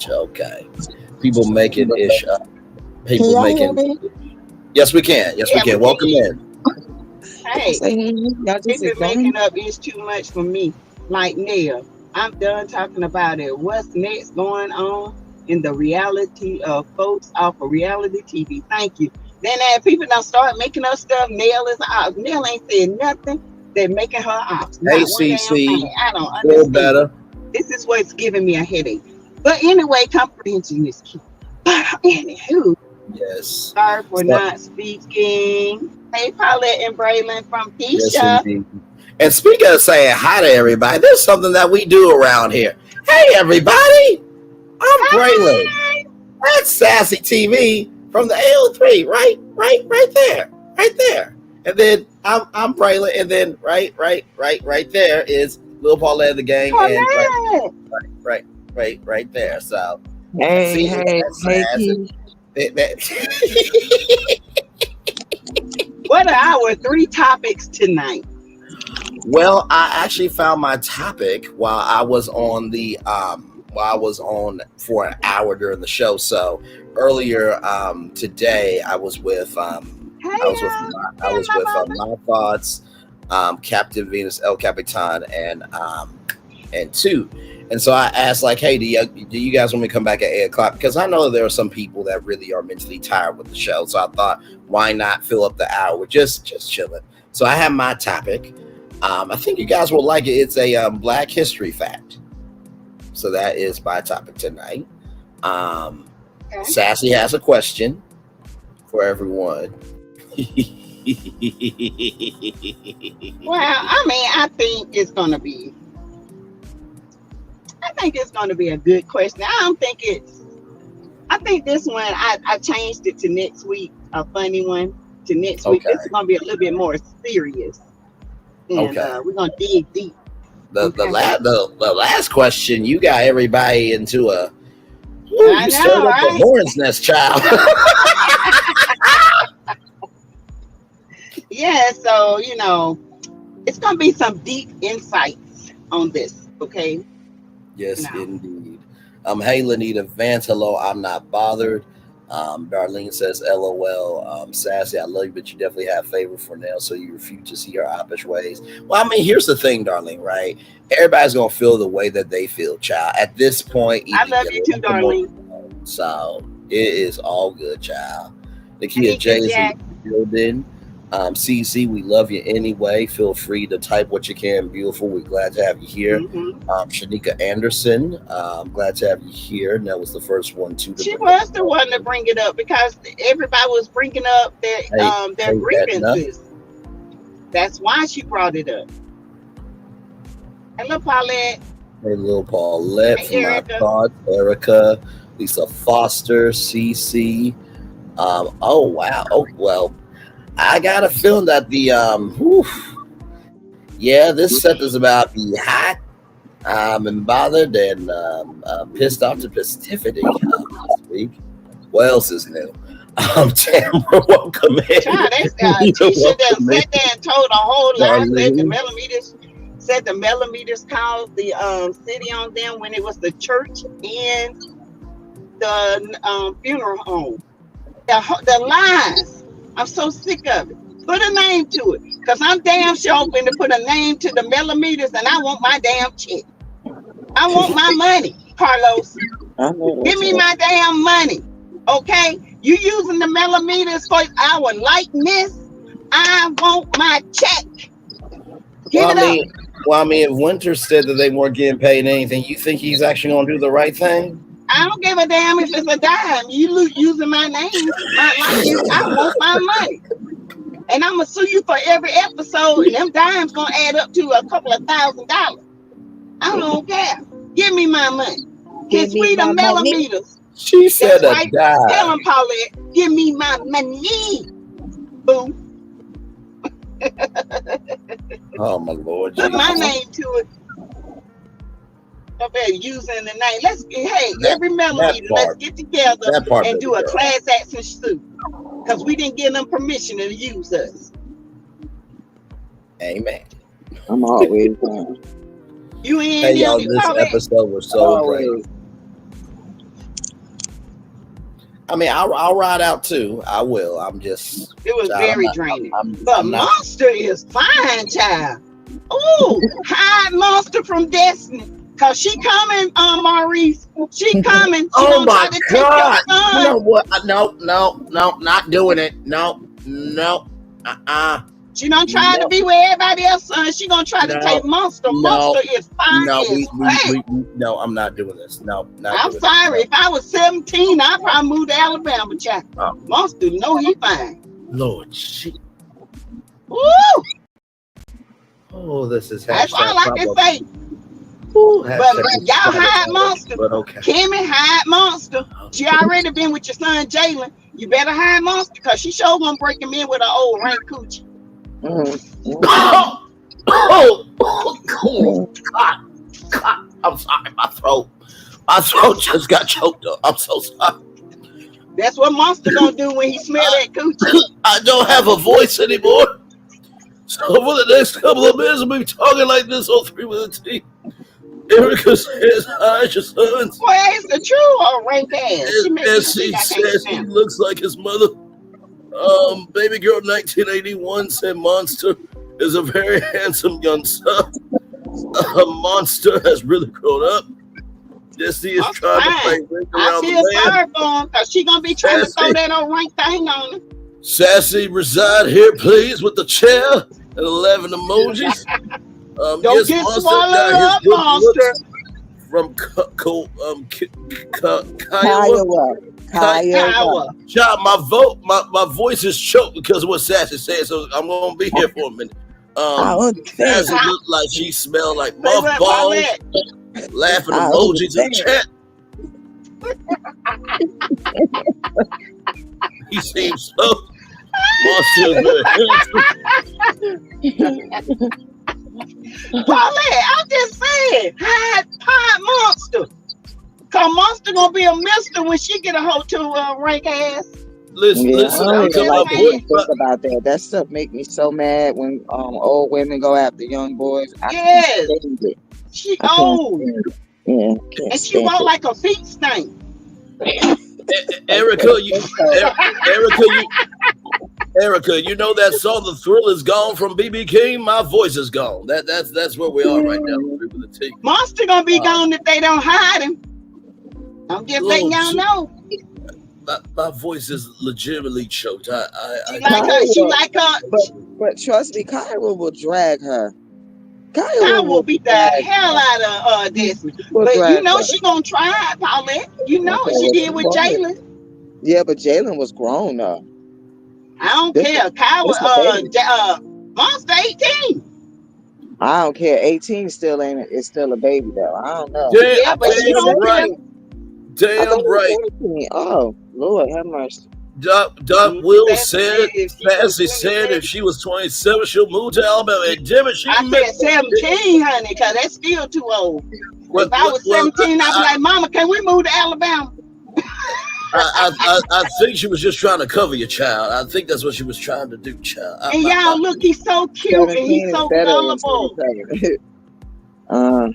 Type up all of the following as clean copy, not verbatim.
Gotcha. Okay. People making ish. Can People y'all hear making. me? Yes, we can. Yes, we Yeah, we can. can Welcome hear you. in. I Hey, say, hey, y'all just people ignoring making me? up is too much for me. Like Neil, I'm done talking about it. What's next going on in the reality of folks off of reality TV? Thank you. Then that people don't start making up stuff. Neil is off. Neil ain't said nothing. They're making her off. Hey, Not one damn CC. thing. I don't Feel understand. better. This is what's giving me a headache. But anyway, comprehension is key. But anywho, Yes. sorry for So, not speaking. Hey, Paulette and Braylon from yes, Keisha. indeed. And speaking of saying hi to everybody, there's something that we do around here. Hey, everybody. I'm Braylon. Hi. That's Sassy TV from the AO3, right there, right there. And then I'm Braylon, and then right there is Lil Paulette of the gang, and Paulette. right, right there. So Hey, see, hey, that's hey, Sass. Key. What are our three topics tonight? Well, I actually found my topic while I was on for an hour during the show. So earlier today, Hey, y'all. I Hey, was my with mama. my thoughts, Captain Venus El Capitan, and two. And so I asked, like, hey, do you guys want me to come back at 8 o'clock? Because I know there are some people that really are mentally tired with the show. So I thought, why not fill up the hour with just chilling? So I have my topic. I think you guys will like it. It's a Black History fact. So that is my topic tonight. Okay. Sassy has a question for everyone. Well, I mean, I think it's gonna be a good question. I think this one, I changed it to next week, a funny one to next week. Okay. This is gonna be a little bit more serious. And Okay. we're gonna dig deep. The Okay. last question, you got everybody into a. Ooh, I you stirred know, up the right? hornet's nest, child. Yeah, so it's gonna be some deep insights on this, okay? Yes, Now, indeed. Hey, Lanita Vance. Hello, I'm not bothered. Darlene says, LOL. Sassy, I love you, but you definitely have favor for Nell, so you refuse to see her oppish ways. Well, I mean, here's the thing, Darlene, right? Everybody's going to feel the way that they feel, child. At this point, I either love you you too, like them or you darling. don't. So it is all good, child. Nakia Tanika J is in Jack. the building. CC, we love you anyway. Feel free to type what you can. Beautiful. We're glad to have you here. Hmm. Shanika Anderson, I'm glad to have you here. And that was the first one too to She bring up. was the one to bring it up because everybody was bringing up their Hey, Edna. grievances. That's why she brought it up. Hello, Paulette. Hey, Lil Paulette Hey, from My Erica. Thoughts. Erica, Lisa Foster, CC. Oh wow. Oh well. I got a feeling that yeah, this set is about to be hot. And bothered and pissed off to festivity this week. What else is new? Tamara, welcome in. Child, Tisha done Welcome in, sat there and told a whole lie. Darlene. Said the millimeters caused the city on them when it was the church and the funeral home. The lies. I'm so sick of it. Put a name to it, cause I'm damn sure going to put a name to the millimeters, and I want my damn check. I want my money, Carlos. I know Give that's me right. my damn money. Okay? You using the millimeters for our likeness? I want my check. Give Well, it up. I mean, if Winter said that they weren't getting paid anything, you think he's actually going to do the right thing? I don't give a damn if it's a dime. You using my name, my likeness. I want my money. And I'm going to sue you for every episode, and them dimes going to add up to a couple of $1,000. I don't care. Give me my money. Give Cause me we the my money. millimeters. She That's said a right. Tell dime. him, Paulette, give me my money. Boo. Oh my Lord Put my Jesus! name to it. Up there using the name. Hey, That every millimeter, let's part, get together that part, and baby do a girl. class action suit. Because we didn't give them permission to use us. Amen. I'm always down. You ain't Hey y'all, down, this Paulette. episode was so great. Always. I mean, I'll ride out too. I will. I'm just. It was Child, very draining. I'm But not. Monster is fine, child. Ooh, hide Monster from Destiny. Cause she coming, Maurice. She coming. She Oh gonna try my to take God! your You son. know what? No, not doing it. No. She don't try to be with everybody else, son. She gonna try to take Monster. No. Monster is fine No, as heck. no, I'm not doing this. No, not I'm doing sorry. it. If I was 17, I'd probably move to Alabama, child. Oh. Monster, know he fine. Lord, shit. Woo! Oh, this is That's all I can problem. say. Ooh, But y'all hide Monster. But okay. Kimmy, hide Monster. She already been with your son Jalen. You better hide Monster because she sure gonna break him in with an old rank coochie. God, I'm sorry, my throat just got choked up. I'm so sorry. That's what Monster gonna do when he smell that coochie. I don't have a voice anymore. So for the next couple of minutes, we'll be talking like this on 3 with a T. Erica says, hi, your sons. Well, it's the true old rank ass. She makes me As he think I can't says, he stand her. looks like his mother. Baby girl 1981 said Monster is a very handsome young son. Monster has really grown up. Destiny is Monster trying to fine. play ring I around feel the man. sorry for him because she gonna be trying to Sassy. throw that old rank thing on him. Sassy, reside here, please, with the chair and 11 emojis. Don't yes, get Monster swallowed got his up, good Monster. looks from Kiowa. Child, my voice is choked because of what Sassy said, so I'm gonna be here for a minute. Sassy looked like she smelled like Say what, mothballs. Paulette? Laughing I emojis in understand. chat. He seems so. Monster is very handsome. Paulette, I'm just saying, hide Monster. Cause Monster gonna be a mister when she get a hold to rank ass. Listen, I don't even like to boy, think about that. That stuff make me so mad when old women go after young boys. I Yes. can't stand it. She I can't old. stand it. Yeah, can't And she stand walk it. like a feet stink. Erica, you know that song "The Thrill Is Gone" from BB King. My voice is gone. That's where we are right now. With the T. Monster gonna be gone if they don't hide him. I'm just letting y'all know. My voice is legitimately choked. She like her. But trust me, Kyra will drag her. Kyra will beat the hell out of Destiny. But you know she gonna try, Paulette. You know she did with Jalen. Yeah, but Jalen was grown though. I don't care. Kyra, Monster 18. I don't care. 18 still ain't. It's still a baby though. I don't know. Yeah, but she don't care. Damn right. Oh Lord, have mercy. Doc Will said, Sassy said if she was 27, she'll move to Alabama. And damn it, I said 17, honey, because that's still too old. If I was 17, I'd be like, Mama, can we move to Alabama? I think she was just trying to cover your child. I think that's what she was trying to do, child. And y'all, look, he's so cute and he's so gullible.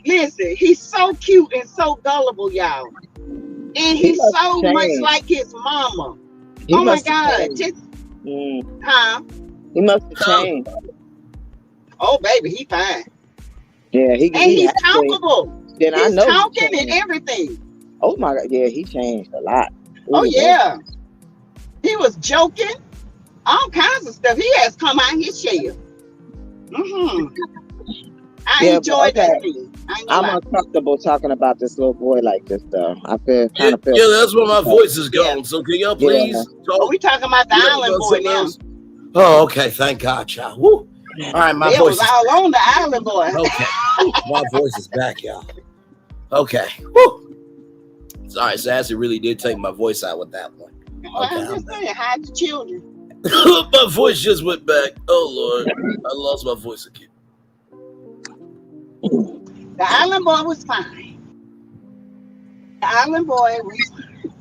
Listen, he's so cute and so gullible, y'all. And he's so much like his mama. Oh my God. He must have changed. Oh, baby, he fine. Yeah, he's talkable. Then he's I know talking and everything. Oh my God, yeah, he changed a lot. Oh yeah. He was joking. All kinds of stuff. He has come out his shell. I enjoyed that thing. I'm uncomfortable talking about this little boy like this though. I feel Yeah, that's where my voice is going. So can y'all please talk? Oh, we talking about the island boy now. Oh, okay. Thank God, child. Woo. All right, my voice is all on the island boy. Okay. My voice is back, y'all. Okay. Woo. Sorry, Sassy really did take my voice out with that one. I'm just saying, hide the children. My voice just went back. Oh Lord, I lost my voice again. The island boy was fine. The island boy was fine.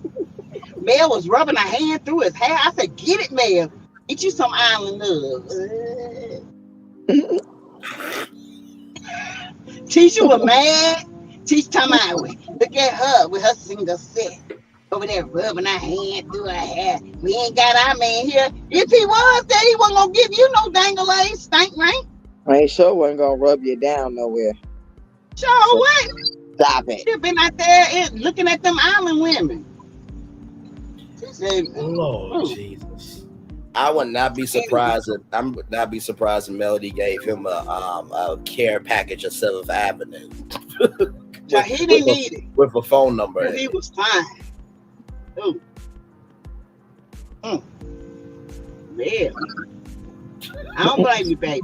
Mel was rubbing her hand through his hair. I said, get it, Mel. Get you some island love. Tisha was mad. Tisha talking about, look at her with her single set. over there rubbing our hand through our hair. We ain't got our man here. If he was there, he wasn't gonna give you no dangling stank, right? I ain't sure wasn't gonna rub you down nowhere. Sure what? Stop it. You've been out there looking at them island women. She said, Lord Jesus. I would not be surprised if Melody gave him a care package of 7th Avenue. He didn't need it with a phone number. He was fine. Ooh. Yeah. I don't blame you, baby.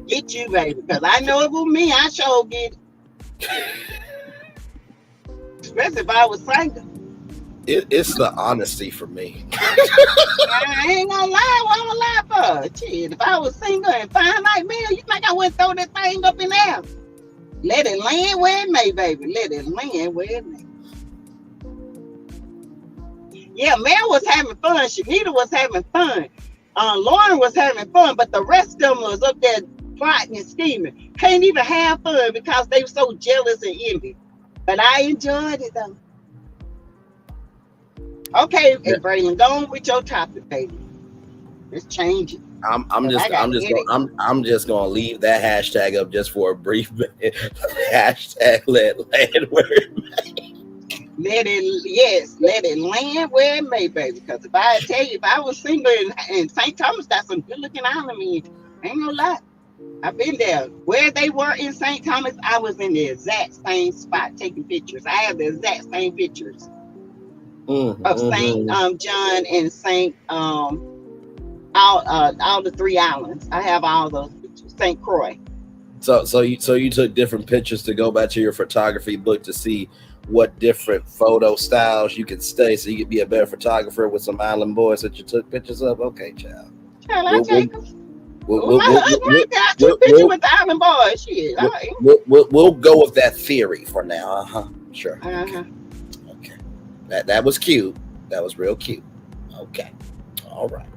Get you, baby, because I know it was me. I sure get it. Especially if I was single. It's the honesty for me. I ain't gonna lie. What I'm gonna lie for? Shit, if I was single and fine like me, you think I wouldn't throw that thing up in there? Let it land where it may, baby. Let it land where it may. Yeah, Mel was having fun. Shanita was having fun. Lauren was having fun, but the rest of them was up there plotting and scheming. Can't even have fun because they were so jealous and envious. But I enjoyed it though. Okay, yeah. Braylon, go on with your topic, baby. Let's change it. I'm just gonna leave that hashtag up just for a brief minute. Hashtag let land where it may. Let it land where it may, baby. Because if I tell you, if I was single in St. Thomas, got some good looking island men. Ain't no lie. I've been there. Where they were in St. Thomas, I was in the exact same spot taking pictures. I have the exact same pictures of St. John and St. All the 3 islands. I have all those pictures. St. Croix. So you took different pictures to go back to your photography book to see what different photo styles you could study so you could be a better photographer with some island boys that you took pictures of. Okay, child. I take them. I took pictures with the island boys. Shit. We'll go with that theory for now. Sure. Okay. That was cute. That was real cute. Okay. All right.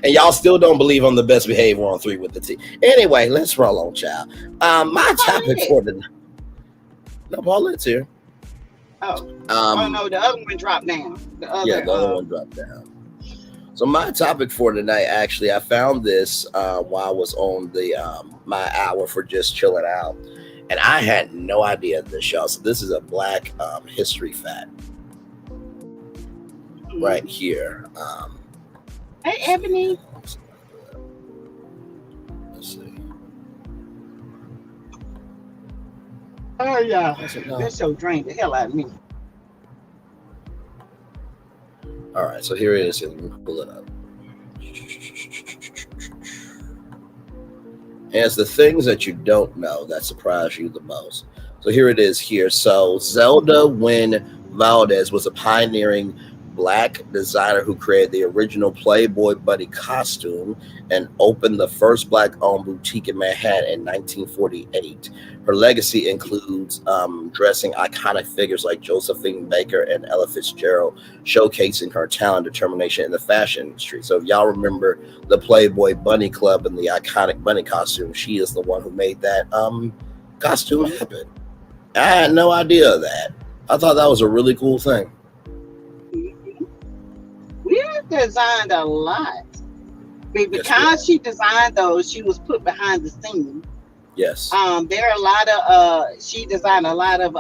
y'all still don't believe I'm the best behavior on 3 with the T. Anyway, let's roll on, child. My topic for the no, Paulette's here. No, the other one dropped down. The other one dropped down. So my topic for tonight, actually, I found this while I was on the my hour for just chilling out, and I had no idea of this, y'all. So this is a Black history fact right here. Hey, Ebony. Let's see. Oh, yeah. That show drained the hell out of me. All right, so here it is. Let me pull it up. And it's the things that you don't know that surprise you the most. So here it is here. So Zelda Wynn Valdes was a pioneering Black designer who created the original Playboy Bunny costume and opened the first Black-owned boutique in Manhattan in 1948. Her legacy includes dressing iconic figures like Josephine Baker and Ella Fitzgerald, showcasing her talent and determination in the fashion industry. So if y'all remember the Playboy Bunny Club and the iconic bunny costume, she is the one who made that costume happen. I had no idea of that. I thought that was a really cool thing. We designed a lot. Because she designed those, she was put behind the scenes. Yes. There are a lot of she designed a lot of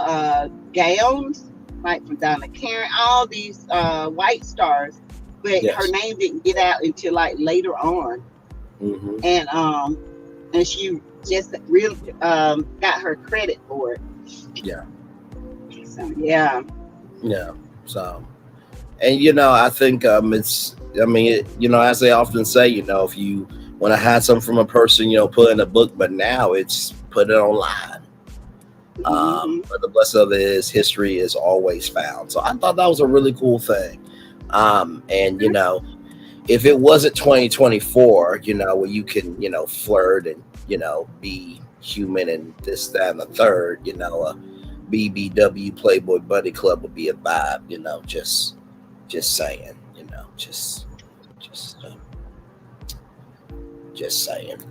gowns, like from Donna Karen, all these white stars, but her name didn't get out until like later on. And she just really got her credit for it. Yeah. So yeah. So, and I think it's. As they often say, if you want to hide something from a person, put in a book, but now it's put it online. But the blessing of it is history is always found. So I thought that was a really cool thing. If it wasn't 2024, where you can, flirt and, be human and this, that, and the third, a BBW Playboy Buddy Club would be a vibe, just saying, just saying,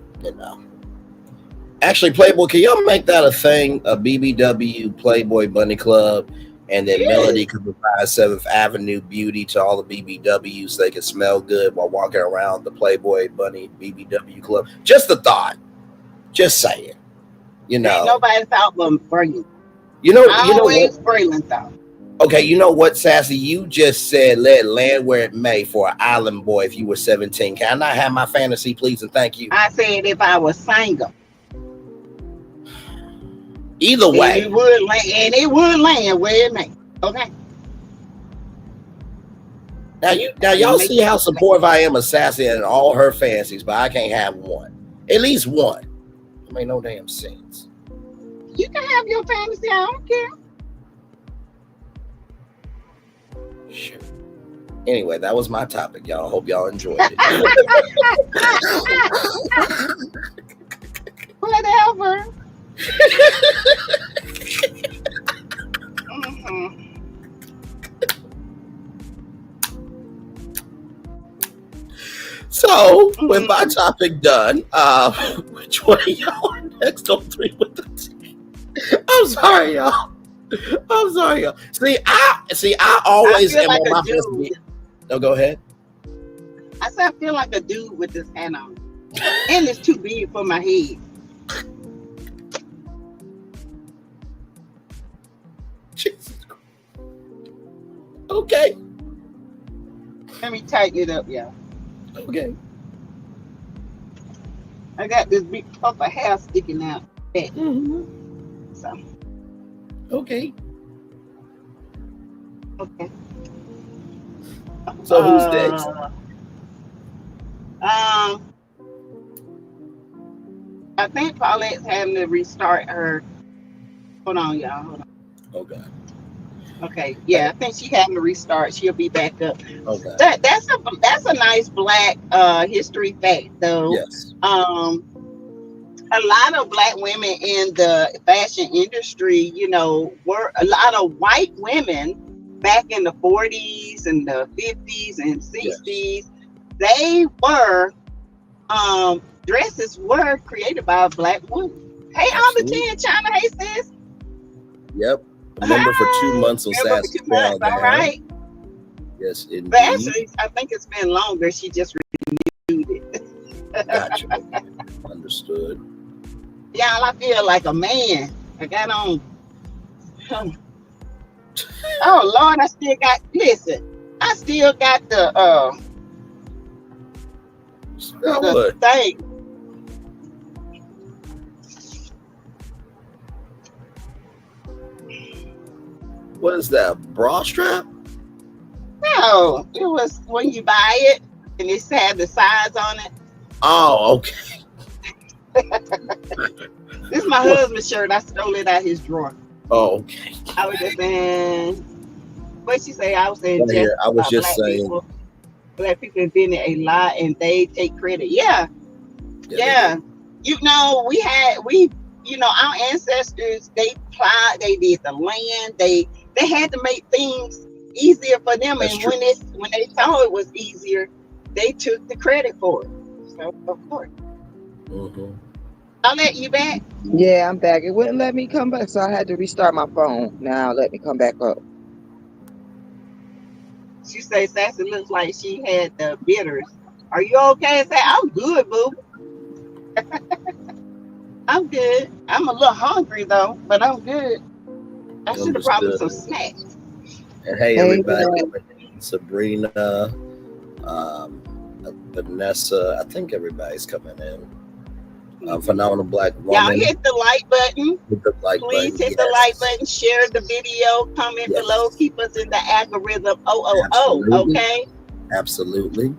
Actually, Playboy, can y'all make that a thing? A BBW Playboy Bunny Club, and then Melody could provide 7th Avenue beauty to all the BBWs so they can smell good while walking around the Playboy Bunny BBW Club. Just a thought. Just saying. You Ain't know. nobody thought but Braylon. You know Always what? Braylon thought. Okay, you know what, Sassy? You just said let it land where it may for an island boy if you were 17. Can I not have my fantasy, please, and thank you? I said if I was single. Either way. And it would land where it may. Okay. Now y'all see how supportive I am of Sassy and all her fantasies, but I can't have one. At least one. It make no damn sense. You can have your fantasy, I don't care. Sure. Anyway, that was my topic, y'all. Hope y'all enjoyed it. Whatever. Mm-hmm. So, with my topic done, which one of y'all are next on 3 with the T? I'm sorry, y'all. See, I always am like on my dude. best beat. No, go ahead. I said I feel like a dude with this hat on. And it's too big for my head. Jesus Christ. Okay. Let me tighten it up, y'all. Okay. I got this big puff of hair sticking out. Mm-hmm. So. Okay. Okay. So who's next? I think Paulette's having to restart her. Hold on, y'all. Hold on. Okay. Okay. Yeah, I think she's having to restart. She'll be back up. Okay. That's a nice Black history fact, though. Yes. A lot of Black women in the fashion industry, you know, were a lot of white women back in the 40s and the 50s and 60s. Yes. They were dresses were created by a Black woman. Hey, Albertine, China, hey sis. Yep. Remember for 2 months on SASSYTEA-V. All right. Yes, indeed. But actually, I think it's been longer. She just renewed it. Gotcha. Understood. Y'all, I feel like a man. I got on. Oh Lord, I still got the thing. What is that? Bra strap? No, it was when you buy it and it had the size on it. Oh, okay. This is my husband's shirt. I stole it out his drawer. Oh, okay. I was just saying. What she say? I was saying. I was just saying. Black people invented a lot, and they take credit. Yeah. You know, our ancestors. They plowed. They did the land. They had to make things easier for them, and when they saw it was easier, they took the credit for it. So of course. Mm-hmm. I'll let you back. Yeah, I'm back. It wouldn't let me come back, so I had to restart my phone. Now let me come back up. She say Sassy looks like she had the bitters. Are you okay? I say I'm good, boo. I'm good. I'm a little hungry though, but I'm good. I should have brought me some snacks. And hey everybody, Sabrina, Vanessa, I think everybody's coming in. Phenomenal Black woman. Y'all hit the like button. Please hit the like button. Share the video. Comment below. Keep us in the algorithm. Okay. Absolutely.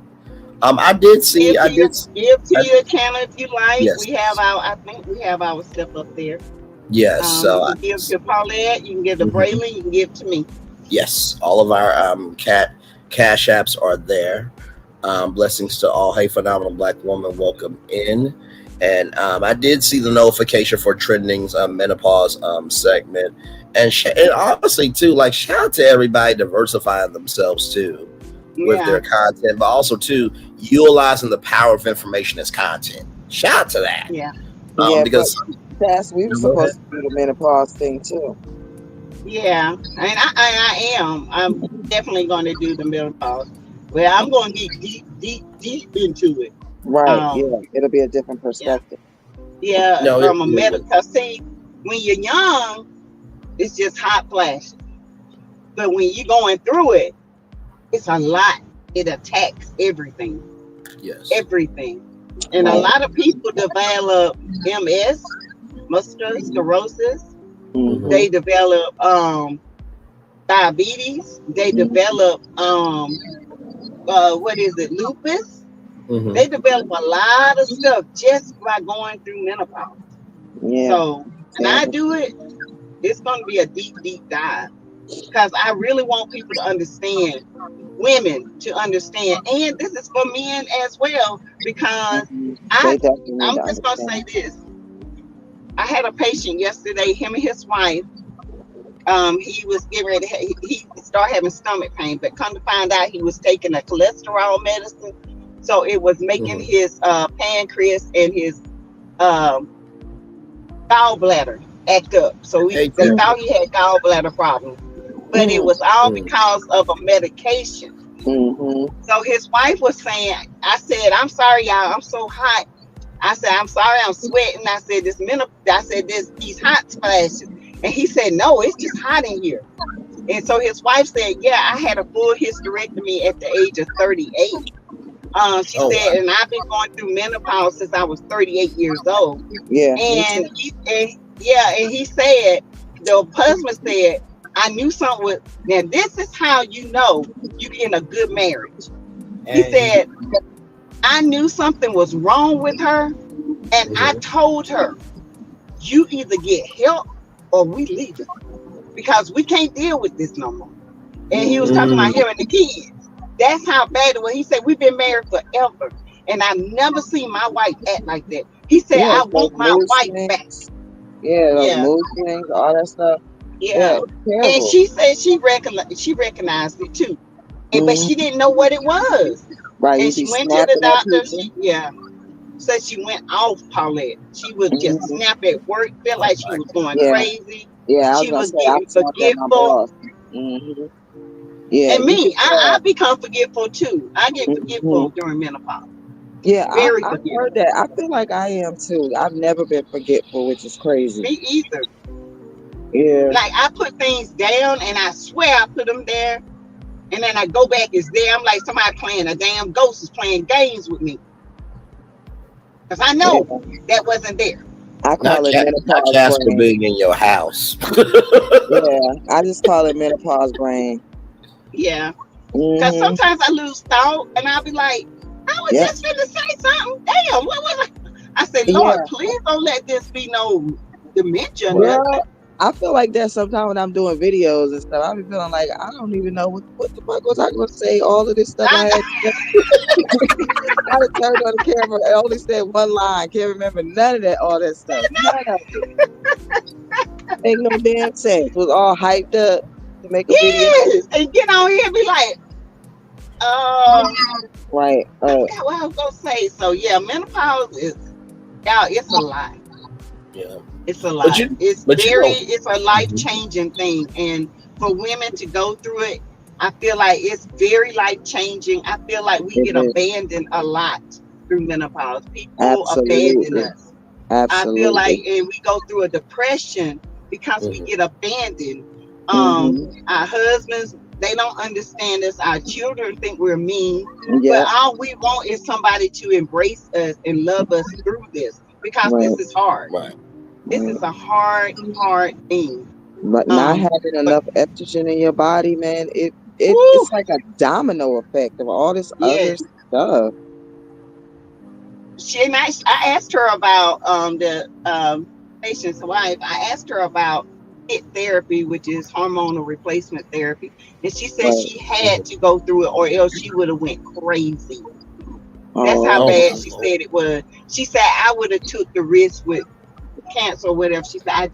I did see. Give to your channel if you like. Yes. I think we have our stuff up there. Yes. So you can give to Paulette. You can give to Braylon. You can give to me. Yes. All of our cash apps are there. Blessings to all. Hey, phenomenal Black woman, welcome in. And I did see the notification for Trending's Menopause segment, and honestly too, like shout out to everybody diversifying themselves too with their content, but also too utilizing the power of information as content. Shout out to that. Yeah. Yeah, but Because we were go ahead. supposed to do the menopause thing too. Yeah, and I am. I'm definitely going to do the menopause. Well, I'm going to get deep into it. Right. Um, Yeah. It'll be a different yeah, perspective. yeah, No, from a it medical. would. Cause see, when you're young, it's just hot flashes. But when you're going through it, it's a lot. It attacks everything, Yes. everything. And a Right. lot of people develop MS, muscular sclerosis. Mm-hmm. Mm-hmm. They develop diabetes. They develop what is it, lupus. They Mm-hmm. develop a lot of stuff just by going through menopause. Yeah. So when I Yeah. do it, it's going to be a deep dive because I really want people to understand, women to understand, and this is for men as well because I They definitely need I'm to just gonna say understand. this. I had a patient yesterday, him and his wife. He was getting ready. He started having stomach pain, but come to find out, he was taking a cholesterol medicine, so it was making Mm-hmm. his pancreas and his um, gallbladder act up. So Hey, they Tim. thought he had gallbladder problems, but it Mm-hmm. was all Mm. because of a medication. Mm-hmm. So his wife was saying, I said, I'm sorry, y'all, I'm so hot. I said, I'm sorry, I'm sweating. I said, I said, this these hot splashes. And he said, no, it's just hot in here. And so his wife said, yeah, I had a full hysterectomy at the age of 38. She Oh said, wow. and I've been going through menopause since I was 38 years old. Yeah. Me too. And he said, the husband said, I knew something was, now this is how you know you in a good marriage. He And he. said, I knew something was wrong with her, and I Mm-hmm. told her, you either get help or we leave it because we can't deal with this no more. And he was Mm-hmm. talking about Mm. him and the kids. That's how bad it was. He said, we've been married forever, and I've never seen my wife act like that. He said, Yeah. I It's want those my mood wife back. swings. Yeah. Those Yeah, mood swings. All that stuff. Yeah. yeah. It's And terrible. she said she recognized it too. But she Mm-hmm. didn't know what it was. Right. And You she be went to the snapping at doctor. people. Said she went off, Paulette. She would just Mm-hmm. snap at work, felt Oh like she my. was going Yeah. crazy. Yeah. I was She gonna was say I getting snapped at my forgetful. boss. Mm-hmm. Yeah. And You can me, I tell. become forgetful too. I get Mm-hmm. forgetful during menopause. Yeah, Very I've heard forgetful. that. I feel like I am too. I've never been forgetful, which is crazy. Me either. Yeah, Like I put things down and I swear I put them there. And then I go back, it's there. I'm like somebody playing a damn ghost is playing games with me. Because I know yeah. that wasn't there. I Not call it not menopause Casper brain. being in your house. Yeah, I just call it menopause brain. Yeah. Because Hmm. sometimes I lose thought and I'll be like, I was Yep. just finna say something. Damn, what was I said, Lord, Yeah, please don't let this be no dementia or girl. nothing. I feel like that sometimes when I'm doing videos and stuff. I be feeling like I don't even know what the fuck was I going to say. All of this stuff I had. I done turned on the camera and only said one line. Can't remember none of that. All that stuff. None of it. Ain't no damn sense. Was all hyped up to make a video. Yes. And get on here and be like, uh, Right. I forgot what I was gonna say. So yeah, menopause is y'all, it's a lot. Yeah. It's a But lot. you but you know. It's a life changing thing. And for women to go through it, I feel like it's very life changing. I feel like we It get is. abandoned a lot through menopause. People abandon Absolutely. us. I feel like, Absolutely. and we go through a depression because we Mhm. get abandoned. Mm-hmm. Our husbands, they don't understand us. Our children think we're mean, but Yep. all we want is somebody to embrace us and love us through this because Right. this is hard. Right. This Right. is a hard thing. But not Um, having but enough estrogen in your body, man, woo, it's like a domino effect of all this other yes. stuff. She and I asked her about the patient's wife. I asked her about HIT therapy, which is hormonal replacement therapy, and she said Right. she had Mhm. to go through it or else she would have went crazy. That's how Oh Oh, bad my she lord. said it was. She said I would have took the risk with cancer or whatever. She said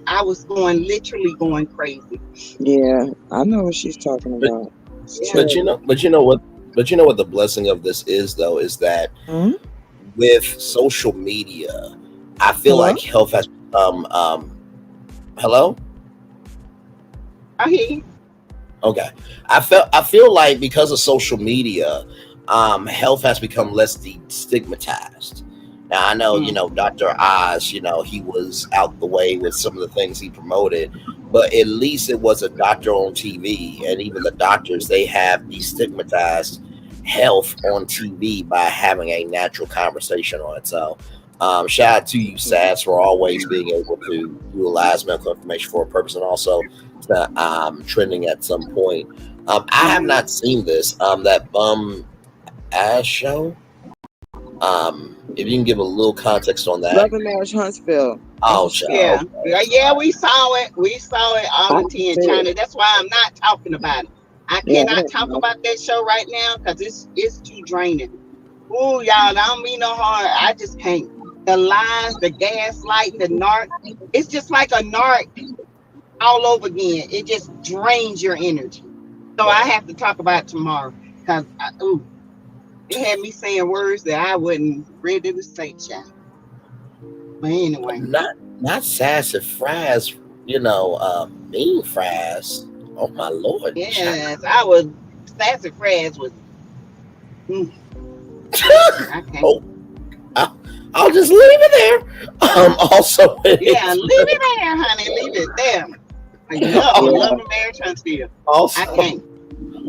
I was literally going crazy. yeah. I know what she's talking But about. It's Yeah. but terrible. you know what the blessing of this is though is that Hmm. with social media. I feel Hello? like health has become hello? I hear you. Okay. I feel like because of social media, health has become less stigmatized. Now I know, Mm. Dr. Oz, he was out the way with some of the things he promoted, but at least it was a doctor on TV, and even the doctors, they have destigmatized health on TV by having a natural conversation on it. So shout out to you, Sass, for always being able to utilize medical information for a purpose, and also trending at some point. I have not seen this. That bum ass show. If you can give a little context on that. Love and Marriage Huntsville. Oh, Oh, Yeah, child. yeah, we saw it. We saw it on I the T in said, China. That's why I'm not talking about it. I yeah, I cannot don't talk know. about that show right now because it's too draining. Ooh, y'all, I don't mean no harm. I just can't. The lies, the gaslighting, the narc. It's just like a narc all over again. It just drains your energy. So I have to talk about it tomorrow because ooh, it had me saying words that I wasn't ready to say, child. But anyway, Not sassafras, mean fries. Oh my lord, child. yes, I was sassafras was. Mm, I can't. Oh, I'll just leave it there. Also, Yeah, leave it there, honey. Leave it there. Enough. Yeah, Love and marriage still. I also, can't.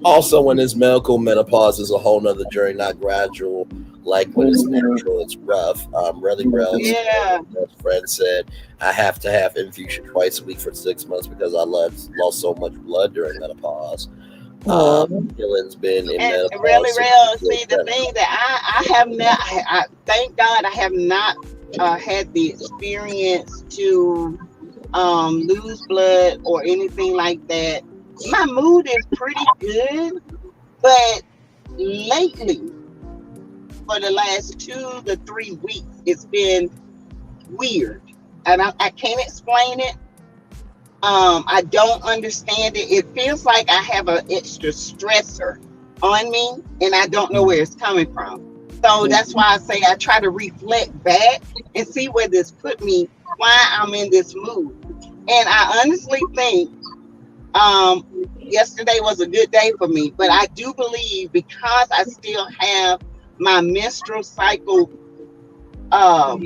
also, when it's medical, menopause is a whole nother journey, not gradual. Like when it's mhm, natural, it's rough. Relly Rel's mhm. Yeah. best friend said, I have to have infusion twice a week for 6 months because I lost so much blood during menopause. Oh, Dylan's been in And really, menopause since real. he was See, the thing that I have not, I thank God I have not had the experience to lose blood or anything like that. My mood is pretty good, but lately, for the last 2 to 3 weeks, it's been weird, and I can't explain it. I don't understand it. It feels like I have an extra stressor on me, and I don't know where it's coming from. So that's mhm. why I say I try to reflect back and see where this put me, why I'm in this mood. And I honestly think um, yesterday was a good day for me, but I do believe because I still have my menstrual cycle, um,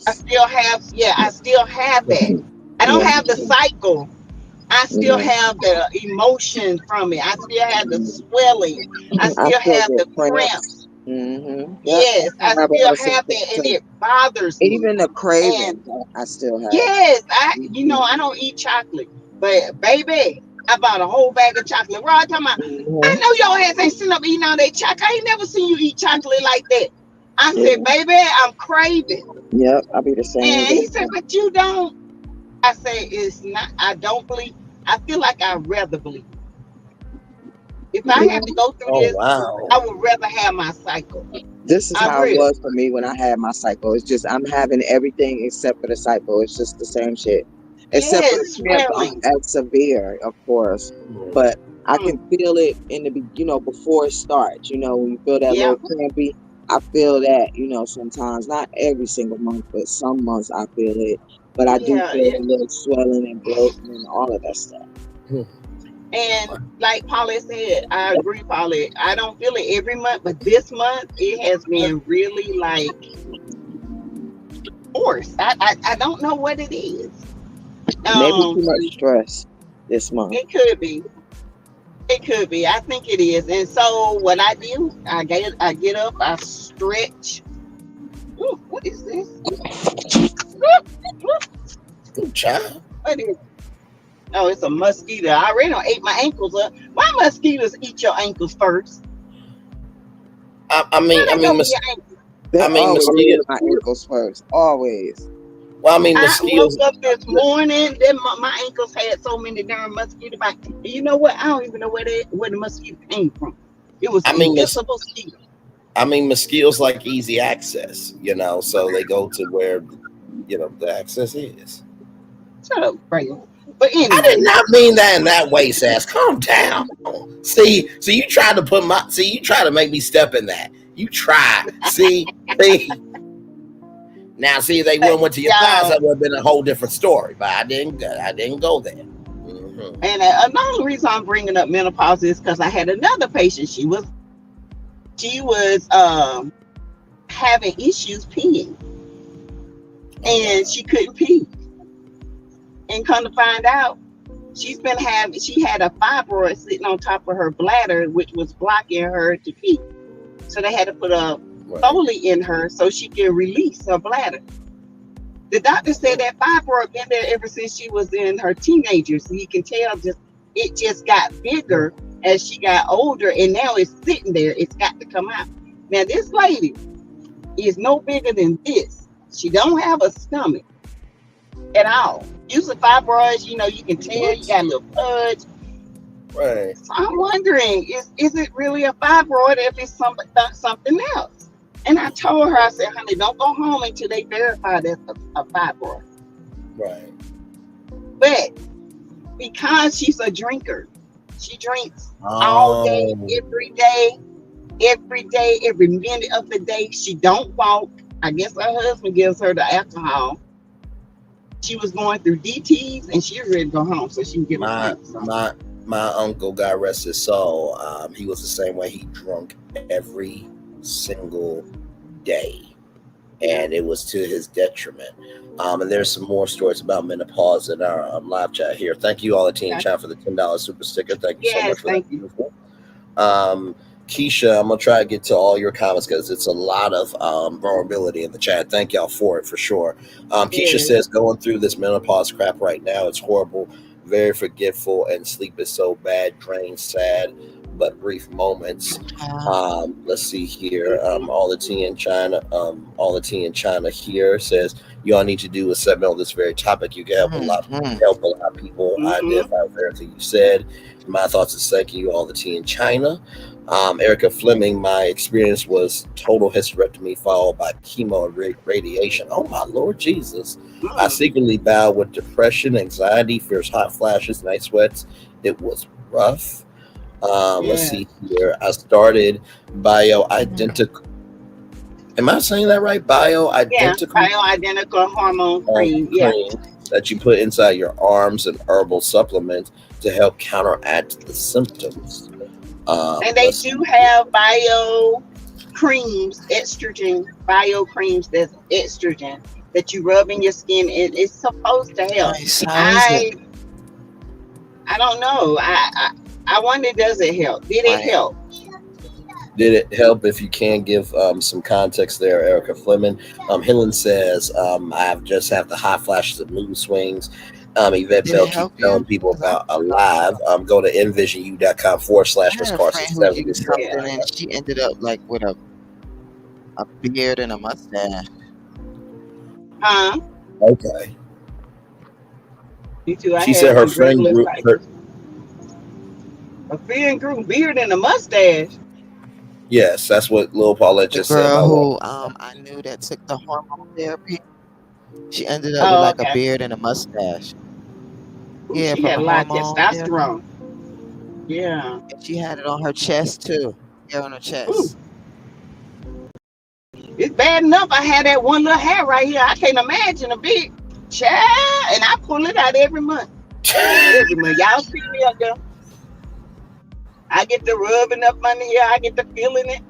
I Symptoms. still have, yeah, I still have that. I don't Yeah, have the cycle. I still yeah. have the emotion from it. I still have the swelling. I I still still have get the cramps. cramps. Yep, I Yes, still I have all still the have symptoms that, and too. it bothers me. Even the And cravings, I still have. yes, Mhm, I don't eat chocolate, but baby, I bought a whole bag of chocolate. Rod talking about, I mhm. know your ass ain't sitting up eating all that chocolate. I ain't never seen you eat chocolate like that. I said, Yeah, baby, I'm craving. yep, I'll be the same And he way. said, but you don't. I say, it's not, I don't believe. I feel like I rather believe. If I Yeah, had to go through Oh this, I wow. would rather have my cycle. this is I how it will. was for me when I had my cycle. It's just I'm having everything except for the cycle. It's just the same shit. Except for the Yes, cramps aren't swelling. as severe, of course. But I Mm, can feel it in the before it starts. When you feel that yeah, little crampy, I feel that, sometimes, not every single month, but some months I feel it. But I do yeah. feel a little swelling and bloating and all of that stuff. And like Polly said, I agree, Polly. I don't feel it every month, but this month it has been really like forced. I don't know what it is. Maybe Um, too much stress this month. it could be. It could be. I think it is. And so what I do, I get up, I stretch. Ooh, what is this? Ooh, child. What is? Oh, it's a mosquito. I already done ate my ankles up. Why mosquitoes eat your ankles first? I Why mean, I they go mean, for your ankles? They I mean, always mosquitoes. eat my ankles first. Always. Well, I mean, I woke mosquitoes. up this morning, then my ankles had so many darn mosquito bites. And you know what? I don't even know where the mosquito came from. It was I mean, invisible mosquito. mosquitoes like easy access. So they go to where the access is. Shut up, Braylon. But I did anyway, not mean that in that way, Sass. Calm down. See, so you tried to you try to make me step in that. You try. See. Now, see, if they went to your thighs, Y'all, that would have been a whole different story. But I didn't go there. Mm-hmm. and another reason I'm bringing up menopause is because I had another patient. She was having issues peeing, and she couldn't pee. And come to find out, she had a fibroid sitting on top of her bladder, which was blocking her to pee. So they had to put a Foley in her so she can release her bladder. The doctor said that fibroid been there ever since she was in her teenager. So you can tell it just got bigger as she got older, and now it's sitting there. It's got to come out. Now this lady is no bigger than this. She don't have a stomach at all. Using fibroids, you can tell you got a little pudge. Right. So I'm wondering, is it really a fibroid if it's something else? And I told her, I said, honey, don't go home until they verify that's a fibroid. Right. But because she's a drinker, she drinks all day, every minute of the day. She don't walk. I guess her husband gives her the alcohol. She was going through DTs and she ready to go home so she can get a drink. So. My uncle, God rest his soul, he was the same way. He drunk every single day, and it was to his detriment. And there's some more stories about menopause in our live chat here. Thank you all at Teen Chat for the $10 super sticker. Thank you so much for that. Beautiful. Keisha, I'm gonna try to get to all your comments because it's a lot of vulnerability in the chat. Thank y'all for it, for sure. Keisha says, going through this menopause crap right now, it's horrible, very forgetful, and sleep is so bad, drained, sad, but brief moments. Let's see here. All the tea in China here says, you all need to do a segment on this very topic. You can help a lot of people identify with everything you said. My thoughts is thank you, all the tea in China. Erica Fleming, my experience was total hysterectomy followed by chemo and radiation. Oh my Lord Jesus. I secretly battled with depression, anxiety, fierce hot flashes, night sweats. It was rough. Let's see here. I started bioidentical. Am I saying that right? Bioidentical? Bioidentical hormone cream. That you put inside your arms, and herbal supplements to help counteract the symptoms. And they do have bio creams, bio creams that's estrogen that you rub in your skin. It's supposed to help. I don't know. I wonder, does it help? Did it help? Did it help? If you can give some context there, Erica Fleming. Helen says, I just have the hot flashes of mood swings. Yvette Bell keep telling people about Alive. Go to envisionu.com/Miss Carson 77. And she ended up like with a beard and a mustache. Okay. Me too. She said her friend grew a friend grew beard and a mustache. Yes, that's what Lil Paulette just said. Girl who I knew that took the hormone therapy. She ended up with like a beard and a mustache. She had a lot of testosterone. Yeah. And she had it on her chest too. Yeah, on her chest. It's bad enough I had that one little hair right here. I can't imagine a big child, and I pull it out every month. Y'all see me up there. I get the rubbing up under here. I get the feeling it.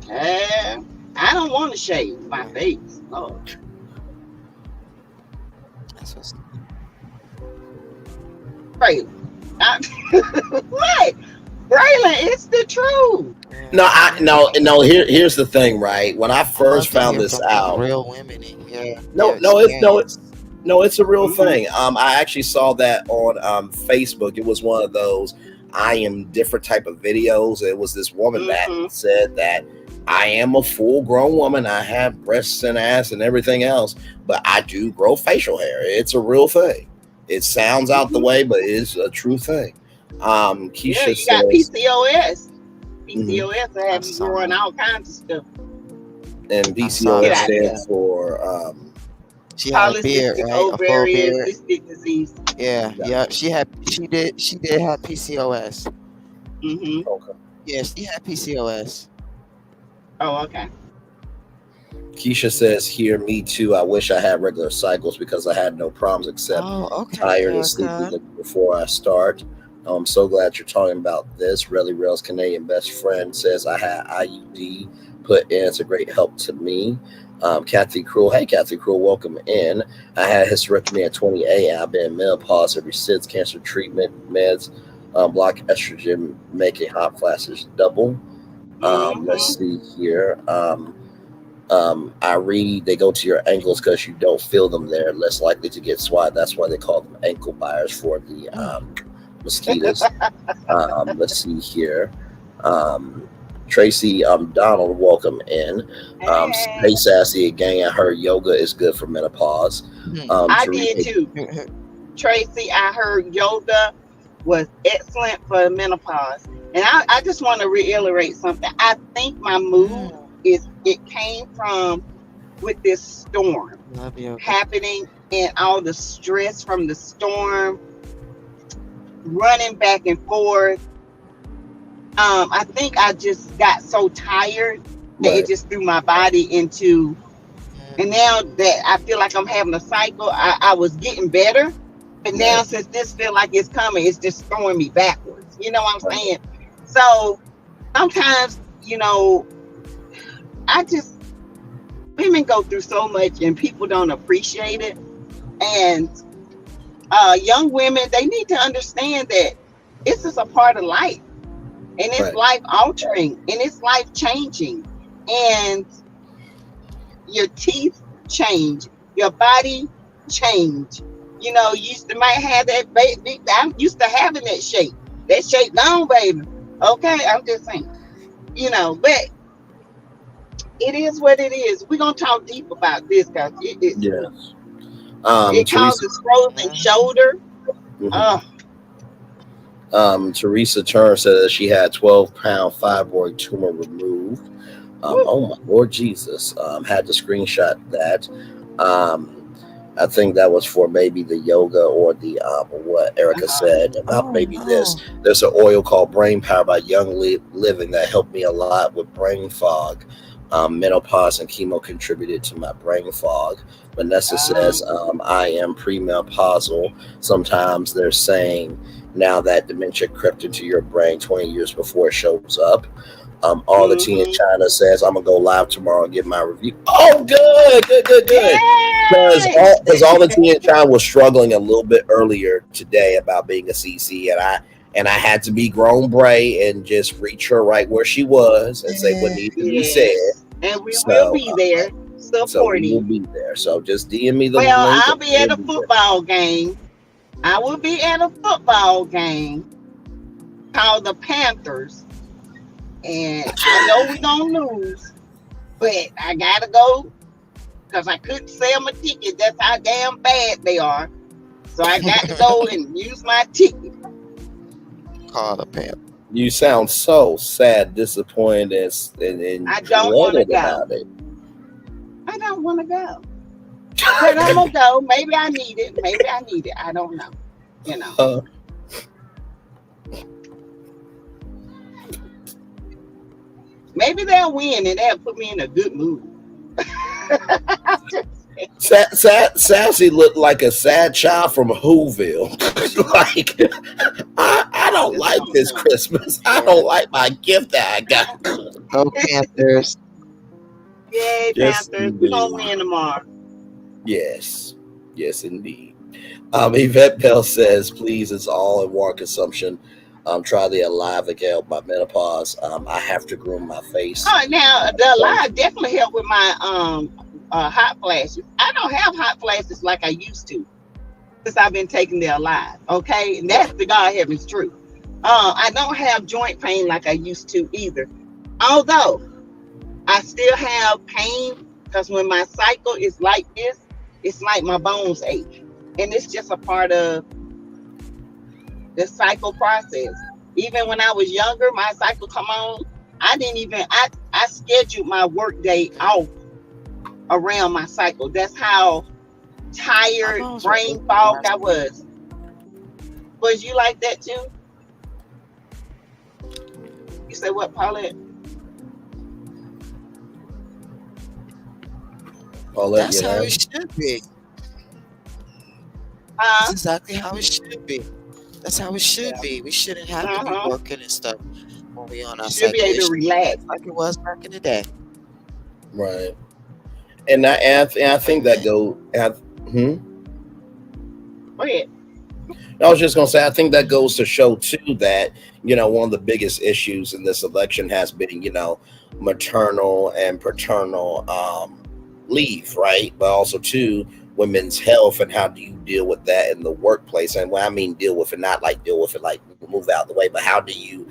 I don't want to shave my face. Oh. That's what's Braylon. What? Braylon, it's the truth. No. Here's the thing, right? When I first found this out, real women in here. It's a real thing. I actually saw that on Facebook. It was one of those I am different type of videos. It was this woman that said that I am a full grown woman. I have breasts and ass and everything else, but I do grow facial hair. It's a real thing. It sounds out the way, but it's a true thing. Keisha you got PCOS. PCOS will have you growing all kinds of stuff. And PCOS stands for she had a beard, right? A full beard. Disease. Yeah. She did have PCOS. Mm-hmm. Okay. Yeah, she had PCOS. Oh, okay. Keisha says here, me too. I wish I had regular cycles because I had no problems except Oh, okay, tired and sleepy Erica. before I start. I'm so glad you're talking about this. Relly Rail's Canadian best friend says I had IUD put in. It's a great help to me. Kathy Cruel, hey Kathy Cruel, welcome in. I had hysterectomy at 28. I've been in menopause ever since. Cancer treatment meds block estrogen, making hot flashes double. Let's Mm-hmm. see here. I read they go to your ankles because you don't feel them there, less likely to get swatted. That's why they call them ankle buyers for the mosquitoes. Let's see here. Um, Tracy Donald, welcome in. Hey, Hey, Sassy again. I heard yoga is good for menopause. I did Teresa, too. Tracy, I heard yoga was excellent for menopause. And I just want to reiterate something. I think my mood it came from with this storm Love you. happening and all the stress from the storm, running back and forth. I think I just got so tired that it right, just threw my body into, and now that I feel like I'm having a cycle, I was getting better. But now right, since this feel like it's coming, it's just throwing me backwards. You know what I'm right, saying? So sometimes, I just women go through so much and people don't appreciate it. And young women, they need to understand that this is a part of life, and it's right, life altering, and it's life changing. And your teeth change, your body change. You used to might have that baby. I'm used to having that shape. That shape gone, baby. Okay, I'm just saying. But it is what it is. We're gonna talk deep about this because yes. it Teresa, causes frozen shoulder. mhm. Uh, Teresa Turner said that she had 12-pound fibroid tumor removed. woo, Oh my Lord Jesus! Had to screenshot that. Um, I think that was for maybe the yoga or the what Erica uh-huh. said about Oh maybe this. no. There's an oil called Brain Power by Young Living that helped me a lot with brain fog. Menopause and chemo contributed to my brain fog. Vanessa Uh-huh. says I am premenopausal. Sometimes they're saying now that dementia crept into your brain 20 years before it shows up. All the tea in Mm-hmm. China says I'm gonna go live tomorrow and give my review. Oh, good, good, good, good. Yay! Because all the teen child was struggling a little bit earlier today about being a CC, and I had to be grown Bray and just reach her right where she was and say what needs to be said. Yes, and we will So be there we will supporting. be there. So just DM me the Well, link I'll and be we'll at a be there. football game. I will be at a football game called the Panthers, and I know we're gonna lose, but I gotta go because I couldn't sell my ticket. That's how damn bad they are. So I got to go and use my ticket. Call the pimp. You sound so sad, disappointed, and I don't want to dreaded go. about it. I don't want to go, but I'm gonna go. Maybe I need it. Maybe I need it. I don't know. You know. Uh, Maybe they'll win and they'll put me in a good mood. Sassy looked like a sad child from Whoville. Like, I I don't just like don't this know. Christmas. I Yeah. don't like my gift that I got. Go Panthers. Yay, Yes, Panthers. We're going to indeed. win tomorrow. Yes. Yes, indeed. Yvette Bell says, please, it's all in water consumption. Try the Alive again my menopause. I have to groom my face. Oh, now, the Alive definitely helped with my hot flashes. I don't have hot flashes like I used to since I've been taking the Alive. Okay. And that's the God heaven's truth. I don't have joint pain like I used to either. Although I still have pain because when my cycle is like this, it's like my bones ache. And it's just a part of the cycle process. Even when I was younger, my cycle come on. I didn't even I scheduled my work day off around my cycle. That's how My tired, bones were brain aching fog last I week. was. Was you like that too? You said what, Paulette? Paulette, That's you how there? it should be. That's Huh? exactly how it should be. That's how it should Yeah. be. We shouldn't have to be Uh-huh. working and stuff when we on our Should be cycle. able It to should be relax. just like it was back in the day. Right. And I Wait a think that minute. go. Hmm? Go ahead. I was just gonna say, I think that goes to show too that one of the biggest issues in this election has been maternal and paternal leave, right? But also too women's health and how do you deal with that in the workplace? And when I mean deal with it, not like deal with it like move out of the way, but how do you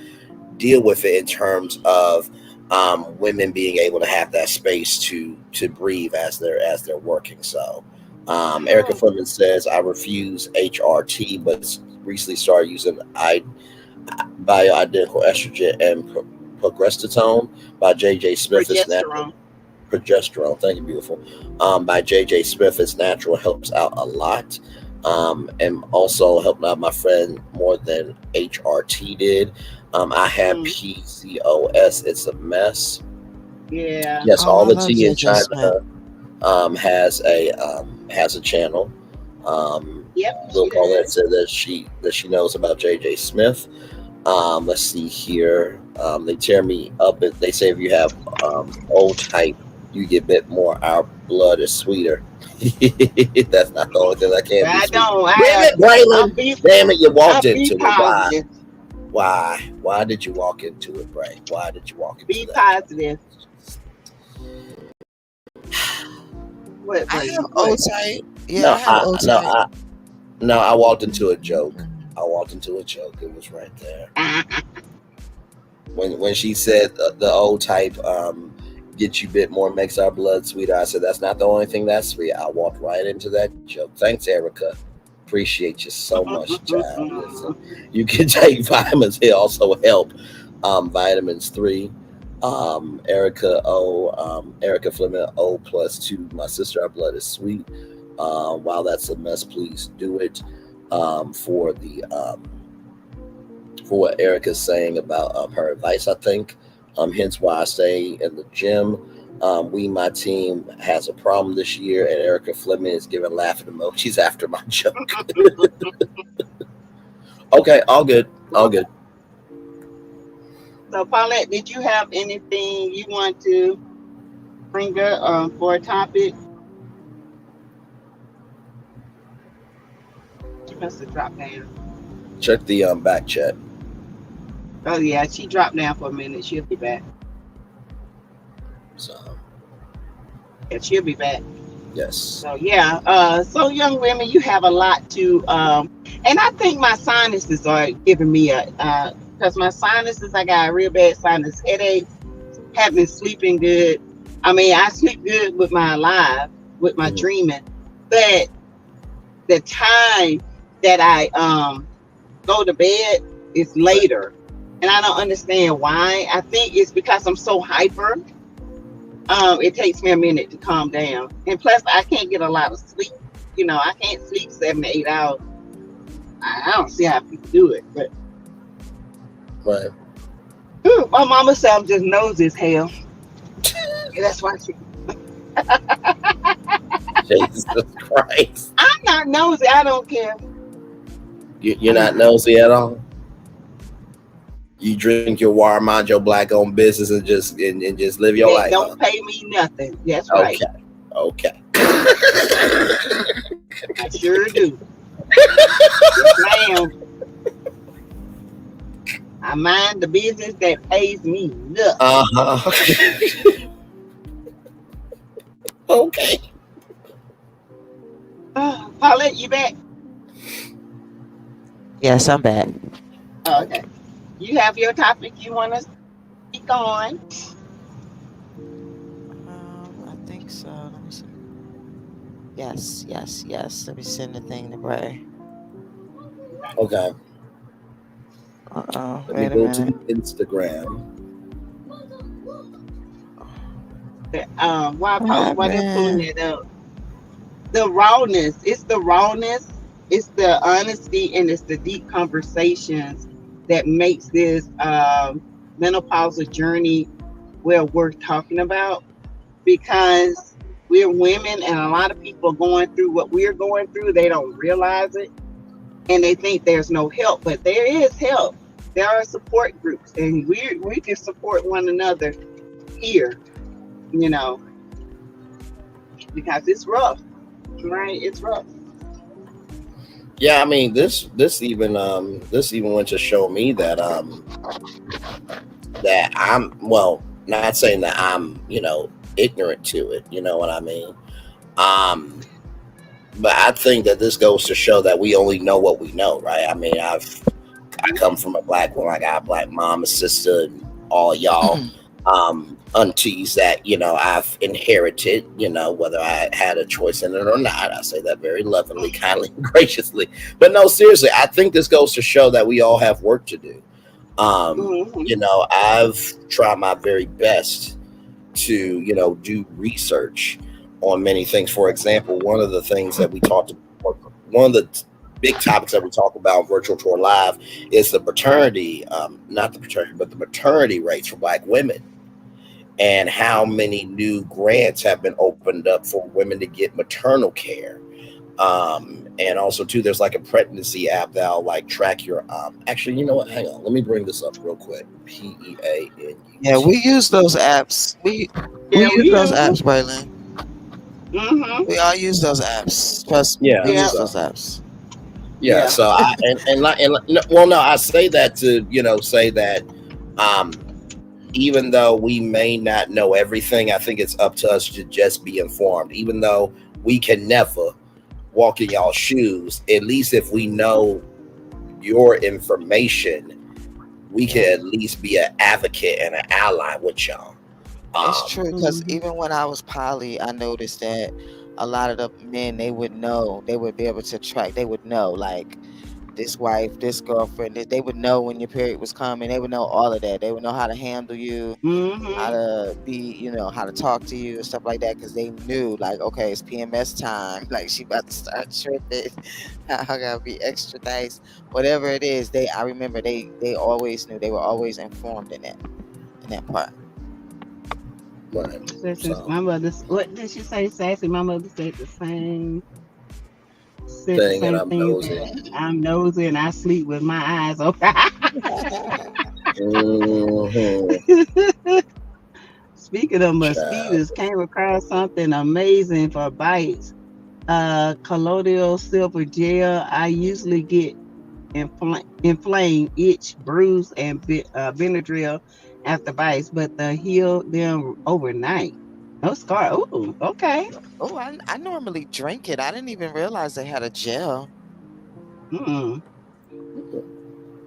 deal with it in terms of women being able to have that space to breathe as they're working. So Erica Oh, Fleming says, I refuse HRT, but recently started using bioidentical estrogen and progesterone by JJ Smith. It's natural. progesterone. Progesterone, thank you, beautiful. By JJ Smith. It's natural, helps out a lot. And also helped out my friend more than HRT did. I have Mm, PCOS. It's a mess. yeah. Yes, Oh, all I the love tea in JJ China Smith. has a channel. Yep, Will she Paulette does. said that she knows about JJ Smith. Let's see here. They tear me up. They say if you have old type, you get a bit more. Our blood is sweeter. That's not the only thing that can But be I sweet. don't. Damn it, I'm Braylon. B. Damn it, you walked I'm B into it. Why? positive. Why did you walk into it, Bray? Why did you walk into B that? positive. What, I Bray? have O What? type. Yeah, I No, have I O no, type. I no, I walked into a joke. Mhm. I walked into a joke. It was right there. When she said the old type gets you a bit more, makes our blood sweeter. I said that's not the only thing that's sweet. I walked right into that joke. Thanks, Erica. Appreciate you so much, child. Listen, you can take vitamins. They also help. Vitamins 3. Erica Fleming O+2. My sister, our blood is sweet. While that's a mess, please do it. For what Erica's saying about her advice, I think. Hence why I stay in the gym. My team has a problem this year, and Erica Fleming is giving laughing emojis after my joke. Okay, all good, all good. So, Paulette, did you have anything you want to bring up for a topic? She must have dropped down. Check the back chat. Oh, yeah, she dropped down for a minute. She'll be back. So Yeah, she'll be back. yes, So, yeah. So, young women, you have a lot to, and I think my sinuses are giving me because my sinuses, I got a real bad sinus headache, have been sleeping good. I mean, I sleep good with my alive, with my Mhm. dreaming, but the time that I go to bed is later, and I don't understand why. I think it's because I'm so hyper. It takes me a minute to calm down, and plus I can't get a lot of sleep. I can't sleep 7 to 8 hours. I don't see how people do it, but right. my mama said I'm just nosy as hell. And that's why Jesus Christ, I'm not nosy. I don't care. you're not nosy at all. You drink your water, mind your black-owned business, and just live your That life, huh? don't pay me nothing. That's right. Okay. I sure do. Yes, ma'am. I mind the business that pays me nothing. Uh-huh. Okay. Paulette, you back? Yes, I'm back. Oh, okay. You have your topic you want to speak on? I think so. Let me see. Yes. Let me send the thing to Bray. Okay. Let me Wait a go to minute. Instagram. While they're pulling happened? it up, the rawness. It's the rawness. It's the honesty, and it's the deep conversations that makes this menopausal journey well worth talking about, because we're women, and a lot of people are going through what we're going through. They don't realize it, and they think there's no help, but there is help. There are support groups, and we can support one another here, you know, because it's rough, right? It's rough. Yeah, I mean this even went to show me that that I'm, well, not saying that I'm, ignorant to it, you know what I mean? Um but I think that this goes to show that we only know what we know, right? I mean, I come from a black woman. I got a black mom, a sister, and all y'all aunties that, I've inherited, whether I had a choice in it or not. I say that very lovingly, kindly, and graciously. But no, seriously, I think this goes to show that we all have work to do. I've tried my very best to, do research on many things. For example, one of the things that we talked about, one of the big topics that we talk about virtual tour live is the paternity, not the paternity, but the maternity rates for black women, and how many new grants have been opened up for women to get maternal care. And also too, there's like a pregnancy app that'll like track your actually, you know what, hang on, let me bring this up real quick. PEANUT. Yeah, we use those apps. We Yeah, use we those use them. apps, Braylon. We all use those apps. Trust me, Yeah, we use so those apps. yeah, Yeah. so I well, no, I say that to say that um even though we may not know everything, I think it's up to us to just be informed. Even though we can never walk in y'all's shoes, at least if we know your information, we can at least be an advocate and an ally with y'all. It's true because Mhm. even when I was poly, I noticed that a lot of the men they would know, they would be able to track. They would know like this wife, this girlfriend. They would know when your period was coming. They would know all of that. They would know how to handle you, how Mhm. to be, how to talk to you and stuff like that. Because they knew like, okay, it's PMS time. Like she about to start tripping. I gotta be extra nice. Whatever it is, I remember they always knew. They were always informed in that part. Right. So My mother, what did she say, Sassy? My mother said the thing, and same I'm thing nosy. that I'm nosy and I sleep with my eyes open. Hmm. Speaking of Child. mosquitoes, came across something amazing for bites. Colloidal silver gel. I usually get inflamed, itch, bruise, and Benadryl after bites, but the heal them overnight. No scar. Ooh, okay. Oh, I normally drink it. I didn't even realize they had a gel. Mm.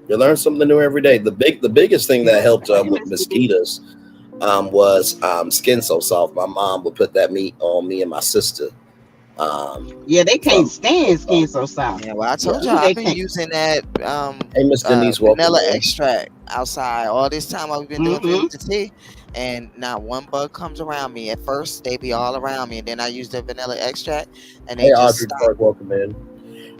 You learn something new every day. The biggest thing that Yeah, helped with famous. mosquitoes was Skin So Soft. My mom would put that meat on me and my sister Yeah, they can't from Skin So stand skin Soft. so soft. Yeah, well, I Yeah. told y'all Ooh, I've they been can't. using that Hey, Miss Denise, welcome vanilla in. extract outside all this time I've been doing Mm-hmm. Vivid to Tea, and not one bug comes around me. At first, they be all around me, and then I use the vanilla extract, and Hey, they just Audrey stop. Clark, welcome in.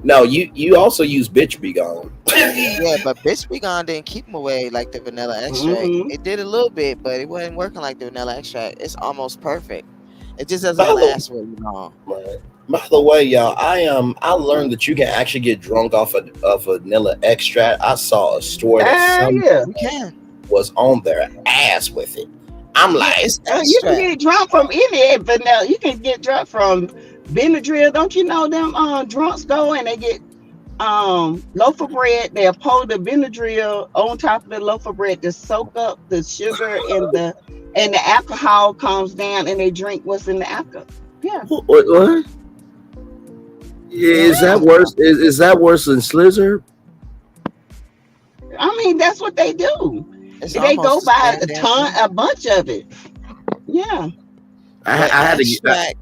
No, you also use Bitch Be Gone. Yeah, but Bitch Be Gone didn't keep them away like the vanilla extract. Mm-hmm. It did a little bit, but it wasn't working like the vanilla extract. It's almost perfect. It just By doesn't the last really long. Right. By the way, y'all, I learned that you can actually get drunk of vanilla extract. I saw a store that some Yeah. You can. was on their ass with it. I'm Yeah, like, it's You can extract. get drunk from any vanilla. You can get drunk from Benadryl. Don't you know them drunks go and they get loaf of bread. They'll pour the Benadryl on top of the loaf of bread to soak up the sugar and the alcohol comes down and they drink what's in the alcohol. Yeah. what? Is Yeah. that worse? Is that worse than Slizzer? I mean, that's what they do. It's They go almost the by same a damn ton, thing. a bunch of it. Yeah. But I had to get. extract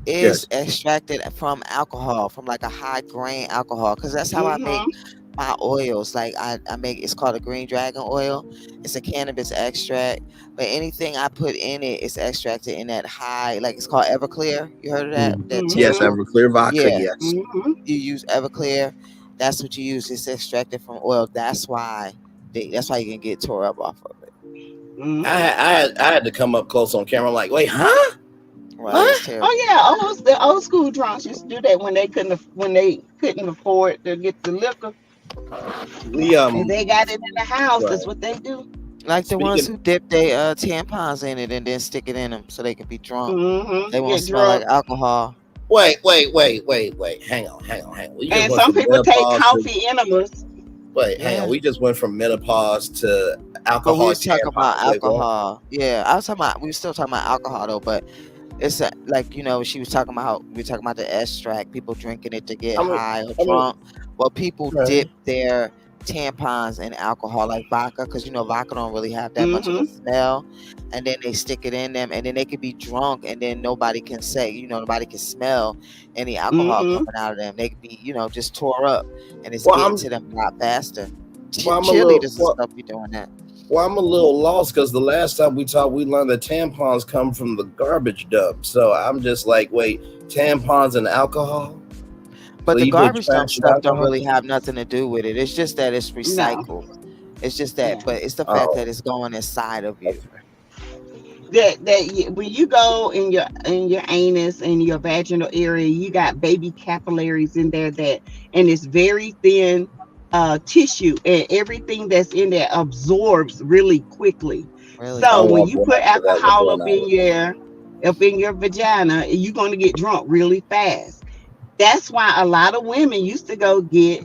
is Yes. extracted from alcohol, from like a high grain alcohol, because that's how I make Mm-hmm. my oils. Like I make it's called a green dragon oil. It's a cannabis extract, but anything I put in it is extracted in that high, like it's called Everclear. You heard of that? That Yes, Mm-hmm. tincture? Everclear vodka. Yeah, Yes. Mm-hmm. you use Everclear. That's what you use. It's extracted from oil. That's why you can get tore up off of it. Mm-hmm. I had to come up close on camera. I'm like, wait, huh? Right, it's What? terrible. Oh yeah, the old school drunks used to do that when they couldn't afford to get the liquor. We If they got it in the house, that's right. what they do. Like the ones Speaking. who dip their tampons in it and then stick it in them so they can be drunk. They Mm-hmm. won't Get smell like drunk. alcohol. Wait. Hang on. We just And went some from people take menopause to coffee enemas. hang on. Yeah. We just went from menopause to But we alcoholic was talking about tampons. Wait, what? alcohol. Yeah, I was talking about. We were still talking about alcohol though, but it's like she was talking about how we were talking about the extract, people drinking it to get I mean, high or I mean, drunk. Well, people dip okay. their tampons in alcohol like vodka because vodka don't really have that much of a Mm-hmm. smell, and then they stick it in them, and then they could be drunk, and then nobody can say nobody can smell any alcohol Mm-hmm. coming out of them. They could be just tore up, and it's Well, getting I'm to them a lot faster. well, I'm a little Cheerleaders and well, stuff be doing that. well, I'm a little lost because the last time we talked, we learned that tampons come from the garbage dump. So I'm just like, wait, tampons and alcohol? So But the you put garbage dump trash and stuff don't alcohol? really have nothing to do with it. It's just that it's No. recycled. It's just that, Yeah. but it's the fact that Oh, it's going inside of you. When you go in your anus and your vaginal area, you got baby capillaries in there and it's very thin tissue, and everything that's in there absorbs really quickly. Really? I So when won't you go put after that with alcohol one hour. up in your vagina, you're going to get drunk really fast. That's why a lot of women used to go get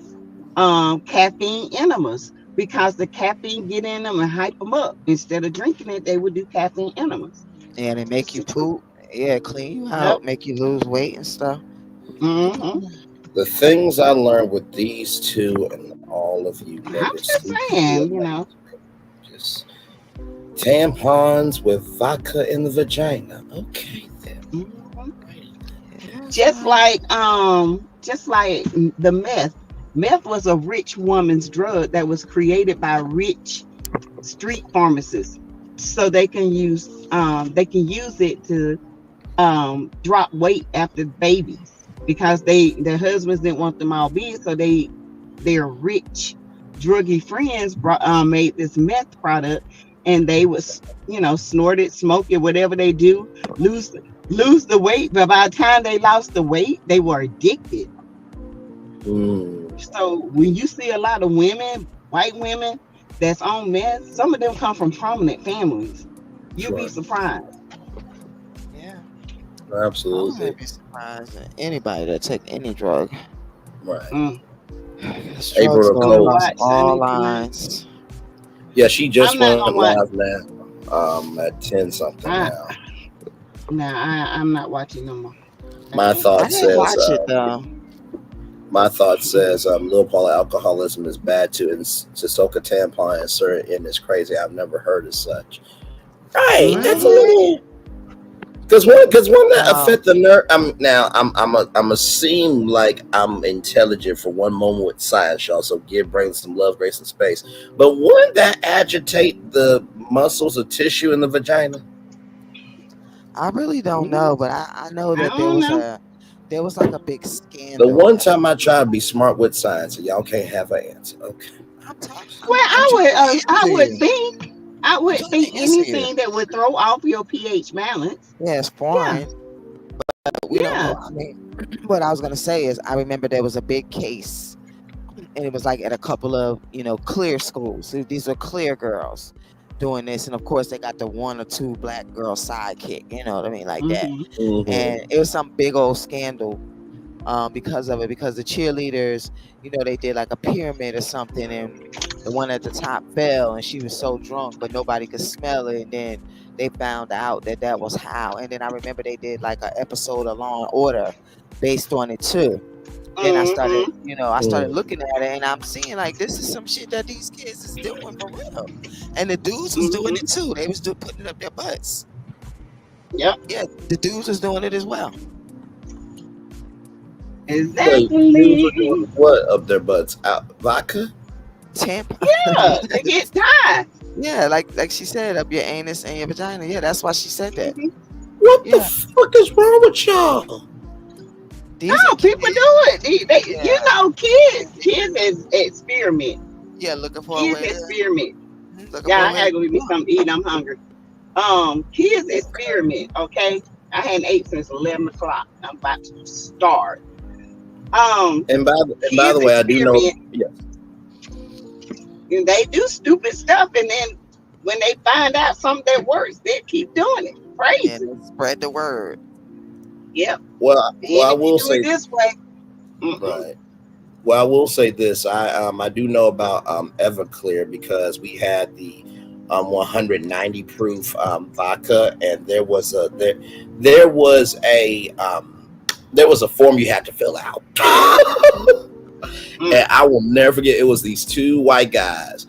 caffeine enemas, because the caffeine get in them and hype them up. Instead of drinking it, they would do caffeine enemas. And it It's make you the truth. poop. Yeah, clean you Yep. out, make you lose weight and stuff. Mm-hmm. The things I learned with these two and all of you I'm niggas just seem to be saying, amazing. Just tampons with vodka in the vagina. Okay then. mhm. Yeah, just child. like the meth. Meth was a rich woman's drug that was created by rich street pharmacists, so they can use it to drop weight after babies, because their husbands didn't want them all big, so their rich druggy friends made this meth product, and they would snort it, smoke it, whatever they do, lose lose the weight, but by the time they lost the weight, they were addicted. Mm, So when you see a lot of women, white women, that's on meth, some of them come from prominent families. You'll be sure. surprised. Yeah. I Absolutely. wouldn't be surprised at anybody that take any drug. Right. Mm. This drugs April go Gonna Nicole. across watch all Sunday tonight. Yeah, lines. she just I'm not went gonna watch. live now. At 10 something I now. I'm not watching no more. I My can't. I thought didn't says watch it though. Lil Paul alcoholism is bad too, and to soak a tampon insert in is crazy. I've never heard of such. Right, that's a Mm-hmm. little because one that No. affect the nerve. I'm a seem like I'm intelligent for one moment with science, y'all. So give brain some love, grace, and space. But wouldn't that agitate the muscles or tissue in the vagina? I really don't Mm, know, but I know I that don't know. there was like a big The scandal. one time I tried to be smart with science, and y'all can't have an answer. Okay. Well, I'm trying to answer you. I I'm would trying think to answer you. anything that would throw off your pH balance. Yeah, it's Yeah, foreign. We don't yeah. know. I mean, what I was gonna say is I remember there was a big case, and it was like at a couple of clear schools. So these are clear girls doing this, and of course they got the one or two black girl sidekick. You know what I mean, like that. Mm-hmm. And Mm-hmm. it was some big old scandal because of it, because the cheerleaders, they did like a pyramid or something, and the one at the top fell, and she was so drunk, but nobody could smell it, and then they found out that was how. And then I remember they did like an episode of Law and Order based on it too. Then I started, Mm-hmm. I started Mm. looking at it, and I'm seeing like this is some shit that these kids is doing for real, and the dudes was doing it Mm-hmm. too. They was putting it up their butts. Yep. Yeah, the dudes was doing it as well. Wait, dudes are Exactly. doing what up their butts? Out vodka? Tampa. Yeah, they get tired. Yeah, like she said, up your anus and your vagina. Yeah, that's why she said that. Mm-hmm. What the Yeah, fuck is wrong with y'all? these are No, people kids. do it. Yeah, Kids is experiment. yeah, looking for a Kids way to experiment. looking Yeah, for a I way to gotta go be get me drunk. something to eat. I'm hungry. Kids It's crazy. experiment. Okay, I hadn't ate since 11 o'clock. I'm about to start. And by Kids the way, I do know. experiment, Yes. and they do stupid stuff, and then when they find out something that works, they keep doing it. Yeah, Crazy. they spread the word. Yep. Well, And I if you will do it say this way, right. Well, I will say this. I do know about Everclear because we had the 190 proof vodka, and there was a form you had to fill out. And I will never forget. It was these two white guys.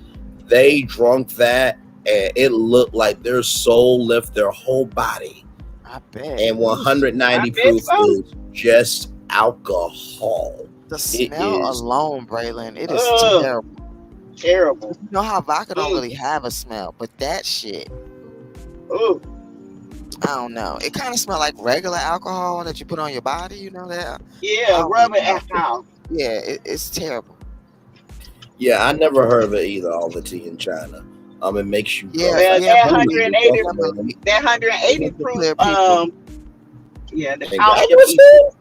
They drunk that, and it looked like their soul left their whole body. I bet. And 190 I bet proof so. is just alcohol. The It smell is. alone, Braylon, it is Ugh, terrible. terrible. You know how vodka don't Mm. really have a smell, but that shit, Ooh, I don't know. It kind of smells like regular alcohol that you put on your body. You know that? I yeah, don't rubber really know. alcohol. Yeah, it's terrible. Yeah, I never heard of it either. All the tea in China. It makes you Yeah, go. Well, yeah, that but Holy 180, some of the that 180 the proof, clear people. yeah, the And caution that was people. it.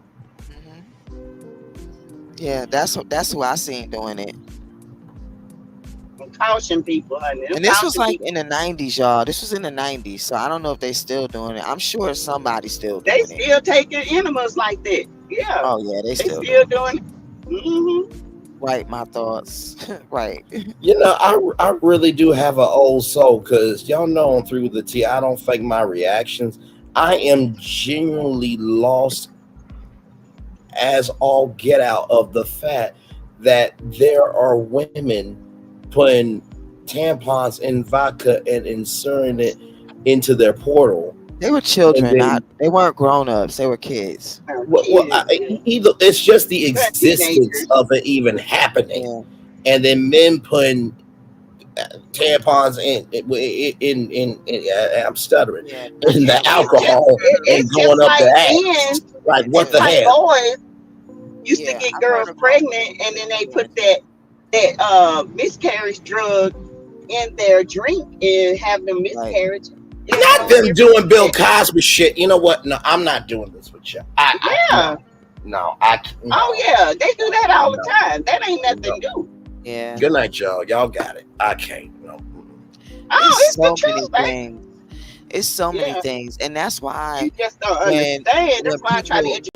Yeah, that's who I seen doing it. Caution people, honey. Them And this was caution like people. in the 90s, y'all. This was in the 90s, so I don't know if they still doing it. I'm sure somebody's still They doing it. still taking enemas like that. Yeah, Oh yeah, they they still still doing it. doing it. Right, my thoughts. Right. You know, I really do have an old soul because y'all know through the tea, I don't fake my reactions. I am genuinely lost as all get out of the fact that there are women putting tampons in vodka and inserting it into their portal. They were And children, then, they weren't grown ups. They were kids. either it's just the They're existence teenagers. of it even happening, Yeah. and then men putting tampons I'm stuttering Yeah. in the Yeah. alcohol and It's just going up the like ass. men. Like what It's the like hell? boys used to Yeah. get I've heard girls of pregnant, and then they put that miscarriage drug in their drink and have them Right. miscarriage. Not them doing Bill Cosby shit. You know what? No, I'm not doing this with you. Yeah. No. Oh yeah, they do that all the time. That ain't nothing new. Yeah. Good night, y'all. Y'all got it. I can't. No. Oh, It's it's the so many truth, baby. things. It's so many Yeah. things, and that's why You just don't when understand. That's when why I try to people educate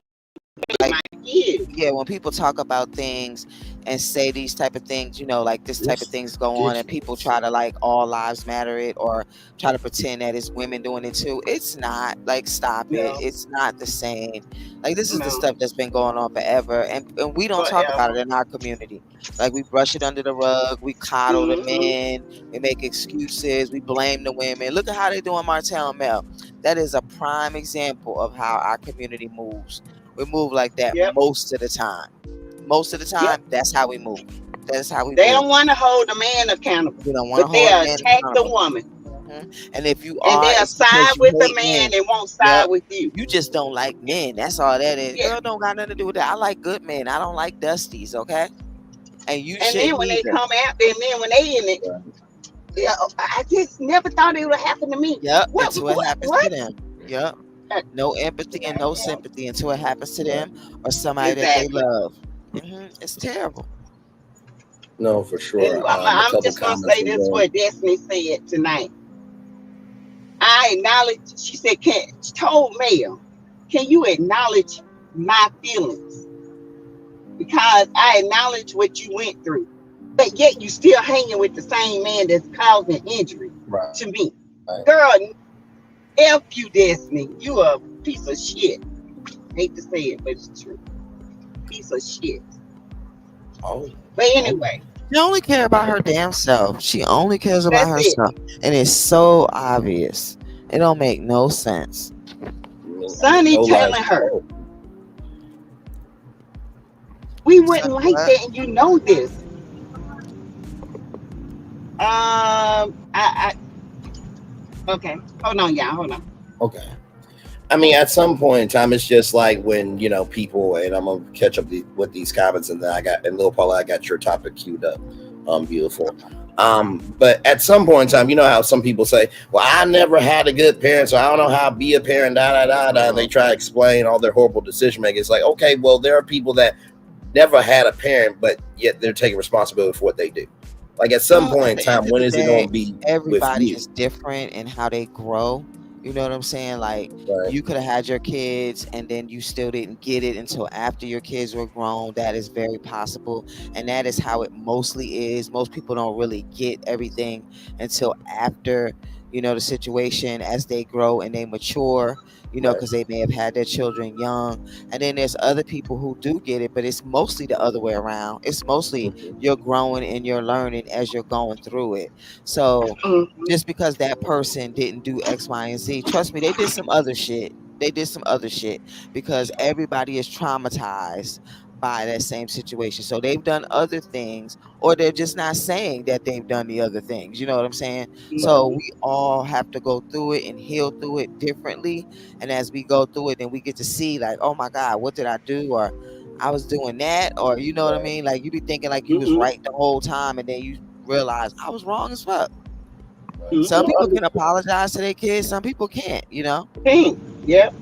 like my kids. yeah, when people talk about things and say these type of things, you know, like this type of It's things go on, and people ridiculous. try to like all lives matter it or try to pretend that it's women doing it too. It's not. Like, stop it. No, It's not the same. Like, this is the no, stuff that's been going on forever, and we don't talk about it forever. in our community. Like, we brush it under the rug, we coddle the Hmm. men, we make excuses, we blame the women. Look at how they doing Martell and Mel. That is a prime example of how our community moves. We move like that Yep, most of the time. Most of the yep. time, that's how we move. That's how we They move. don't want to hold the man accountable, We don't want to but they hold a man attack the accountable. woman, And if you and are, they'll it's because side you with the hate man men. and won't Yep. side with you. You just don't like men. That's all that is. Yeah. Girl, don't got nothing to do with that. I like good men. I don't like dusties, okay? And you And then shouldn't when they either. come out, and then when they in it, yeah, I just never thought it would happen to me. Yep, What? until it happens to What? them. Yep. No empathy and no sympathy until it happens to them or somebody that they Exactly. love. It's terrible. No, for And sure. A I'm couple just gonna comments say were this: going. what Destiny said tonight. I acknowledge. She said, she told Mel, can you acknowledge my feelings? Because I acknowledge what you went through, but yet you still hanging with the same man that's causing injury Right. to me. Right. Girl, F you, Destiny. You a piece of shit. Hate to say it, but it's true. Piece of shit. Oh. But anyway, She only cares about her damn self. She only cares about that's it. herself. And it's so obvious. It don't make no sense. Sonny no lies telling her, told. we wouldn't Sonny like what? that, and you know this. I okay. Hold on, y'all. Hold on. Okay. I mean, at some point in time, it's just like when people, and I'm gonna catch up with these comments, and then Lil Paula, I got your topic queued up. Beautiful. But at some point in time, you know how some people say, well, I never had a good parent, so I don't know how to be a parent, da da da da. And they try to explain all their horrible decision making. It's like, okay, well, there are people that never had a parent, but yet they're taking responsibility for what they do. Like at some Well, point at in the end time, of when the is it day, going to be with everybody you? is different in how they grow. You know what I'm saying? Like Right. you could have had your kids and then you still didn't get it until after your kids were grown. That is very possible. And that is how it mostly is. Most people don't really get everything until after, the situation as they grow and they mature, Right. because they may have had their children young. And then there's other people who do get it, but it's mostly the other way around. It's mostly Mhm. you're growing and you're learning as you're going through it. So Mhm. just because that person didn't do X, Y, and Z, trust me, they did some other shit. They did some other shit because everybody is traumatized by that same situation. So they've done other things, or they're just not saying that they've done the other things. You know what I'm saying? Right. So we all have to go through it and heal through it differently. And as we go through it, then we get to see, like, oh my God, what did I do? Or I was doing that, or you know what I Right. mean? Like you be thinking like you was Mhm. right the whole time, and then you realize I was wrong as fuck. Right. Some Mhm. No, people can apologize to their kids, some people can't. Pink. Yep.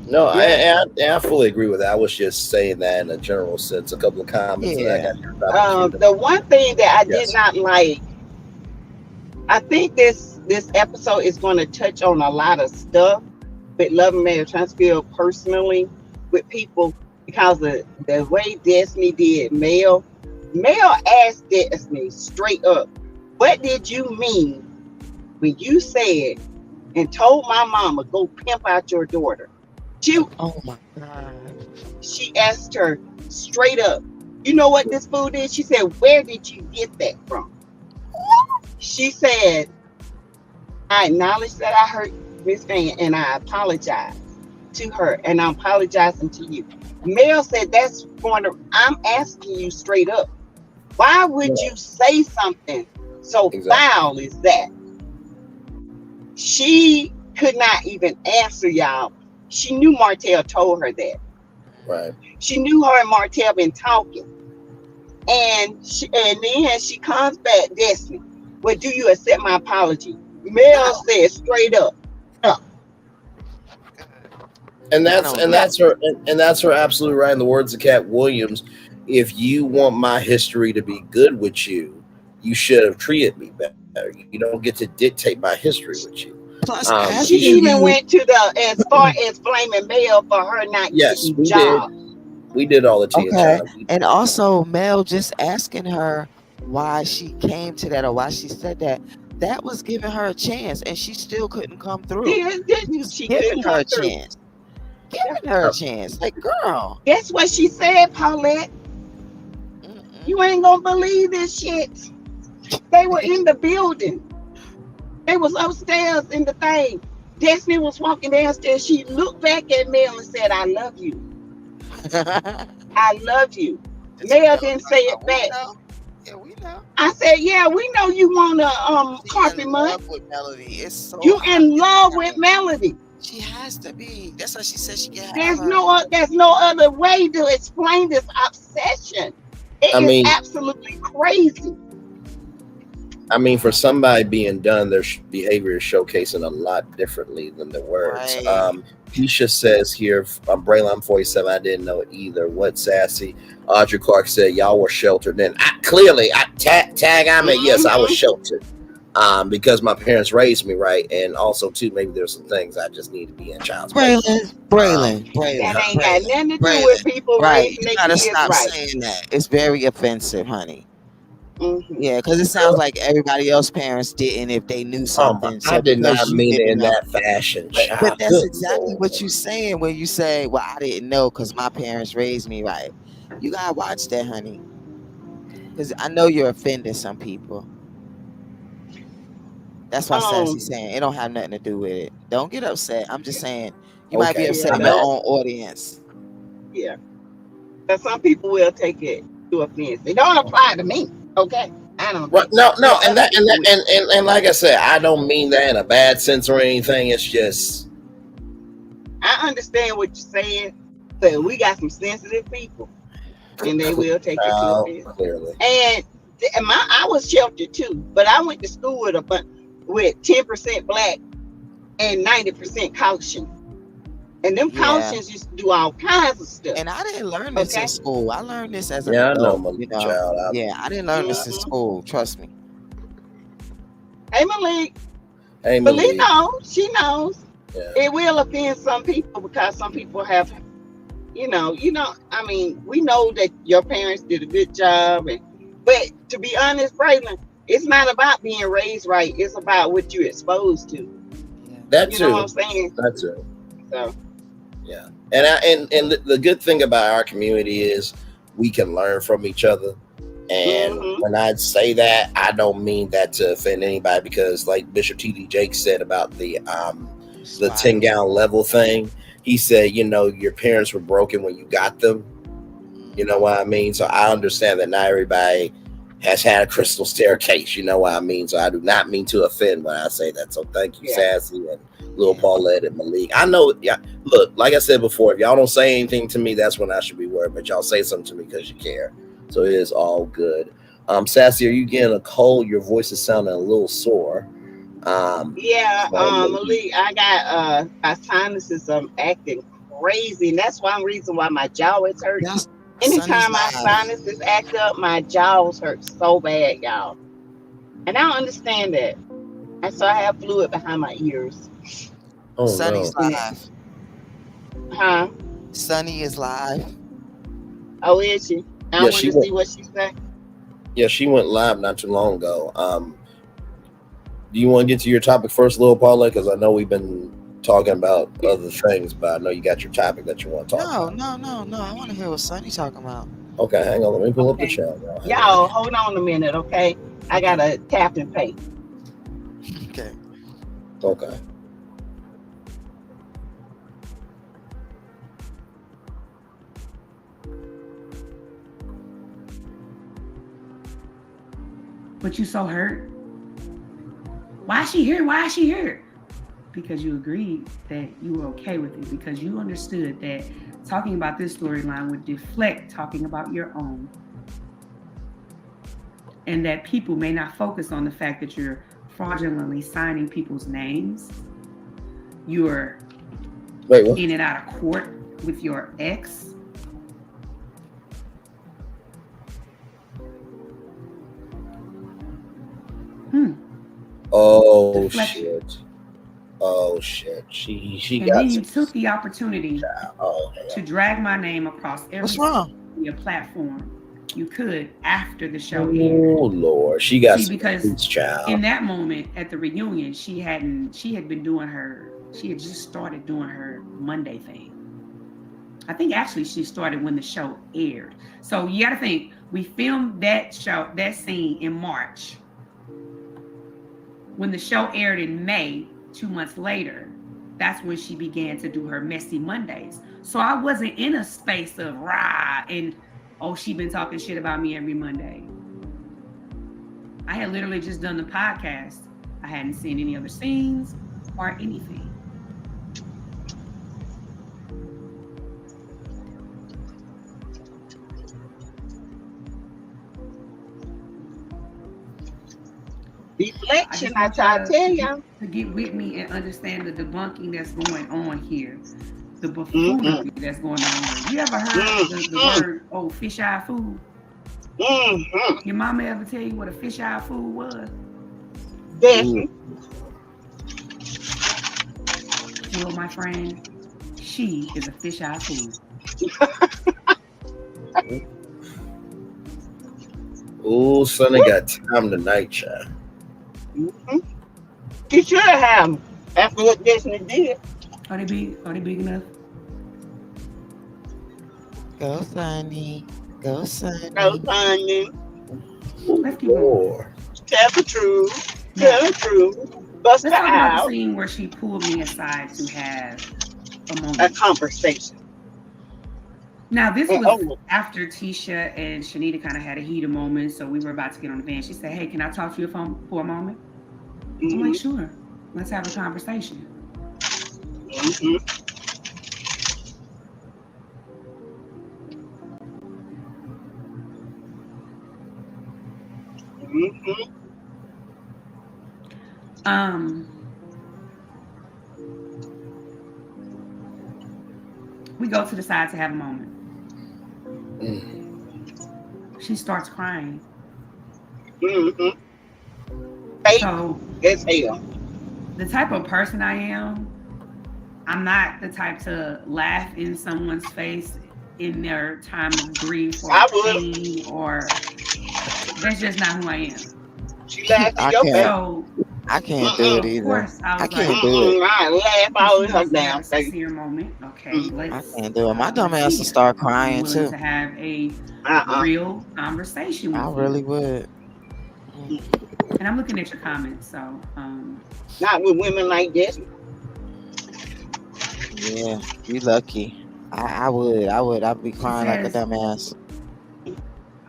no, Yep. I fully agree with that. I was just saying that in a general sense. A couple of comments that I Yeah. got here about the kid. The one thing that I did Yes. not like, I think this episode is going to touch on a lot of stuff with love and marriage. I feel personally with people because of the way Destiny did Mel. Mel asked Destiny straight up, "What did you mean when you said and told my mama go pimp out your daughter?" She Oh my God. she asked her straight up, "You know what this food is?" She said, "Where did you get that from?" She said, "I acknowledge that I hurt Miss Van and I apologize to her and I'm apologizing to you." Mel said, "That's going to, I'm asking you straight up. Why would Right. you say something so Exactly. foul as that?" She could not even answer y'all. She knew Martell told her that. Right. She knew her and Martell been talking. And then she comes back, Destiny. "Well, do you accept my apology?" Mel No. said straight up, "No." and I that's don't and know. that's her and that's her absolutely right. In the words of Cat Williams, if you want my history to be good with you, you should have treated me better. You don't get to dictate my history with you. Plus, She She should. asking even you, went to the as far as blaming Mel for her not Yes, getting we did. jobs. We did all the tea and okay, China. and also Mel just asking her why she came to that or why she said that, that was giving her a chance, and she still couldn't come through. He was She giving couldn't her come a through. chance, Yeah. giving her a chance. Like, girl, Guess what she said, Paulette? mm-mm. "You ain't gonna believe this shit." They were in the building. They was upstairs in the thing. Destiny was walking downstairs. She looked back at Mel and said, "I love you. I love you." That's what Mel Mel was didn't say talking it about. We back. know. Yeah, we know. I said, "Yeah, we know you want a She in carpet mutt. love with Melody. It's so You in obvious love with now. Melody. She has to be. That's why she said she can have There's her. no other way to explain this obsession. I It is mean, absolutely crazy." for somebody being done, their behavior is showcasing a lot differently than the words. Right. Keisha says here, Braylon, I'm 47. I didn't know it either. What sassy? Audrey Clark said, y'all were sheltered. Then clearly, tag I meant, yes, I was Mm-hmm. sheltered. Because my parents raised me right, and also too, maybe there's some things I just need to be in child space. Braylon, Um, Braylon, That Braylon, ain't got Braylon, nothing to do with Braylon. people Right. raising You their gotta kids stop right. saying that. It's very offensive, honey. Mm-hmm. Yeah, because it sounds like everybody else parents didn't if they knew something. I So did because not you mean it didn't in know. that fashion, But child. that's Good exactly Lord. what you saying when you say, "Well, I didn't know because my parents raised me right." You gotta watch that, honey, because I know you're offending some people. That's why Um, Sassy saying it don't have nothing to do with it. Don't get upset. I'm just saying you might be Okay, yeah, upsetting I'm your at. own audience. yeah. But some people will take it to offense. It don't apply to me. Okay. I don't Well, think so. no, But and other people will. and like I said, I don't mean that in a bad sense or anything. It's just, I understand what you're saying, but we got some sensitive people and they will take it to offense. clearly. And And I was sheltered too, but I went to school with a bunch with 10% black and 90% caution. And them Yeah. cautions used to do all kinds of stuff. And I didn't learn this in Okay. school. I learned this as an Yeah, I know, adult, my you know. child. Yeah, I didn't learn this in Mm-hmm. school. Trust me. Hey, Malik, Hey, Malik Malik. knows. She knows. Yeah. It will offend some people because some people have, I mean, we know that your parents did a good job, but to be honest, Braylon, it's not about being raised right. It's about what you're exposed to. Yeah. That You know what too. I'm saying? That too. So, Yeah. And the good thing about our community is we can learn from each other. And mm-hmm. when I say that, I don't mean that to offend anybody, because like Bishop T.D. Jakes said about the 10-gallon level thing, he said, your parents were broken when you got them. You know what I mean? So I understand that not everybody has had a crystal staircase. You know what I mean? So I do not mean to offend when I say that. So thank you, Sassy and Lil Paulette and Malik. I know, look, like I said before, if y'all don't say anything to me, that's when I should be worried. But y'all say something to me because you care. So it is all good. Sassy, are you getting a cold? Your voice is sounding a little sore. Malik, I got my sinuses acting crazy, and that's one reason why my jaw is hurt. Anytime my sinuses act up, my jaws hurt so bad, y'all. And I don't understand that. And so I have fluid behind my ears. Oh, Sunny's no. live. Huh? Sunny is live. Oh, is she? I want to see what she said. Yeah, she went live not too long ago. Do you want to get to your topic first, Lil Paula? Because I know we've been talking about other things, but I know you got your topic that you want to talk about. No. I want to hear what Sunny talking about. Okay, hang on. Let me pull up the channel. Y'all, hold on a minute, okay? I got to tap and pay. Okay. But you so hurt. Why is she here? Why is she here? Because you agreed that you were okay with it, because you understood that talking about this storyline would deflect talking about your own. And that people may not focus on the fact that you're fraudulently signing people's names. You're in and out of court with your ex. Oh shit! Oh shit! She and got. Then you took the opportunity to drag my name across every platform you could after the show aired. Oh Lord, she got. See, because in that moment at the reunion, she had just started doing her Monday thing. I think actually she started when the show aired. So you got to think, we filmed that scene in March. When the show aired in May, 2 months later, that's when she began to do her messy Mondays. So I wasn't in a space of rah and she been talking shit about me every Monday. I had literally just done the podcast. I hadn't seen any other scenes or anything. Deflection, I try to tell y'all. To get with me and understand the debunking that's going on here. The buffoonery that's going on here. You ever heard the word, fish-eye food? Your mama ever tell you what a fish-eye food was? Well, my friend, she is a fish-eye food. Oh, Sonny got time tonight, child. She should have after what Disney did. Are they big enough? Go Sunny. Go Sunny. Go Sunny. Let's keep going. Tell the truth. Tell the truth. Bust her out. Let's talk about the scene where she pulled me aside to have a moment. A conversation. Now, this was after Tisha and Shanita kind of had a heated moment, so we were about to get on the van. She said, hey, can I talk to you for a moment? I'm like, sure. Let's have a conversation. Mm-hmm. We go to the side to have a moment. Mm. She starts crying. Mm-hmm. Fake So as hell. the type of person I am, I'm not the type to laugh in someone's face in their time of grief or I would. pain, or that's just not who I am. She laughed in I your face. can't. So I can't do it Mm-mm. of either. course I I was like, can't do it. I laugh okay, all she in her wants to have damn a face. sincere moment. Okay, Mm. I let's can't do it. My dumb let's ass see will here. start Are you crying willing too. to have a Uh-uh. real conversation I with really you? would. And I'm looking at your comments. So Not with women like this. Yeah, you lucky. I would. I'd be she crying like a says, dumbass.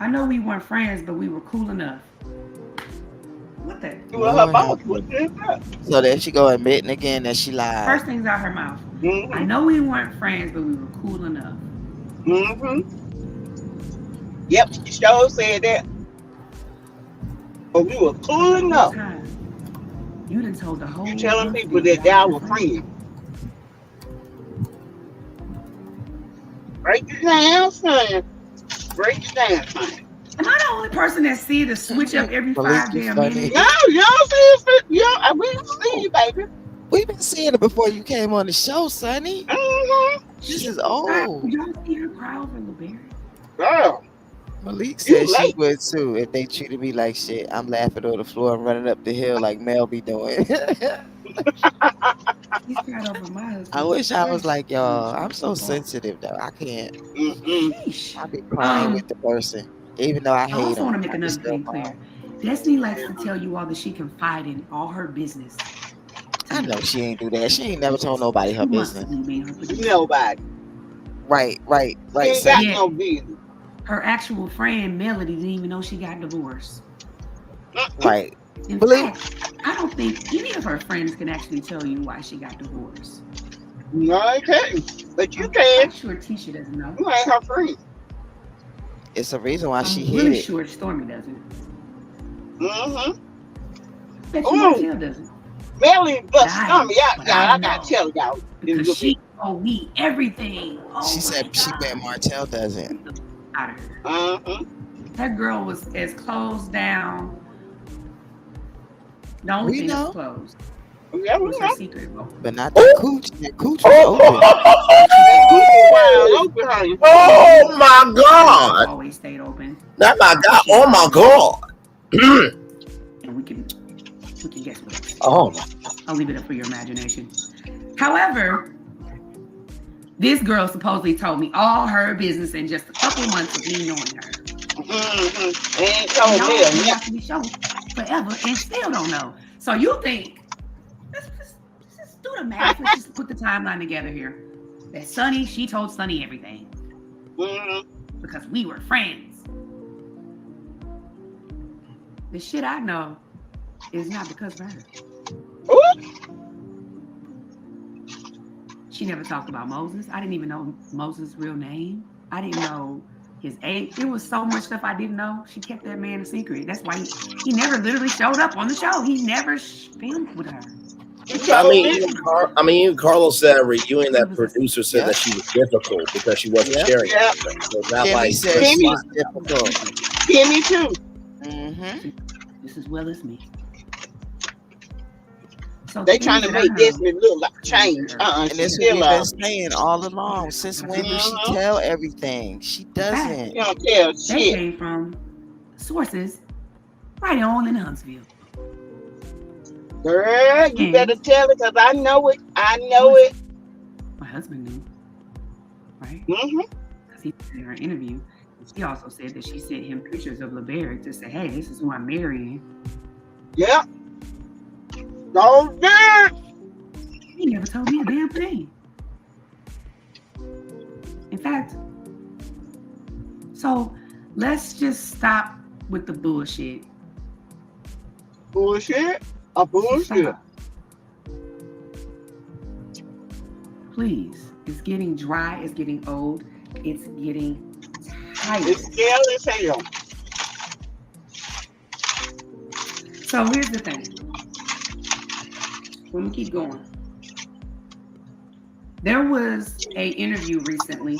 I know we weren't friends, but we were cool enough. What the? You were her Lord boss. have What mercy. is that? So there she go admitting again that she lied. First things out her mouth. I Mm-hmm. know we weren't friends, but we were cool enough. Mm-hmm. Yep, she sure said that. But we were cool The whole enough. time, you done told the You whole telling people Huntsville that y'all y'all was were friends. friends. Break it down, son. Break it down, son. Am I the only person that see the switch up every Malik, 5 you damn funny. minutes? No, you don't see it. We see you, baby. We've been seeing it before you came on the show, Sonny. Mm-hmm. This is Did old. y'all see her cry over LeBerry? Girl, Malik you said she late. would too if they treated me like shit. I'm laughing on the floor and running up the hill like Mel be doing. He's cried over my husband. I wish I was like y'all. I'm so Sheesh. sensitive though. I can't. Mm-mm. I be crying with the person, even though I I hate also want to them. make I be another still thing crying. clear. Destiny likes to tell you all that she confide in all her business. I know she ain't do that. She ain't never told nobody her Who must business. be being her producer? Nobody. Right. She ain't Sonny. got Yeah. no business. Her actual friend Melody didn't even know she got divorced. Right. In Malik, fact, I don't think any of her friends can actually tell you why she got divorced. No, I can't. But you I'm can. sure Tisha doesn't know. You ain't her friend. it's a reason why she I'm hid really it. sure Stormy doesn't. Mm-hmm. Bet you Ooh. Martell doesn't. Melly But bust I, stomach out. but Y'all, I I gotta know tell y'all. in a because little she bit. told me everything. Oh She my said she bet God. Martell doesn't. Get the f- out of her. Uh-huh. That girl was as closed down. The only We thing that's know, closed Yeah, we was her know. secret vote. but not that cooch. That cooch was open. That Google wide open, honey. Oh my It's God! always stayed open. Not my God! Oh my God! And we can guess what else. Oh, I'll leave it up for your imagination. However, this girl supposedly told me all her business in just a couple months of me knowing her. Mm-hmm. Ain't told Y'all me can nothing. watch the show forever and still don't know. So you think, let's just do the math. Let's just put the timeline together here. That Sunny, she told Sunny everything Mm-hmm. because we were friends. The shit I know is not because of her. Ooh. She never talked about Moses. I didn't even know Moses' real name. I didn't know his age. There was so much stuff I didn't know. She kept that man a secret. That's why he never literally showed up on the show. He never filmed with her. You I told mean, me. even Carlos said reviewing that He was producer said that she was difficult because she wasn't Yep. sharing Yep. anything. So it's not Kimmy like said Kimmy. she's difficult. Kimmy too. Mm-hmm. just as well as me. So They things trying to that I make know, Desmond look like change. And She's this what still we've been saying all along. Since when does she Mhm. tell everything? She in fact, doesn't. You don't tell they shit. came from sources right on in Huntsville. Girl, you And better tell it because I know it. I know it. my husband knew, right? Mm-hmm. Because he said in her interview, she also said that she sent him pictures of LeBerry to say, hey, this is who I'm marrying. Yep. Go there. He never told me a damn thing. In fact, so let's just stop with the bullshit. Bullshit. A bullshit. Stop. Please. It's getting dry. It's getting old. It's getting tired. It's scale as hell. So here's the thing. Let me keep going. There was a interview recently,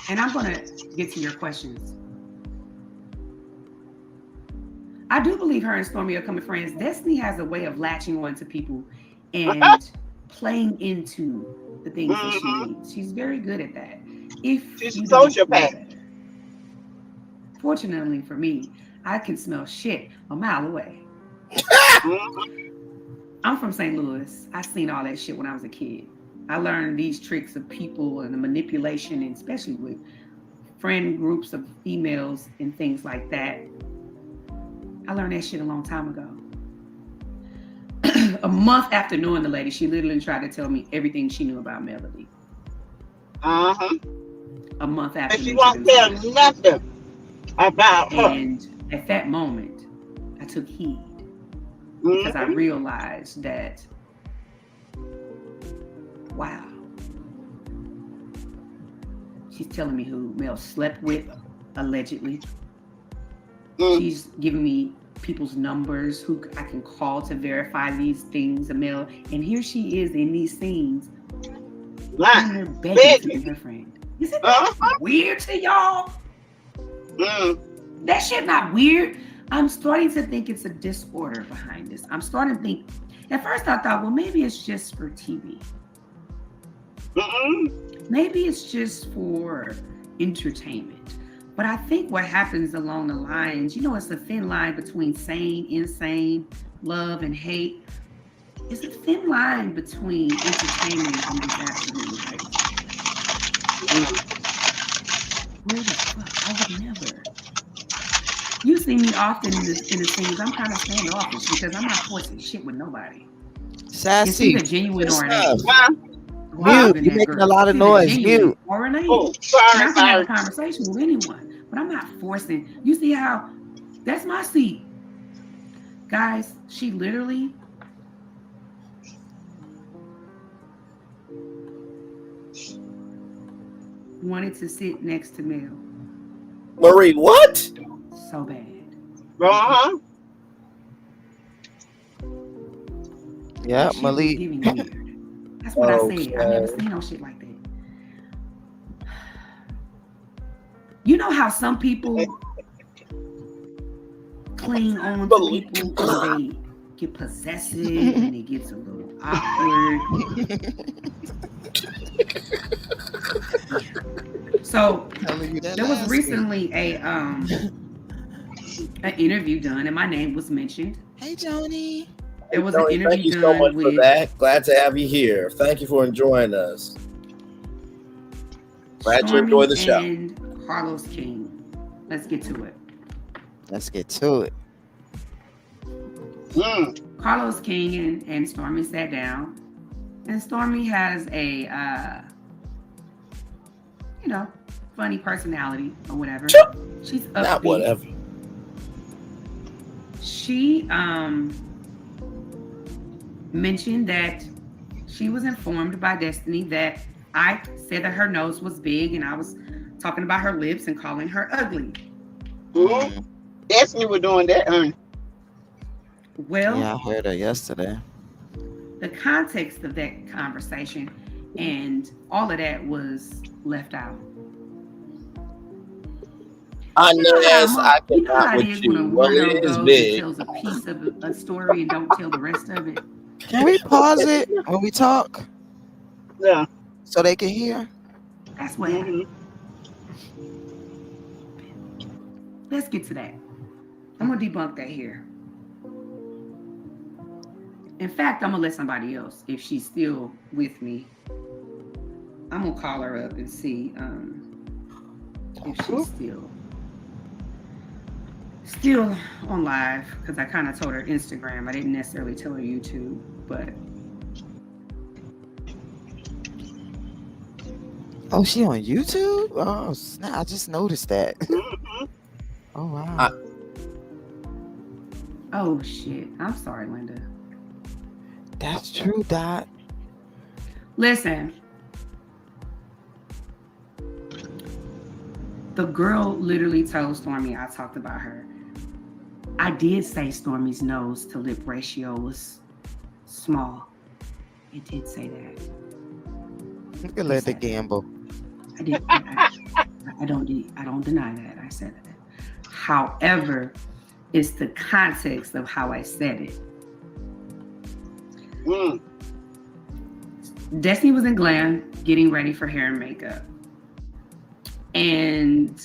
and I'm going to get to your questions. I do believe her and Stormy are coming friends. Destiny has a way of latching on to people and playing into the things that she needs. She's very good at that. If She's you a don't know sociopath. better. Fortunately for me, I can smell shit a mile away. I'm from St. Louis. I seen all that shit when I was a kid. I learned these tricks of people and the manipulation, and especially with friend groups of females and things like that. I learned that shit a long time ago. A month after knowing the lady, she literally tried to tell me everything she knew about Melody. A month after. And she won't tell nothing about her. And at that moment, I took heed because I realized that, wow, she's telling me who Mel slept with, allegedly. She's giving me people's numbers who I can call to verify these things, Mel. And here she is in these scenes, lying her begging to be her friend. Isn't that weird to y'all? That shit not weird. I'm starting to think it's a disorder behind this. I'm starting to think, at first I thought, well, maybe it's just for TV. Maybe it's just for entertainment. But I think what happens along the lines, you know, it's a thin line between sane, insane, love, and hate. It's a thin line between entertainment and just absolutely crazy. Where the fuck? I would never. You see me often in the scenes. I'm kind of standoffish because I'm not forcing shit with nobody. Sassy. It's either genuine or it ain't. Mute. You're making a lot of noise. Mute. Or it ain't. Oh, sorry, I can have a conversation with anyone, but I'm not forcing. You see how that's my seat. Guys, she literally wanted to sit next to Mel. Marie, what? So bad. Yeah, Malik. That's what I said. I never seen no shit like that. You know how some people cling on to people and they get possessive and it gets a little awkward. So there was recently an interview done and my name was mentioned. Hey, Joni. There was an interview thank you done so much with for that. Glad to have you here. Thank you for enjoying us. Glad you enjoyed the show. And Carlos King. Let's get to it. Let's get to it. Carlos King and Stormy sat down, and Stormy has a funny personality or whatever. She's upbeat. Not whatever. She mentioned that she was informed by Destiny that I said that her nose was big and I was talking about her lips and calling her ugly. Destiny was doing that. Well, yeah, I heard her yesterday. The context of that conversation and all of that was left out. I cannot with you. Well, it is big. Tells a piece of a story and don't tell the rest of it. Can we pause it when we talk? Yeah. So they can hear? That's what happened. Let's get to that. I'm going to debunk that here. In fact, I'm going to let somebody else, if she's still with me, I'm going to call her up and see if she's still on live, because I kind of told her Instagram. I didn't necessarily tell her YouTube, but... Oh, she on YouTube? Oh, snap. I just noticed that. Oh, wow. Oh, shit. I'm sorry, Linda. That's true, Dot. Listen. The girl literally told Stormy I talked about her. I did say Stormy's nose to lip ratio was small. It did say that. You can let the gamble. I did. I don't deny that. I said that. However, it's the context of how I said it. Destiny was in glam getting ready for hair and makeup. And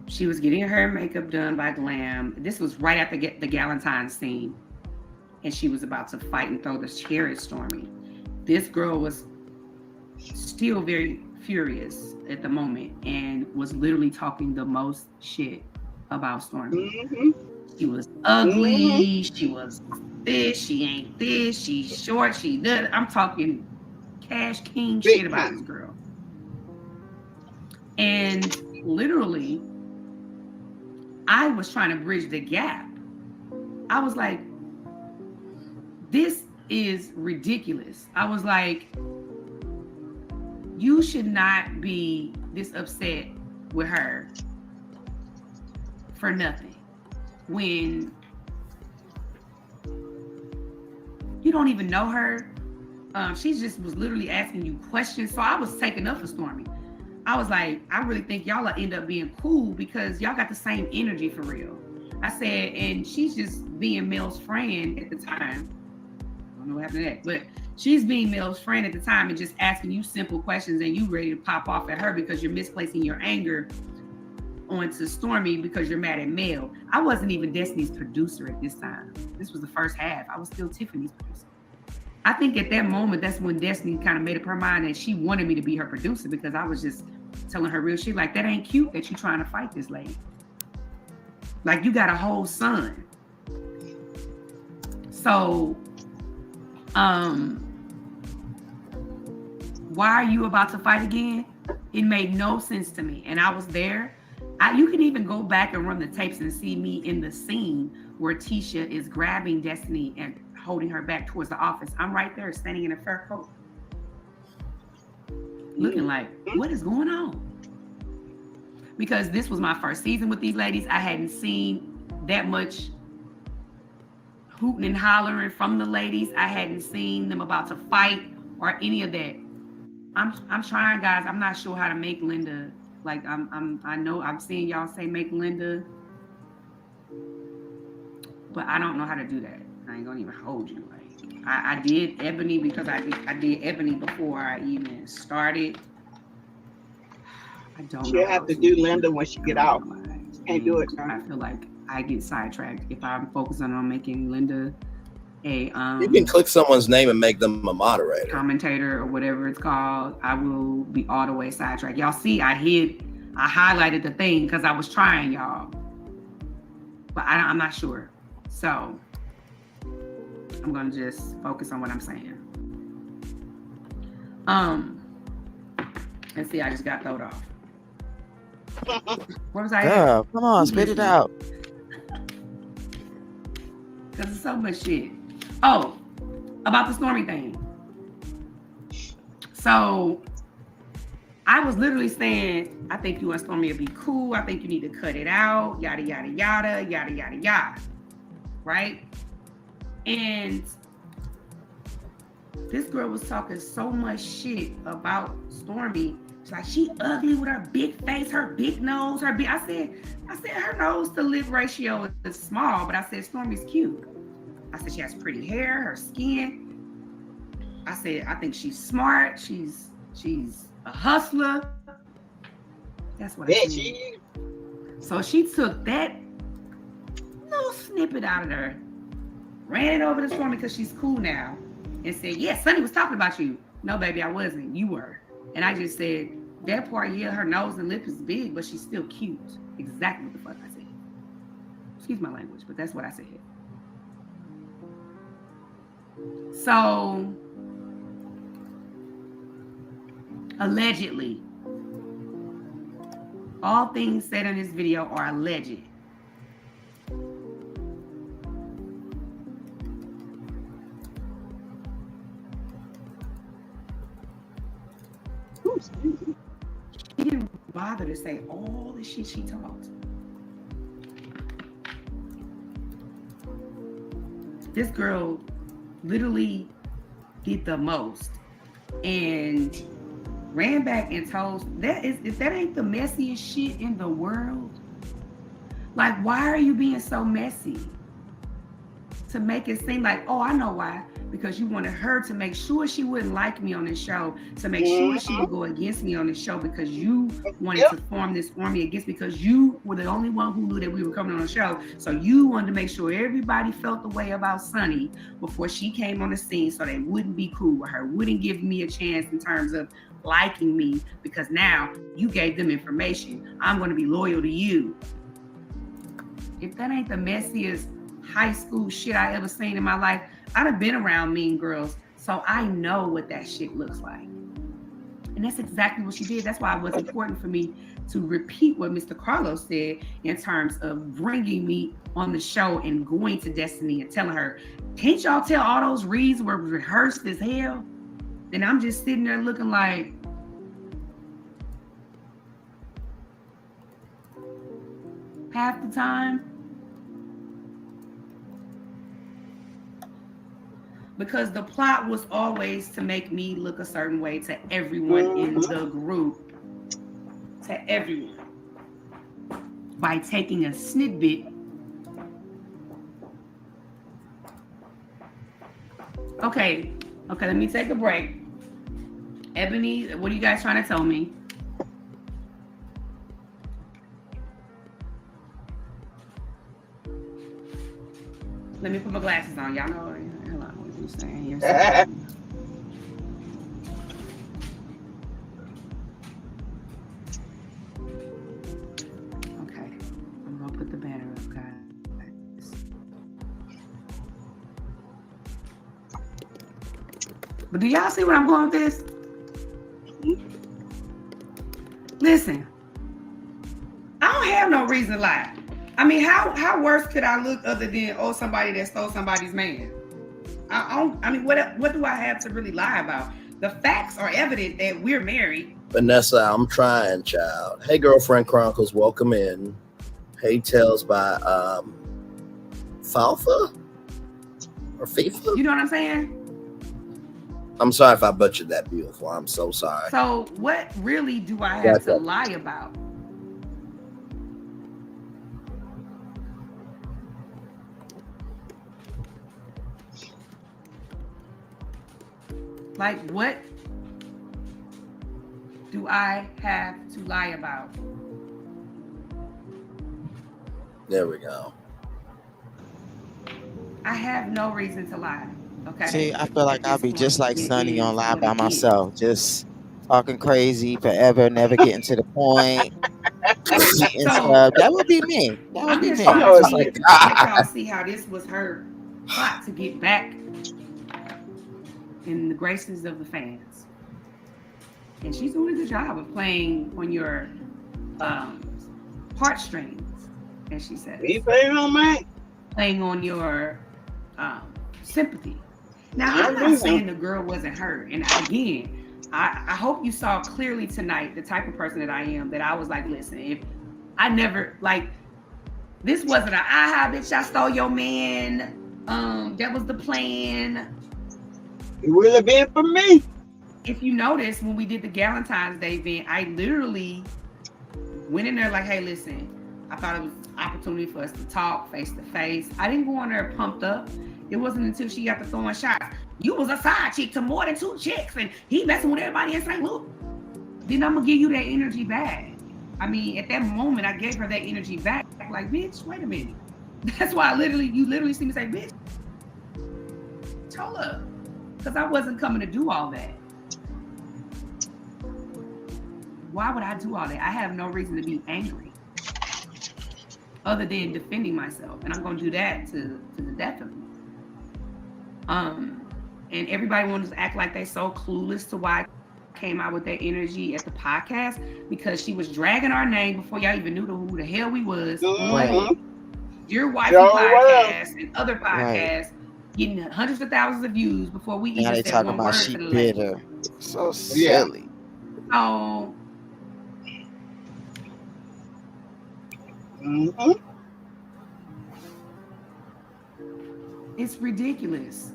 she was getting her hair and makeup done by Glam. This was right after the Galentine scene. And she was about to fight and throw the chair at Stormy. This girl was still very furious at the moment and was literally talking the most shit about Stormy. She was ugly. She was this. She ain't this. She's short. She does. I'm talking Cash King Big shit about this girl. And literally, I was trying to bridge the gap. I was like, this is ridiculous. I was like, you should not be this upset with her for nothing when you don't even know her. She just was literally asking you questions. So I was taking up for Stormy. I was like, I really think y'all will end up being cool because y'all got the same energy for real. I said, and she's just being Mel's friend at the time. I don't know what happened to that, but she's being Mel's friend at the time and just asking you simple questions and you ready to pop off at her because you're misplacing your anger onto Stormy because you're mad at Mel. I wasn't even Destiny's producer at this time. This was the first half. I was still Tiffany's producer. I think at that moment, that's when Destiny kind of made up her mind that she wanted me to be her producer because I was just telling her real shit. Like, that ain't cute that you trying to fight this lady. Like, you got a whole son. So, why are you about to fight again? It made no sense to me. And I was there. You can even go back and run the tapes and see me in the scene where Tisha is grabbing Destiny and holding her back towards the office. I'm right there standing in a fur coat. Looking like, what is going on? Because this was my first season with these ladies. I hadn't seen that much hooting and hollering from the ladies. I hadn't seen them about to fight or any of that. I'm trying, guys. I'm not sure how to make Linda. Like I know I'm seeing y'all say make Linda, but I don't know how to do that. I ain't gonna even hold you. Like I did Ebony because I did Ebony before I even started. I don't. She'll have to do Linda when she get out. Can't do it now. I feel like I get sidetracked if I'm focusing on making Linda a you can click someone's name and make them a moderator, commentator, or whatever it's called. I will be all the way sidetracked. Y'all see, I highlighted the thing because I was trying, y'all, but I'm not sure. So I'm gonna just focus on what I'm saying. And see, I just got thrown off. Where was I at? Come on, spit it out. Because it's so much shit. Oh, about the Stormy thing. So I was literally saying, I think you and Stormy would be cool. I think you need to cut it out. Yada, yada, yada, yada, yada, yada. Right? And this girl was talking so much shit about Stormy. She's like, she ugly with her big face, her big nose, her big. I said her nose to lip ratio is small, but I said Stormy's cute. I said she has pretty hair, her skin. I said I think she's smart. She's a hustler. That's what I said. So she took that little snippet out of her, ran it over to Stormy because she's cool now, and said, "Yeah, Sonny was talking about you." No, baby, I wasn't. You were. And I just said that part. Yeah, her nose and lip is big, but she's still cute. Exactly what the fuck I said. Excuse my language, but that's what I said. So, allegedly, all things said in this video are alleged. She didn't bother to say all the shit she talked. This girl literally did the most and ran back and told that if that ain't the messiest shit in the world, like, why are you being so messy? To make it seem like, oh, I know why. Because you wanted her to make sure she wouldn't like me on this show, to make sure she would go against me on this show, because you wanted to form this army against, because you were the only one who knew that we were coming on the show. So you wanted to make sure everybody felt the way about Sunny before she came on the scene, so they wouldn't be cool with her, wouldn't give me a chance in terms of liking me, because now you gave them information. I'm going to be loyal to you. If that ain't the messiest high school shit I ever seen in my life, I'd have been around mean girls, so I know what that shit looks like. And that's exactly what she did. That's why it was important for me to repeat what Mr. Carlos said in terms of bringing me on the show and going to Destiny and telling her, can't y'all tell all those reads were rehearsed as hell? And I'm just sitting there looking like, half the time, because the plot was always to make me look a certain way to everyone in the group, to everyone, by taking a snippet. Okay, let me take a break. Ebony, what are you guys trying to tell me? Let me put my glasses on. Y'all know what you're saying here. Okay, I'm gonna put the banner up, guys. But do y'all see where I'm going with this? Listen, I don't have no reason to lie. I mean, how worse could I look other than somebody that stole somebody's man? I mean, what do I have to really lie about? The facts are evident that we're married. Vanessa, I'm trying, child. Hey, Girlfriend Chronicles, welcome in. Hey Tales by Falfa or FIFA. You know what I'm saying? I'm sorry if I butchered that, beautiful. I'm so sorry. So what really do I have to lie about? Like, what do I have to lie about? There we go. I have no reason to lie. Okay. See, I feel like I'll be just like Sunny on Live by myself, just talking crazy forever, never getting to the point. That would be me. That would be me. Let y'all see how this was her plot to get back in the graces of the fans. And she's doing a good job of playing on your heartstrings, as she said. You playing on mine? Playing on your sympathy. Now, I'm not saying the girl wasn't hurt. And again, I hope you saw clearly tonight the type of person that I am, that I was like, listen, if I never, like, this wasn't an aha, bitch, I stole your man. That was the plan. It would have been for me. If you notice, when we did the Valentine's Day event, I literally went in there like, hey, listen, I thought it was an opportunity for us to talk face to face. I didn't go in there pumped up. It wasn't until she got to throwing shots. You was a side chick to more than 2 chicks, and he messing with everybody in St. Louis. Then I'm gonna give you that energy back. I mean, at that moment, I gave her that energy back. Like, bitch, wait a minute. That's why you literally see me say, bitch, hold up. Because I wasn't coming to do all that. Why would I do all that? I have no reason to be angry other than defending myself. And I'm going to do that to the death of me. And everybody wants to act like they so clueless to why I came out with that energy at the podcast, because she was dragging our name before y'all even knew who the hell we was. Mm-hmm. Your Wifey podcast and other podcasts getting hundreds of thousands of views before we even said talking one about word she to the bitter. lady. So silly. So Mm-hmm. It's ridiculous.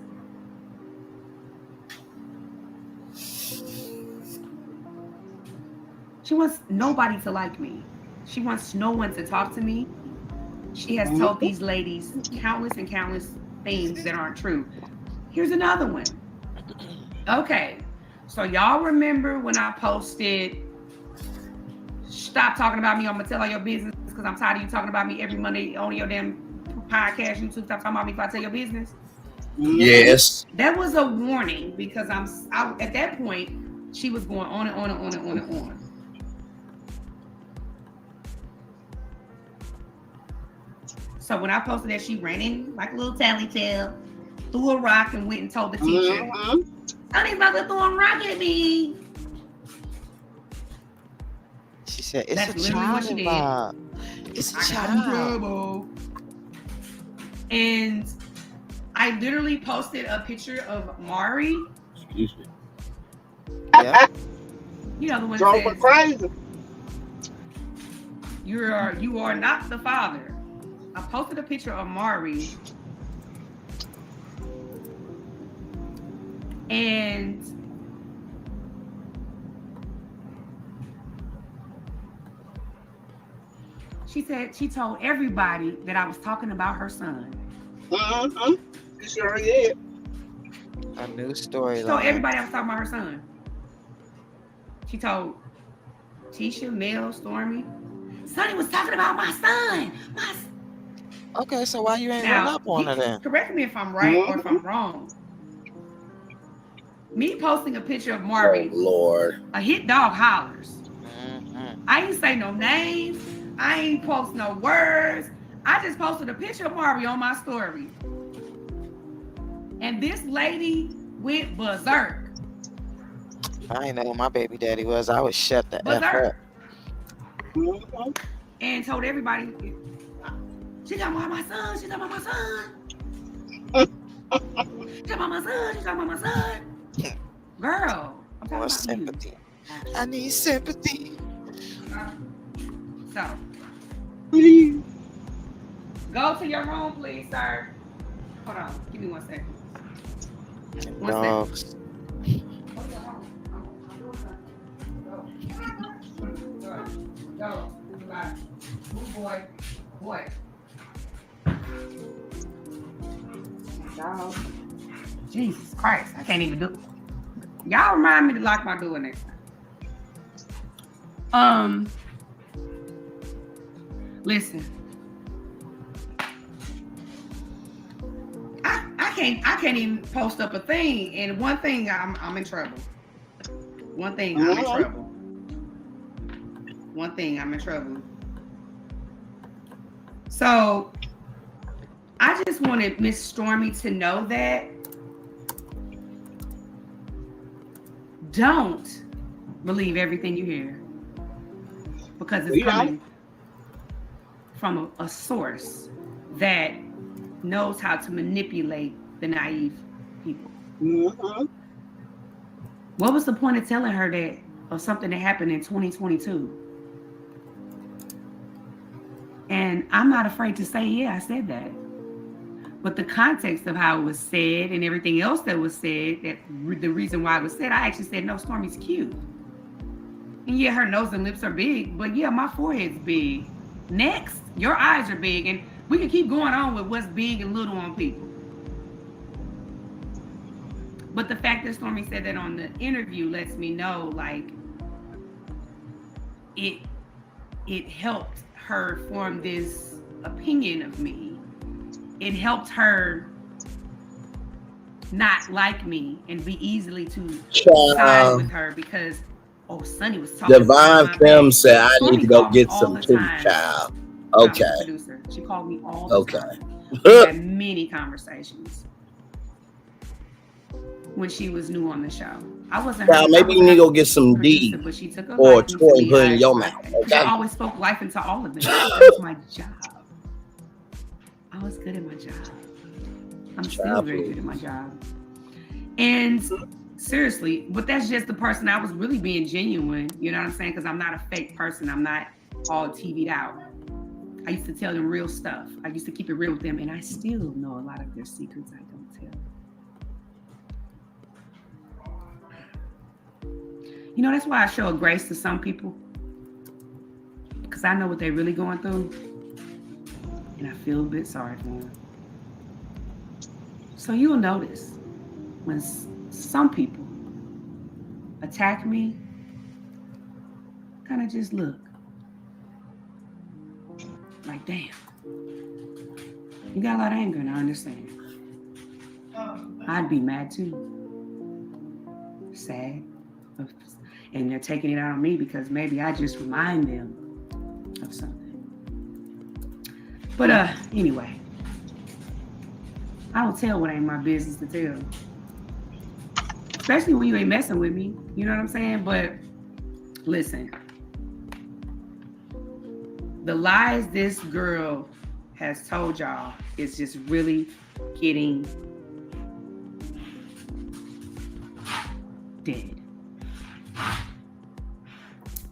She wants nobody to like me. She wants no one to talk to me. She has told these ladies countless and countless things that aren't true. Here's another one. Okay, so y'all remember when I posted, stop talking about me, I'm gonna tell all your business because I'm tired of you talking about me every Monday on your damn podcast, YouTube, stop talking about me if I tell your business? Yes. That was a warning because I at that point, she was going on and on and on and on and on. So when I posted that, she ran in like a little tattletale, threw a rock and went and told the teacher, Sonny's about to throw a rock at me. She said, it's That's a literally what child she did. involved. It's a I got in child. trouble. And I literally posted a picture of Mari. Excuse me. Yeah. You know the one Drove that her says, crazy. you are not the father. I posted a picture of Mari. And she said she told everybody that I was talking about her son. Mm-hmm. She sure did. A new story. She told everybody I was talking about her son. She told Tisha, Mel, Stormy, Sonny was talking about my son. Okay, so why you ain't Now, run up on her then? correct me if I'm right or if I'm wrong. Me posting a picture of Oh Mari, Lord. a hit dog hollers. Mm-hmm. I ain't say no names. I ain't post no words. I just posted a picture of Mari on my story. And this lady went berserk. I ain't know who my baby daddy was. I would shut the F up. Berserk. Mm-hmm. And told everybody, she talking about my son. She talking about my son. She talking about my son. She talking about my son. Girl, I'm talking More about sympathy. you. I need sympathy. So, Please. go to your room, please, sir. Hold on. Give me 1 second. One Dogs. second. Go. Move, boy. Boy. Dog. Jesus Christ. I can't even do it. Y'all remind me to lock my door next time. Listen. I can't even post up a thing. And one thing, I'm in trouble. One thing, I'm in trouble. One thing, I'm in trouble. So I just wanted Miss Stormy to know that don't believe everything you hear because it's coming from a source that knows how to manipulate the naive people. Mm-hmm. What was the point of telling her that of something that happened in 2022? And I'm not afraid to say, yeah, I said that. But the context of how it was said and everything else that was said, that the reason why it was said, I actually said, no, Stormy's cute. And yeah, her nose and lips are big, but yeah, my forehead's big. Next, your eyes are big. And we can keep going on with what's big and little on people. But the fact that Stormy said that on the interview lets me know, like, it helped her form this opinion of me. It helped her not like me and be easily to side with her because, Sonny was talking Divine Film said I need to go get some too, time. child. Okay. Producer. She called me all the time. We had many conversations when she was new on the show. I wasn't. Now maybe you need to go get some D but she took a or a toy and put it in your mouth. Okay? I always spoke life into all of them. That was my job. I was good at my job. I'm still very good at my job. And seriously, but that's just the person I was really being genuine. You know what I'm saying? Because I'm not a fake person. I'm not all TV'd out. I used to tell them real stuff. I used to keep it real with them, and I still know a lot of their secrets I don't tell. You know, that's why I show a grace to some people, because I know what they're really going through, and I feel a bit sorry for them. So you'll notice when some people attack me, kind of just look like, damn, you got a lot of anger, and I understand. I'd be mad too, sad, and they're taking it out on me because maybe I just remind them of something. But anyway, I don't tell what ain't my business to tell, especially when you ain't messing with me. You know what I'm saying? But listen, the lies this girl has told y'all is just really getting dead.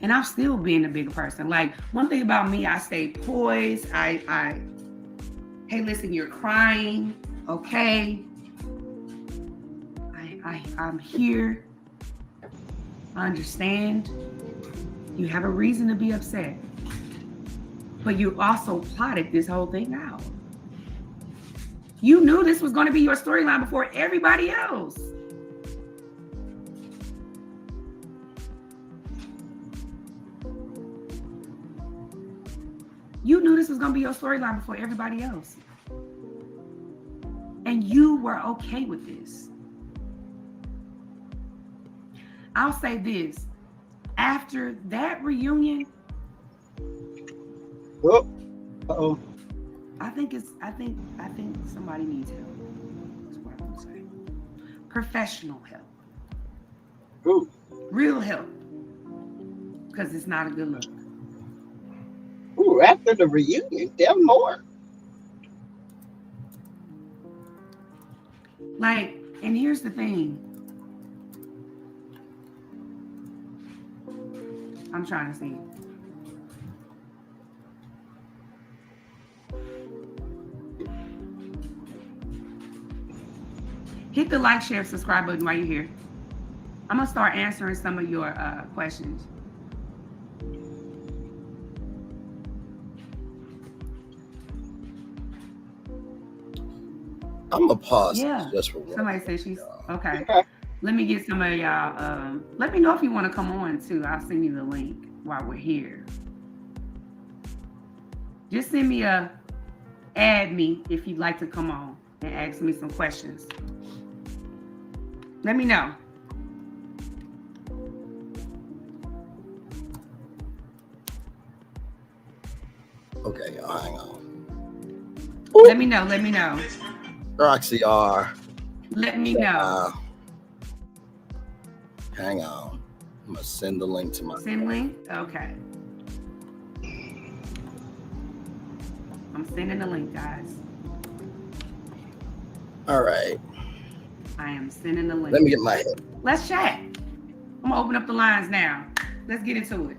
And I'm still being a bigger person. Like, one thing about me, I stay poised. Hey, listen, you're crying, okay? I'm here. I understand. You have a reason to be upset. But you also plotted this whole thing out. You knew this was going to be your storyline before everybody else. You knew this was going to be your storyline before everybody else. And you were okay with this. I'll say this. After that reunion, Uh-oh. I think somebody needs help. That's what I'm gonna say. Professional help. Ooh. Real help. Because it's not a good look. Ooh, after the reunion, tell more. Like, and here's the thing. I'm trying to see. Hit the like, share, subscribe button while you're here. I'm gonna start answering some of your questions. I'm gonna pause Yeah. just for one. Somebody said she's okay. Let me get some of y'all. Let me know if you want to come on too. I'll send you the link while we're here. Just send me add me if you'd like to come on and ask me some questions. Let me know. Okay, y'all, hang on. Let me know. Let me know. Roxy R. Let me know. Hang on. I'm gonna send the link to my Send link? Okay. I'm sending the link, guys. All right. I am sending the link. Let me get my head. Let's chat. I'm gonna open up the lines now. Let's get into it.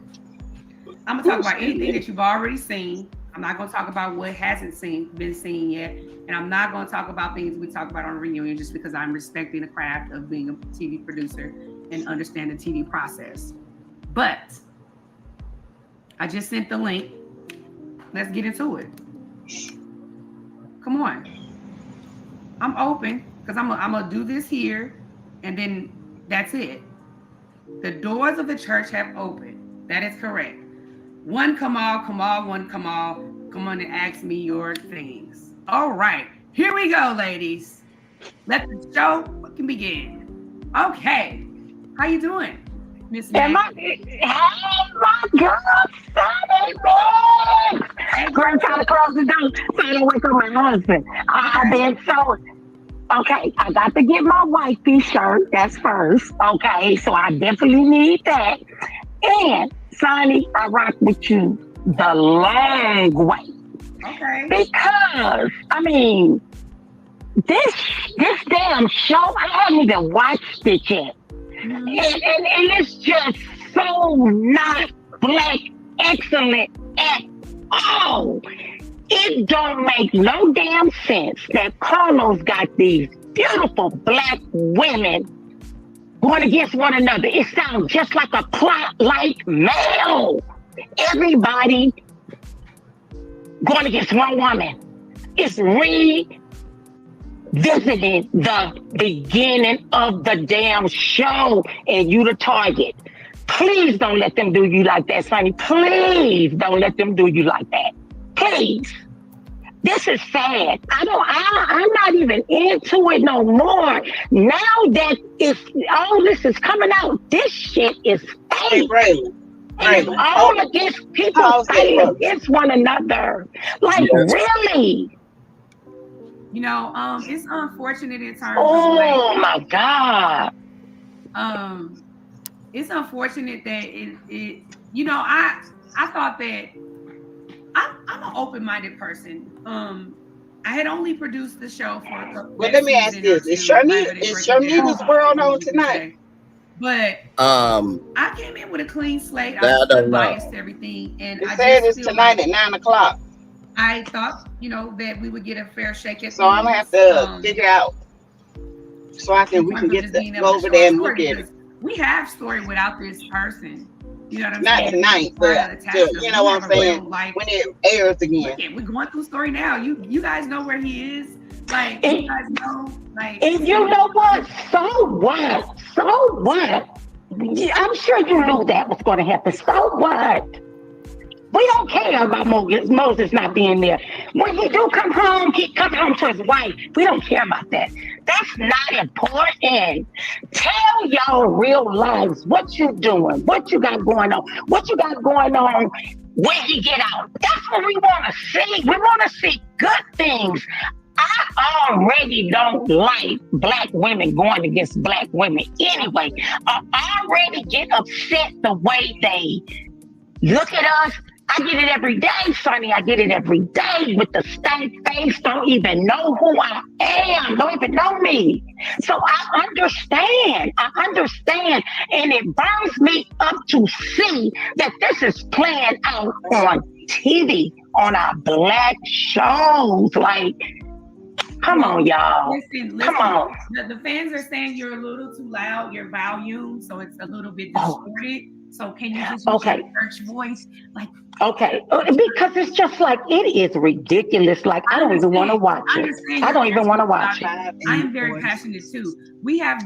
I'm gonna talk about anything that you've already seen. I'm not gonna talk about what hasn't been seen yet. And I'm not gonna talk about things we talk about on the reunion just because I'm respecting the craft of being a TV producer and understand the TV process. But I just sent the link. Let's get into it. Come on. I'm open because I'm gonna do this here and then that's it. The doors of the church have opened. That is correct. One Kamal, one Kamal, come on and ask me your things. All right, here we go, ladies. Let the show fucking begin. Okay, how you doing, Miss May? Hey, my girl, Sunny, man. Girl, trying to close the door so I don't wake up my husband. I've been so... Okay, I got to get my wifey shirt. That's first. Okay, so I definitely need that. And Sonny, I rock with you the long way. Okay. Because I mean, this damn show, I haven't even watched it yet, and it's just so not black excellent at all. It don't make no damn sense that Carlos got these beautiful black women going against one another. It sounds just like a plot like male. Everybody going against one woman. It's revisiting the beginning of the damn show, and you the target. Please don't let them do you like that, Sonny. Please don't let them do you like that. Please. This is sad. I'm not even into it no more. Now that all this is coming out, this shit is fake. And all of this people fighting against one another. Like, really? You know, it's unfortunate in terms of like, my God. It's unfortunate that it you know, I thought that I'm an open-minded person. I had only produced the show for a couple. Well, let me ask this: Is Sharnita's world on tonight? But I came in with a clean slate. I was unbiased to everything, and I said it's tonight at 9:00. I thought, you know, that we would get a fair shake at. So I'm gonna have to figure out so we can get go over there and look at it. We have story without this person. You know what I'm saying? Not tonight, but you know what I'm saying? Like, when it airs again. We're going through story now. You guys know where he is. Like, you guys know. Like, and you know what? So what? So what? I'm sure you knew that was going to happen. So what? We don't care about Moses not being there. When he do come home, he come home to his wife. We don't care about that. That's not important. Tell y'all real lives what you doing, what you got going on, what you got going on when he get out. That's what we want to see. We want to see good things. I already don't like black women going against black women anyway. I already get upset the way they look at us. I get it every day, Sonny. I get it every day with the stank face. Don't even know who I am. Don't even know me. So I understand. And it burns me up to see that this is playing out on TV, on our black shows. Like, come on, y'all. Listen, come on. The fans are saying you're a little too loud, your volume, so it's a little bit distorted. So can you just use your church voice? Like, okay, because it's just like, it is ridiculous. Like, I don't even want to watch it. I don't even want to watch it. I am very passionate too.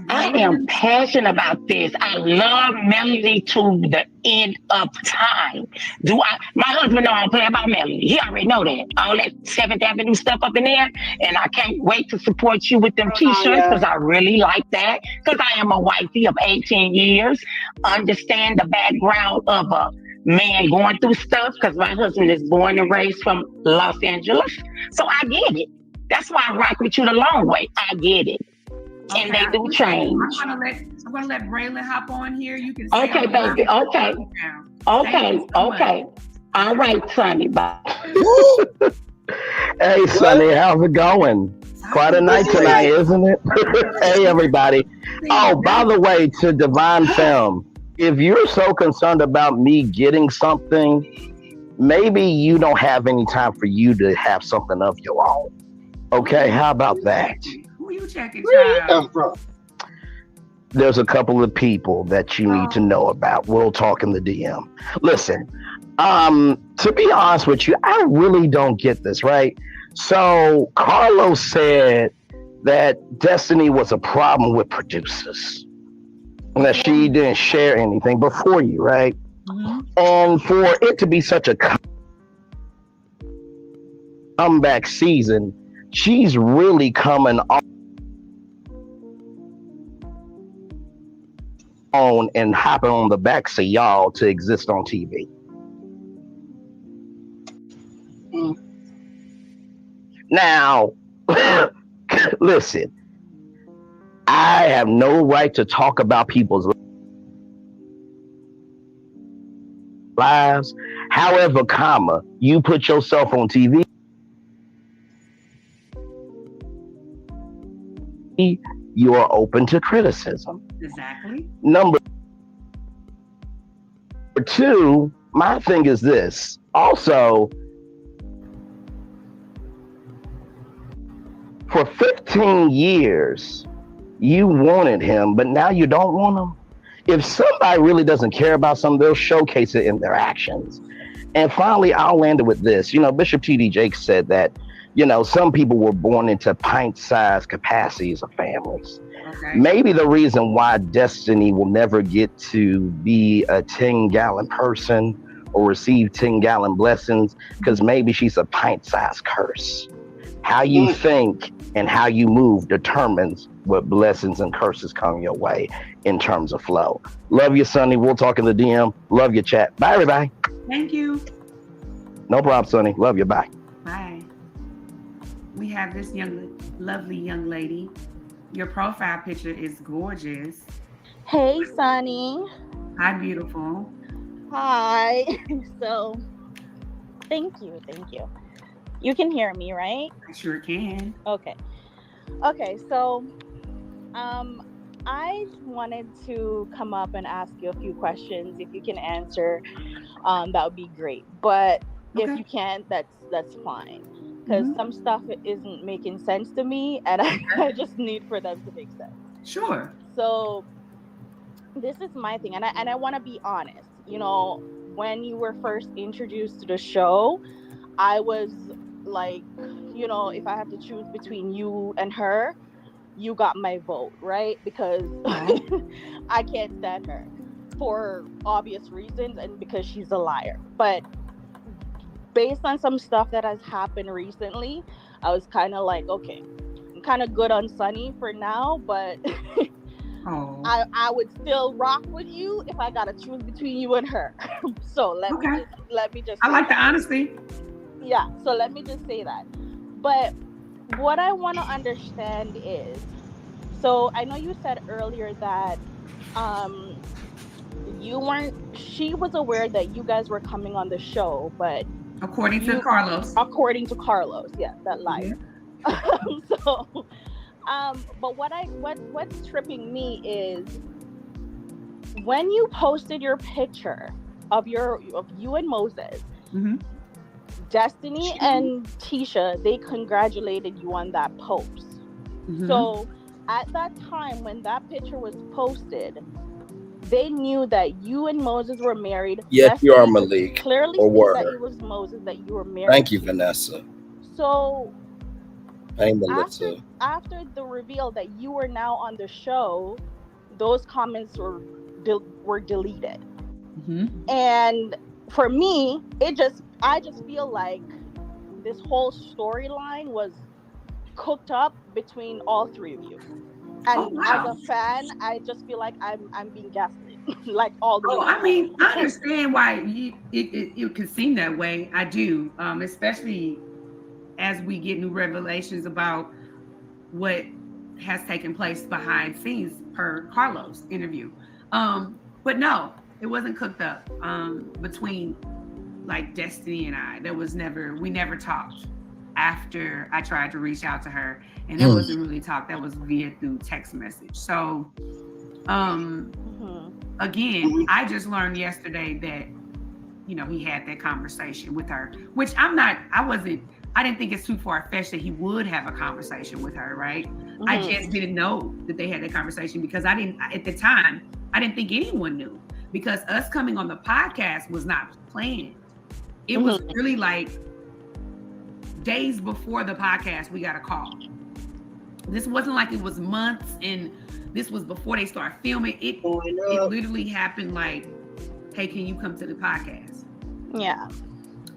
I am passionate about this. I love Melody to the end of time. My husband know I don't play about Melody. He already know that. All that 7th Avenue stuff up in there. And I can't wait to support you with them t-shirts because I really like that. Because I am a wifey of 18 years. Understand the background of a man going through stuff because my husband is born and raised from Los Angeles. So I get it. That's why I rock with you the long way. I get it. Okay, and they do change. I'm gonna let Braylon hop on here. You can okay, baby. Okay. All right, Sonny. Bye. Hey, Sonny, how's it going? Quite a night tonight, isn't it? Hey, everybody. Oh, by the way, to Divine Film, if you're so concerned about me getting something, maybe you don't have any time for you to have something of your own. Okay, how about that? Who you checking, Where you come from? There's a couple of people that you need to know about. We'll talk in the DM. Listen, to be honest with you, I really don't get this, right? So Carlos said that Destiny was a problem with producers and that she didn't share anything before you, right? Mm-hmm. And for it to be such a comeback season, she's really coming on and hopping on the backs of y'all to exist on TV. Now, listen, I have no right to talk about people's lives. However, you put yourself on TV, you are open to criticism. Exactly. Number 2, my thing is this. Also, For 15 years, you wanted him, but now you don't want him. If somebody really doesn't care about something, they'll showcase it in their actions. And finally, I'll land it with this. Bishop T.D. Jakes said that, some people were born into pint-sized capacities of families. Okay. Maybe the reason why Destiny will never get to be a 10-gallon person or receive 10-gallon blessings, because maybe she's a pint-sized curse. How you think and how you move determines what blessings and curses come your way in terms of flow. Love you, Sonny. We'll talk in the DM. Love your chat. Bye, everybody. Thank you. No problem, Sonny. Love you. Bye. Bye. We have this lovely young lady. Your profile picture is gorgeous. Hey, Sonny. Hi, beautiful. Hi. So, thank you. You can hear me, right? I sure can. Okay. So, I wanted to come up and ask you a few questions. If you can answer, that would be great. But if you can't, that's fine. Because some stuff isn't making sense to me, and I just need for them to make sense. Sure. So this is my thing, and I want to be honest. When you were first introduced to the show, I was like, if I have to choose between you and her, you got my vote, right? Because I can't stand her for obvious reasons, and because she's a liar. But based on some stuff that has happened recently, I was kind of like, okay, I'm kind of good on Sunny for now, but I would still rock with you if I gotta choose between you and her. So let me just I like the honesty. Yeah, so let me just say that. But what I want to understand is, so I know you said earlier that she was aware that you guys were coming on the show, but according to Carlos, yeah, that liar. So but what's tripping me is when you posted your picture of you and Moses, Destiny and Tisha, they congratulated you on that post. So at that time when that picture was posted, they knew that you and Moses were married. Yes, Destiny you are, Malik. clearly or said were. that it was Moses that you were married. Thank you, Vanessa. So hey, Melissa. after the reveal that you were now on the show, those comments were deleted. And for me, I just feel like this whole storyline was cooked up between all three of you. And as a fan, I just feel like I'm being gaslit, like all the way. I mean, I understand why it could seem that way. I do, especially as we get new revelations about what has taken place behind scenes per Carlos interview. But no, it wasn't cooked up between like Destiny and I. We never talked after I tried to reach out to her, and there wasn't really talk. That was through text message. So again, I just learned yesterday that he had that conversation with her, which I didn't think it's too far-fetched that he would have a conversation with her, right? I just didn't know that they had that conversation because at the time, I didn't think anyone knew, because us coming on the podcast was not planned. It was really like days before the podcast, we got a call. This wasn't like it was months, and this was before they started filming. It literally happened like, hey, can you come to the podcast? Yeah.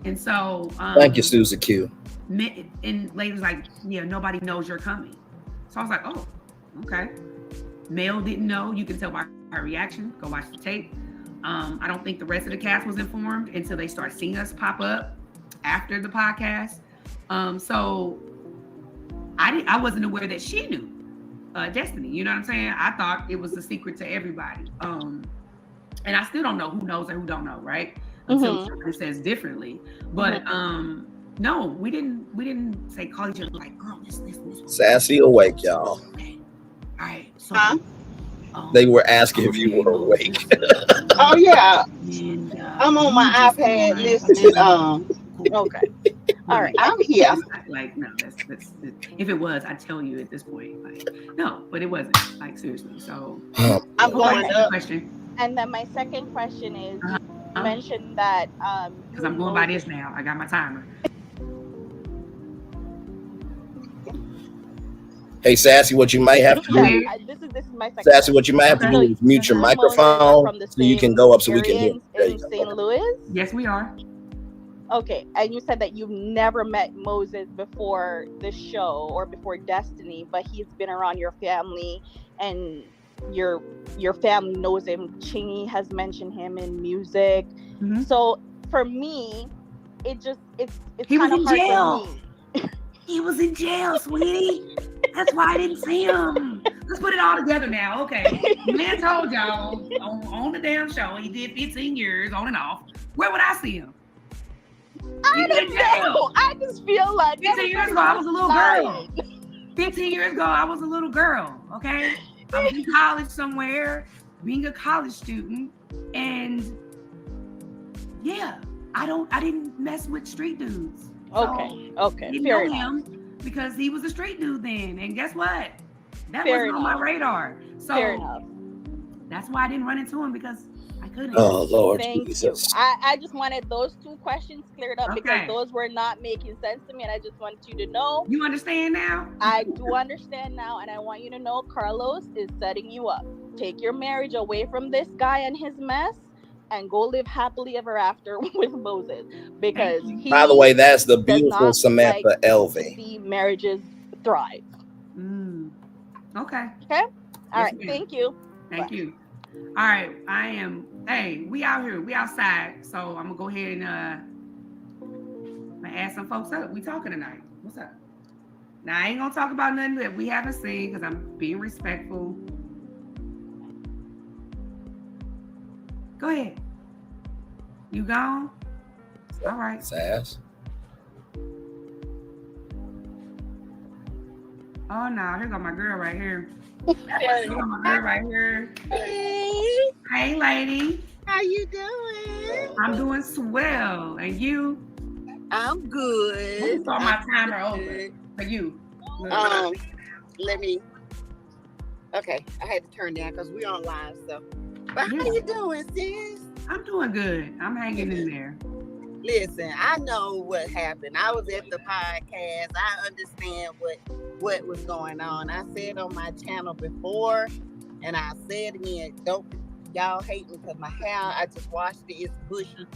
And so thank you, Susan Q. And lady was like, yeah, nobody knows you're coming. So I was like, oh, okay. Mel didn't know. You can tell by her reaction. Go watch the tape. I don't think the rest of the cast was informed until they start seeing us pop up after the podcast. So I wasn't aware that she knew Destiny. You know what I'm saying? I thought it was a secret to everybody. And I still don't know who knows and who don't know, right? Until somebody says differently. But no, we didn't say call each other like, girl, this. Sassy awake, y'all. Okay. All right. So they were asking if you were awake. Oh yeah. And, I'm on my iPad listening. Okay. All right. I'm here. Like, no, that's if it was, I'd tell you at this point. Like, no, but it wasn't. Like, seriously. So I'm going okay, up. question. And then my second question is, you Uh-huh. mentioned that Because I'm going by this now. I got my timer. Hey, Sassy, what you might have to do. This is my second. Sassy, what you might have to do is mute your microphone so you can go up so we can hear. In St. Louis. Yes, we are. Okay, and you said that you've never met Moses before the show or before Destiny, but he's been around your family, and your family knows him. Chingy has mentioned him in music. Mm-hmm. So for me, it's he was in hard jail. for me. He was in jail, sweetie. That's why I didn't see him. Let's put it all together now. Okay. Man told y'all on the damn show he did 15 years on and off. Where would I see him? I don't know. I just feel like 15 years ago I was a little girl. 15 years ago I was a little girl. Okay. I was in college somewhere, being a college student, and yeah, I didn't mess with street dudes. Okay. Didn't know him because he was a street dude then, and guess what? That wasn't on my radar. So fair enough. That's why I didn't run into him, because I couldn't. Oh Lord Thank Jesus! You. I just wanted those two questions cleared up because those were not making sense to me, and I just want you to know. You understand now? I do understand now, and I want you to know Carlos is setting you up. Take your marriage away from this guy and his mess, and go live happily ever after with Moses. Because he, by the way, that's the beautiful Samantha Elvey. See marriages thrive. Okay. Okay. All right. Ma'am. Thank you. Thank you. All right. Hey, we out here. We outside. So I'm gonna go ahead and add some folks up. We talking tonight. What's up? Now I ain't gonna talk about nothing that we haven't seen because I'm being respectful. Go ahead. You gone? All right. Sass. Oh no, here go my girl right here. Here go my girl right here. Hey lady. How you doing? I'm doing swell. And you? I'm good. Saw my timer over for you. Let me. Okay, I had to turn down because we're on live. So, but how you doing, sis? I'm doing good. I'm hanging in there. Listen, I know what happened. I was at the podcast. I understand what was going on. I said on my channel before, and I said again, don't y'all hate me because my hair, I just washed it, it's bushy.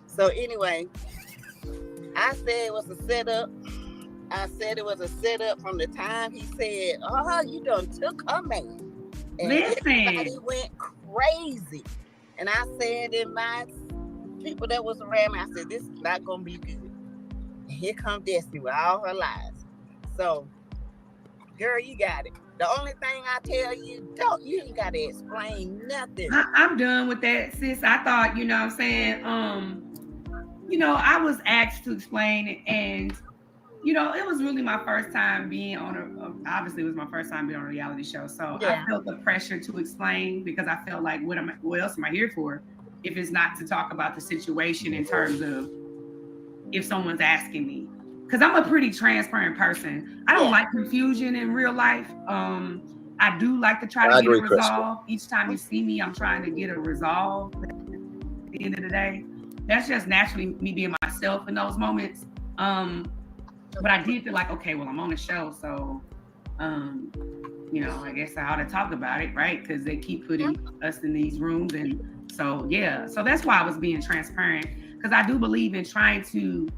So anyway, I said it was a setup. I said it was a setup from the time he said, "Oh, you done took her man." And everybody went crazy. And I said in my people that was around me, I said, this is not gonna be good. And here come Destiny with all her lies. So, girl, you got it. The only thing I tell you, you ain't gotta explain nothing. I'm done with that, sis. I thought, you know what I'm saying, I was asked to explain it, and it was really my first time being on obviously it was my first time being on a reality show. So I felt the pressure to explain because I felt like, what else am I here for? If it's not to talk about the situation in terms of if someone's asking me. Because I'm a pretty transparent person. I don't like confusion in real life. I do like to try to get a resolve. Each time you see me, I'm trying to get a resolve at the end of the day. That's just naturally me being myself in those moments. But I did feel like, okay, well, I'm on the show, so, I guess I ought to talk about it, right? Because they keep putting us in these rooms. And so, so that's why I was being transparent, because I do believe in trying to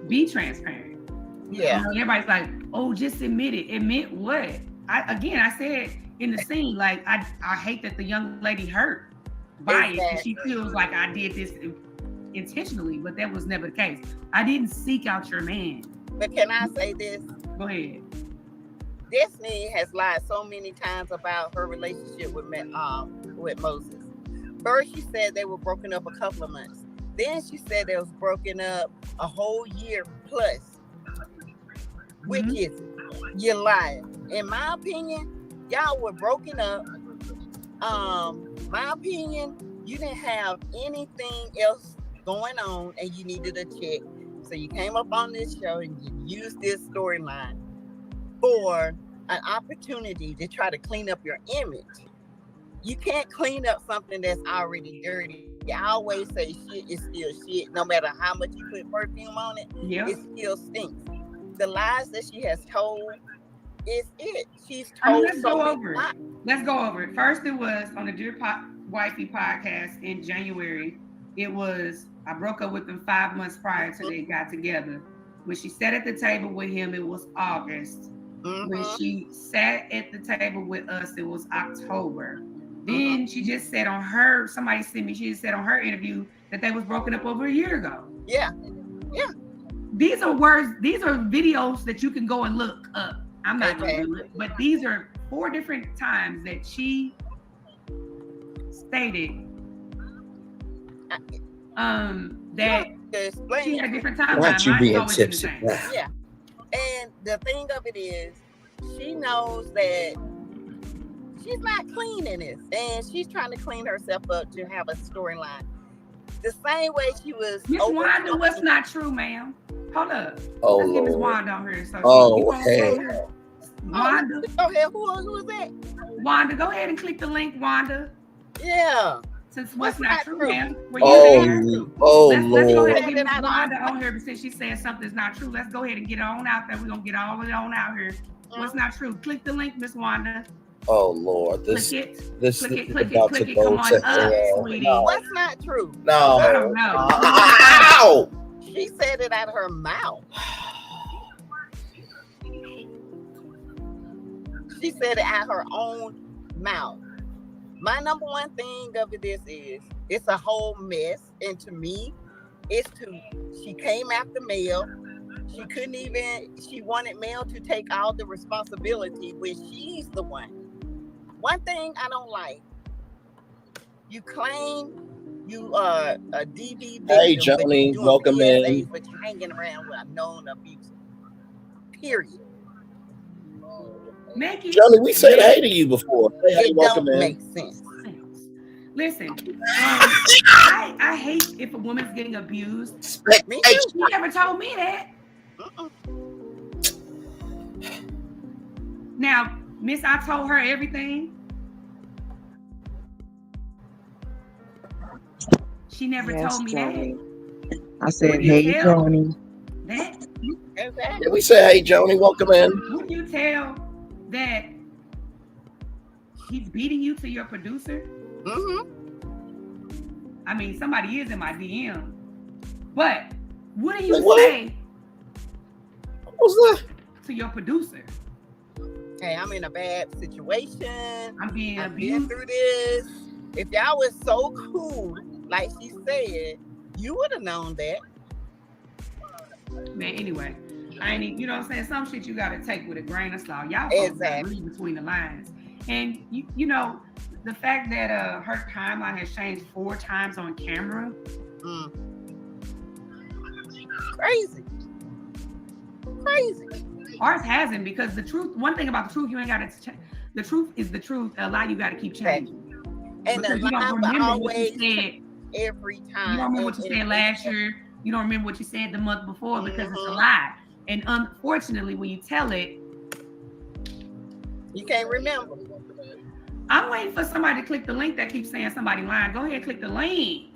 be transparent. Yeah. Everybody's like, oh, just admit it. Admit what? I said in the scene, like, I hate that the young lady hurt by it, and she feels like I did this intentionally, but that was never the case. I didn't seek out your man. But can I say this? Go ahead. Destiny has lied so many times about her relationship with Moses. First, she said they were broken up a couple of months. Then she said they was broken up a whole year plus. Which is it? You're lying. In my opinion, y'all were broken up. My opinion, you didn't have anything else going on and you needed a check. So you came up on this show and you used this storyline for an opportunity to try to clean up your image. You can't clean up something that's already dirty. I always say shit is still shit. No matter how much you put perfume on it, it still stinks. The lies that she has told is it. She's told let's go over it. Let's go over it. First, it was on the Dear Wifey podcast in January. It was, I broke up with him 5 months prior to they got together. When she sat at the table with him, it was August. When she sat at the table with us, it was October. Then she just said on her, somebody sent me, she just said on her interview that they was broken up over a year ago. Yeah. These are words, these are videos that you can go and look up. I'm not going to do it, but these are 4 different times that she stated that she had different timelines. Why don't you being tipsy? Yeah. And the thing of it is, she knows that she's not clean in this, and she's trying to clean herself up to have a storyline. The same way she was. Miss Wanda, what's not true, ma'am? Hold up. Oh, let's get Miss Lord. Wanda on here. So hey. Wanda. Go ahead. Who is that? Wanda, go ahead and click the link, Wanda. Yeah. Since what's not true, ma'am? Lord. Let's go ahead and get Miss Wanda on here, but since she's saying something's not true, let's go ahead and get it on out there. We're going to get all of it on out here. What's not true? Click the link, Miss Wanda. Oh, Lord. This click it. Come on up, sweetie. No. What's not true? No. I don't know. Ow! She said it out of her mouth. She said it out of her own mouth. My number one thing of this is it's a whole mess, and to me, she came after Mel. She wanted Mel to take all the responsibility when she's the one. One thing I don't like, you claim you are a DV victim. Hey, Joni, welcome in. But you're hanging around with a known abuser. Period. Joni, we said hey to you before. Hey, welcome in. Make sense. Listen, I hate if a woman's getting abused. She never told me that. Now, Miss, I told her everything. She never told me that. I said, hey, Joni. That? Yeah, we said, hey, Joni, welcome in. Would you tell that he's beating you to your producer? I mean, somebody is in my DM. But what do you say? What was that? To your producer? Hey, I'm in a bad situation. I'm being abused through this. If y'all was so cool, like she said, you would have known that. Man, anyway, I ain't, you know what I'm saying? Some shit you gotta take with a grain of salt. Y'all read between the lines. And you know, the fact that her timeline has changed 4 times on camera. Crazy. Ours hasn't, because the truth, one thing about the truth, you ain't gotta the truth is the truth. A lie you gotta keep changing. And because you don't remember what you said every time. You don't remember what you said last year. You don't remember what you said the month before because it's a lie. And unfortunately, when you tell it, you can't remember. I'm waiting for somebody to click the link that keeps saying somebody lying. Go ahead, click the link.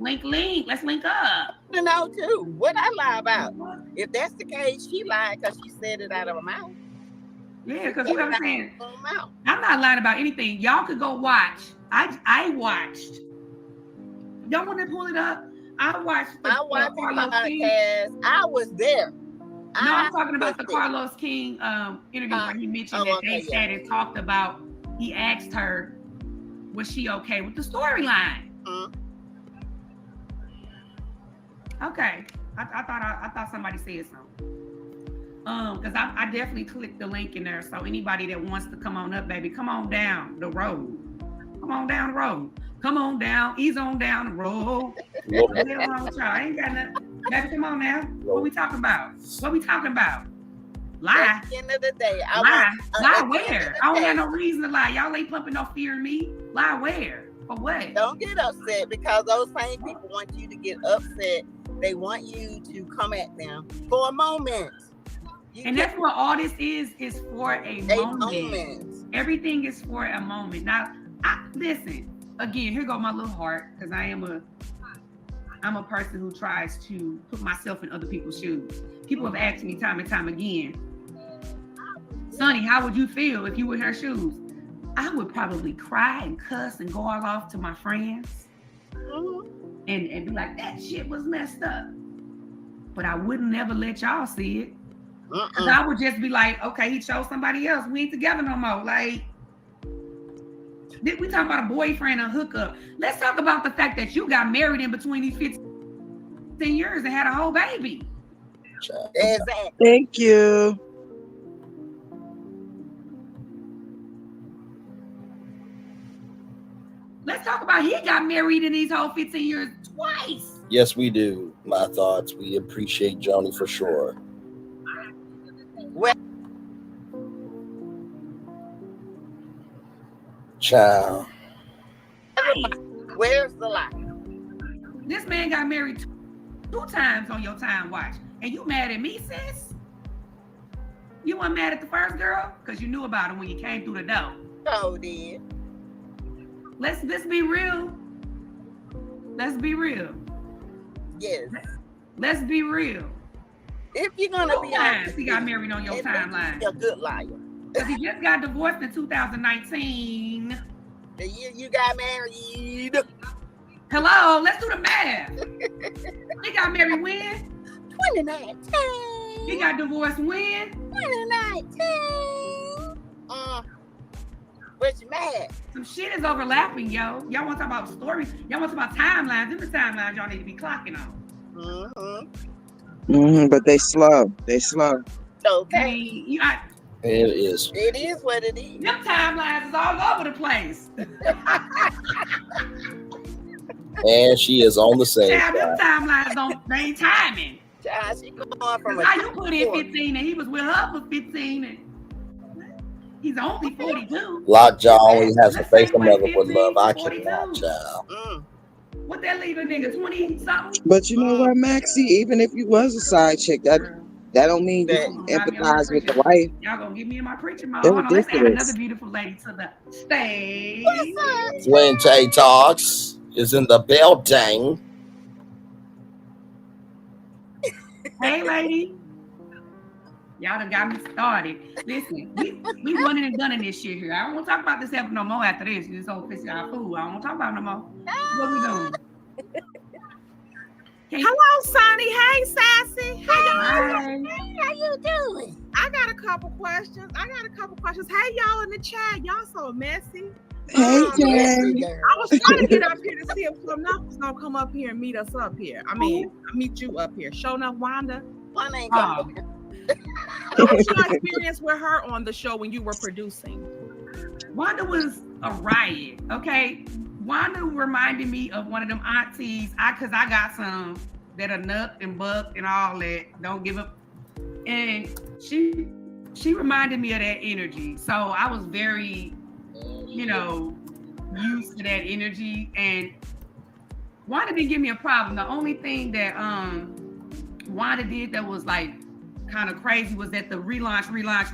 Link. Let's link up. You know, too. What I lie about? If that's the case, she lied because she said it out of her mouth. Yeah, because you know what I'm saying? I'm not lying about anything. Y'all could go watch. I watched. Y'all want to pull it up? I watched the Carlos King. I was there. No, I'm talking about the Carlos King interview where he mentioned that they sat and talked about, he asked her, was she okay with the storyline? Okay. I thought somebody said something. Because I definitely clicked the link in there. So anybody that wants to come on up, baby, come on down the road. Come on down the road. Come on down. Ease on down the road. What the hell wrong with y'all? I ain't got nothing. Baby, come on now. What we talking about? Lie. At the end of the day, lie where? I don't have no reason to lie. Y'all ain't pumping no fear in me. Lie where? For what? Don't get upset because those same people want you to get upset They want you to come at them for a moment. And that's what all this is for a moment. Everything is for a moment. Now, listen, again, here go my little heart, because I'm a person who tries to put myself in other people's shoes. People have asked me time and time again, Sonny, how would you feel if you were in her shoes? I would probably cry and cuss and go all off to my friends and be like, that shit was messed up. But I wouldn't never let y'all see it. Because I would just be like, okay, he chose somebody else. We ain't together no more. Like, we talking about a boyfriend, a hookup. Let's talk about the fact that you got married in between these 15 years and had a whole baby. Exactly. Thank you. Let's talk about he got married in these whole 15 years twice. Yes, we do. My thoughts. We appreciate Joni for sure. Well, child. Where's the lie? This man got married two times on your time watch. And you mad at me, sis? You weren't mad at the first girl? Because you knew about it when you came through the door. So did. Let's be real. Let's be real. Yes. Let's be real. If you're gonna be honest, he got married on your timeline. You're a good liar. Because he just got divorced in 2019. The year you got married. Hello, let's do the math. He got married when? 2019. He got divorced when? 2019. What you mad? Some shit is overlapping, yo. Y'all want to talk about stories? Y'all want to talk about timelines? Them the timelines y'all need to be clocking on. But they slow. They slow. Okay. It is. It is what it is. Them timelines is all over the place. And she is on the same. Yeah, them timelines they ain't timing. Child, she going from how you put in 15 and he was with her for 15 and he's only 42. Lockjaw only has a face of mother with love. I cannot, child. What that leave a nigga 20 something? But you know what, Maxie? Even if you was a side chick, that don't mean you can empathize with the wife. Y'all gonna get me in my preaching mode. Hold on, let's add another beautiful lady to the stage. When Tay Talks is in the building. Hey, lady. Y'all done got me started. Listen, we running and gunning this shit here. I don't want to talk about this episode no more after this. This whole pissy out food. I don't want to talk about it no more. What we doing? Hello, Sonny. Hey, Sassy. Hey, how you doing? I got a couple questions. Hey, y'all in the chat. Y'all so messy. Hey, Jen. I was trying to get up here to see if some was gonna come up here and meet us up here. I mean, meet you up here. Show enough, Wanda. One ain't coming. How was your experience with her on the show when you were producing? Wanda was a riot. Okay, Wanda reminded me of one of them aunties. Cause I got some that are nut and buck and all that. Don't give up. And she reminded me of that energy. So I was very, used to that energy. And Wanda didn't give me a problem. The only thing that Wanda did that was like kind of crazy was that the relaunch. The launch.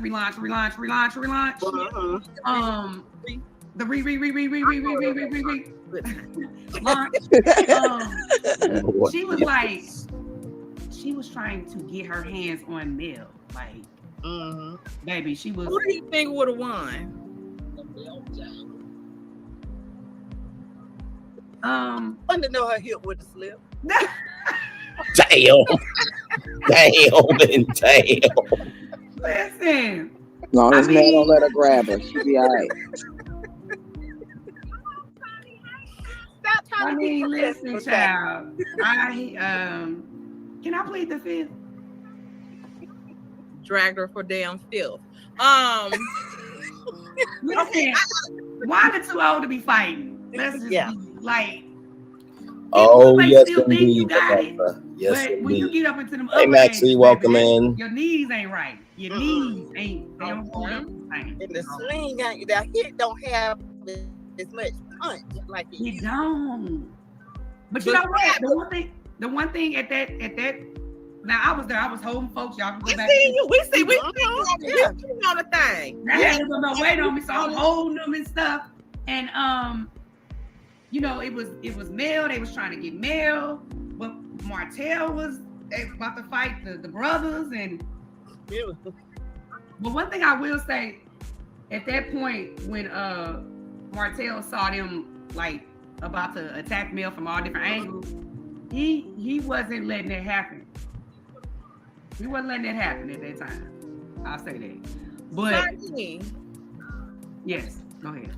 She was trying to get her hands on Mel. Like, baby, she was. Who do you think would have won? Fun to know her hip would have slipped. Damn. Listen. As long as Mel don't let her grab her, she'll be all right. Stop trying to listen, child. Can I plead the fifth? Dragged her for damn filth. Listen, Wanda too old to be fighting. Let's just be like. Oh, yes, still think you indeed. got it, Yes, but when you get up into them hey, Maxie, welcome in. Your knees ain't right. Your knees ain't. They don't hold up the same. And the swing, the hit don't have as much punch like it don't. But you know what? The one thing at that, now I was there. I was holding folks. Y'all can go back. We see on the thing. I had no weight on me, so I'm holding them and stuff. And you know, it was male. They was trying to get male, but Martell was about to fight the brothers. And but one thing I will say, at that point when Martell saw them like about to attack Mel from all different angles, he wasn't letting it happen. He wasn't letting it happen at that time. I'll say that. But yes, go ahead.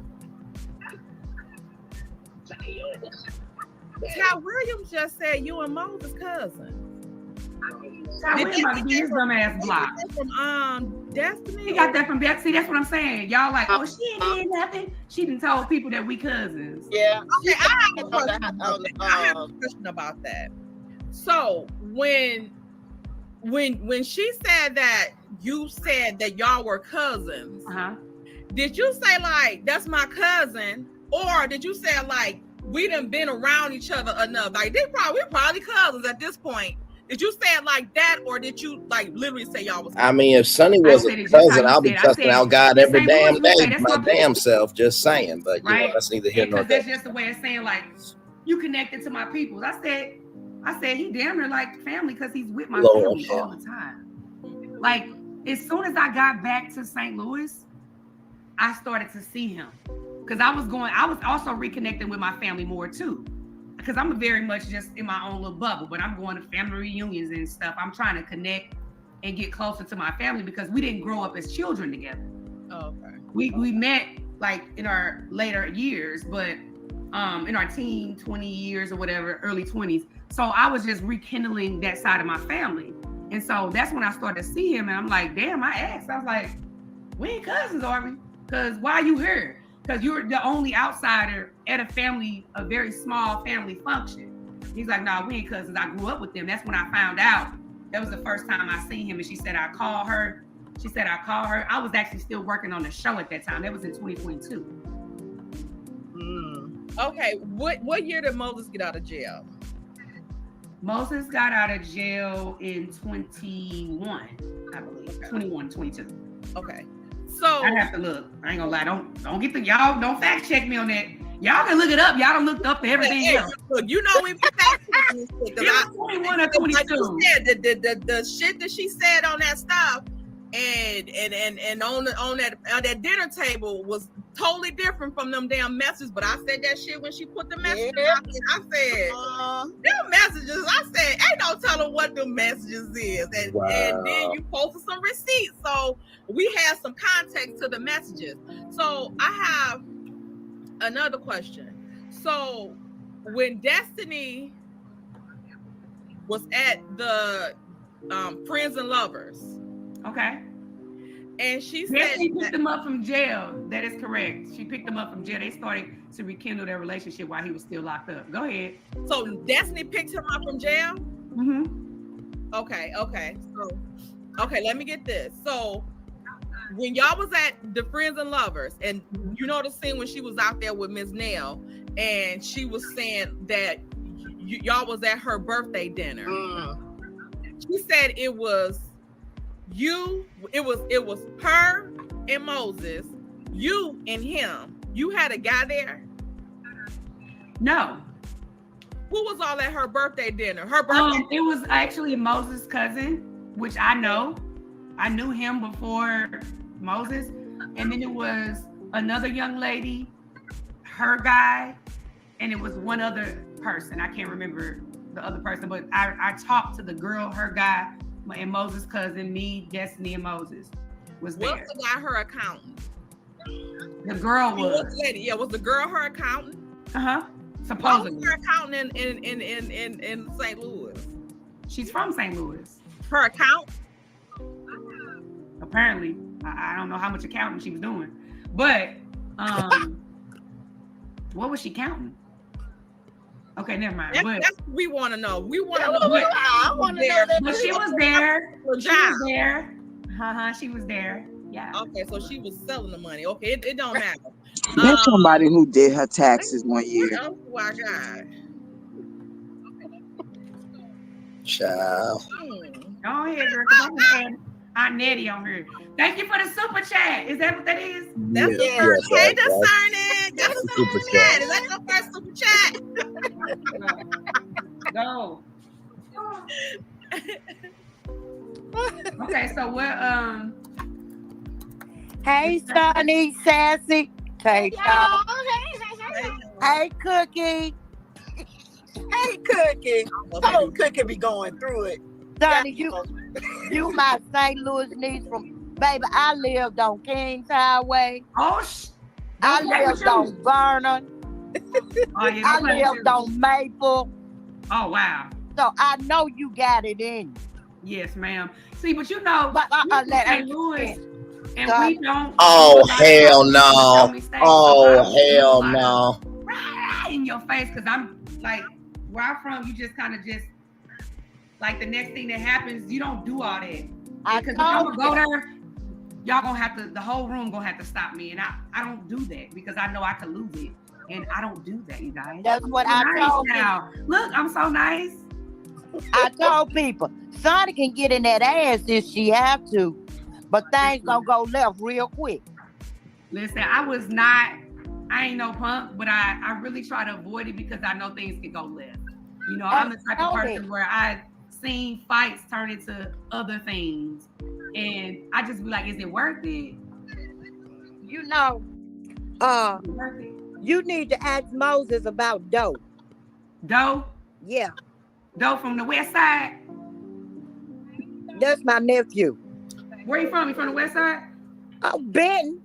Ty Williams just said you and Moses' cousin. Ty Williams about to get his dumb ass blocked. From Destiny. He got that from Destiny. See, that's what I'm saying. Y'all like, oh, she ain't did nothing. She done told people that we cousins. Yeah. Okay, I have a question about that. So when she said that you said that y'all were cousins, did you say like that's my cousin, or did you say like we done been around each other enough? Like we're probably cousins at this point. Did you say it like that, or did you like literally say y'all was? I mean, if Sonny was a cousin, I'll be cussing out God every damn day, my damn self. Just saying, but you know, that's neither here nor there. That's just the way of saying like you connected to my people. I said he damn near like family because he's with my family all the time. Like as soon as I got back to St. Louis, I started to see him because I was also reconnecting with my family more too. Because I'm very much just in my own little bubble, but I'm going to family reunions and stuff. I'm trying to connect and get closer to my family because we didn't grow up as children together. Oh, okay. We met like in our later years, but in our 20 years or whatever, early 20s. So I was just rekindling that side of my family. And so that's when I started to see him. And I'm like, damn, I asked. I was like, we ain't cousins, are we? Because why are you here? Because you're the only outsider at a very small family function. He's like, no, we ain't cousins. I grew up with them. That's when I found out. That was the first time I seen him. And she said, I call her. I was actually still working on the show at that time. That was in 2022. Okay. What year did Moses get out of jail? Moses got out of jail in 21, I believe. 21, 22. Okay. So I have to look. I ain't gonna lie. Don't get y'all don't fact check me on that. Y'all can look it up. Y'all done looked up everything else. Look, you know we fact checking this shit. It was 21 or 22. Like you said, the shit that she said on that stuff and on that dinner table was totally different from them damn messages. But I said that shit when she put the messages out. I said them messages. I said ain't no telling what them messages is, and then you posted some receipts, so we have some context to the messages. So I have another question. So when Destiny was at the Friends and Lovers, okay, and she said yes, she picked him up from jail. That is correct. She picked him up from jail. They started to rekindle their relationship while he was still locked up. Go ahead. So Destiny picked him up from jail? Mm-hmm. Okay. So, let me get this. So when y'all was at the Friends and Lovers, and you know the scene when she was out there with Ms. Nell, and she was saying that y'all was at her birthday dinner. She said it was you, it was her and Moses, you and him. You had a guy there? No. Who was all at her birthday dinner? Her birthday. It was actually Moses' cousin, which I know. I knew him before Moses. And then it was another young lady, her guy, and it was one other person. I can't remember the other person, but I talked to the girl, her guy, and Moses' cousin, me, Destiny, and Moses was there. What's the guy her accountant? The girl was. Yeah, was the girl her accountant? Supposedly. What was her accountant in St. Louis? She's from St. Louis. Her accountant? Apparently. I don't know how much accounting she was doing. But what was she counting? Okay, never mind. That's what we want to know. We want to know. I want to know that. But she was there. She was there. She was there. Yeah. Okay, so she was selling the money. Okay, it don't matter. There's somebody who did her taxes one year. Oh my God. Child. Go ahead, girl, because I'm gonna add Aunt Nettie on here. Thank you for the super chat. Is that what that is? That's the Yes, first. Hey, that's discerning. the That's super that. chat. Is that your first super chat? Go. Okay, so we're Hey, Sonny, Sassy. Hey, y'all. Hey, Cookie. Hey, Cookie. Oh, Cookie be going through it. Sonny, you my St. Louis niece from, baby, I lived on Kings Highway. oh I lived on Vernon. Oh, yeah, I lived on Maple. Oh, wow. So I know you got it in you. Yes, ma'am. See, but you know, But St. Louis, and we don't. Oh, hell no. Oh, hell no. Right in your face, because I'm like, where I'm from, you just kind of just, like, the next thing that happens, you don't do all that. Because if I'm going to go there, y'all going to have to, the whole room going to have to stop me. And I don't do that because I know I could lose it. And I don't do that, you guys. That's what I told now. Look, I'm so nice. I told people, Sonny can get in that ass if she have to, but things gonna go left real quick. Listen, I ain't no punk, but I really try to avoid it because I know things can go left. You know, I'm the type of person where I've seen fights turn into other things. And I just be like, is it worth it? You know, you need to ask Moses about Doe. Doe? Yeah. Doe from the west side? That's my nephew. Where you from? You from the west side? Oh, Ben.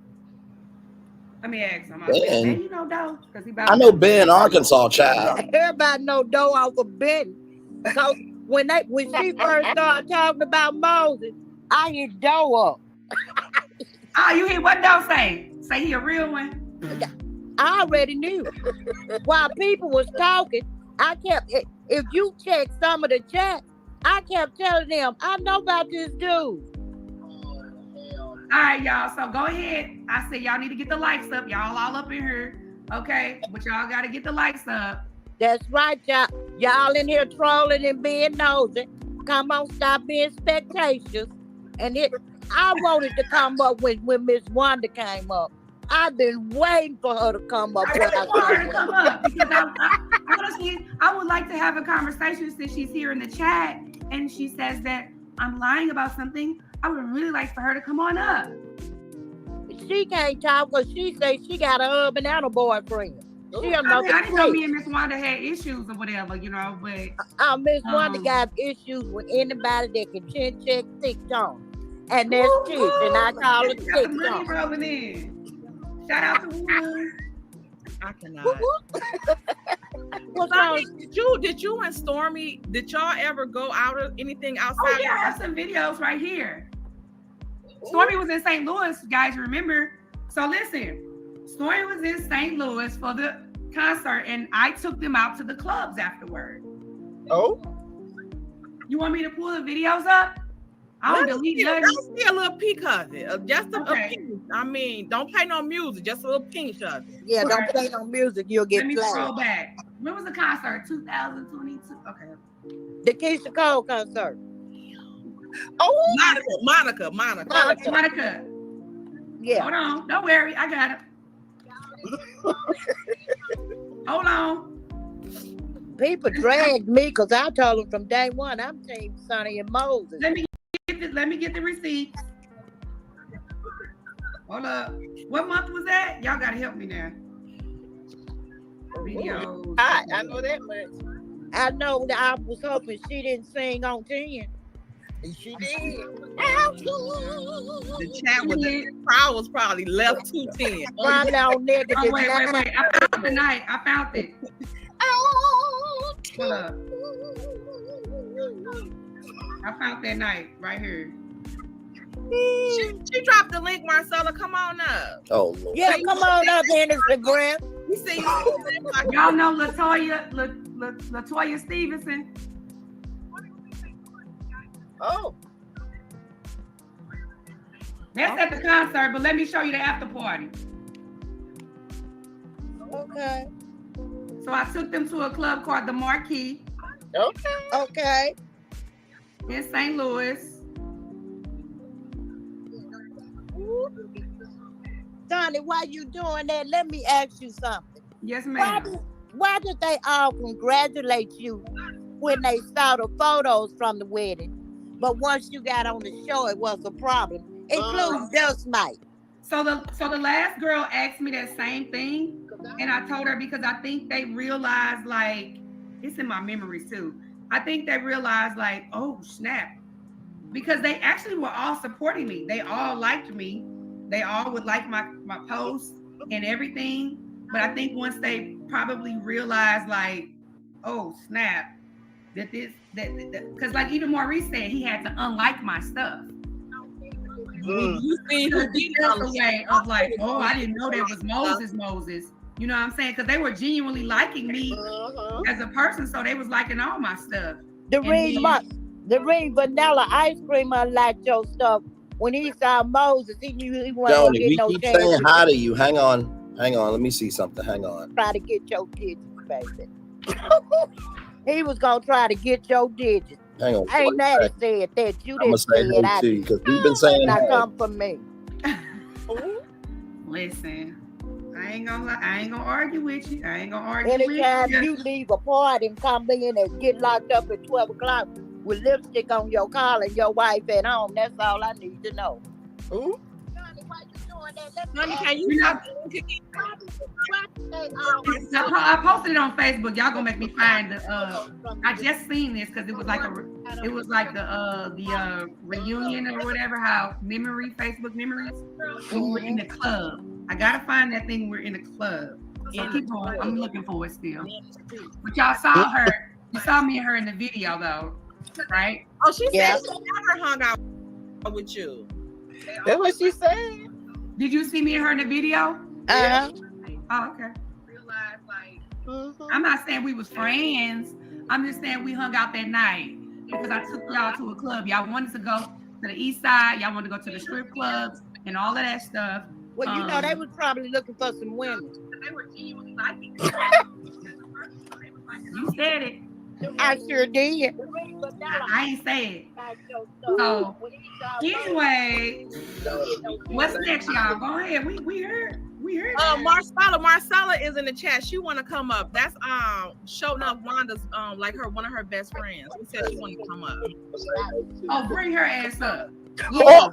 Let me ask him. Ben. You know Doe? I know Ben, Arkansas, child. Everybody know Doe off of Ben. So when she first started talking about Moses, I hit Doe up. Oh, you hear what Doe say? Say he a real one? I already knew. While people was talking, I kept, if you check some of the chat, I kept telling them, I know about this dude. All right, y'all. So go ahead. I said y'all need to get the likes up. Y'all all up in here. Okay? But y'all got to get the likes up. That's right, y'all. Y'all in here trolling and being nosy. Come on, stop being spectacious. And I wanted to come up when Miss Wanda came up. I've been waiting for her to come up. I really want her to come up because honestly, I would like to have a conversation since she's here in the chat and she says that I'm lying about something. I would really like for her to come on up. She can't talk because she says she got a husband and a boyfriend. I didn't know me and Miss Wanda had issues or whatever, you know, but Miss Wanda got issues with anybody that can chin check TikTok. And that's Tish, and I call it TikTok. Money rolling in. Shout out to Wood. I cannot. Did you and Stormy, did y'all ever go out or anything outside? Oh, yeah, I have some videos right here. Stormy was in St. Louis, guys, remember? So listen, Stormy was in St. Louis for the concert, and I took them out to the clubs afterward. Oh? You want me to pull the videos up? Let's see a little peek of it. Just a peek. I mean, don't play no music. Just a little pinch of it. Yeah, don't play no music. You'll get flagged. Let me scroll back. When was the concert? 2022. Okay. The Keisha Cole concert. Oh, Monica. Yeah. Hold on. Don't worry. I got it. Hold on. People dragged me because I told them from day one I'm Team Sonny and Moses. Let me get the receipts. Hold up. What month was that? Y'all gotta help me now. Videos. I know that much. I know that I was hoping she didn't sing on 10. She did. The chat was the crowd was probably left 210. Probably on negative. Oh, wait. I found the night. I found it. Hold up. I found that night right here. She dropped the link, Marcella. Come on up. Oh, Lord. Yeah, come on up, Instagram. We see y'all know Latoya Stevenson. Oh. That's at the concert, but let me show you the after party. Okay. So I took them to a club called the Marquee. Okay. Okay. in St. Louis. Donnie, while you doing that, let me ask you something. Yes, ma'am. Why did they all congratulate you when they saw the photos from the wedding? But once you got on the show, it was a problem, including Dust Mite. So the last girl asked me that same thing, and I told her because I think they realized, like, it's in my memories too. I think they realized, like, oh snap, because they actually were all supporting me. They all liked me. They all would like my posts and everything. But I think once they probably realized, like, oh snap, that because like even Maurice said, he had to unlike my stuff. You see who did the way of like, oh, I didn't know that was Moses. You know what I'm saying? Because they were genuinely liking me as a person, so they was liking all my stuff. The Ring Vanilla Ice Cream unliked your stuff. When he saw Moses, he knew he wasn't gonna get no chance. We keep saying hi to you. Hang on. Let me see something. Hang on. Try to get your digits, baby. He was gonna try to get your digits. Hang on. Ain't that said that you didn't say it. I too, because we've been saying that. Come for me. Listen, I ain't gonna argue with you. Anytime you leave a party and come in and get locked up at 12 o'clock with lipstick on your collar and your wife at home, that's all I need to know. Ooh. Honey, can you not? I posted it on Facebook. Y'all gonna make me find the. I just seen this because it was like the reunion or whatever. How Facebook memories. We were in the club. I gotta find that thing. We're in the club. So keep going. I'm looking for it still. But y'all saw her. You saw me and her in the video though, right? Oh, she said she never hung out with you. That's what she said. Did you see me and her in the video? Uh-huh. Oh, okay. Realize, like, I'm not saying we was friends. I'm just saying we hung out that night because I took y'all to a club. Y'all wanted to go to the east side. Y'all wanted to go to the strip clubs and all of that stuff. Well, you know, they was probably looking for some women. They were genuinely liking me. You said it. I sure did. I ain't say it. So anyway, what's next, y'all? Go ahead. We heard. Marcella is in the chat. She want to come up. That's showing up Wanda's like one of her best friends. She said she wanted to come up. Oh, bring her ass up. Yeah.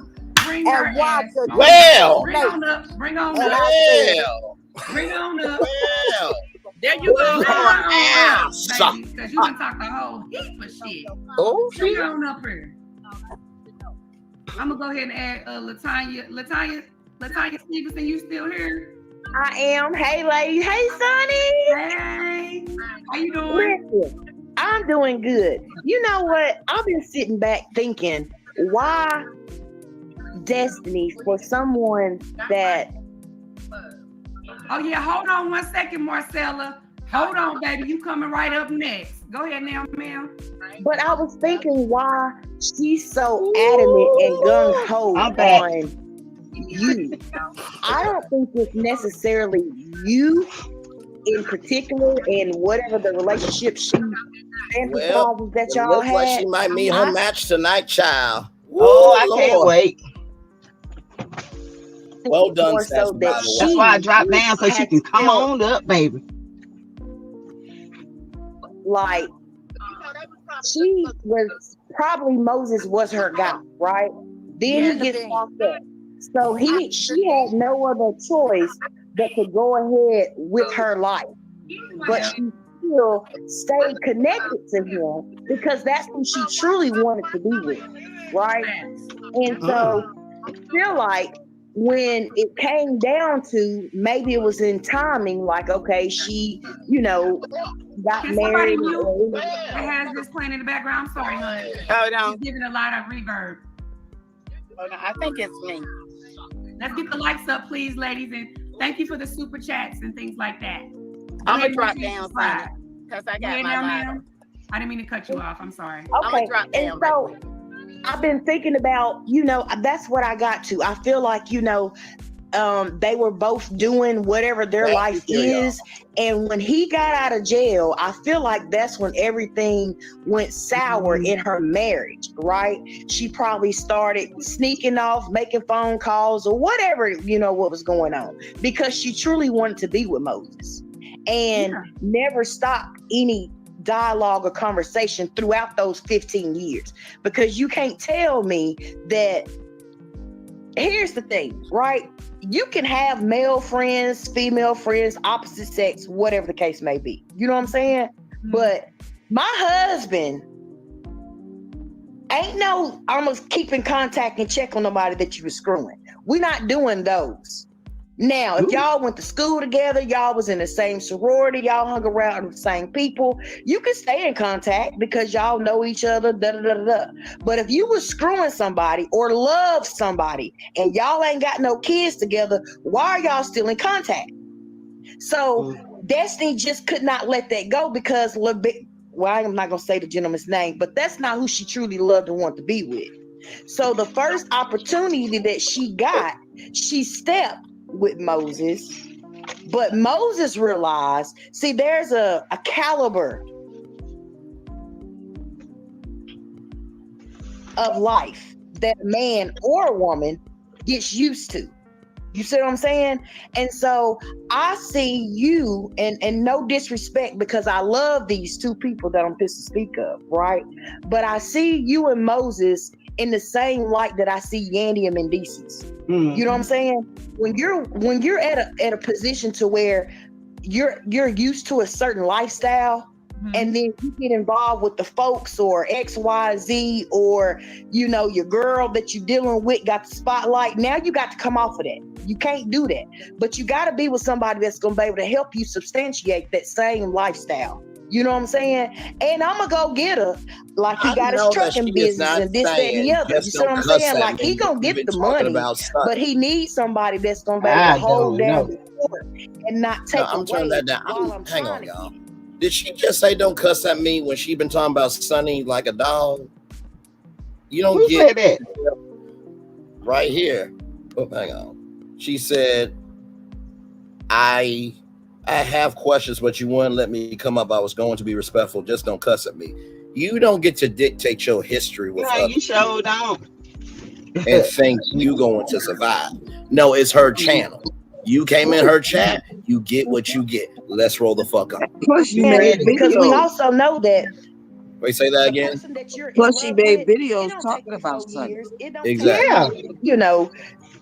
Bring her ass up. Well. Bring on up. Bring on up. Well. Bring on up. Well. There you go. Baby, because you can talk a whole heap of shit. Oh, bring on up here. I'm gonna go ahead and add Latanya Stevenson. You still here? I am. Hey, ladies. Hey, Sonny. Hey. How you doing? Listen, I'm doing good. You know what? I've been sitting back thinking, why Destiny for someone that. Oh yeah, hold on 1 second, Marcella. Hold on, baby. You coming right up next. Go ahead now, ma'am. But I was thinking why she's so adamant and gung-ho on you. I don't think it's necessarily you in particular and whatever the relationship she fantasizes that y'all looks had. like she might meet her match tonight, child. Oh, I can't wait. Well done, so that's why I dropped down so she can come on up, baby. Like, she was probably Moses was her guy, right? Then he gets locked up. So she had no other choice but to go ahead with her life. But she still stayed connected to him because that's who she truly wanted to be with, right? And so I feel like when it came down to maybe it was in timing, like, okay, she, got married. It has this playing in the background. I'm sorry, honey. Hold on. She's giving a lot of reverb. Hold on. I think it's me. Let's get the likes up, please, ladies. And thank you for the super chats and things like that. I'm going to drop down because I got my light. I didn't mean to cut you off. I'm sorry. Okay. I'm going to drop down. And so I've been thinking about, that's what I got to. I feel like, they were both doing whatever their life is. And when he got out of jail, I feel like that's when everything went sour in her marriage, right? She probably started sneaking off, making phone calls or whatever, what was going on, because she truly wanted to be with Moses and never stopped any dialogue or conversation throughout those 15 years. Because you can't tell me that. Here's the thing, right? You can have male friends, female friends, opposite sex, whatever the case may be. You know what I'm saying? But my husband ain't no almost keep in contact and check on nobody that you were screwing. We're not doing those. Now, if y'all went to school together, y'all was in the same sorority, y'all hung around with the same people, you can stay in contact because y'all know each other, But if you was screwing somebody or love somebody and y'all ain't got no kids together, why are y'all still in contact? So Destiny just could not let that go because, I'm not going to say the gentleman's name, but that's not who she truly loved and wanted to be with. So the first opportunity that she got, she stepped with Moses, but Moses realized, see, there's a caliber of life that a man or a woman gets used to. You see what I'm saying? And so I see you, and no disrespect, because I love these two people that I'm pissed to speak of, right? But I see you and Moses in the same light that I see Yandy and Mendices. You know what I'm saying? When you're at a position to where you're used to a certain lifestyle, and then you get involved with the folks or XYZ, or your girl that you're dealing with got the spotlight. Now you got to come off of that. You can't do that. But you got to be with somebody that's going to be able to help you substantiate that same lifestyle. You know what I'm saying? And I'm going to go get her. Like he got his trucking business and this, that, and the other. You see what I'm saying? Like he going to get the money, but he needs somebody that's going to be able to hold down the fort and not take away turning that down. while I'm Hang trying on, to y'all. Did she just say don't cuss at me when she been talking about Sonny like a dog? You don't Who get said that? Right here. Oh, hang on. She said, I have questions, but you wouldn't let me come up. I was going to be respectful. Just don't cuss at me. You don't get to dictate your history with No, others you sure don't. and think you going to survive. No, it's her channel. You came in her chat, you get what you get. Let's roll the fuck up. Plus, she made because we videos. also know that. Wait, say that again. Person that you're Plus, in she love made with, videos it don't talking take you about 4 Sonny. years. It don't Exactly. take you,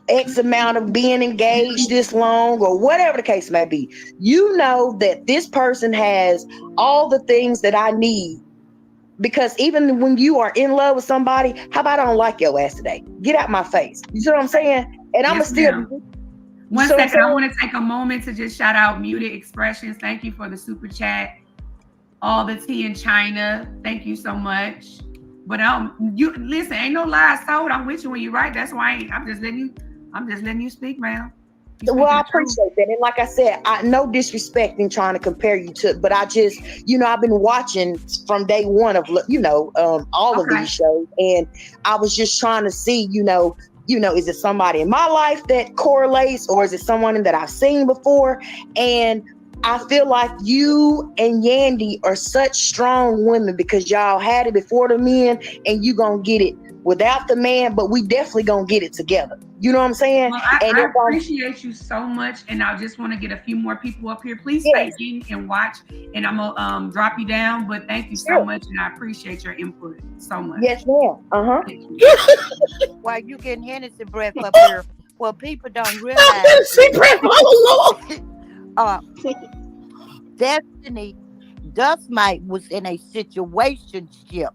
X amount of being engaged this long or whatever the case may be. You know that this person has all the things that I need. Because even when you are in love with somebody, how about I don't like your ass today? Get out my face. You see what I'm saying? And I'm still. One second, I want to take a moment to just shout out Muted Expressions. Thank you for the super chat. All the tea in China. Thank you so much. But you listen, ain't no lies told. I'm with you when you're right. That's why I'm just letting you speak, ma'am. Well, I appreciate that. And like I said, no disrespect in trying to compare you to, but I just, I've been watching from day one of, all of these shows. And I was just trying to see, is it somebody in my life that correlates, or is it someone that I've seen before? And I feel like you and Yandy are such strong women because y'all had it before the men, and you gonna get it without the man, but we definitely gonna get it together. You know what I'm saying? Well, I appreciate you so much, and I just want to get a few more people up here. Please stay in and watch, and I'm gonna drop you down. But thank you so much, and I appreciate your input so much. Yes, ma'am. While you getting Hennessy breath up here, well, people don't realize. Hennessy breath, oh Lord. Destiny Dustmite was in a situationship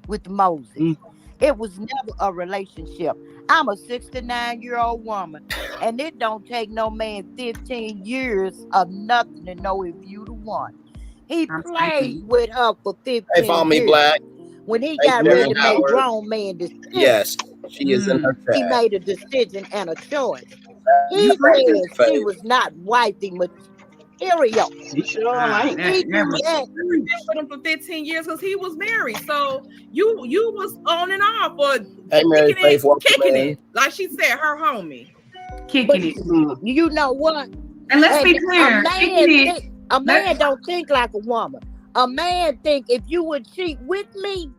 with Moses. It was never a relationship. I'm a 69-year-old woman, and it don't take no man 15 years of nothing to know if you the one. He played with her for 15 Hey, follow me, years. Black. When he got ready to make grown man decisions, yes, she is in her chat. He made a decision and a choice. He said she was not wifey material. He sure ain't. He knew that. With him for 15 years because he was married. So you was on and off or Hey, Mary Faith, kicking it, like she said, her homie. kicking it. You know what? And let's be clear, a man don't think like a woman. A man think if you would cheat with me,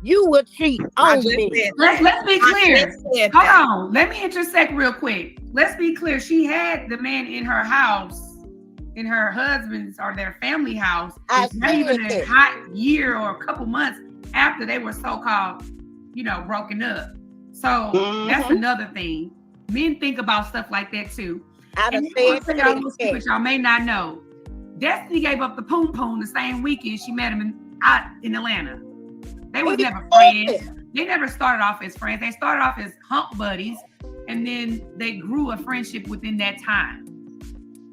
you would cheat on me. Let's be clear. Hold on. Let me intersect real quick. Let's be clear. She had the man in her house, in her husband's or their family house. It's not even a hot year or a couple months after they were so-called, broken up. So that's another thing. Men think about stuff like that too. And y'all may not know. Destiny gave up the poom poom the same weekend she met him out in Atlanta. They was never friends. They never started off as friends. They started off as hump buddies, and then they grew a friendship within that time.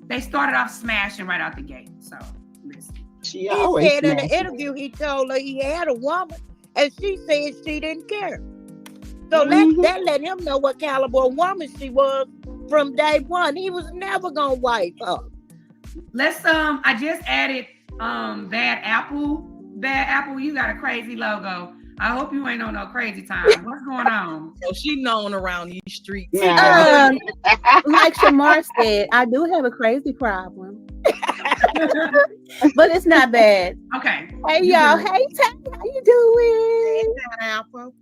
They started off smashing right out the gate. So listen. He said in the interview he told her he had a woman, and she said she didn't care. So that let him know what caliber of woman she was from day one. He was never gonna wipe her. Let's I just added Bad Apple. Bad Apple, you got a crazy logo. I hope you ain't on no crazy time. What's going on? So she known around these streets. Like Shamar said, I do have a crazy problem. But it's not bad. Okay. Hey y'all. Hey Tay, how you doing? Hey, Apple.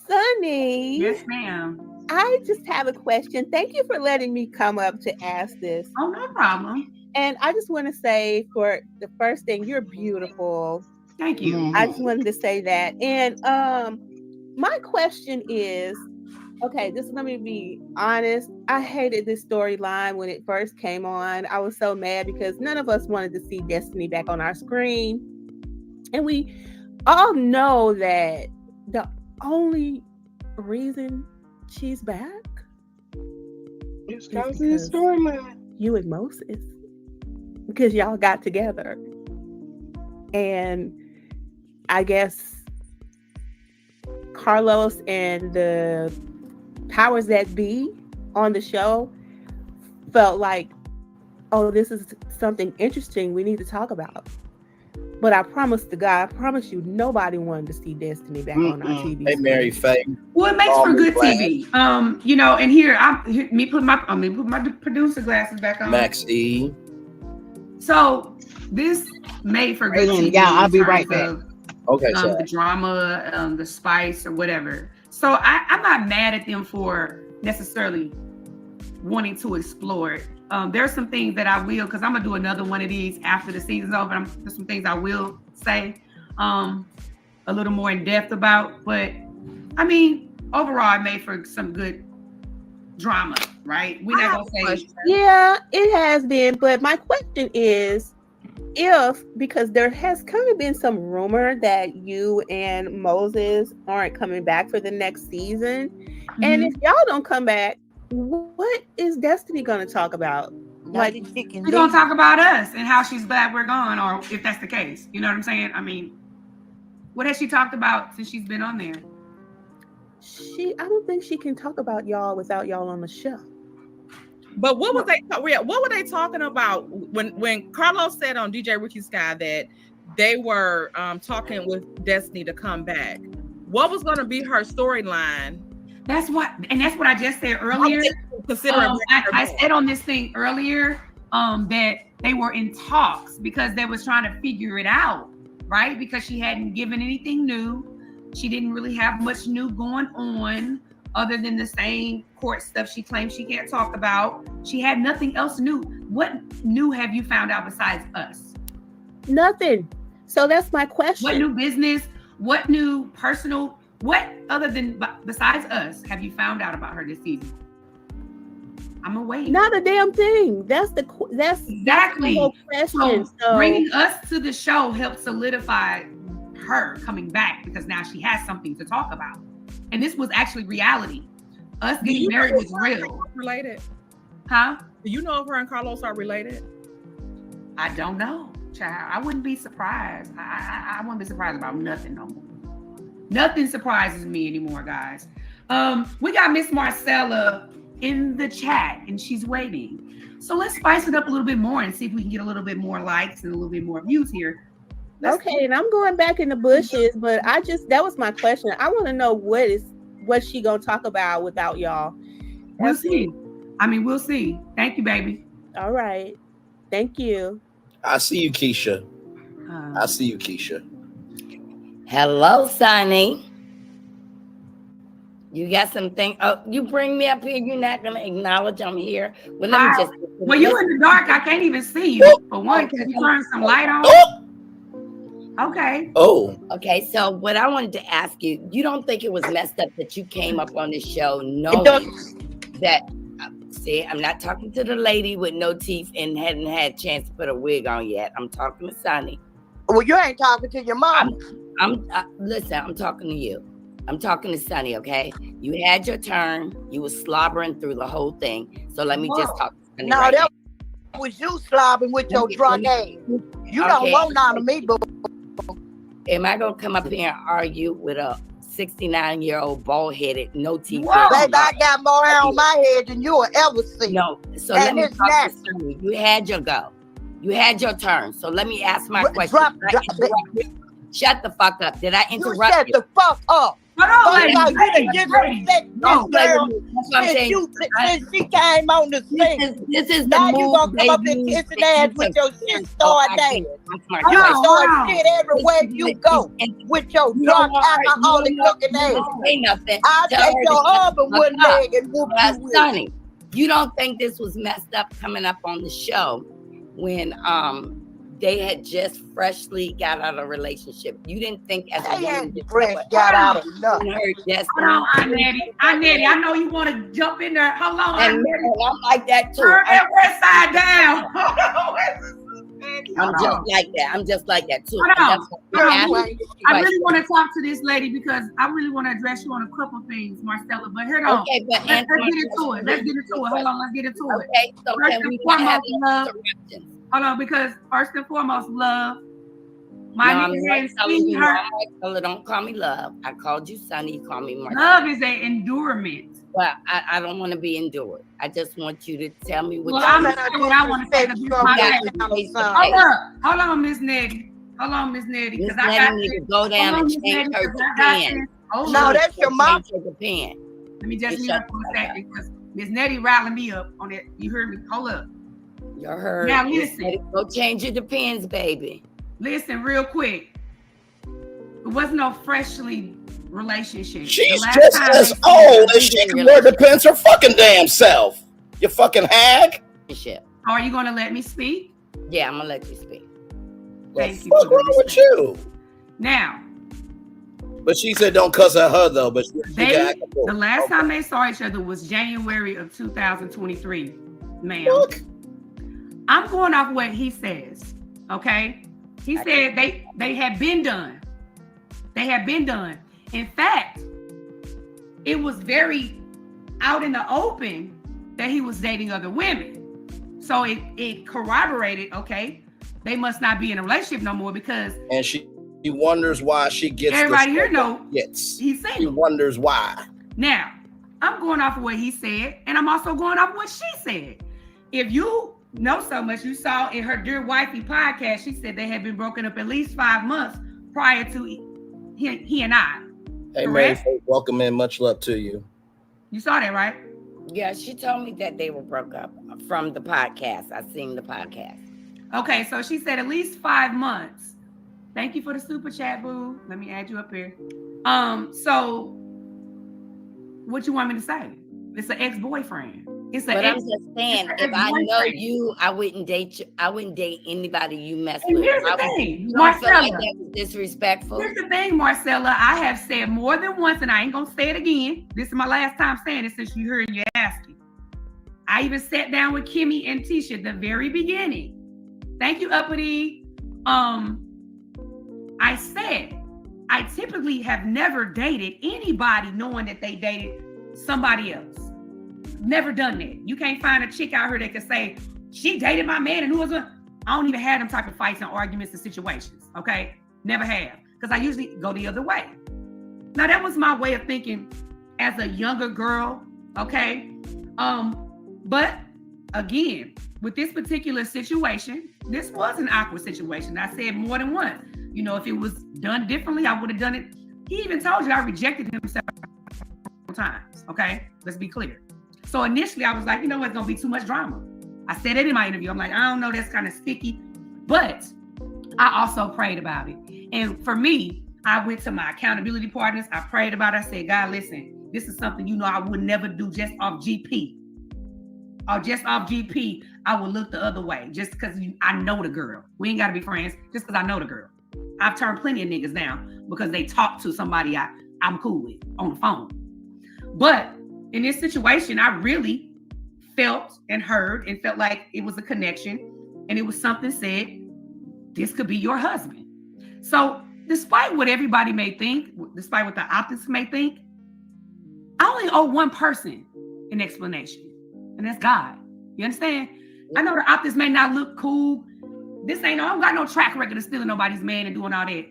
Sunny. Yes, ma'am. I just have a question. Thank you for letting me come up to ask this. Oh, no problem. And I just want to say, for the first thing, you're beautiful. Thank you. I just wanted to say that. And my question is, okay, let me be honest. I hated this storyline when it first came on. I was so mad because none of us wanted to see Destiny back on our screen. And we all know that the only reason she's back is because of the storyline. You and Moses, because y'all got together, and I guess Carlos and the powers that be on the show felt like, oh, this is something interesting we need to talk about. But I promise you, nobody wanted to see Destiny back on our TV. Hey, Mary Faye. Well, it makes for good TV. And here, let me put my producer glasses back on. Max E. So this made for good TV. Yeah, I'll be right back. Okay, the drama, the spice, or whatever. So I'm not mad at them for necessarily wanting to explore it. There's some things that I will, because I'm gonna do another one of these after the season's over. There's some things I will say a little more in depth about. But I mean, overall, it made for some good drama, right? We're not gonna say. Yeah, it has been. But my question is, because there has kind of been some rumor that you and Moses aren't coming back for the next season, and if y'all don't come back, what is Destiny going to talk about? She's going to talk about us and how she's glad we're gone, or if that's the case. You know what I'm saying? I mean, what has she talked about since she's been on there? I don't think she can talk about y'all without y'all on the show. But what were they talking about when Carlos said on DJ Ricky Sky that they were talking with Destiny to come back? What was going to be her storyline? That's what I just said earlier. I said on this thing earlier that they were in talks because they was trying to figure it out, right? Because she hadn't given anything new. She didn't really have much new going on other than the same court stuff she claims she can't talk about. She had nothing else new. What new have you found out besides us? Nothing. So that's my question. What new business? What new personal? What other than besides us have you found out about her this season? I'm away. Not a damn thing. That's exactly the whole question. So bringing us to the show helped solidify her coming back because now she has something to talk about. And this was actually reality. Us getting married was real. Related? Huh? Do you know if her and Carlos are related? I don't know, child. I wouldn't be surprised. I wouldn't be surprised about nothing no more. Nothing surprises me anymore, guys. We got Miss Marcella in the chat and she's waiting. So let's spice it up a little bit more and see if we can get a little bit more likes and a little bit more views here. Okay, and I'm going back in the bushes, but that was my question. I want to know what she gonna talk about without y'all. We'll see. I mean, we'll see. Thank you, baby. All right. Thank you. I see you, Keisha. I see you, Keisha. Hello, Sonny. You got something? Oh, you bring me up here. You're not gonna acknowledge I'm here. Well, let me just. Well, you in the dark. I can't even see you. For one, can you turn some light on? Okay. Oh. Okay. So, what I wanted to ask you, you don't think it was messed up that you came up on this show knowing that? See, I'm not talking to the lady with no teeth and hadn't had a chance to put a wig on yet. I'm talking to Sonny. Well, you ain't talking to your mom. Listen, I'm talking to you. I'm talking to Sonny, okay? You had your turn. You was slobbering through the whole thing. So let me just talk to Sonny. No, that was you slobbering with your drunk ass. You don't want none of me, boo. Am I going to come up here and argue with a 69-year-old bald-headed, no teeth? Baby, I got more hair on my head than you will ever see. No, so let me talk to Sonny. You had your go. You had your turn. So let me ask my question. Shut the fuck up. Did I interrupt you? Shut the fuck up. Since she came on the scene. This is now the you gonna come up and kiss an ass with your shit start day. You start shit everywhere you go with your drunk alcoholic looking ass. I'll take your arm with one leg and whoop you with Sonny, you don't think this was messed up coming up on the show when they had just freshly got out of a relationship? You didn't think as a woman got out of love. Hold on, Aunt Nettie. I know you want to jump in there. Hold on, and I'm like that too. Turn that west side down. I'm just like that too. I really want to talk to this lady because I really want to address you on a couple things, Marcella. But here, okay, but let's get into it. Let's get into it. Hold on, let's get into it. Okay, so can we have interruptions? Hold on, because first and foremost, love. My Marcella, don't call me love. I called you Sonny. You call me Marcella. Love is an endurement. Well, I don't want to be endured. I just want you to tell me what I want to say. Hold on, Miss Nettie. Hold on, Miss Nettie. Miss Nettie need to go down and change her Japan. No, that's your mom. Let me just mute up for a second because Miss Nettie riling me up on it. You heard me? Hold up. You heard. Now listen. Go change your depends, baby. Listen, real quick. It wasn't no freshly relationship. She's just as old as she can wear depends her fucking damn self. You fucking hag. Are you gonna let me speak? Yeah, I'm gonna let you speak. Thank you. What's wrong with you? Now. But she said don't cuss at her though. But the last time they saw each other was January of 2023, ma'am. Look. I'm going off what he says. Okay. He said they had been done. They had been done. In fact, it was very out in the open that he was dating other women. So it corroborated, okay, they must not be in a relationship no more because and she wonders why she gets everybody here know he's saying. She wonders why. Now, I'm going off of what he said, and I'm also going off of what she said. If you know so much, you saw in her Dear Wifey podcast, she said they had been broken up at least 5 months prior to he and I. Hey, Mary, welcome in. Much love to you. You saw that, right? Yeah, she told me that they were broke up from the podcast. I seen the podcast. Okay, so she said at least 5 months. Thank you for the super chat, boo. Let me add you up here. So what you want me to say? It's an ex-boyfriend. But I'm just saying, if I know you, I wouldn't date you. I wouldn't date anybody you mess with. Here's the thing, you don't feel like that was disrespectful. Here's the thing, Marcella. I have said more than once, and I ain't gonna say it again. This is my last time saying it since you heard you asking. I even sat down with Kimmy and Tisha at the very beginning. Thank you, Uppity. I said I typically have never dated anybody knowing that they dated somebody else. Never done that. You can't find a chick out here that can say she dated my man and who was I don't even have them type of fights and arguments and situations. Okay, never have, because I usually go the other way. Now that was my way of thinking as a younger girl. Okay, but again, with this particular situation, this was an awkward situation. I said more than once. You know, if it was done differently, I would have done it. He even told you I rejected him several times. Okay, let's be clear. So initially I was like, you know what, it's gonna be too much drama. I said it in my interview. I'm like, I don't know, that's kind of sticky. But I also prayed about it. And for me, I went to my accountability partners. I prayed about it. I said, God, listen, this is something you know I would never do just off GP. Or just off GP, I would look the other way just because I know the girl. We ain't got to be friends just because I know the girl. I've turned plenty of niggas down because they talk to somebody I'm cool with on the phone. But in this situation, I really felt and heard and felt like it was a connection, and it was something said, this could be your husband. So despite what everybody may think, despite what the optics may think, I only owe one person an explanation, and that's God. You understand? I know the optics may not look cool. I don't got no track record of stealing nobody's man and doing all that.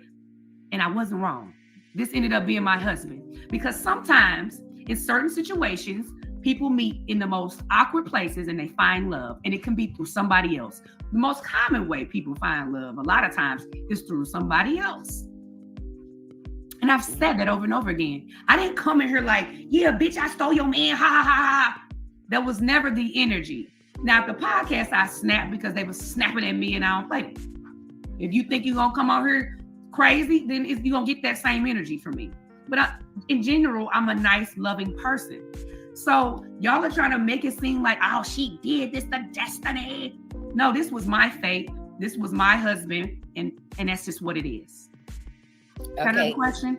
And I wasn't wrong. This ended up being my husband. Because sometimes in certain situations, people meet in the most awkward places and they find love. And it can be through somebody else. The most common way people find love a lot of times is through somebody else. And I've said that over and over again. I didn't come in here like, yeah, bitch, I stole your man, ha, ha, ha, ha. That was never the energy. Now, the podcast, I snapped because they were snapping at me and I don't play it. If you think you're going to come out here crazy, then you're going to get that same energy from me. But in general, I'm a nice, loving person. So y'all are trying to make it seem like, oh, she did this, the destiny. No, this was my fate. This was my husband. And that's just what it is. Okay. Another question?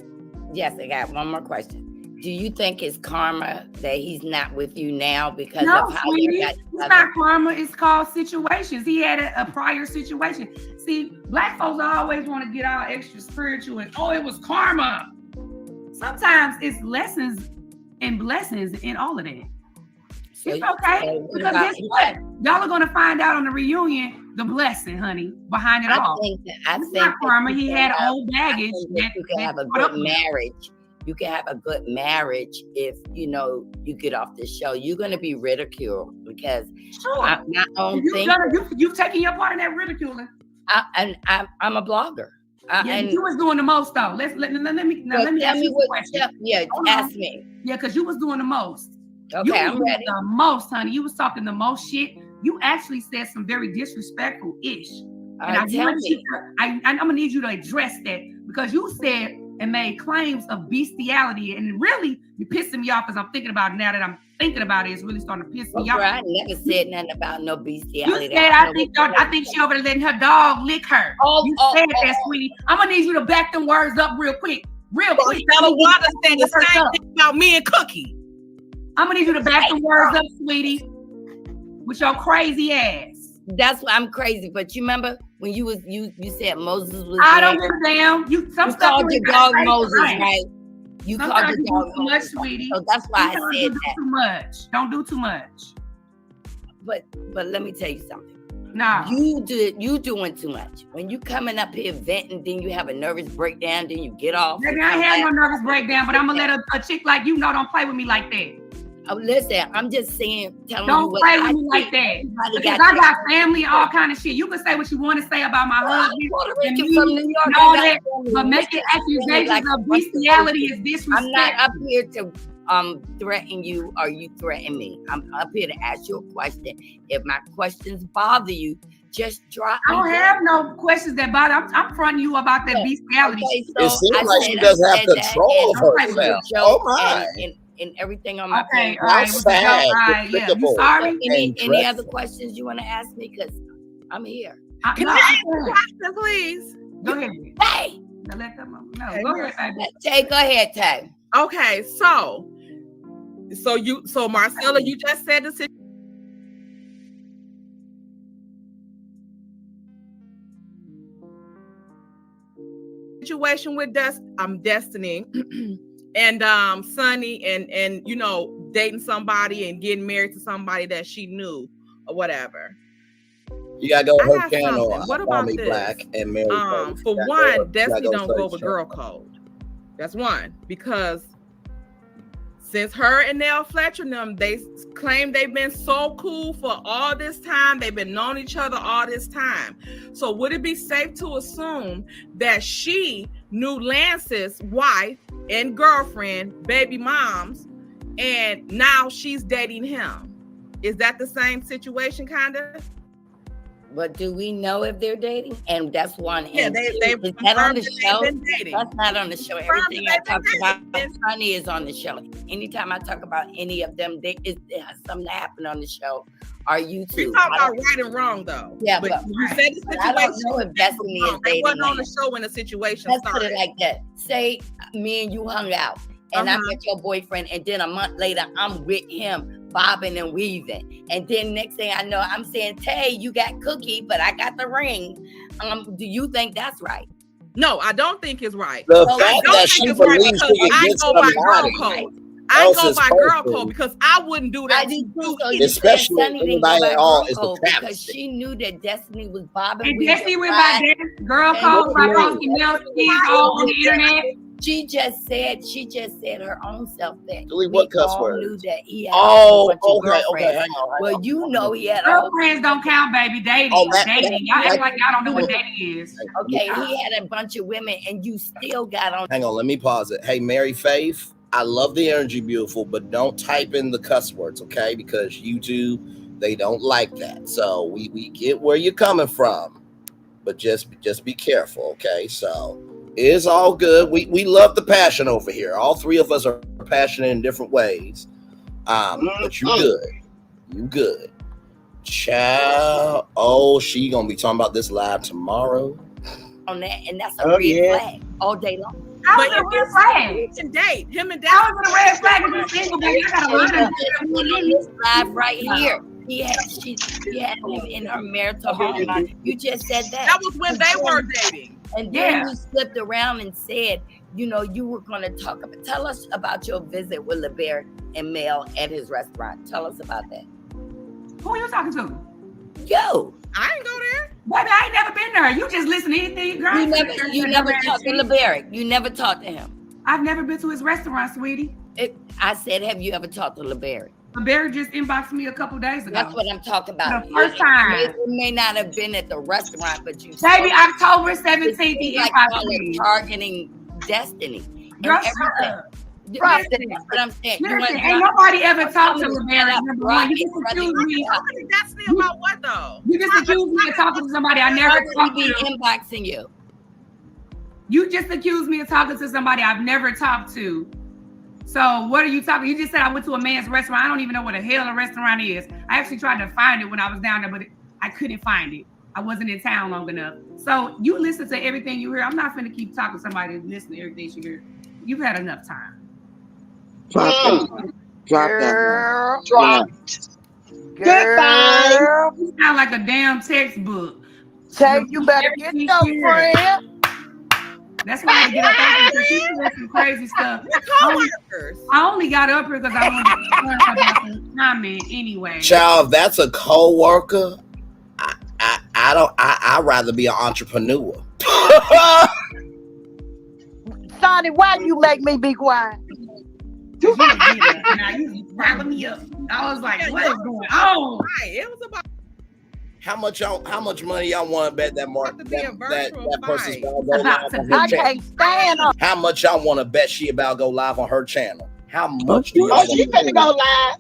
Yes, I got one more question. Do you think it's karma that he's not with you now because No, of how sweetie, you got it's together? not karma. It's called situations. He had a prior situation. See, black folks always want to get all extra spiritual and, oh, it was karma. Sometimes it's lessons and blessings in all of that. So, it's okay. Because guess what? Y'all are going to find out on the reunion the blessing, honey, behind it all. I It's think not karma. that He had old baggage. you can have a good marriage. You can have a good marriage if you get off this show. You're going to be ridiculed because sure. You've taken your part in that ridiculing. I'm a blogger. And you was doing the most though. Let me ask you a question. Ask me. Yeah, because you was doing the most. Okay, I'm ready. The most, honey. You was talking the most shit. You actually said some very disrespectful-ish. And I'm gonna need you to address that because you said and made claims of bestiality, and really you're pissing me off because I'm thinking about it now that I'm thinking about it. It's really starting to piss me off. I never said nothing about no bestiality. You said I think she over there letting her dog lick her. You said that, sweetie. I'm gonna need you to back them words up real quick. Zelda Wynn said the same thing about me and Cookie. I'm gonna need you to back them words up, sweetie, with your crazy ass. That's why I'm crazy. But you remember when you said Moses was I don't give a damn. You called your dog Moses, right? You sometimes called your dog too much, sweetie. So that's why I said that. Too much. Don't do too much. But let me tell you something. Nah. You doing too much. When you coming up here venting, then you have a nervous breakdown, then you get off. Maybe I had no nervous breakdown, but I'm gonna let a chick like you know don't play with me like that. Oh, listen, I'm just saying, telling don't you what play with me like that. Because I got family, all kind of shit. You can say what you want to say about my husband and me from New York, and all that, but making accusations of bestiality is disrespectful. I'm not up here to threaten you or you threaten me. I'm up here to ask you a question. If my questions bother you, just drop me. I don't have no questions that bother. I'm fronting you about that bestiality. Okay, so it seems like she doesn't have control of herself. Oh my. And everything on my page. All right. Yeah. You sorry? Any other questions you want to ask me? Because I'm here. Can I ask a question, please? Go ahead. Hey. Go ahead, baby. Tay, go ahead, Tay. Okay, so Marcella, you just said the situation with Destiny. And Sunny and dating somebody and getting married to somebody that she knew or whatever. You gotta go to her channel. What about this? Black and Mary for one, Destiny don't go with girl code. That's one, because since her and Nell Fletcher and them, they claim they've been so cool for all this time. They've been knowing each other all this time. So would it be safe to assume that she knew Lance's wife and girlfriend, baby moms, and now she's dating him. Is that the same situation, kind of? But do we know if they're dating? And that's one. Yeah, and they is that on the show? been dating. That's not on the show. Everything I talk about Sunny is on the show. Anytime I talk about any of them, something happened on the show. Are you two? We talk about right and wrong, though. Yeah, but you right. said the situation. I don't know if Destiny is dating. They wasn't on the show when the situation Let's started. put it like that. Say me and you hung out, and I met your boyfriend, and then a month later, I'm with him, bobbing and weaving. And then next thing I know, I'm saying, Tay, you got Cookie, but I got the ring. Do you think that's right? No, I don't think it's right. The fact that she believes she can get somebody. I go by girl code because I wouldn't do that. Especially anybody at all is the because she knew that Destiny was bobbing. And Destiny went by girl code by posting milk all on the internet. She just said her own self that what cuss word? Knew that he had okay, hang on. Well, you know he had girlfriends don't count, baby. Dating. Dating. Y'all act like y'all don't know what dating is. Okay, he had a bunch of women and you still got on. Hang on, let me pause it. Hey, Mary Faith, I love the energy, beautiful, but don't type in the cuss words, okay? Because YouTube, they don't like that. So we get where you're coming from, but just be careful, okay? So it's all good. We love the passion over here. All three of us are passionate in different ways. But you good. You good. Child. Oh, she gonna be talking about this live tomorrow. On that, and that's a red flag all day long. How was a red flag? To date him and How was it a red flag if you're single, baby? I gotta learn this live right here. She had him in her marital home. You just said that. That was when they were dating. And then you slipped around and said, you were going to tell us about your visit with LeBear and Mel at his restaurant. Tell us about that. Who are you talking to? Yo. I ain't go there. Baby, I ain't never been there. You just listen to anything. Girl, you never talked to LeBear. You never talked to him. I've never been to his restaurant, sweetie. I said, have you ever talked to LeBear? LeBear just inboxed me a couple days ago. That's what I'm talking about. The first time. You may not have been at the restaurant, but you. Baby, October 17th, he inboxed me. Targeting Destiny. Girl, But I'm saying, listen, ain't nobody ever talked to LeBear. You just accused me. Destiny about what though? You just accused me of talking to somebody I never talked to. Inboxing you. You just accused me of talking to somebody I've never talked to. So what are you talking? You just said I went to a man's restaurant. I don't even know what the hell a restaurant is. I actually tried to find it when I was down there, but I couldn't find it. I wasn't in town long enough. So you listen to everything you hear. I'm not finna keep talking to somebody and listen to everything you hear. You've had enough time. Drop that. Goodbye. You sound like a damn textbook. Say you better get your friend. That's why I get up there because she said some crazy stuff. I only got up here because I wanted to learn about some comment anyway. Child, that's a co-worker. I'd rather be an entrepreneur. Sonny, why you make me be quiet? Now you riling me up. I was like, what is going on? It was about how much money y'all want to bet that that person's about to go live on her I channel? can't stand her. How much y'all want to bet she about to go live on her channel? How much do y'all she finna go live?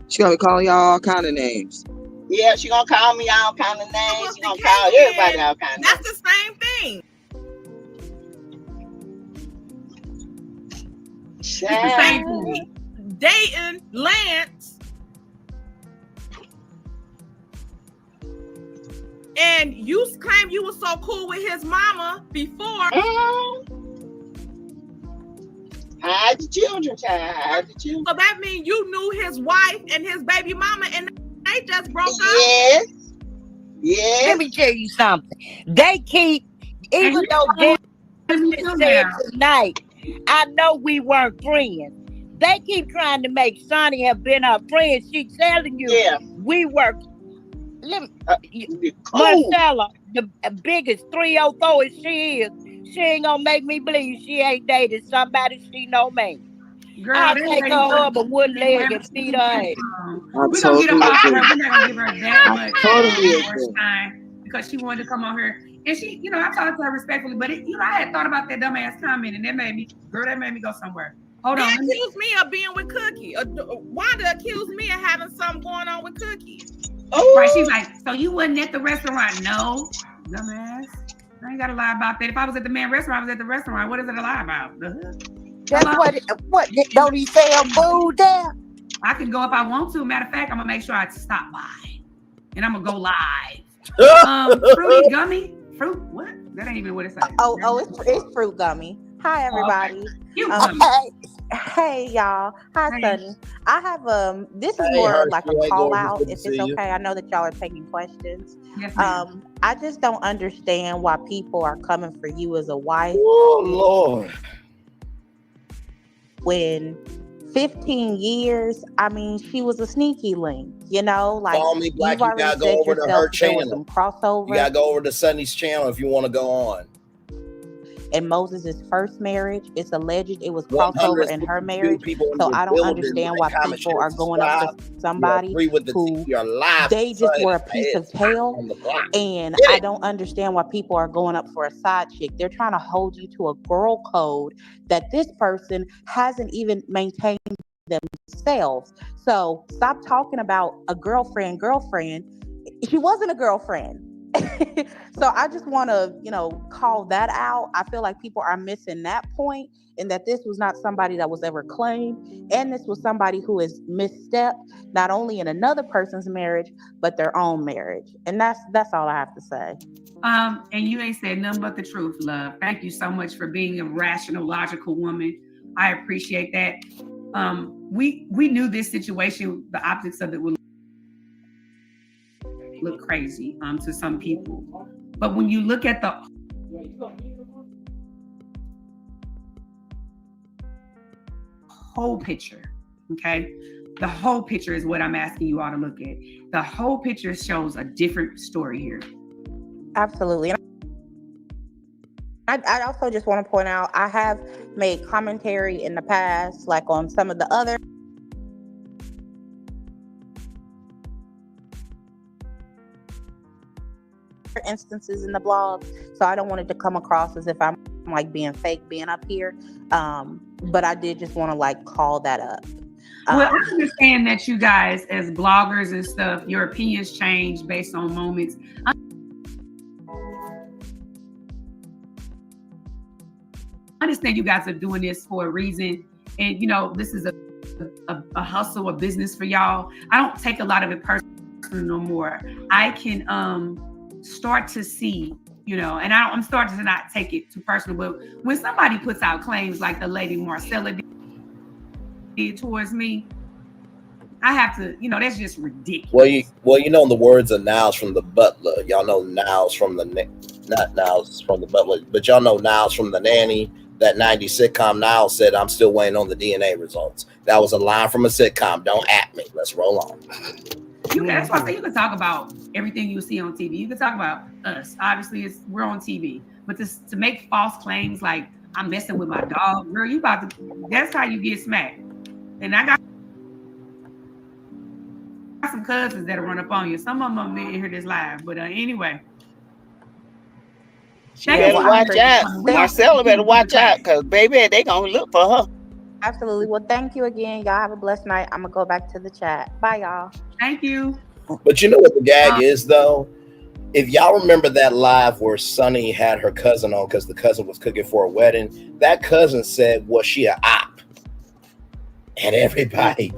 She gonna be calling y'all all kind of names. Yeah, she gonna call me all kind of names. She gonna call everybody all kind of names. That's the same thing. It's the same thing. Dating Lance, and you claim you were so cool with his mama before. Hide the children, child. Hide the children. So that means you knew his wife and his baby mama, and they just broke up. Yes. Let me tell you something. They keep, even though they said tonight, I know we weren't friends. They keep trying to make Sonny have been our friend. She's telling you, we were. Marcella, the biggest 304 as she is, she ain't gonna make me believe she ain't dated somebody she know me. Girl, I'll take her up a wood leg and feed her ass. We're gonna get her off her. We're not gonna give her that much time because she wanted to come on here And she, you know, I talked to her respectfully, but it, you know, I had thought about that dumbass comment, and that made me go somewhere. Hold They on. accused me of being with Cookie. Wanda accused me of having something going on with Cookie. Oh, right. She's like, so you wasn't at the restaurant? No, dumbass. I ain't gotta lie about that. If I was at the man restaurant, I was at the restaurant. What is it to lie about? That's what don't he sell food there? I can go if I want to. Matter of fact, I'm gonna make sure I stop by, and I'm gonna go live. Fruity gummy fruit. What? That ain't even what it says. It's fruit gummy. Hi everybody. Hey y'all. Hi Sunny. I have this is more like a call out if it's okay. I know that y'all are taking questions. Yes, I just don't understand why people are coming for you as a wife. Oh Lord. When 15 years, I mean, she was a sneaky link, you know, like Follow me, Black. You gotta go over to her channel. Crossover. You gotta go over to Sunny's channel if you want to go on. In Moses' first marriage, it's alleged it was crossover in her marriage. So I don't understand why people are going up to somebody who they just were a piece of tail. And I don't understand why people are going up for a side chick. They're trying to hold you to a girl code that this person hasn't even maintained themselves. So stop talking about a girlfriend. She wasn't a girlfriend. So I just want to, you know, call that out. I feel like people are missing that point, and that this was not somebody that was ever claimed, and this was somebody who has misstepped not only in another person's marriage but their own marriage. And that's all I have to say. And you ain't said nothing but the truth, love. Thank you so much for being a rational, logical woman. I appreciate that. We knew this situation, the optics of it would look crazy to some people, but when you look at the whole picture, okay, the whole picture is what I'm asking you all to look at. The whole picture shows a different story here. Absolutely. I also just want to point out, I have made commentary in the past, like on some of the other instances in the blog, so I don't want it to come across as if I'm like being fake being up here, but I did just want to like call that up. Well, I understand that you guys as bloggers and stuff, your opinions change based on moments. I understand you guys are doing this for a reason, and you know this is a hustle, a business for y'all. I don't take a lot of it personal no more. I can start to see, you know, and I'm starting to not take it too personal, but when somebody puts out claims like the lady Marcella did towards me, I have to, you know, that's just ridiculous. Well, you know the words of Niles from the Butler. Y'all know Niles from not Niles from the Butler, but y'all know Niles from the Nanny. That 90s sitcom. Niles said, "I'm still waiting on the DNA results." That was a line from a sitcom. Don't at me. Let's roll on. That's why I say you can talk about everything you see on TV. You can talk about us. Obviously, we're on TV. But to make false claims like I'm messing with my dog, girl, you about to. That's how you get smacked. And I got some cousins that'll run up on you. Some of them didn't hear this live, but anyway. She better watch out. Marcella better watch out, because baby, they gonna look for her. Absolutely. Well, thank you again. Y'all have a blessed night. I'm gonna go back to the chat. Bye, y'all. Thank you. But you know what the gag is, though? If y'all remember that live where Sunny had her cousin on because the cousin was cooking for a wedding, that cousin said, "Was she a op?" And everybody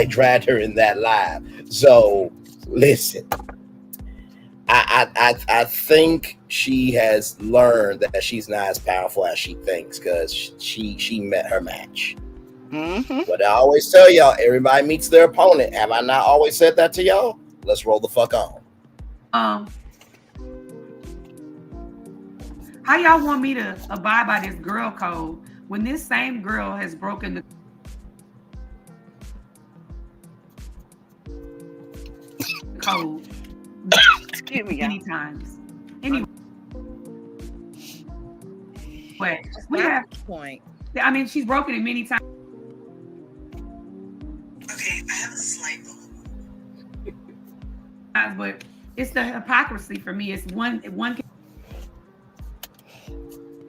dragged her in that live. So listen, I think she has learned that she's not as powerful as she thinks, because she met her match. Mm-hmm. But I always tell y'all, everybody meets their opponent. Have I not always said that to y'all? Let's roll the fuck on. How y'all want me to abide by this girl code when this same girl has broken the code many times? Anyway, we have point. I mean, she's broken it many times. Okay, I have a slight but it's the hypocrisy for me. It's one can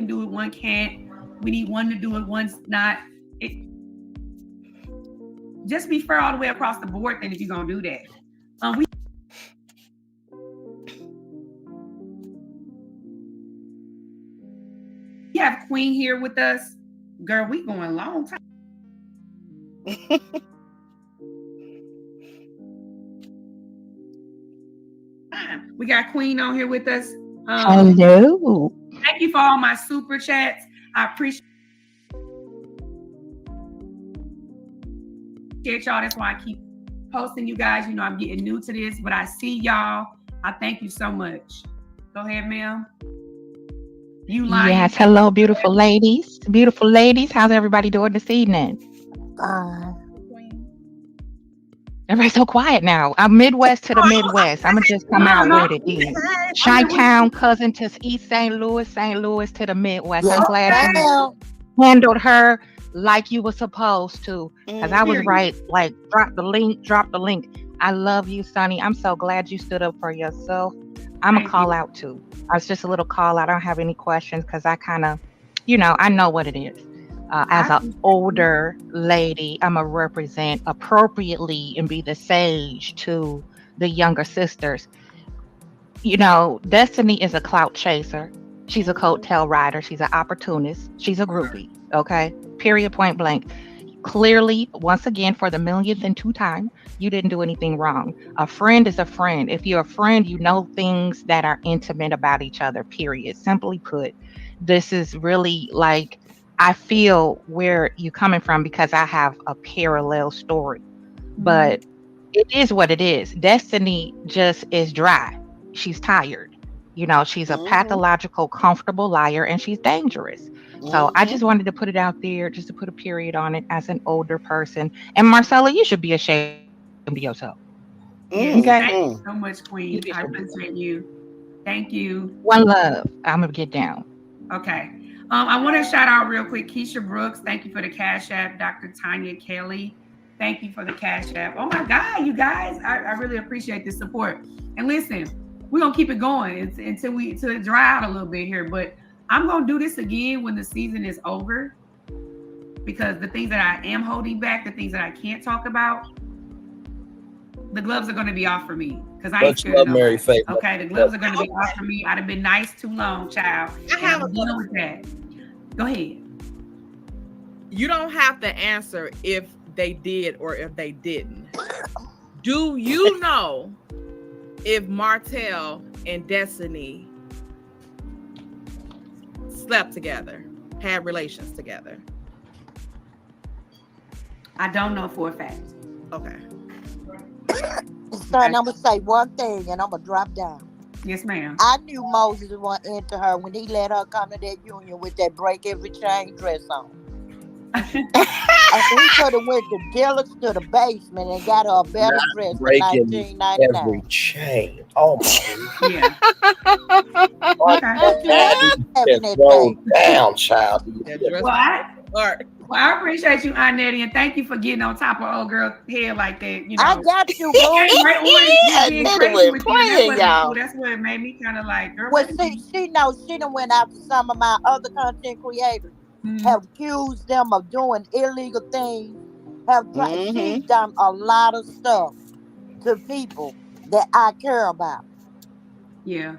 do it, one can't. We need one to do it, one's not. It just be fair all the way across the board. Then if you're gonna do that, we have Queen here with us. Girl, we going a long time. We got Queen on here with us. Hello. Thank you for all my super chats. I appreciate y'all. That's why I keep posting you guys. You know, I'm getting new to this, but I see y'all. I thank you so much. Go ahead, ma'am. You lying? Yes. Hello, beautiful ladies. Beautiful ladies. How's everybody doing this evening? Everybody's so quiet now. I'm Midwest to the Midwest. I'm going to just come out with it then. Chi-Town, cousin to East St. Louis to the Midwest. I'm glad you handled her like you were supposed to. Because I was right. Like, drop the link. I love you, Sonny. I'm so glad you stood up for yourself. I'm a call out too. I was just a little call out. I don't have any questions because I kind of, I know what it is. As an older lady, I'm going to represent appropriately and be the sage to the younger sisters. Destiny is a clout chaser. She's a coattail rider. She's an opportunist. She's a groupie. Okay? Period, point blank. Clearly, once again, for the millionth and two time, you didn't do anything wrong. A friend is a friend. If you're a friend, you know things that are intimate about each other, period. Simply put, this is really like, I feel where you're coming from because I have a parallel story. But it is what it is. Destiny just is dry. She's tired. She's a pathological, comfortable liar, and she's dangerous. So I just wanted to put it out there, just to put a period on it as an older person. And Marcella, you should be ashamed of yourself. Yes, okay. Thank you so much, Queen. I appreciate you. Thank you. One love. I'm going to get down. Okay. I want to shout out real quick, Keisha Brooks. Thank you for the Cash App. Dr. Tanya Kelly. Thank you for the Cash App. Oh my God, you guys. I really appreciate the support. And listen, we're going to keep it going until it dry out a little bit here. But I'm going to do this again when the season is over. Because the things that I am holding back, the things that I can't talk about, the gloves are going to be off for me. Because I ain't scared of Mary Faith. Okay, the gloves are going to be off for me. I'd have been nice too long, child. I'm dealing with that. Go ahead. You don't have to answer if they did or if they didn't. Do you know if Martell and Destiny slept together, had relations together? I don't know for a fact. Okay. Son, I'm going to say one thing and I'm going to drop down. Yes, ma'am. I knew Moses was into her when he let her come to that union with that break every chain dress on. He could have went to Dillard's to the basement and got her a better dress for $19.99. Every chain. Oh my. Yeah. Roll down, child. Well, I appreciate you, Aunt Nettie, and thank you for getting on top of old girl head like that. I got you, boo. That's what made me kind of like, girl. Well, she knows she done went after some of my other content creators, have accused them of doing illegal things, she's done a lot of stuff to people that I care about. Yeah.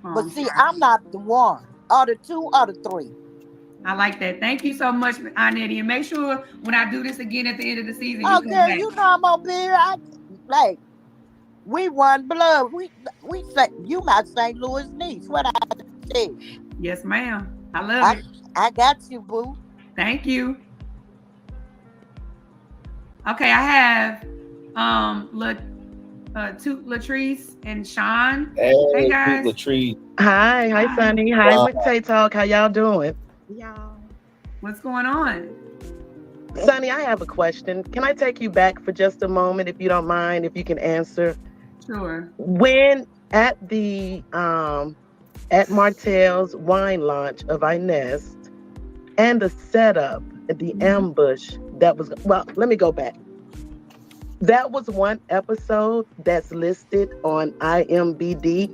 But see, I'm not the one, or the two, or the three. I like that. Thank you so much, Aunt Nettie. And make sure when I do this again at the end of the season, you come back. You know I'm up here. We one blood. We say you my St. Louis niece. What I say? Yes, ma'am. I love it. I got you, boo. Thank you. Okay, I have Latrice and Sean. Hey guys. Latrice. Hi, Sonny. Hi, with Tay Talk. How y'all doing? Y'all, what's going on? Sonny, I have a question. Can I take you back for just a moment, if you don't mind, if you can answer? Sure. When at the at Martell's wine launch of Inez and the setup, the ambush that was, well, let me go back. That was one episode that's listed on IMDb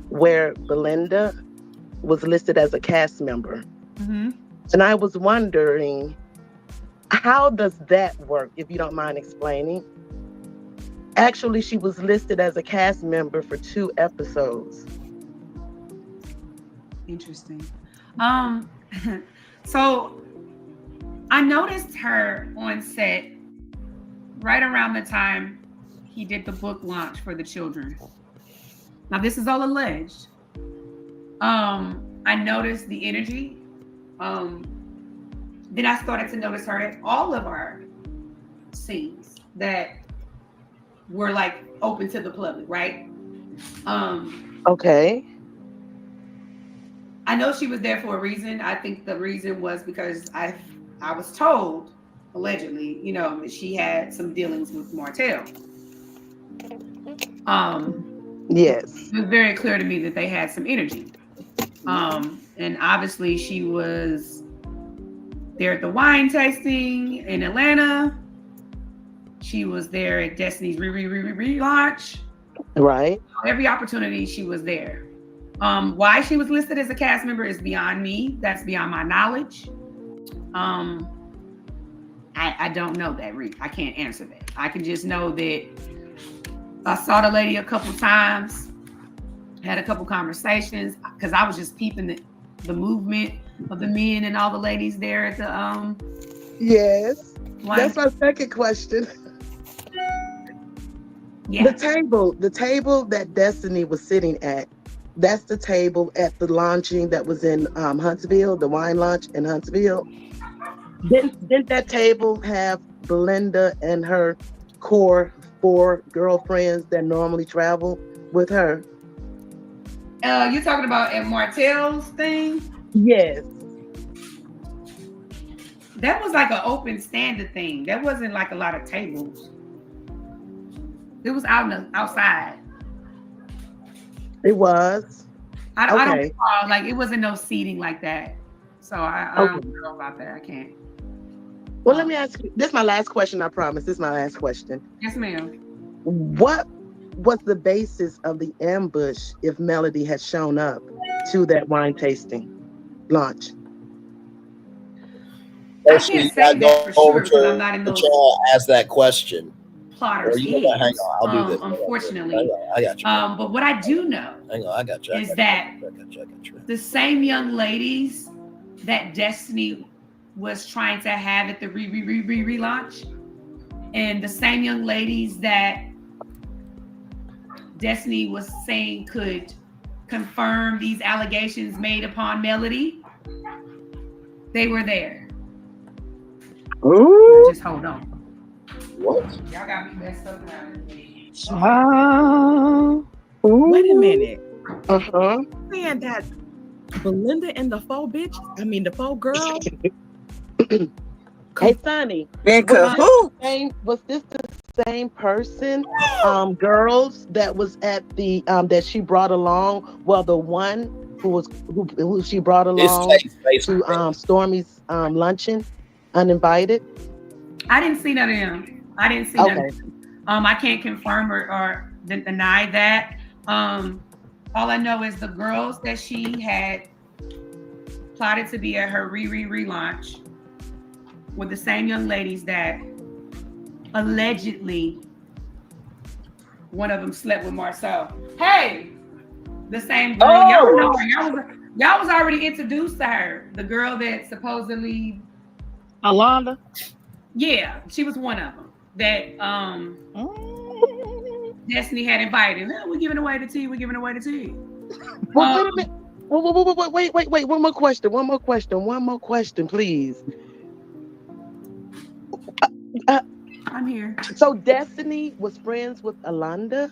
where Belinda was listed as a cast member. Mm-hmm. And I was wondering, how does that work, if you don't mind explaining? Actually, she was listed as a cast member for 2 episodes. Interesting. So I noticed her on set right around the time he did the book launch for the children. Now, this is all alleged. I noticed the energy. Then I started to notice her at all of our scenes that were like open to the public, right? Okay. I know she was there for a reason. I think the reason was because I was told, allegedly, you know, that she had some dealings with Martell. Yes. It was very clear to me that they had some energy. And obviously she was there at the wine tasting in Atlanta. She was there at Destiny's relaunch. Right. Every opportunity she was there. Why she was listed as a cast member is beyond me. That's beyond my knowledge. I don't know that, Reek. I can't answer that. I can just know that I saw the lady a couple times, had a couple conversations, because I was just peeping the movement of the men and all the ladies there at the Yes. one. That's my second question. Yeah. The table that Destiny was sitting at, that's the table at the launching that was in Huntsville, the wine launch in Huntsville. Didn't that table have Belinda and her core 4 girlfriends that normally travel with her? You're talking about at Martell's thing? Yes. That was like an open standard thing. That wasn't like a lot of tables. It was outside. It was. I don't recall, like it wasn't no seating like that. So I don't know about that. I can't. Well, let me ask you. This is my last question, I promise. This is my last question. Yes, ma'am. What was the basis of the ambush if Melody had shown up to that wine tasting launch? I can't say that for sure because I'm not in those. Ask that question. Plotters. Hang on, I'll do this. Unfortunately, I got you. But what I do know I got you. Is that the same young ladies that Destiny was trying to have at the relaunch, and the same young ladies that Destiny was saying could confirm these allegations made upon Melody, they were there. Ooh. Just hold on. What? Y'all got me messed up now. Wait a minute. Saying that Belinda and the 4 bitches, the 4 girls. Hey, Sonny. Was this the same person? Girls that was at the that she brought along. Well, the one who she brought along to Stormy's luncheon, uninvited. I didn't see none of them. I didn't see none of them. I can't confirm or deny that. All I know is the girls that she had plotted to be at her relaunch were the same young ladies that allegedly one of them slept with Marcel. Hey, the same girl. Y'all know her. Y'all was already introduced to her. The girl that supposedly Alonda. Yeah, she was one of them that Destiny had invited. We're giving away the tea. We're giving away the tea. Well, wait a minute. Wait. One more question, please. I'm here. So Destiny was friends with Alonda?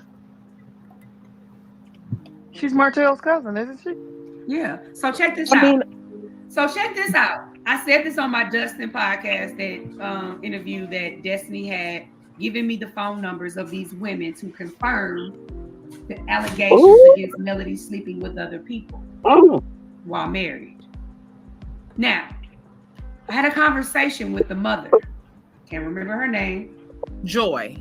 She's Martell's cousin, isn't she? Yeah. So check this out. I said this on my Dustin podcast, that interview that Destiny had given me the phone numbers of these women to confirm the allegations against Melody sleeping with other people while married. Now, I had a conversation with the mother. Can't remember her name. Joy.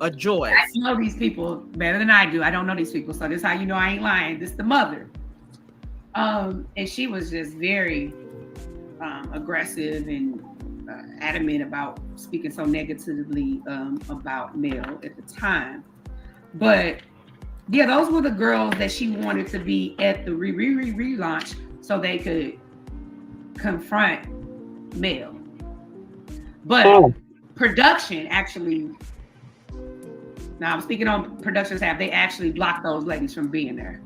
Joyce. I know these people better than I do. I don't know these people, so this is how you know I ain't lying. This is the mother. And she was just very aggressive and adamant about speaking so negatively about Mel at the time. But yeah, those were the girls that she wanted to be at the relaunch so they could confront Mel. But production actually, now I'm speaking on production staff, they actually blocked those ladies from being there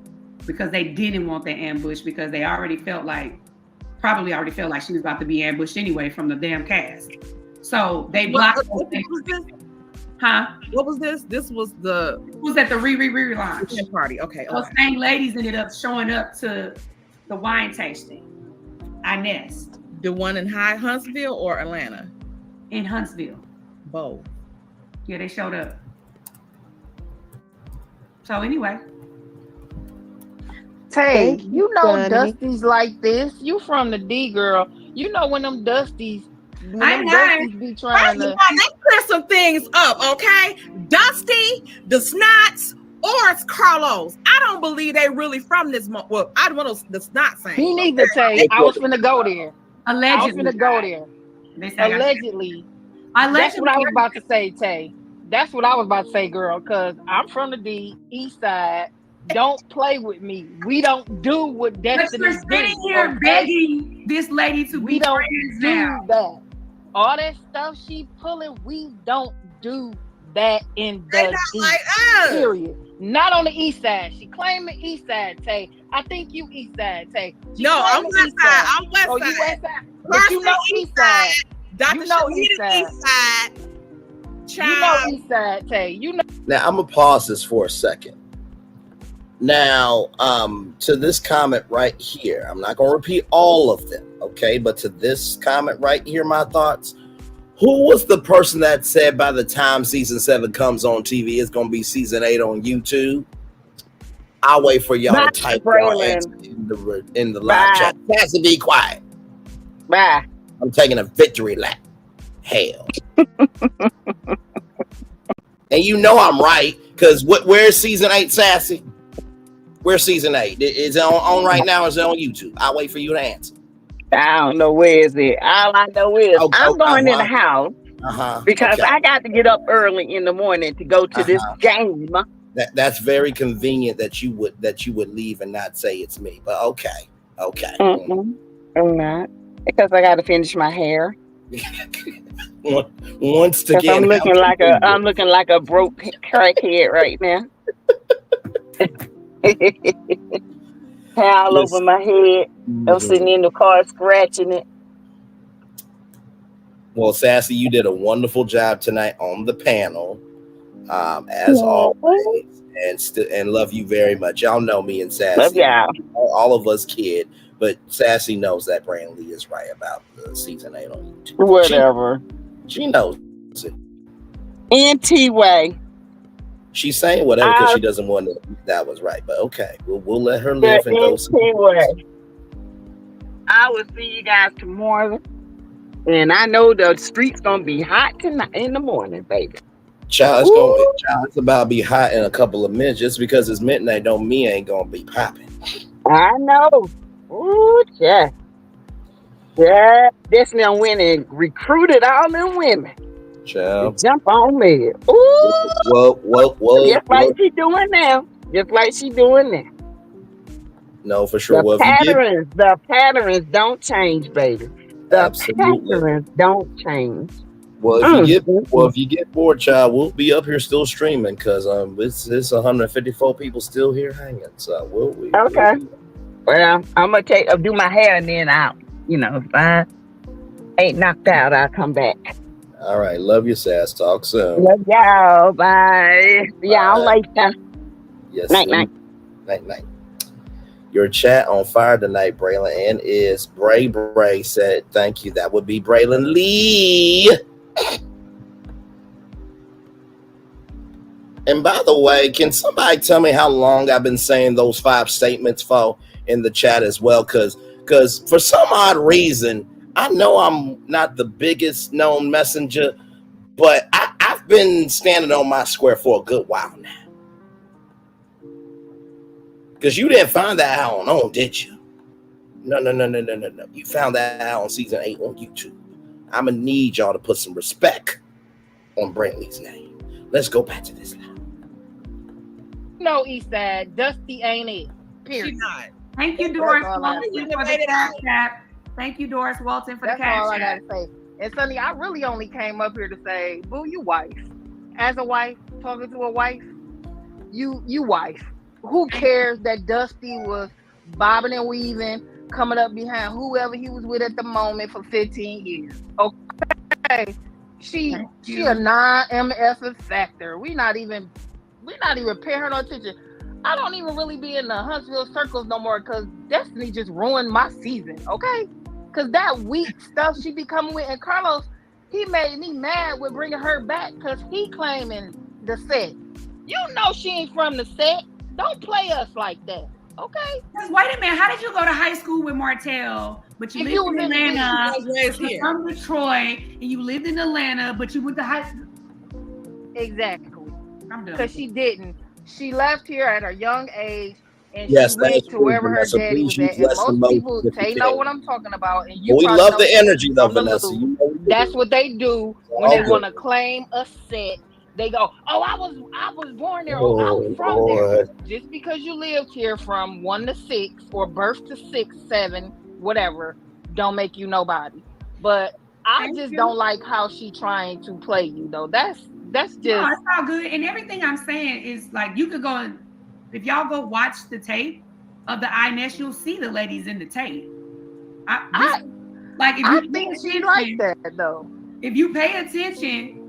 because they didn't want the ambush, because they probably already felt like she was about to be ambushed anyway from the damn cast. So they blocked those ladies. Huh? What was this? This was at the relaunch party. Okay. Those same ladies ended up showing up to the wine tasting. Inez. The one in Huntsville or Atlanta? In Huntsville. Both. Yeah, they showed up. So anyway. Tay, you know Dusty's like this. You from the D, girl. You know when them Dusties be trying to. Let's clear some things up, okay? Dusty, the Snots, or it's Carlos. I don't believe they really from this. Well, I don't know the Snot saying. Me neither, Tay. I was finna go there. Allegedly. I was finna go there. Allegedly. That's what I was about to say, Tay. That's what I was about to say, girl, because I'm from the D, East Side. Don't play with me. We don't do what Destiny do. We're sitting here begging this lady to be friends now. That. All that stuff she pulling, we don't do that in the D. Period. Not on the East Side. She claimed the East Side, Tay. I think you East Side, Tay. No, I'm West Side. I'm West Side. Oh, you West Side. But you know East Side. Dr. East Side. You know East Side, Tay. You know. Now I'm gonna pause this for a second. Now, to this comment right here, I'm not gonna repeat all of them, okay? But to this comment right here, my thoughts. Who was the person that said by the time season 7 comes on TV, it's gonna be season 8 on YouTube? I'll wait for y'all to type y'all answer in the live chat. Sassy, be quiet. Bye. I'm taking a victory lap. Hell. And you know I'm right, because where's season 8, Sassy? Where's season 8? Is it on right now, or is it on YouTube? I'll wait for you to answer. I don't know where is it. All I know is I'm going in the house because I got to get up early in the morning to go to this game. That's very convenient that you would leave and not say it's me. But okay. I'm not, because I got to finish my hair. Once again, I'm looking like a broke crackhead right now. Hair all over my head. I'm sitting in the car scratching it. Well, Sassy, you did a wonderful job tonight on the panel, as always, and love you very much. Y'all know me and Sassy. Love y'all. All of us kid, but Sassy knows that Brandon Lee is right about the season 8 on YouTube. Whatever. She knows it. NT-Way. She's saying whatever because she doesn't want to. That was right, but okay, we'll let her live and go. I will see you guys tomorrow, and I know the street's gonna be hot tonight in the morning, baby. Child, it's about to be hot in a couple of minutes. Just because it's midnight, don't mean ain't gonna be popping. I know. Ooh, yeah. Destiny went and recruited all them women. Child. Jump on me. Ooh. Whoa. Just like she doing now. No, for sure. The patterns don't change, baby. Patterns don't change. Well, if you get bored, child, we'll be up here still streaming because it's 154 people still here hanging. So okay. Well, I'm gonna do my hair and then out. If I ain't knocked out, I'll come back. All right, love you, Sass. Talk soon. Love y'all. Bye. Y'all later. Yes. Night. Your chat on fire tonight, Braylon, and is Bray said thank you. That would be Braylon Lee. And by the way, can somebody tell me how long I've been saying those 5 statements for in the chat as well? Because for some odd reason, I know I'm not the biggest known messenger, but I've I've been standing on my square for a good while now. Because you didn't find that out on own, did you? No. You found that out on season 8 on YouTube. I'm going to need y'all to put some respect on Brantley's name. Let's go back to this now. No, Eastside, Dusty ain't it. Period. She's not. Thank you, Doris Walton, for the cash app. Thank you, Doris Walton, for the cash app. That's all I gotta say. And Sonny, I really only came up here to say, boo, you wife. As a wife, talking to a wife, you wife. Who cares that Dusty was bobbing and weaving, coming up behind whoever he was with at the moment for 15 years? Okay. She a non-MF factor. We not even paying her no attention. I don't even really be in the Huntsville circles no more because Destiny just ruined my season, okay? Because that weak stuff she be coming with, and Carlos, he made me mad with bringing her back because he claiming the set. You know she ain't from the set. Don't play us like that, okay? Because wait a minute, how did you go to high school with Martell, but you lived in Atlanta, you're from Detroit, and you lived in Atlanta, but you went to high school? Exactly. Because she didn't. She left here at a young age, and she went to wherever her daddy was at. And most people, they know what I'm talking about. And you we love the energy, though, Vanessa. That's what they do when they want to claim a set. They go, "Oh, I was born there. Oh, I was from there." Just because you lived here from 1 to 6 or birth to 6, 7, whatever, don't make you nobody. But I just don't like how she trying to play you, though. That's just. No, it's all good. And everything I'm saying is like you could go and if y'all go watch the tape of the INS, you'll see the ladies in the tape. I think she like that though. If you pay attention,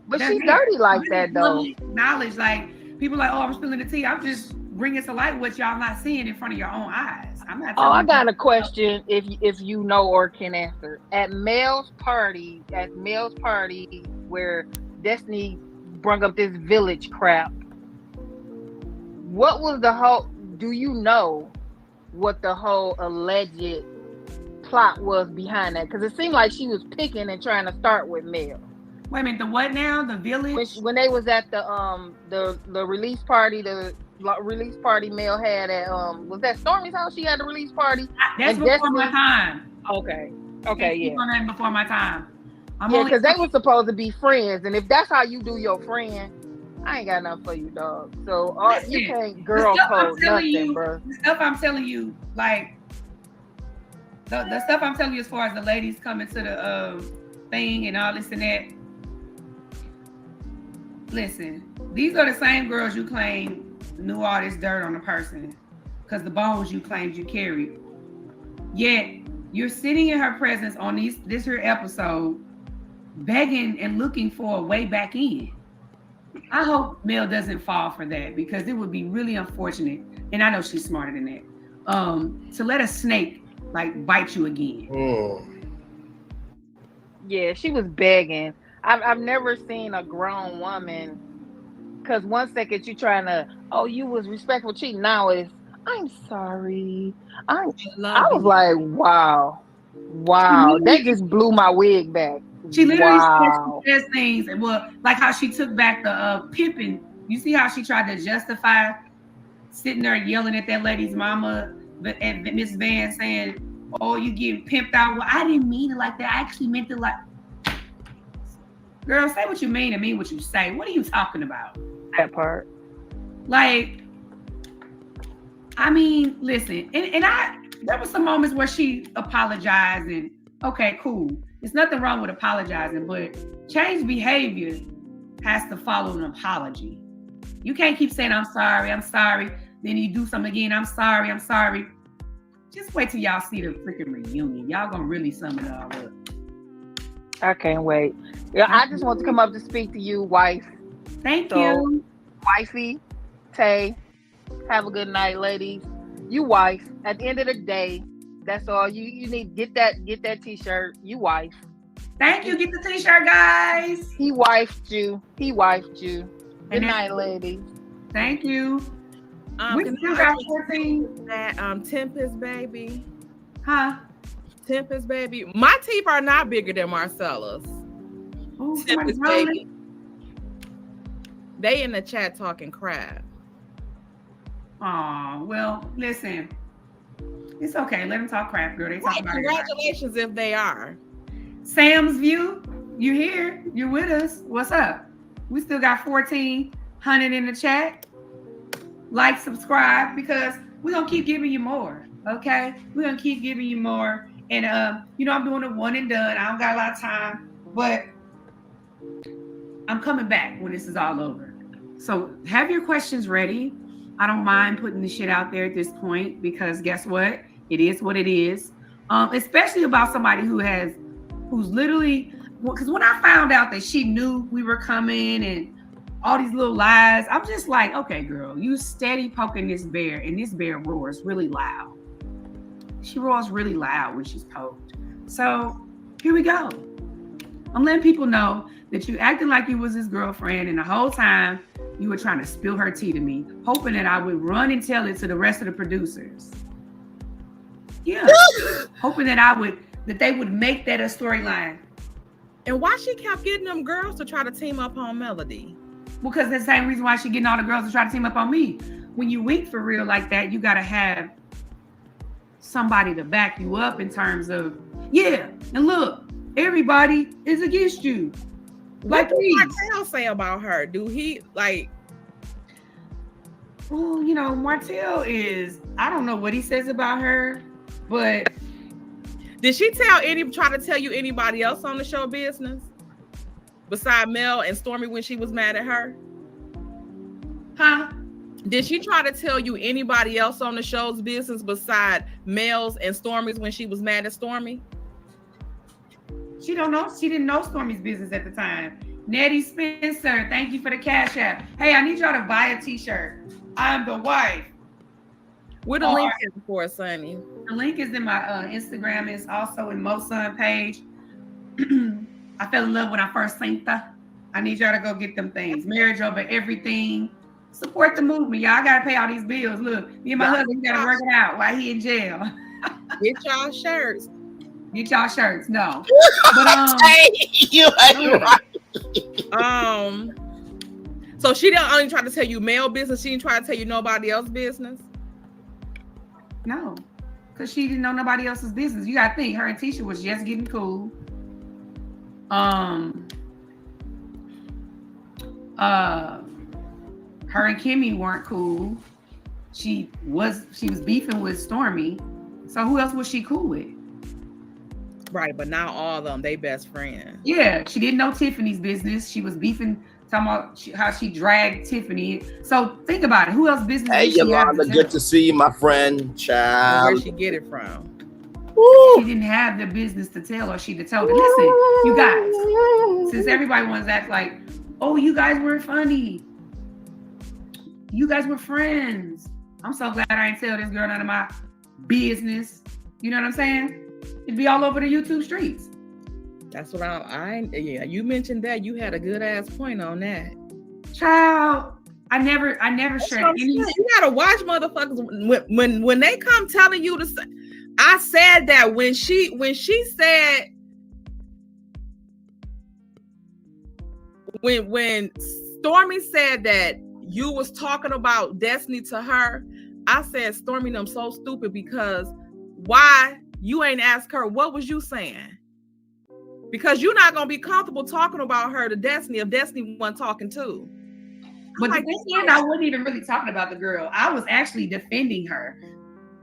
but she's dirty like that though. Knowledge, like people like, oh, I'm spilling the tea. I'm just bringing to light what y'all not seeing in front of your own eyes. I'm not. I got a question. If you know or can answer, at Mel's party where Destiny brung up this village crap. What was the whole? Do you know what the whole alleged plot was behind that? Because it seemed like she was picking and trying to start with Mel. Wait a minute, the what now? The village? When they was at the release party, the release party Mel had at was that Stormy's house? She had the release party. That's before my time. Okay, yeah. Before my time. Because they were supposed to be friends, and if that's how you do your friend, I ain't got nothing for you, dog. So you can't girl code nothing, bro. The stuff I'm telling you, like the stuff I'm telling you, as far as the ladies coming to the thing and all this and that. Listen, these are the same girls you claim knew all this dirt on a person because the bones you claimed you carried. Yet you're sitting in her presence on this here episode, begging and looking for a way back in. I hope Mel doesn't fall for that because it would be really unfortunate. And I know she's smarter than that. To let a snake like bite you again. Yeah, she was begging. I've never seen a grown woman, because one second you're trying to, you was respectful cheating. Now it's, I'm sorry. I was like, wow. That just blew my wig back. She literally says things, well, like how she took back the pimping. You see how she tried to justify sitting there yelling at that lady's mama, but at Miss Van saying, oh, you getting pimped out. Well, I didn't mean it like that. I actually meant it like, girl, say what you mean and mean what you say. What are you talking about? That part. Like, I mean, listen, and there were some moments where she apologized and okay, cool. There's nothing wrong with apologizing, but change behavior has to follow an apology. You can't keep saying, I'm sorry. Then you do something again, I'm sorry. Just wait till y'all see the freaking reunion. Y'all gonna really sum it all up. I can't wait. Yeah, I just want to come up to speak to you, wife. Thank you. Wifey, Tay, have a good night, ladies. You wife. At the end of the day, that's all you need. Get that t-shirt. You wife. Thank you. Get the t-shirt, guys. He wifed you. Good night, ladies. Thank you. We still got 14. That Tempest baby. Huh? Tempest, baby. My teeth are not bigger than Marcella's. Oh, Tempest, baby. They in the chat talking crap. Oh, well, listen. It's okay. Let them talk crap, girl. They talk about congratulations if they are. Sam's View, you here? You're with us. What's up? We still got 1,400 in the chat. Like, subscribe, because we're gonna keep giving you more. Okay, we're gonna keep giving you more. And you know, I'm doing a one and done. I don't got a lot of time, but I'm coming back when this is all over. So have your questions ready. I don't mind putting the shit out there at this point, because guess what? It is what it is. Especially about somebody who's literally, because when I found out that she knew we were coming and all these little lies, I'm just like, okay, girl, you steady poking this bear, and this bear roars really loud. She roars really loud when she's poked. So here we go. I'm letting people know that you acting like you was his girlfriend, and the whole time you were trying to spill her tea to me, hoping that I would run and tell it to the rest of the producers. Yeah, hoping that they would make that a storyline. And why she kept getting them girls to try to team up on Melody? Because that's the same reason why she getting all the girls to try to team up on me. When you weak for real like that, you gotta have somebody to back you up in terms of, yeah, and look, everybody is against you. What did Martell say about her? Do he like? Well, you know, Martell is, I don't know what he says about her, but did she try to tell you anybody else on the show business beside Mel and Stormy when she was mad at her? Huh? Did she try to tell you anybody else on the show's business beside Mel's and Stormy's when she was mad at Stormy? She don't know. She didn't know Stormy's business at the time. Nettie Spencer, thank you for the Cash App. Hey, I need y'all to buy a t-shirt. I'm the wife. Where the link is for, Sonny? The link is in my Instagram. It's also in Mo Sun page. I fell in love when I first synced her. I need y'all to go get them things. Marriage over everything. Support the movement. Y'all gotta pay all these bills. Look, me and my husband gotta work it out while he in jail. Get y'all shirts. Get y'all shirts. No. But you ain't right. So she didn't only try to tell you male business, she didn't try to tell you nobody else's business? No, because she didn't know nobody else's business. You gotta think, her and Tisha was just getting cool. Her and Kimmy weren't cool. She was beefing with Stormy. So who else was she cool with? Right, but now all of them, they best friends. Yeah, she didn't know Tiffany's business. She was beefing, talking about how she dragged Tiffany. So think about it. Who else business? Hey, Yolanda, good to see you, my friend. Child. Where'd she get it from? She didn't have the business to tell, or she'd have told it. Listen, you guys, since everybody wants to act like, oh, you guys were funny. You guys were friends. I'm so glad I ain't tell this girl none of my business. You know what I'm saying? It'd be all over the YouTube streets. That's what yeah, you mentioned that. You had a good ass point on that. Child, I never shared any. You gotta watch motherfuckers when they come telling you to say. I said that when she said when Stormy said that you was talking about Destiny to her, I said Stormy them so stupid, because why you ain't asked her what was you saying? Because you're not gonna be comfortable talking about her to Destiny if Destiny wasn't talking too. But I wasn't even really talking about the girl. I was actually defending her.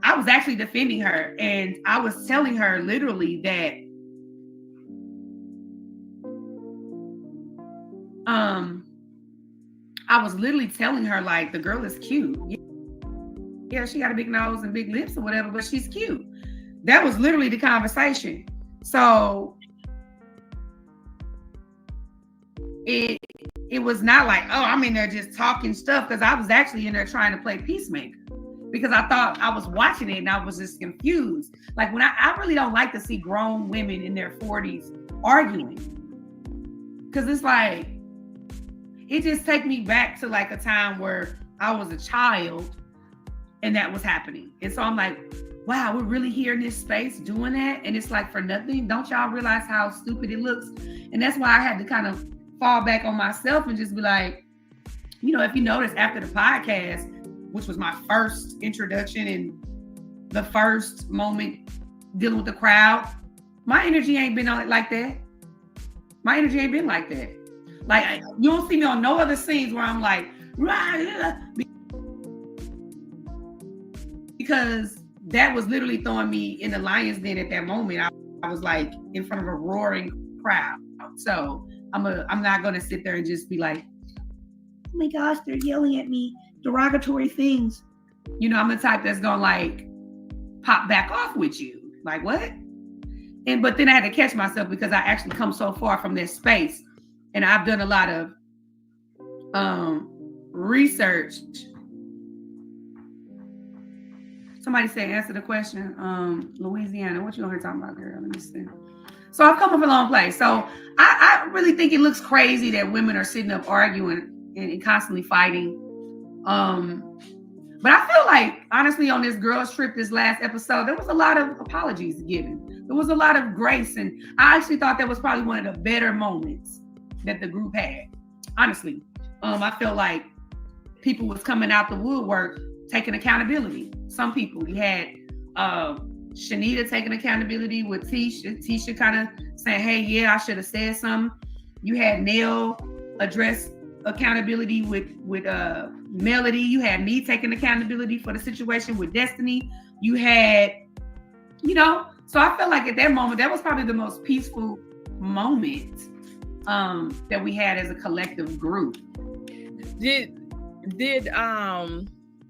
And I was telling her literally that I was literally telling her, like, the girl is cute. Yeah, she got a big nose and big lips or whatever, but she's cute. That was literally the conversation. So it was not like, oh, I'm in there just talking stuff, because I was actually in there trying to play peacemaker, because I thought I was watching it and I was just confused. Like, when I really don't like to see grown women in their 40s arguing, because it's like, it just takes me back to like a time where I was a child and that was happening. And so I'm like, wow, we're really here in this space doing that, and it's like for nothing. Don't y'all realize how stupid it looks? And that's why I had to kind of fall back on myself and just be like, you know, if you notice after the podcast, which was my first introduction and the first moment dealing with the crowd, my energy ain't been on it like that. My energy ain't been like that. Like, you don't see me on no other scenes where I'm like, because that was literally throwing me in the lion's den at that moment. I was like in front of a roaring crowd. So I'm not gonna sit there and just be like, oh my gosh, they're yelling at me, derogatory things. You know, I'm the type that's gonna like pop back off with you. Like, what? But then I had to catch myself because I actually come so far from this space, and I've done a lot of research. Somebody said, answer the question. Louisiana, what you on here talking about, girl? Let me see. So I've come from a long place. So I really think it looks crazy that women are sitting up arguing and constantly fighting. But I feel like, honestly, on this girls trip, this last episode, there was a lot of apologies given. There was a lot of grace. And I actually thought that was probably one of the better moments that the group had. Honestly, I feel like people was coming out the woodwork, taking accountability. Some people, you had Shanita taking accountability with Tisha kind of saying, hey, yeah, I should have said something. You had Nell address accountability with Melody. You had me taking accountability for the situation with Destiny. You had, you know, so I felt like at that moment, that was probably the most peaceful moment that we had as a collective group. Did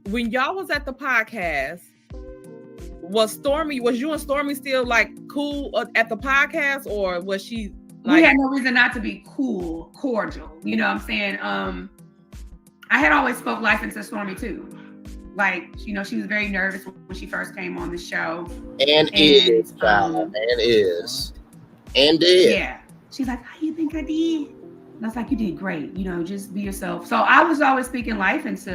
when y'all was at the podcast, was you and Stormy still like cool at the podcast, or was she like... We had no reason not to be cordial, you know what I'm saying? I had always spoke life into Stormy too. Like, you know, she was very nervous when she first came on the show. And did. Yeah. She's like, how you think I did? And I was like, you did great. You know, just be yourself. So I was always speaking life into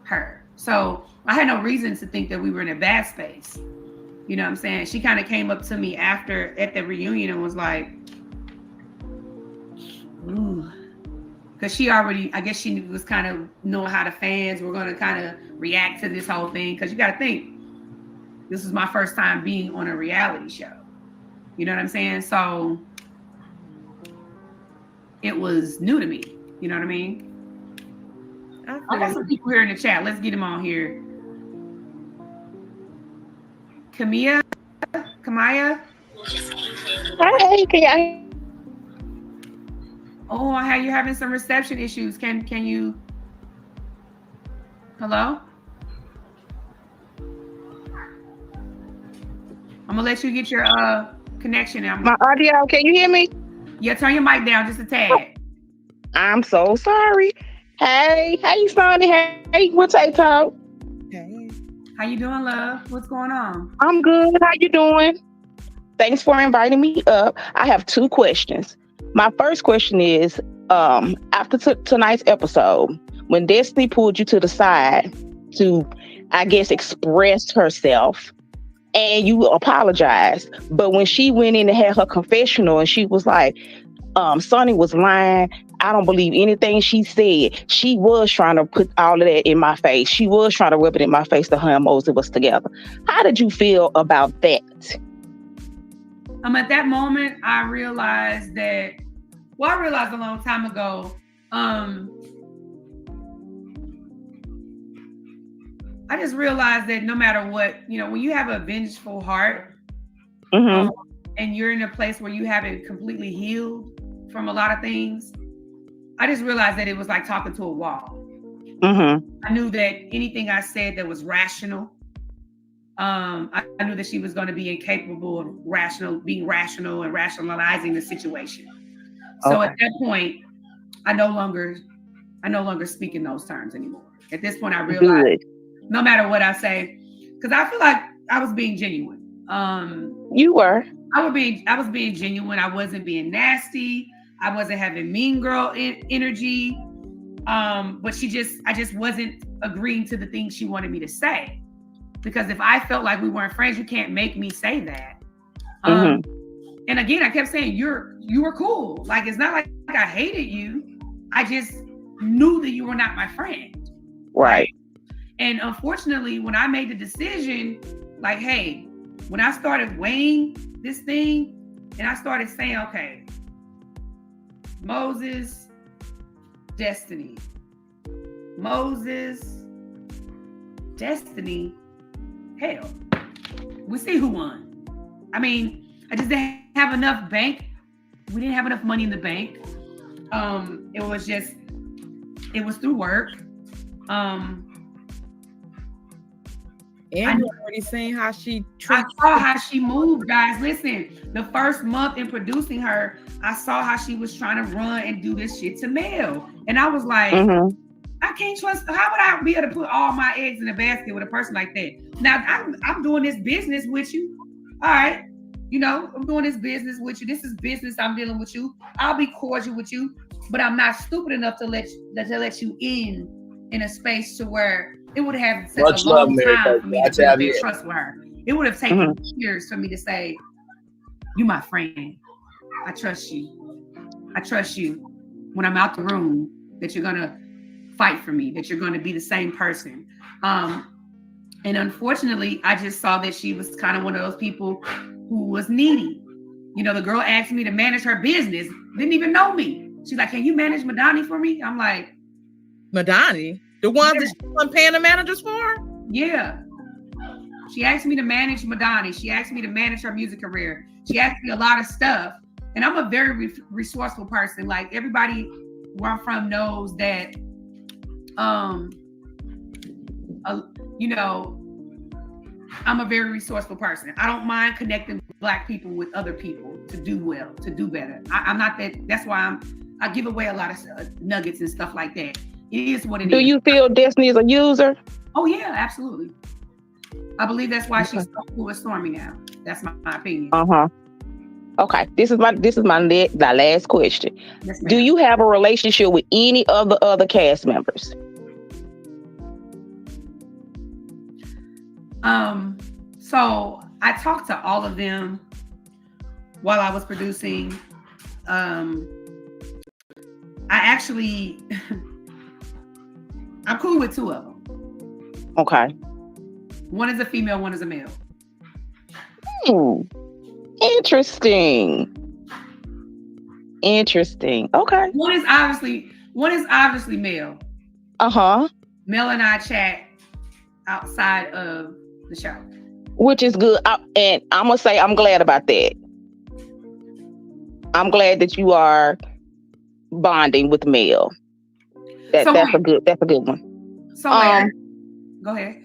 her. So I had no reason to think that we were in a bad space. You know what I'm saying? She kind of came up to me at the reunion and was like, ooh. Because she already, I guess she was kind of knowing how the fans were going to kind of react to this whole thing. Because you got to think, this is my first time being on a reality show. You know what I'm saying? So it was new to me. You know what I mean? I got some people here in the chat. Let's get them on here. Kamaya? Hey, can Oh, how you having some reception issues? Can you? Hello? I'm gonna let you get your connection now. My audio, can you hear me? Yeah, turn your mic down just a tad. I'm so sorry. Hey, Sonny. Hey, what's talk? Hey. How you doing, love? What's going on? I'm good. How you doing? Thanks for inviting me up. I have 2 questions. My first question is, after tonight's episode, when Destiny pulled you to the side to, I guess, express herself, and you apologized, but when she went in and had her confessional and she was like, Sonny was lying, I don't believe anything she said. She was trying to put all of that in my face. She was trying to rub it in my face that her and Moses was together. How did you feel about that? At that moment, I realized a long time ago, I just realized that no matter what, you know, when you have a vengeful heart, and you're in a place where you haven't completely healed from a lot of things, I just realized that it was like talking to a wall. I knew that anything I said that was rational, I knew that she was going to be incapable of being rational and rationalizing the situation. So at that point, I no longer speak in those terms anymore. At this point, I realized no matter what I say, because I feel like I was being genuine. You were. I was being genuine. I wasn't being nasty. I wasn't having mean girl energy. But I just wasn't agreeing to the things she wanted me to say. because if I felt like we weren't friends, you can't make me say that. And again, I kept saying you were cool. Like, it's not like I hated you. I just knew that you were not my friend. Right. And unfortunately, when I made the decision, like, hey, when I started weighing this thing and I started saying, okay, Moses, Destiny. Moses, Destiny, hell, we see who won. I mean, I just didn't have enough bank. We didn't have enough money in the bank. It was through work. And you already seen how she treats. I saw how she moved, guys. Listen, the first month in producing her, I saw how she was trying to run and do this shit to Mel. And I was like, I can't trust. How would I be able to put all my eggs in a basket with a person like that? Now, I'm doing this business with you. All right. You know, I'm doing this business with you. This is business I'm dealing with you. I'll be cordial with you, but I'm not stupid enough to let you in a space to where it would have taken a long time for me to build that trust with her. It would have taken years for me to say, you my friend. I trust you. I trust you when I'm out the room that you're going to fight for me, that you're going to be the same person. And unfortunately, I just saw that she was kind of one of those people who was needy. You know, the girl asked me to manage her business, didn't even know me. She's like, can you manage Madani for me? I'm like, Madani? The ones that she wasn't paying the managers for? Yeah. She asked me to manage Madani. She asked me to manage her music career. She asked me a lot of stuff. And I'm a very resourceful person. Like, everybody where I'm from knows that, you know, I'm a very resourceful person. I don't mind connecting Black people with other people to do well, to do better. I'm not that. That's why I give away a lot of nuggets and stuff like that. It is what it is. Do you feel Destiny is a user? Oh yeah, absolutely. I believe that's why she's so cool with Stormy now. That's my opinion. Okay, this is my the last question. Yes, do you have a relationship with any of the other cast members? So I talked to all of them while I was producing. I'm cool with two of them. Okay. One is a female, one is a male. Interesting. Okay. One is obviously male. Mel and I chat outside of the show, which is good. And I'm gonna say I'm glad about that. I'm glad that you are bonding with Mel. That's a good one. So go ahead.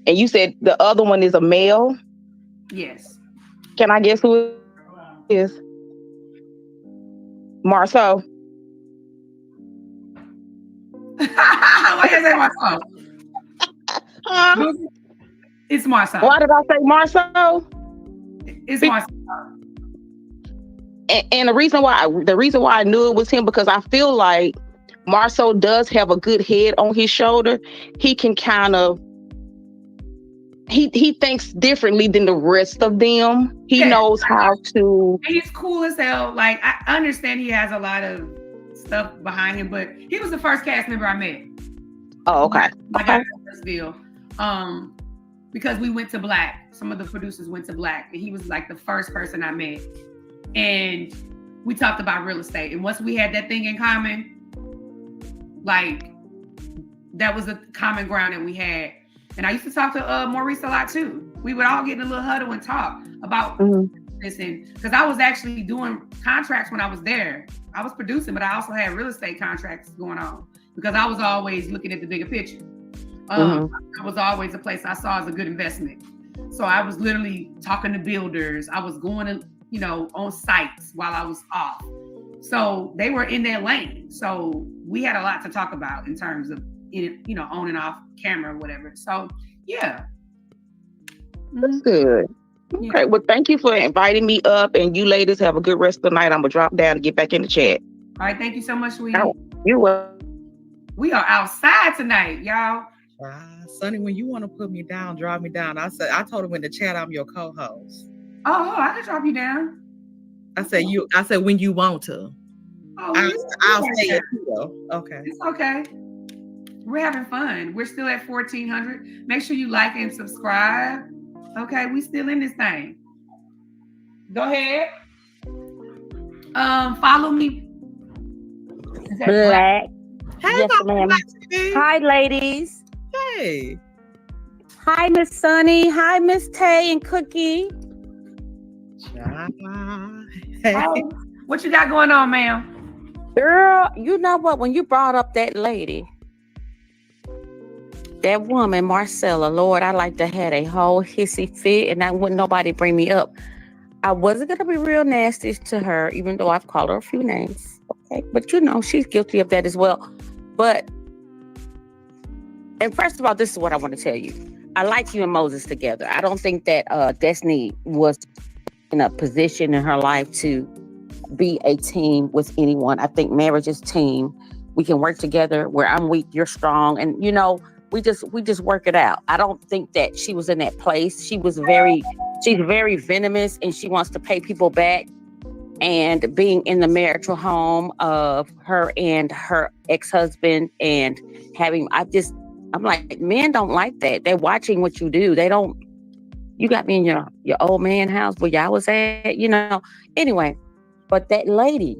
And you said the other one is a male? Yes. Can I guess who it is? Marceau. Why you say Marceau? It's Marceau. Why did I say Marceau? It's Marceau. And the reason why I knew it was him, because I feel like Marceau does have a good head on his shoulder. He can kind of he thinks differently than the rest of them. He knows how to. He's cool as hell. Like, I understand he has a lot of stuff behind him, but he was the first cast member I met. Oh, okay. Like, I got this deal. Because we went to Black. Some of the producers went to Black, and he was like the first person I met. And we talked about real estate. And once we had that thing in common, like, that was a common ground that we had. And I used to talk to Maurice a lot too. We would all get in a little huddle and talk about this. And because I was actually doing contracts when I was there. I was producing, but I also had real estate contracts going on because I was always looking at the bigger picture. It was always a place I saw as a good investment. So I was literally talking to builders. I was going to, on sites while I was off. So they were in their lane. So we had a lot to talk about in terms of, on and off camera or whatever. So, yeah. That's good. Okay, yeah. Well, thank you for inviting me up, and you ladies have a good rest of the night. I'm going to drop down and get back in the chat. All right, thank you so much, sweetie. You're welcome. We are outside tonight, y'all. Sonny, when you want to put me down, drop me down. I told him in the chat I'm your co-host. Oh, I can drop you down. I said when you want to. Oh, I'll say it too, though. Okay. It's okay. We're having fun. We're still at 1,400. Make sure you like and subscribe. Okay, we still in this thing. Go ahead. Follow me. Black. Hey, yes, ma'am. Hi, ladies. Hey. Hi, Miss Sunny. Hi, Miss Tay and Cookie. Hey. What you got going on, ma'am? Girl, you know what? When you brought up that lady, that woman, Marcella, Lord, I like to have a whole hissy fit, and I wouldn't nobody bring me up. I wasn't going to be real nasty to her, even though I've called her a few names. Okay, but you know, she's guilty of that as well. But, and first of all, this is what I want to tell you. I like you and Moses together. I don't think that Destiny was in a position in her life to be a team with anyone. I think marriage is team. We can work together. Where I'm weak, you're strong. And, you know, we just work it out. I don't think that she was in that place. She's very venomous, and she wants to pay people back. And being in the marital home of her and her ex-husband and having, I'm like, men don't like that. They're watching what you do. They don't, you got me in your old man house where y'all was at, you know. Anyway, but that lady,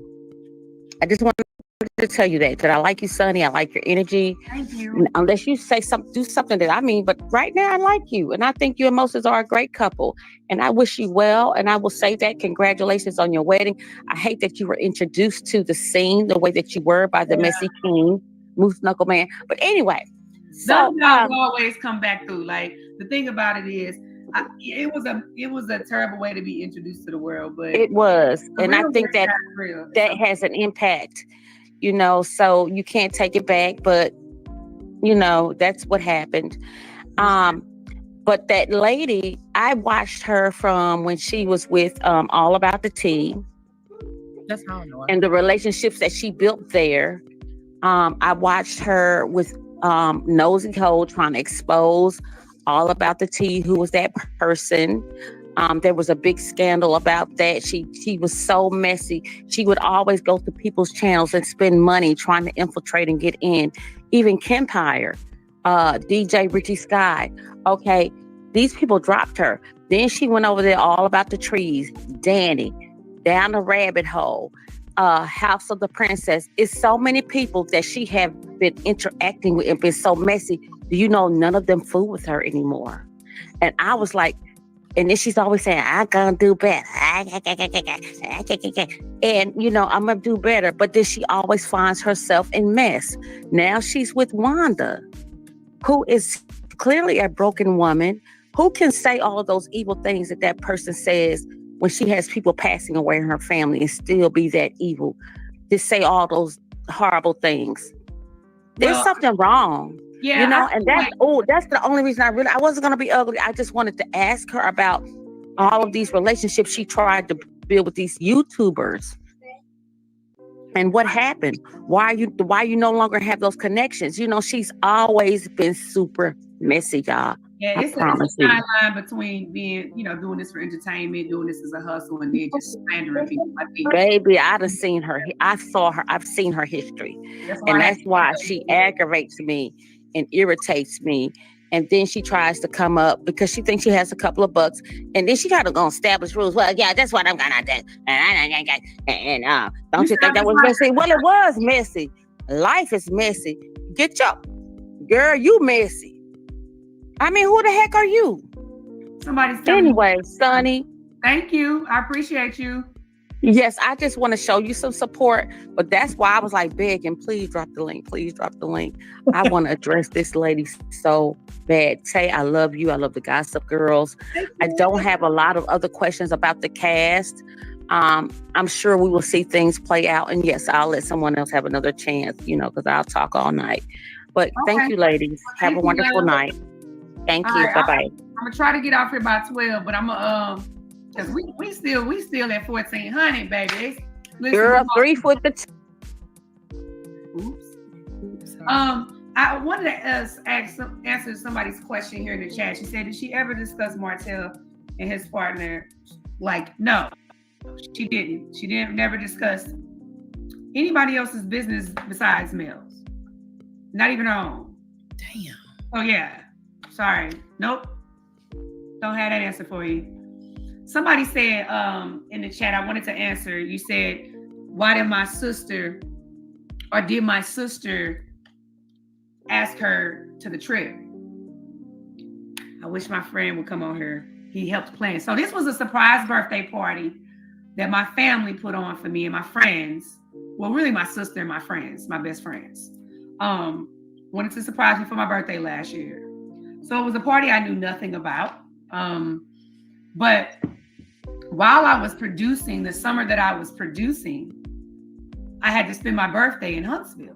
I just want to tell you that I like you, Sonny. I like your energy. Thank you. Unless you say do something that I mean, but right now I like you, and I think you and Moses are a great couple, and I wish you well. And I will say that congratulations on your wedding. I hate that you were introduced to the scene the way that you were by the messy king, Moose Knuckle Man. But anyway, so will always come back through. Like the thing about it is, it was a terrible way to be introduced to the world, but it was, and I think that has an impact. You know, so you can't take it back, but you know, that's what happened. But that lady, I watched her from when she was with All About the Tea. That's how I know her. And the relationships that she built there. I watched her with Nosy Cole trying to expose All About the Tea, who was that person. There was a big scandal about that. She was so messy. She would always go to people's channels and spend money trying to infiltrate and get in. Even Kempire, DJ Richie Sky. Okay, these people dropped her. Then she went over there, All About the Trees, Danny, Down the Rabbit Hole, House of the Princess. It's so many people that she have been interacting with and been so messy. Do you know none of them fool with her anymore? And I was like, and then she's always saying, I'm gonna do better. And, you know, I'm gonna do better. But then she always finds herself in mess. Now she's with Wanda, who is clearly a broken woman. Who can say all of those evil things that person says when she has people passing away in her family and still be that evil? Just say all those horrible things. There's something wrong. Yeah, you know, and that's the only reason I wasn't going to be ugly. I just wanted to ask her about all of these relationships she tried to build with these YouTubers. And what happened? Why you no longer have those connections? You know, she's always been super messy, y'all. Yeah, it's a fine line between being, you know, doing this for entertainment, doing this as a hustle, and then just slandering people. Baby, I've seen her history. That's why she aggravates me and irritates me. And then she tries to come up because she thinks she has a couple of bucks. And then she got to go establish rules. Well, yeah, that's what I'm going to do. And don't you think that was messy? Well, it was messy. Life is messy. Get your girl, you messy. I mean, who the heck are you? Anyway, Sonny. Thank you. I appreciate you. Yes, I just want to show you some support, but that's why I was like begging, please drop the link. Please drop the link. I want to address this lady so bad. Tay, I love you. I love the Gossip Girls. I don't have a lot of other questions about the cast. I'm sure we will see things play out. And yes, I'll let someone else have another chance, you know, because I'll talk all night. But thank you, ladies. Have a wonderful night. Thank you. Bye-bye. I'm going to try to get off here by 12, but I'm going to... Cause we still at 1,400, baby. Listen, Girl, 3 foot the. Oops. I wanted to answer somebody's question here in the chat. She said, did she ever discuss Martell and his partner? Like, no, she didn't. She never discussed anybody else's business besides Mel's. Not even her own. Damn. Oh, yeah. Sorry. Nope. Don't have that answer for you. Somebody said in the chat, I wanted to answer. You said, why did my sister ask her to the trip? I wish my friend would come on here. He helped plan. So this was a surprise birthday party that my family put on for me and my friends. Well, really my sister and my friends, my best friends. Wanted to surprise me for my birthday last year. So it was a party I knew nothing about. But while I was producing, the summer that I was producing, I had to spend my birthday in Huntsville.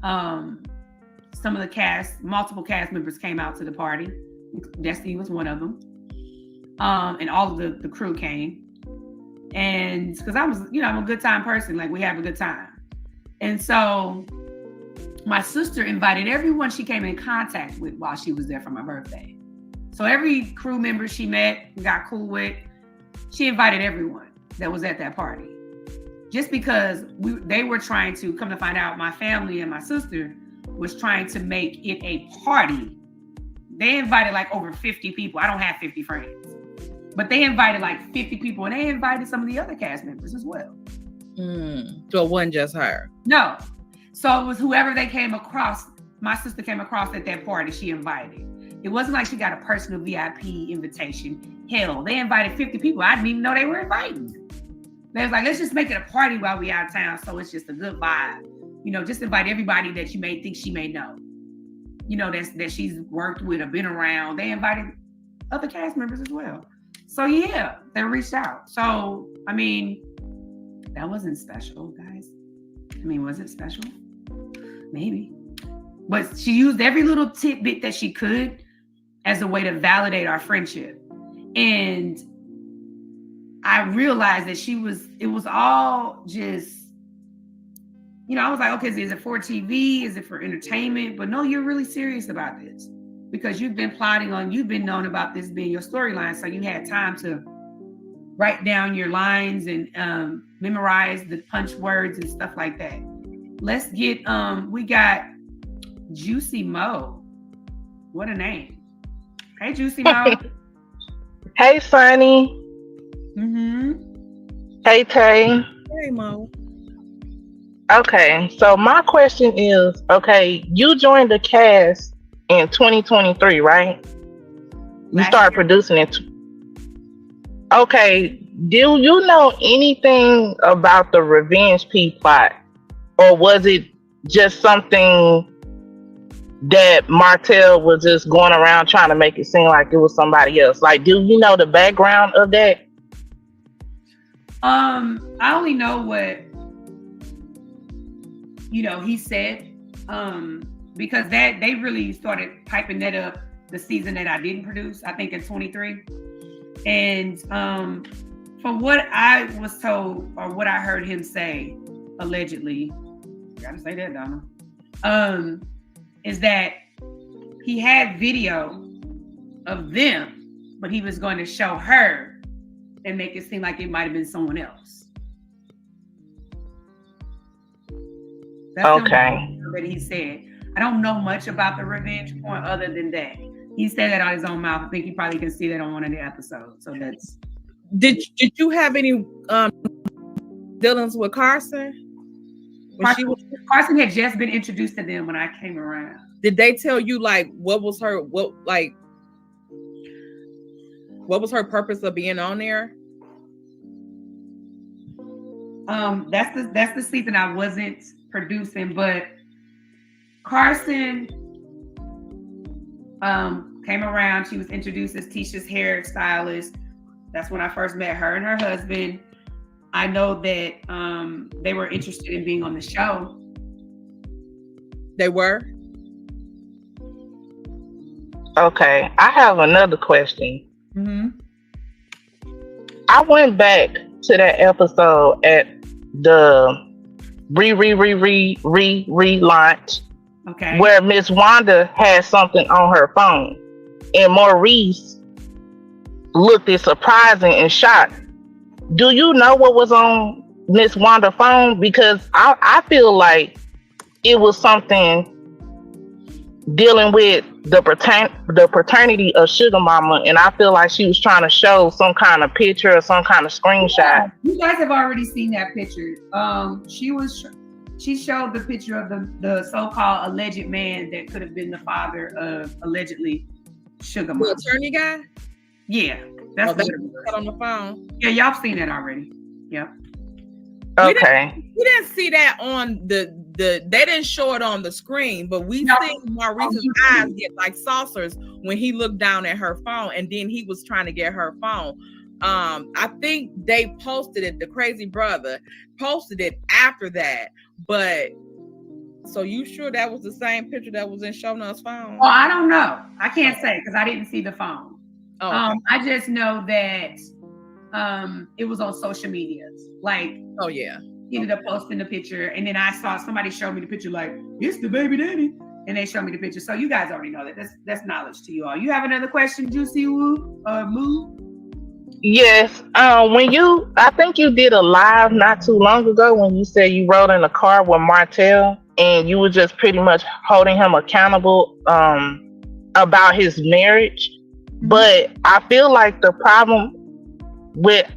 Some of the multiple cast members came out to the party. Destiny was one of them. And all of the crew came. And because I'm a good time person, like we have a good time. And so my sister invited everyone she came in contact with while she was there for my birthday. So every crew member she met and got cool with, she invited everyone that was at that party. Just because they were trying to, come to find out, my family and my sister was trying to make it a party. They invited like over 50 people. I don't have 50 friends. But they invited like 50 people, and they invited some of the other cast members as well. So it wasn't just her? No. So it was whoever they came across, my sister came across at that party, she invited. It wasn't like she got a personal VIP invitation. Hell, they invited 50 people. I didn't even know they were inviting. They was like, let's just make it a party while we out of town, so it's just a good vibe. Just invite everybody that you may think she may know. That she's worked with or been around. They invited other cast members as well. So yeah, they reached out. So, that wasn't special, guys. Was it special? Maybe. But she used every little tidbit that she could as a way to validate our friendship. And I realized that it was all just, I was like, okay, is it for TV? Is it for entertainment? But no, you're really serious about this because you've been known about this being your storyline. So you had time to write down your lines and memorize the punch words and stuff like that. Let's get, we got Juicy Mo. What a name. Hey, Juicy Mo. Hey, Sunny. Hey, Tay. Hey, Mo. Okay, so my question is, you joined the cast in 2023, right? You started producing it. Okay, do you know anything about the Revenge P plot? Or was it just something that Martell was just going around trying to make it seem like it was somebody else? Like, do you know the background of that? I only know what he said, because they really started piping that up the season that I didn't produce, I think in 23. And from what I was told or what I heard him say, allegedly, gotta say that, Donna, is that he had video of them, but he was going to show her and make it seem like it might have been someone else. That's okay. That he said. I don't know much about the revenge point other than that. He said that out of his own mouth. I think you probably can see that on one of the episodes. So that's. Did you have any dealings with Carson? Carson had just been introduced to them when I came around. Did they tell you what was her purpose of being on there? That's the season I wasn't producing, but Carson came around. She was introduced as Tisha's hairstylist. That's when I first met her and her husband. I know that they were interested in being on the show. They were? Okay, I have another question. Mm-hmm. I went back to that episode at the relaunch Okay. where Miss Wanda had something on her phone, and Maurice looked at surprising and shocked. Do you know what was on Miss Wanda's phone? Because I feel like it was something dealing with the paternity of Sugar Mama, and I feel like she was trying to show some kind of picture or some kind of screenshot. Yeah, you guys have already seen that picture. She showed the picture of the so-called alleged man that could have been the father of allegedly Sugar Mama. The attorney guy? Yeah, that's what it was on the phone. Yeah, y'all seen that already. Yep. Okay. We didn't see that on the they didn't show it on the screen, but we seen Maurice's eyes get like saucers when he looked down at her phone, and then he was trying to get her phone. I think they posted it, the crazy brother posted it after that, but so you sure that was the same picture that was in Shonna's phone? Well, I don't know. I can't say because I didn't see the phone. Oh, okay. I just know that it was on social media. Like, oh yeah, he ended up posting the picture, and then I saw somebody show me the picture, like, it's the baby daddy, and they showed me the picture. So you guys already know that. That's knowledge to you all. You have another question, Juicy Woo or Moo? Yes. I think you did a live not too long ago when you said you rode in a car with Martell, and you were just pretty much holding him accountable about his marriage. But I feel like the problem with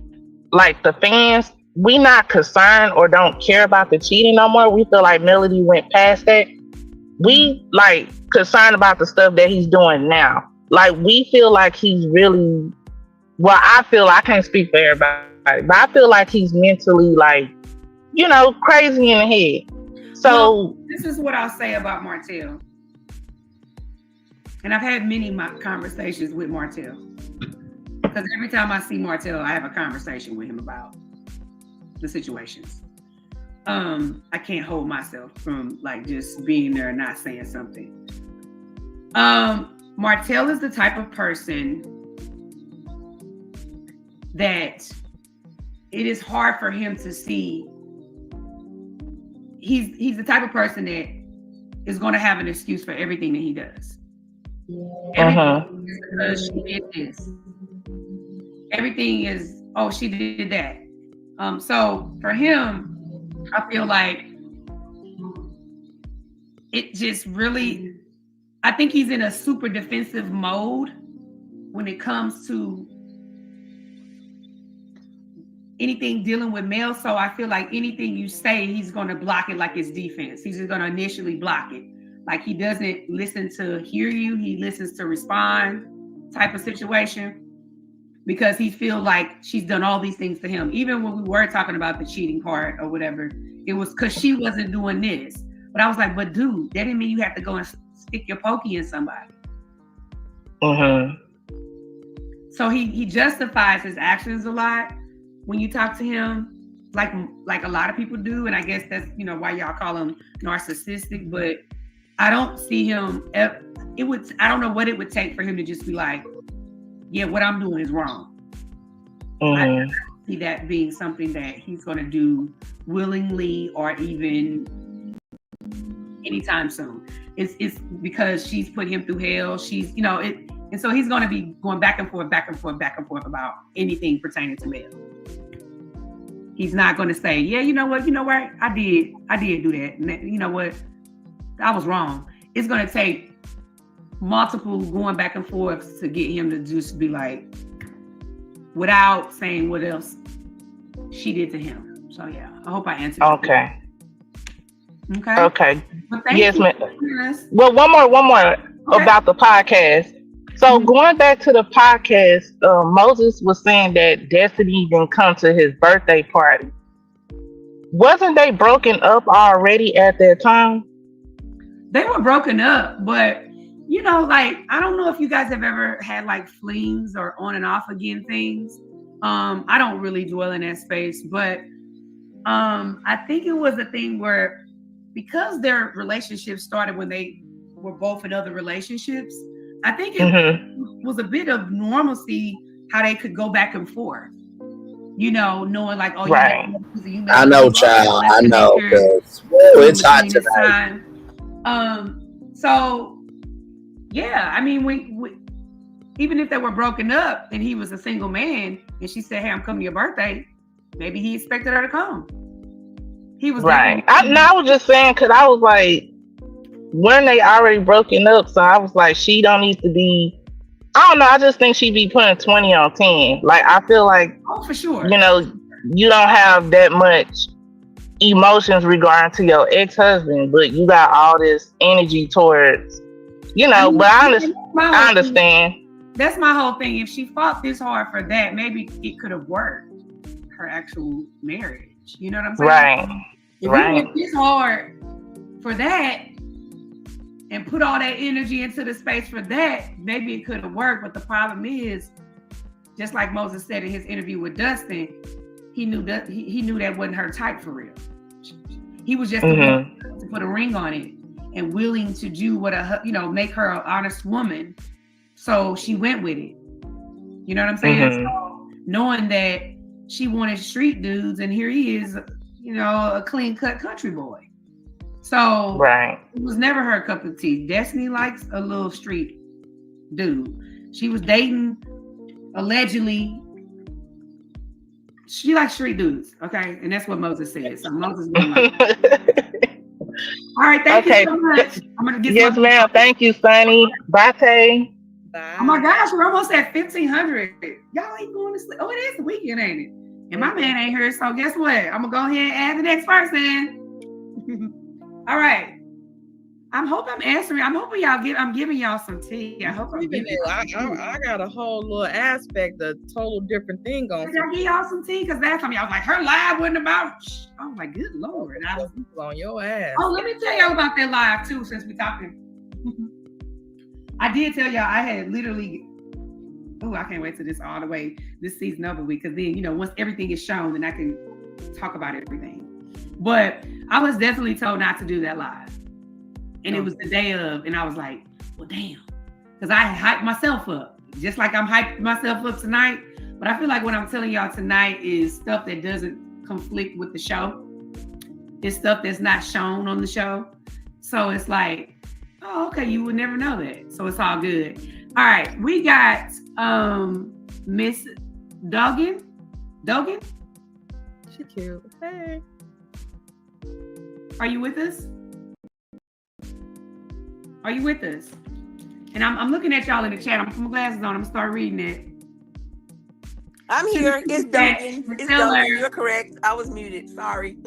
like the fans, we not concerned or don't care about the cheating no more. We feel like Melody went past that. We like concerned about the stuff that he's doing now. Like we feel like he's really, well, I feel, I can't speak for everybody, but I feel like he's mentally like, crazy in the head. So well, this is what I'll say about Martell. And I've had many conversations with Martell. Because every time I see Martell, I have a conversation with him about the situations. I can't hold myself from like just being there and not saying something. Martell is the type of person that it is hard for him to see. He's the type of person that is going to have an excuse for everything that he does. Everything is because she did this. Everything is, oh, she did that. So for him, I feel like it just really, I think he's in a super defensive mode when it comes to anything dealing with male. So I feel like anything you say, he's going to block it like it's defense. He's just going to initially block it. Like he doesn't listen to hear you. He listens to respond type of situation because he feels like she's done all these things to him. Even when we were talking about the cheating part or whatever, it was because she wasn't doing this. But I was like, but dude, that didn't mean you have to go and stick your pokey in somebody. So he justifies his actions a lot when you talk to him, like a lot of people do. And I guess that's, why y'all call him narcissistic, but I don't see him, I don't know what it would take for him to just be like, yeah, what I'm doing is wrong. I don't see that being something that he's going to do willingly or even anytime soon. It's because she's put him through hell. She's, and so he's going to be going back and forth about anything pertaining to male. He's not going to say, yeah, you know what, I did do that. And you know what, I was wrong. It's going to take multiple going back and forth to get him to just be like, without saying what else she did to him. So yeah, I hope I answered. Okay. Well, yes, ma'am. Well, one more about the podcast. So going back to the podcast, Moses was saying that Destiny didn't come to his birthday party. Wasn't they broken up already at that time? They were broken up, but I don't know if you guys have ever had like flings or on and off again things. I don't really dwell in that space, but I think it was a thing where because their relationship started when they were both in other relationships, I think it was a bit of normalcy how they could go back and forth. Knowing like, oh, right. I know, child. I know. It's hot tonight. So yeah, I mean, when even if they were broken up and he was a single man and she said, "Hey, I'm coming to your birthday," maybe he expected her to come. He was right. I was just saying because I was like, weren't they already broken up? So I was like, she don't need to be. I don't know. I just think she'd be putting 20 on 10. Like I feel like, for sure, you know, you don't have that much emotions regarding to your ex-husband, but you got all this energy towards, you know. But I understand. That's my whole thing. If she fought this hard for that, maybe it could have worked her actual marriage. You know what I'm saying? Right. If you went this hard for that and put all that energy into the space for that, maybe it could have worked. But the problem is, just like Moses said in his interview with Dustin, he knew that he knew that wasn't her type for real. He was just willing to put a ring on it and willing to do what make her an honest woman. So she went with it. You know what I'm saying? So, knowing that she wanted street dudes, and here he is, a clean cut country boy. So it was never her cup of tea. Destiny likes a little street dude. She was dating, allegedly. She likes street dudes, okay? And that's what Moses said. So Moses wouldn't like it. All right, thank you so much. I'm gonna get yes, ma'am. Thank you, Sunny. Bye. Oh my gosh, we're almost at 1,500. Y'all ain't going to sleep. Oh, it is the weekend, ain't it? And my man ain't here, so guess what? I'm gonna go ahead and add the next person. All right. I hope I'm answering. I'm hoping I'm giving y'all some tea. I hope I'm giving I got a whole little aspect, a total different thing on. Did I give y'all some tea? Because last time y'all was like, her live wasn't about. Oh my good Lord. I was on your ass. Oh, let me tell y'all about that live too, since we're talking. I did tell y'all I had literally. Oh, I can't wait till this all the way this season over with, because then once everything is shown, then I can talk about everything. But I was definitely told not to do that live. And it was the day of, and I was like, well, damn. Because I hyped myself up, just like I'm hyping myself up tonight. But I feel like what I'm telling y'all tonight is stuff that doesn't conflict with the show. It's stuff that's not shown on the show. So it's like, oh, okay, you would never know that. So it's all good. All right, we got Miss Dogan. She cute. Hey. Are you with us? Are you with us? And I'm looking at y'all in the chat. I'm putting my glasses on. I'm gonna start reading it. I'm here. It's Dogan. It's Dogan. You're correct. I was muted. Sorry.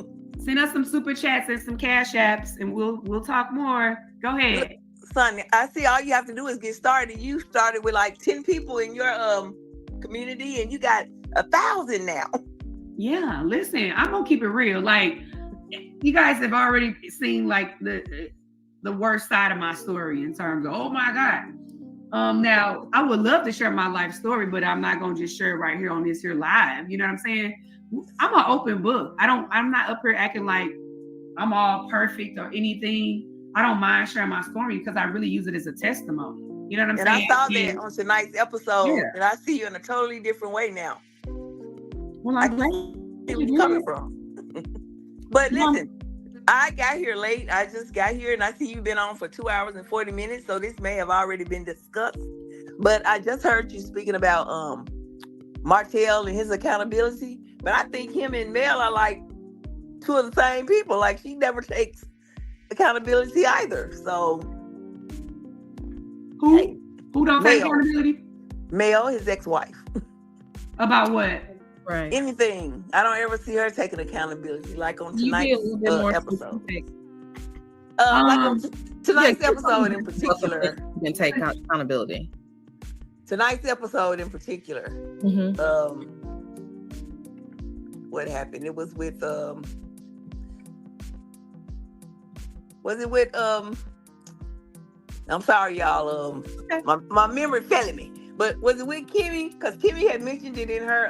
Send us some super chats and some cash apps, and we'll talk more. Go ahead. Son, I see all you have to do is get started. You started with like 10 people in your community, and you got 1,000 now. Yeah, listen, I'm gonna keep it real. Like, you guys have already seen like the worst side of my story in terms of, oh my God. Now I would love to share my life story, but I'm not gonna just share it right here on this here live. You know what I'm saying? I'm an open book. I'm not up here acting like I'm all perfect or anything. I don't mind sharing my story because I really use it as a testimony. You know what I'm saying? And I saw that on tonight's episode, and I see you in a totally different way now. Well, I'm glad where you're coming from. But listen, I got here late. I just got here, and I see you've been on for 2 hours and 40 minutes, so this may have already been discussed. But I just heard you speaking about Martell and his accountability. But I think him and Mel are like two of the same people. Like, she never takes accountability either. So who don't take accountability? Mel, his ex-wife. About what? Right. Anything. I don't ever see her taking accountability, like on tonight's episode. Like on tonight's episode in particular. You can take accountability. Tonight's episode in particular. Mm-hmm. What happened? It was with was it with I'm sorry, y'all. My memory failing me. But was it with Kimmy? Because Kimmy had mentioned it in her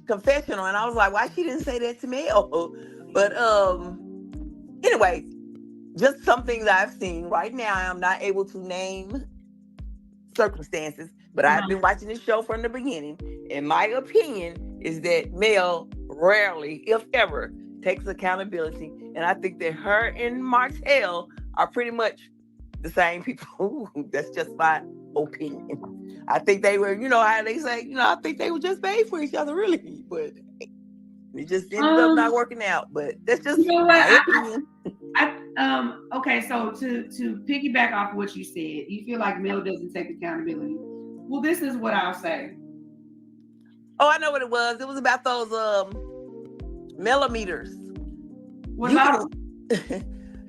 confessional, and I was like, why she didn't say that to me? But anyway, just something that I've seen. Right now, I'm not able to name circumstances, but I've been watching this show from the beginning, and my opinion is that Mel rarely, if ever, takes accountability, And I think that her and Martell are pretty much the same people. That's just my opinion. I think they were, you know, how they say, you know, I think they were just made for each other, really. But it just ended up not working out. But that's just my opinion. Okay, so to piggyback off what you said, you feel like Mel doesn't take accountability. Well, this is what I'll say. Oh, I know what it was. It was about those millimeters. What about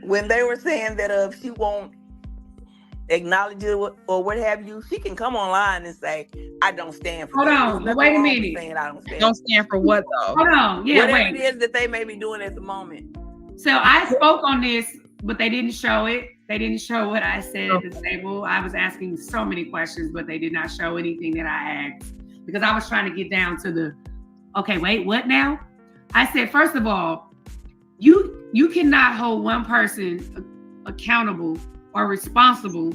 when they were saying that if she won't acknowledge it or what have you, she can come online and say, I don't stand for Hold that. on, wait a minute. Saying I don't stand. Don't stand for what though? Hold on, yeah, whatever it is that they may be doing at the moment. So I spoke on this, but they didn't show it. They didn't show what I said at the table. I was asking so many questions, but they did not show anything that I asked because I was trying to get down to the, okay, wait, what now? I said, first of all, you cannot hold one person accountable or responsible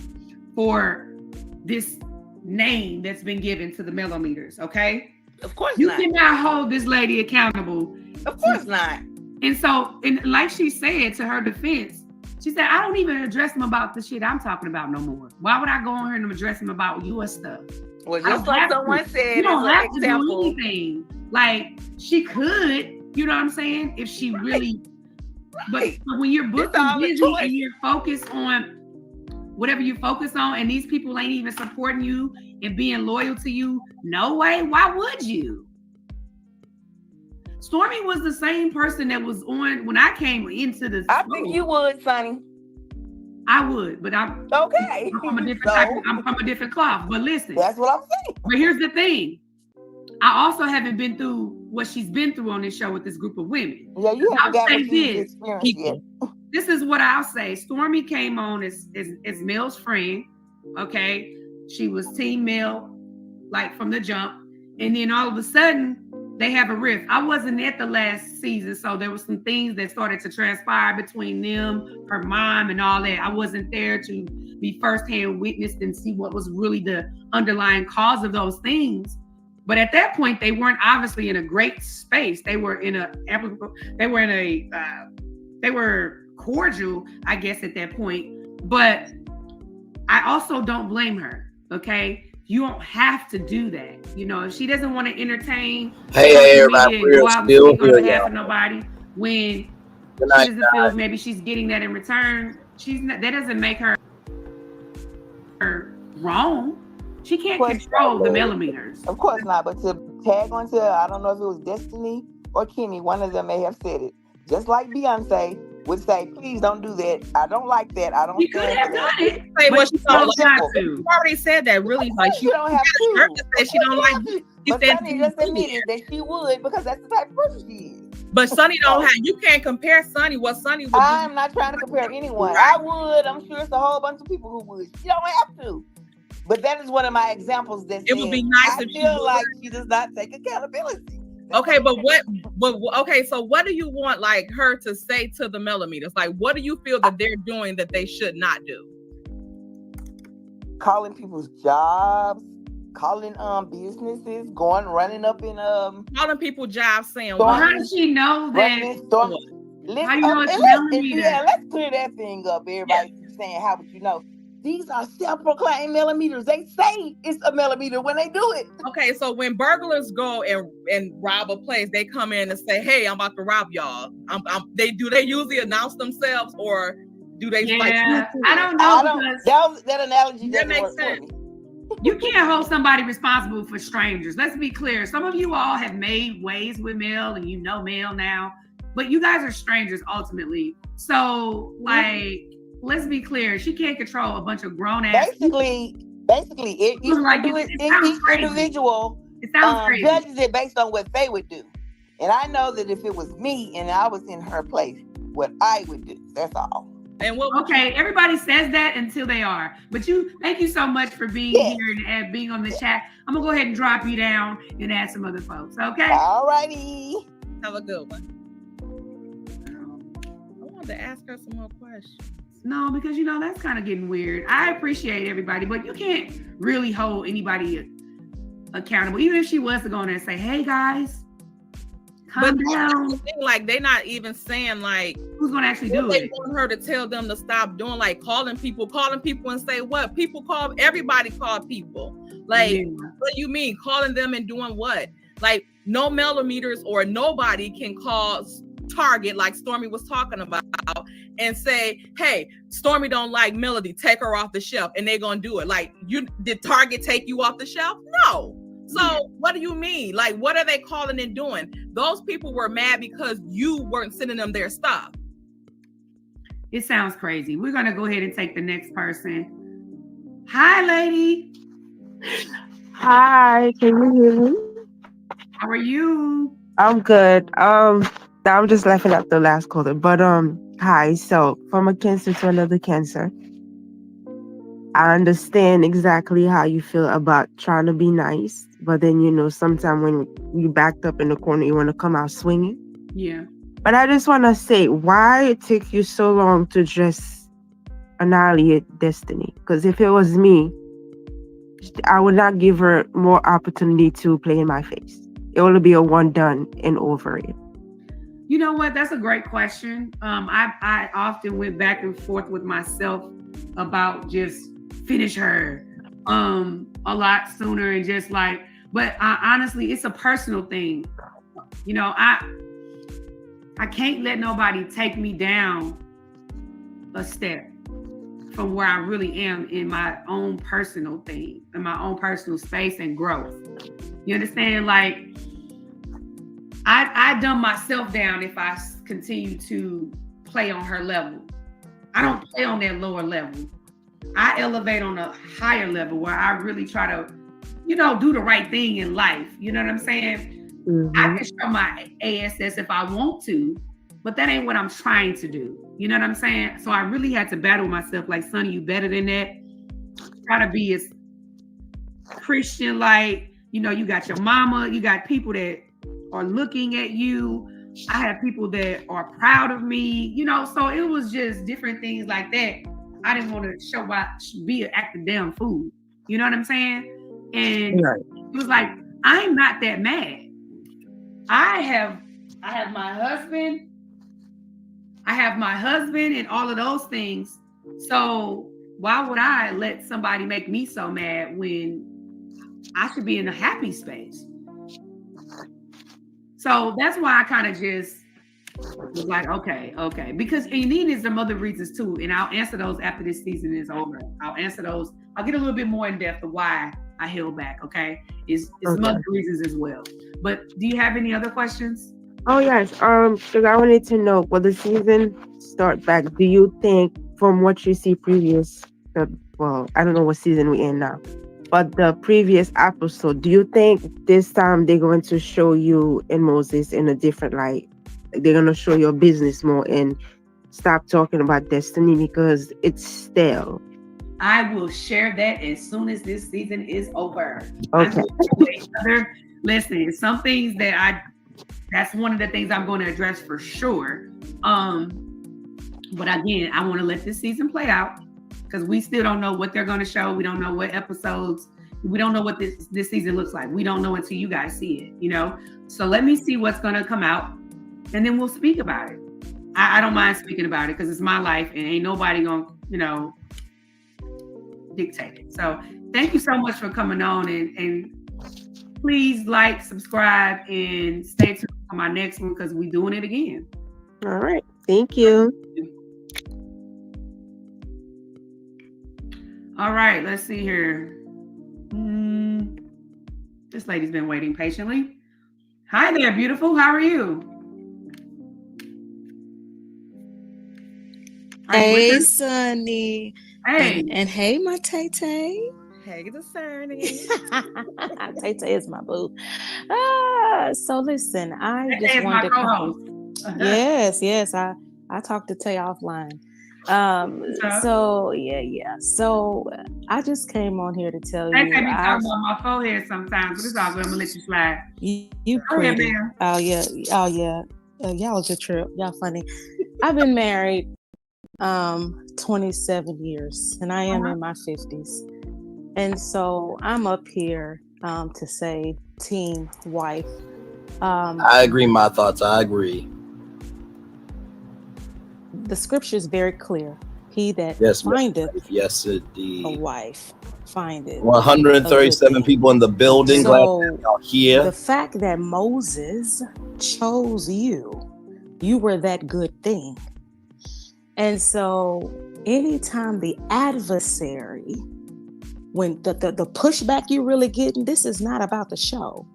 for this name that's been given to the millimeters, okay? Of course you not. You cannot hold this lady accountable. Of course not. And so, and like she said, to her defense, she said, I don't even address him about the shit I'm talking about no more. Why would I go on here and address him about your stuff? Well, just like someone said, you don't have to example. do anything. Like, she could, you know what I'm saying? If she really, but when you're booked and busy and you're focused on whatever you focus on, and these people ain't even supporting you and being loyal to you, no way, why would you? Stormy was the same person that was on when I came into this. I think you would, Sonny. I would, but I'm okay. I'm from a different I'm from a different cloth. But listen, that's what I'm saying. But here's the thing. I also haven't been through what she's been through on this show with this group of women. Yeah, you haven't got what this. experienced yet. This is what I'll say. Stormy came on as Mel's friend. Okay. She was Team Mel, like from the jump. And then all of a sudden, they have a rift. I wasn't at the last season, so there were some things that started to transpire between them, her mom, and all that. I wasn't there to be firsthand witness and see what was really the underlying cause of those things. But at that point, they weren't obviously in a great space. They were they were cordial, I guess, at that point. But I also don't blame her. Okay. You don't have to do that. You know, if she doesn't want to entertain, everybody, go out and speak on behalf of nobody when she doesn't feel maybe she's getting that in return. That doesn't make her wrong. She can't control the millimeters. Of course not. But to tag onto, I don't know if it was Destiny or Kenny, one of them may have said it. Just like Beyonce would say, please don't do that. I don't like that. I don't. You could have done it. Say what she don't like to. You already said that. Really, like she don't have to. Say she don't like. But Sonny just admitted that she would because that's the type of person she is. But Sonny don't have. You can't compare Sonny. What Sonny would do. I'm not trying to compare anyone. I would. I'm sure it's a whole bunch of people who would. She don't have to. But that is one of my examples. That it would be nice if she feel like she does not take accountability. Okay, but okay, so what do you want like her to say to the millimeters? Like, what do you feel that they're doing that they should not do? Calling people's jobs, calling businesses, running up in calling people jobs, saying well, how does she know that? How do you know it's millimeters? Yeah, let's clear that thing up. Everybody saying, how would you know? These are self-proclaimed millimeters. They say it's a millimeter when they do it. Okay, so when burglars go and rob a place, they come in and say, "Hey, I'm about to rob y'all." They usually announce themselves, or do they? Yeah, I don't know. That analogy that makes sense. You can't hold somebody responsible for strangers. Let's be clear. Some of you all have made ways with Mel, and you know Mel now, but you guys are strangers ultimately. So, like. Let's be clear. She can't control a bunch of grown ass. Basically, each individual judges it based on what they would do. And I know that if it was me and I was in her place, what I would do. That's all. And everybody says that until they are. But thank you so much for being here and being on the chat. I'm gonna go ahead and drop you down and add some other folks. Okay. All righty. Have a good one. I wanted to ask her some more questions. No, because that's kind of getting weird. I appreciate everybody, but you can't really hold anybody accountable. Even if she was to go in there and say, "Hey guys, Calm down. The thing, like they're not even saying like who's gonna actually do they it. want her to tell them to stop doing, like calling people and say what? Everybody call people. Like, what do you mean calling them and doing what? Like, no millimeters or nobody can call Target, like Stormy was talking about, and say, hey, Stormy don't like Melody, take her off the shelf, and they're gonna do it. Like, did Target take you off the shelf? No. So what do you mean? Like, what are they calling and doing? Those people were mad because you weren't sending them their stuff. It sounds crazy. We're gonna go ahead and take the next person. Hi, lady. Hi, can you hear me? How are you? I'm good. I'm just laughing at the last caller. But hi. So from a cancer to another cancer, I understand exactly how you feel about trying to be nice, but then sometimes when you backed up in the corner, you want to come out swinging. Yeah. But I just want to say, why it took you so long to just annihilate Destiny? Because if it was me, I would not give her more opportunity to play in my face. It will be a one done and over it. You know what? That's a great question. I often went back and forth with myself about just finish her a lot sooner and just like, but honestly, it's a personal thing. I can't let nobody take me down a step from where I really am in my own personal thing, in my own personal space and growth. You understand? Like, I dumb myself down if I continue to play on her level. I don't play on that lower level. I elevate on a higher level where I really try to, do the right thing in life. You know what I'm saying? Mm-hmm. I can show my ASS if I want to, but that ain't what I'm trying to do. You know what I'm saying? So I really had to battle myself like, Sonny, you better than that. Try to be as Christian, like, you got your mama, you got people that are looking at you. I have people that are proud of me, so it was just different things like that. I didn't want to be an active damn fool. You know what I'm saying? And it was like, I'm not that mad. I have my husband. I have my husband and all of those things. So why would I let somebody make me so mad when I should be in a happy space? So that's why I kind of just was like, okay. Because you need some other reasons too. And I'll answer those after this season is over. I'll answer those. I'll get a little bit more in depth of why I held back, okay? It's some other reasons as well. But do you have any other questions? Oh, yes. Because I wanted to know, will the season start back? Do you think, from what you see previous, well, I don't know what season we're in now, but the previous episode, do you think this time they're going to show you and Moses in a different light? They're going to show your business more and stop talking about Destiny because it's stale? I will share that as soon as this season is over. Okay. Listen, some things that's one of the things I'm going to address for sure. But again, I want to let this season play out because we still don't know what they're going to show. We don't know what episodes. We don't know what this season looks like. We don't know until you guys see it, So let me see what's going to come out and then we'll speak about it. I don't mind speaking about it because it's my life and ain't nobody going to, dictate it. So thank you so much for coming on and please like, subscribe, and stay tuned for my next one because we're doing it again. All right. Thank you. All right. Let's see here. This lady's been waiting patiently. Hi there, beautiful. How are you? Hey, Sonny. Hey. And hey, my Tay-Tay. Hey, the Sonny. Tay-Tay is my boo. So listen, I Tay-Tay just is wanted my to co-host. Yes. I talked to Tay offline. So yeah. So I just came on here to tell you. I be talking about my forehead sometimes, but it's all good. I'm gonna let you slide. You pretty. Oh yeah. Y'all was a trip. Y'all funny. I've been married 27 years and I am in my 50s. And so I'm up here to say team wife I agree. My thoughts. I agree. The scripture is very clear. He that findeth a wife findeth 137 people in the building. So Glad y'all here. The fact that Moses chose you were that good thing. And so anytime the adversary, when the pushback you're really getting, this is not about the show.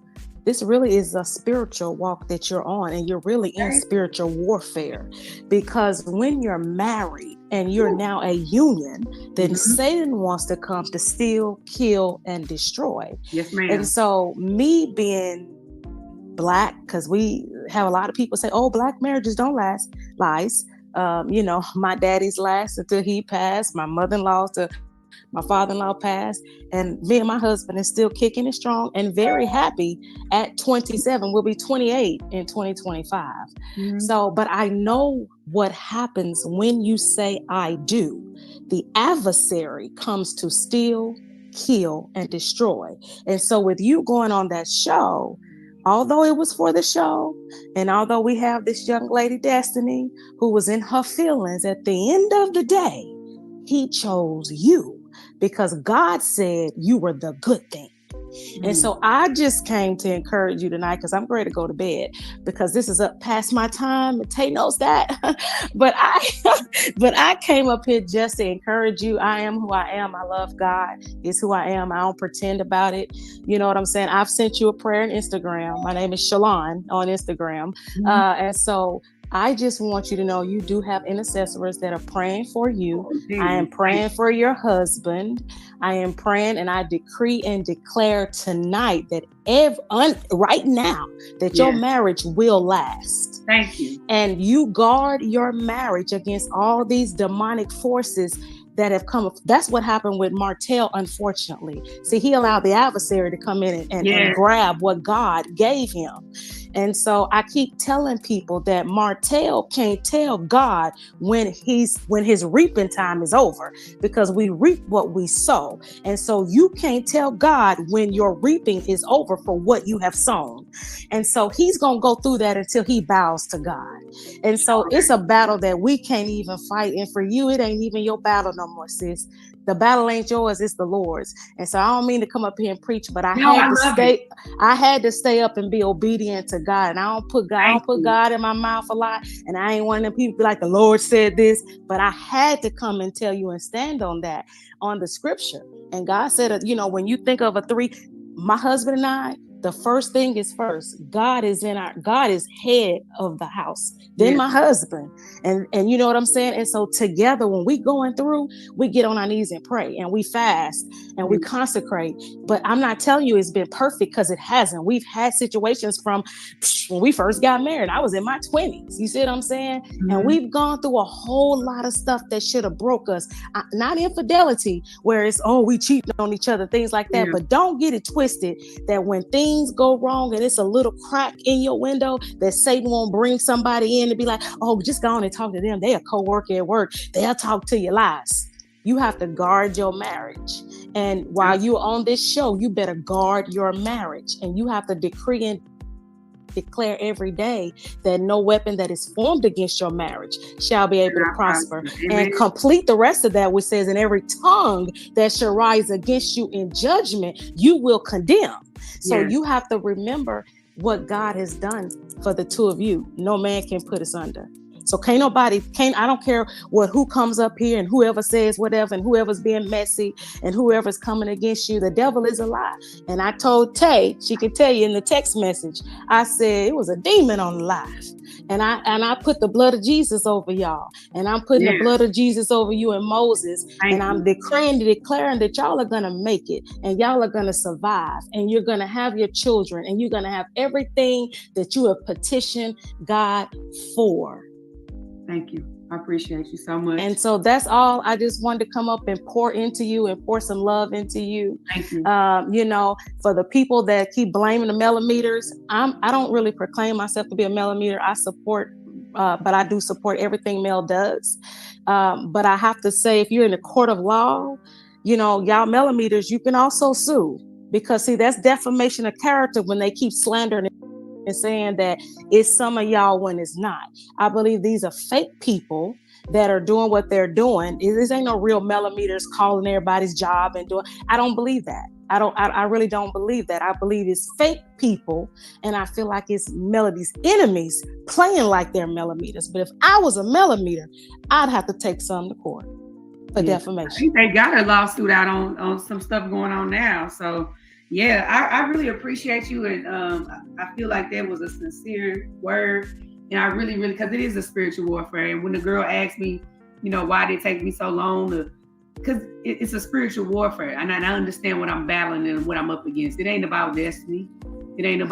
This really is a spiritual walk that you're on, and you're really in spiritual warfare. Because when you're married and you're now a union, then Satan wants to come to steal, kill, and destroy. Yes, ma'am. And so me being Black, because we have a lot of people say, oh, Black marriages don't last. Lies. My daddy's last until he passed. My mother-in-law's to my father-in-law passed, and me and my husband is still kicking and strong and very happy at 27. We'll be 28 in 2025. So, but I know what happens when you say I do. The adversary comes to steal, kill, and destroy. And so with you going on that show, although it was for the show, and although we have this young lady, Destiny, who was in her feelings, at the end of the day, he chose you. Because God said you were the good thing. And so I just came to encourage you tonight, because I'm ready to go to bed, because this is up past my time. Tay knows that. but I came up here just to encourage you. I am who I am. I love God. It's who I am. I don't pretend about it. You know what I'm saying? I've sent you a prayer on Instagram. My name is Shalon on Instagram. And so I just want you to know you do have intercessors that are praying for you. I am praying for your husband. I am praying, and I decree and declare tonight that right now that your marriage will last. Thank you. And you guard your marriage against all these demonic forces that have come. That's what happened with Martell, unfortunately. See, he allowed the adversary to come in and grab what God gave him. And so I keep telling people that Martell can't tell God when his reaping time is over, because we reap what we sow. And so you can't tell God when your reaping is over for what you have sown. And so he's going to go through that until he bows to God. And so it's a battle that we can't even fight. And for you, it ain't even your battle no more, sis. The battle ain't yours, it's the Lord's. And so I don't mean to come up here and preach, but I had to stay up and be obedient to God. And I don't put God in my mouth a lot. And I ain't one of them people like, the Lord said this, but I had to come and tell you and stand on that, on the scripture. And God said, when you think of my husband and I, the first thing is first. God is head of the house. Then my husband. And you know what I'm saying? And so together, when we going through, we get on our knees and pray, and we fast, and we consecrate. But I'm not telling you it's been perfect, because it hasn't. We've had situations from when we first got married. I was in my 20s. You see what I'm saying? And we've gone through a whole lot of stuff that should have broke us. Not infidelity, where it's, we cheating on each other, things like that. But don't get it twisted that when things go wrong and it's a little crack in your window, that Satan won't bring somebody in to be like, just go on and talk to them. They a co-worker at work. They'll talk to you lies. You have to guard your marriage. And while you're on this show, you better guard your marriage. And you have to decree and declare every day that no weapon that is formed against your marriage shall be able to prosper. And complete the rest of that, which says, and every tongue that shall rise against you in judgment, you will condemn. So you have to remember what God has done for the two of you. No man can put us under. So I don't care who comes up here and whoever says whatever, and whoever's being messy and whoever's coming against you. The devil is a lie. And I told Tay, she could tell you in the text message, I said it was a demon on the live. And I put the blood of Jesus over y'all. And I'm putting the blood of Jesus over you and Moses. And I'm declaring that y'all are going to make it. And y'all are going to survive. And you're going to have your children. And you're going to have everything that you have petitioned God for. Thank you. I appreciate you so much. And so that's all. I just wanted to come up and pour into you and pour some love into you. Thank you. For the people that keep blaming the millimeters, I don't really proclaim myself to be a millimeter. I support, but I do support everything Mel does. But I have to say, if you're in the court of law, y'all millimeters, you can also sue, because see, that's defamation of character when they keep slandering and saying that it's some of y'all when it's not. I believe these are fake people that are doing what they're doing. This ain't no real millimeters calling everybody's job and doing. I don't believe that. I really don't believe that. I believe it's fake people, and I feel like it's Melody's enemies playing like they're millimeters. But if I was a millimeter, I'd have to take some to court for defamation. I think they got a lawsuit out on some stuff going on now. So yeah, I really appreciate you, and I feel like that was a sincere word, and I really, because it is a spiritual warfare. And when the girl asked me, why did it take me so long because it's a spiritual warfare, and I understand what I'm battling and what I'm up against. It ain't about Destiny. It ain't it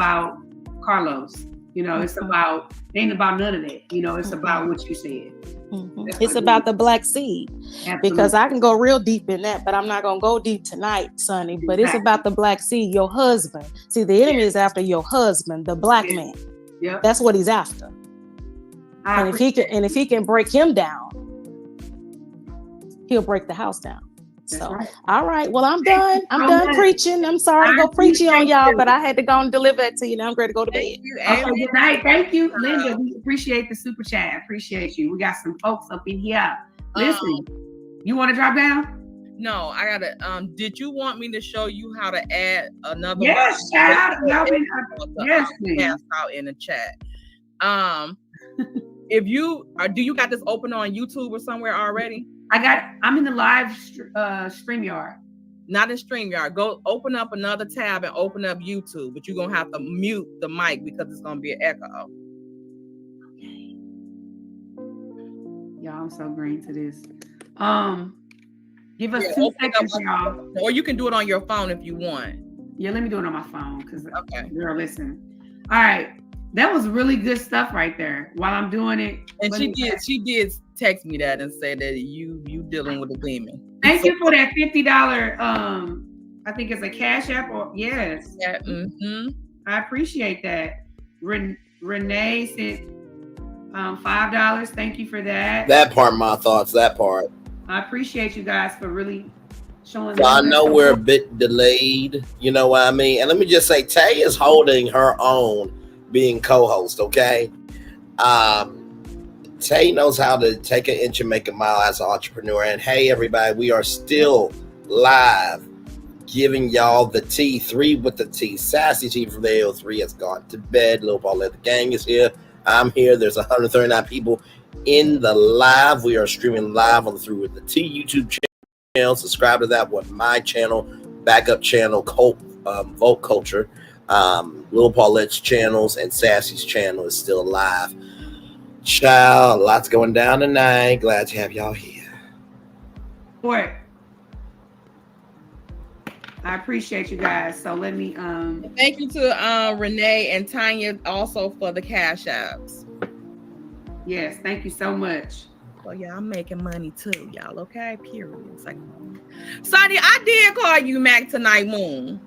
ain't about none of that. It's about what you said. Mm-hmm. It's about the black seed. Absolutely. Because I can go real deep in that, but I'm not going to go deep tonight, Sonny. But it's about the black seed, your husband. See, the enemy is after your husband, the black man. Yep. That's what he's after. And if he can break him down, he'll break the house down. So, right. All right. Well, I'm done. I'm done preaching. I'm sorry to go preaching on y'all, but I had to go and deliver it to you. Now I'm ready to go to bed. Okay, good night. Thank you, Linda. We appreciate the super chat. I appreciate you. We got some folks up in here. Listen, you want to drop down? No, I gotta. Did you want me to show you how to add another? Yes, child. Yes, please. Out in the chat. If you do you got this open on YouTube or somewhere already? I'm in the live StreamYard. Not in StreamYard. Go open up another tab and open up YouTube, but you're gonna have to mute the mic because it's gonna be an echo. Okay. Y'all, I'm so green to this. Give us 2 seconds, y'all. Or you can do it on your phone if you want. Yeah, let me do it on my phone because girl, listen. All right. That was really good stuff right there. While I'm doing it. And she did text me that and say that you dealing with a demon. Thank you for that $50. I think it's a Cash App or yes. Yeah. Mm-hmm. I appreciate that. Renee sent $5. Thank you for that. That part, my thoughts. That part. I appreciate you guys for really showing. So I know we're a bit delayed. You know what I mean? And let me just say, Tay is holding her own, being co-host. Okay. Tay knows how to take an inch and make a mile as an entrepreneur. And hey, everybody, we are still live giving y'all the tea, 3 with the T. Sassy T from the AO3 has gone to bed. Lil Paulette, the gang is here. I'm here. There's 139 people in the live. We are streaming live on the 3 with the T YouTube channel. Subscribe to that one. My channel, backup channel, Vote Culture. Lil Paulette's channels and Sassy's channel is still live. Child, lots going down tonight. Glad to have y'all here. What? I appreciate you guys. So let me thank you to Renee and Tanya also for the Cash Apps. Yes, thank you so much. Well, yeah, I'm making money too, y'all. Okay, period. It's like, Sonny, I did call you Mac tonight, Moon.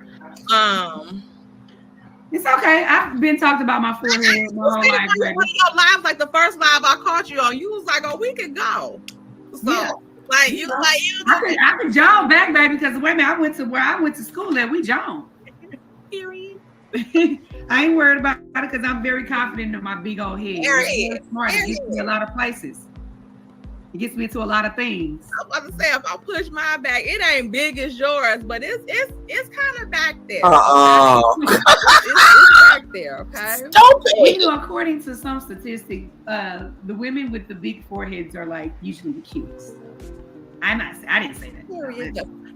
It's okay. I've been talked about my forehead my whole life. One of your lives, like the first live I caught you on, you was like, "Oh, we could go." So, yeah. I could jump back, baby, because wait a minute, I went to school and we jumped. Period. I ain't worried about it because I'm very confident in my big old head. It's smart. It gets me a lot of places. It gets me into a lot of things. I was about to say, if I push my back, it ain't big as yours, but it's kind of back there. It's back there, okay? According to some statistics, the women with the big foreheads are like usually the cutest. I didn't say that.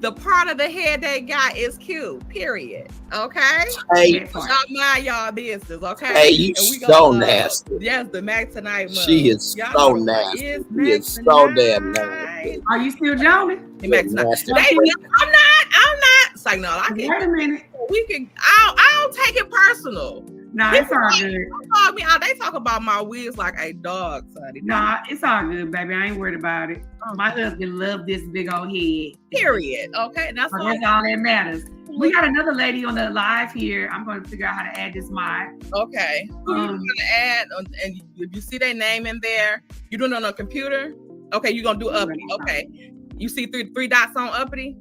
The part of the head they got is cute. Period. Okay. Hey, not mind y'all business. Okay. Hey, you so nasty. Yes, the Mac Tonight. She is so nasty. She is so damn nasty. Are you still joning? Mac Tonight. I'm not. It's like no. I can. Wait a minute. We can. I don't take it personal. Nah, it's all good. They talk about my wigs like a dog, Sonny. Nah, it's all good, baby. I ain't worried about it. My husband loves this big old head. Period. Okay, that's all that matters. We got another lady on the live here. I'm going to figure out how to add this mic. Okay. Who you going to add? And if you see their name in there, you doing it on a computer? Okay, you're going to do uppity. Okay. You see three dots on uppity?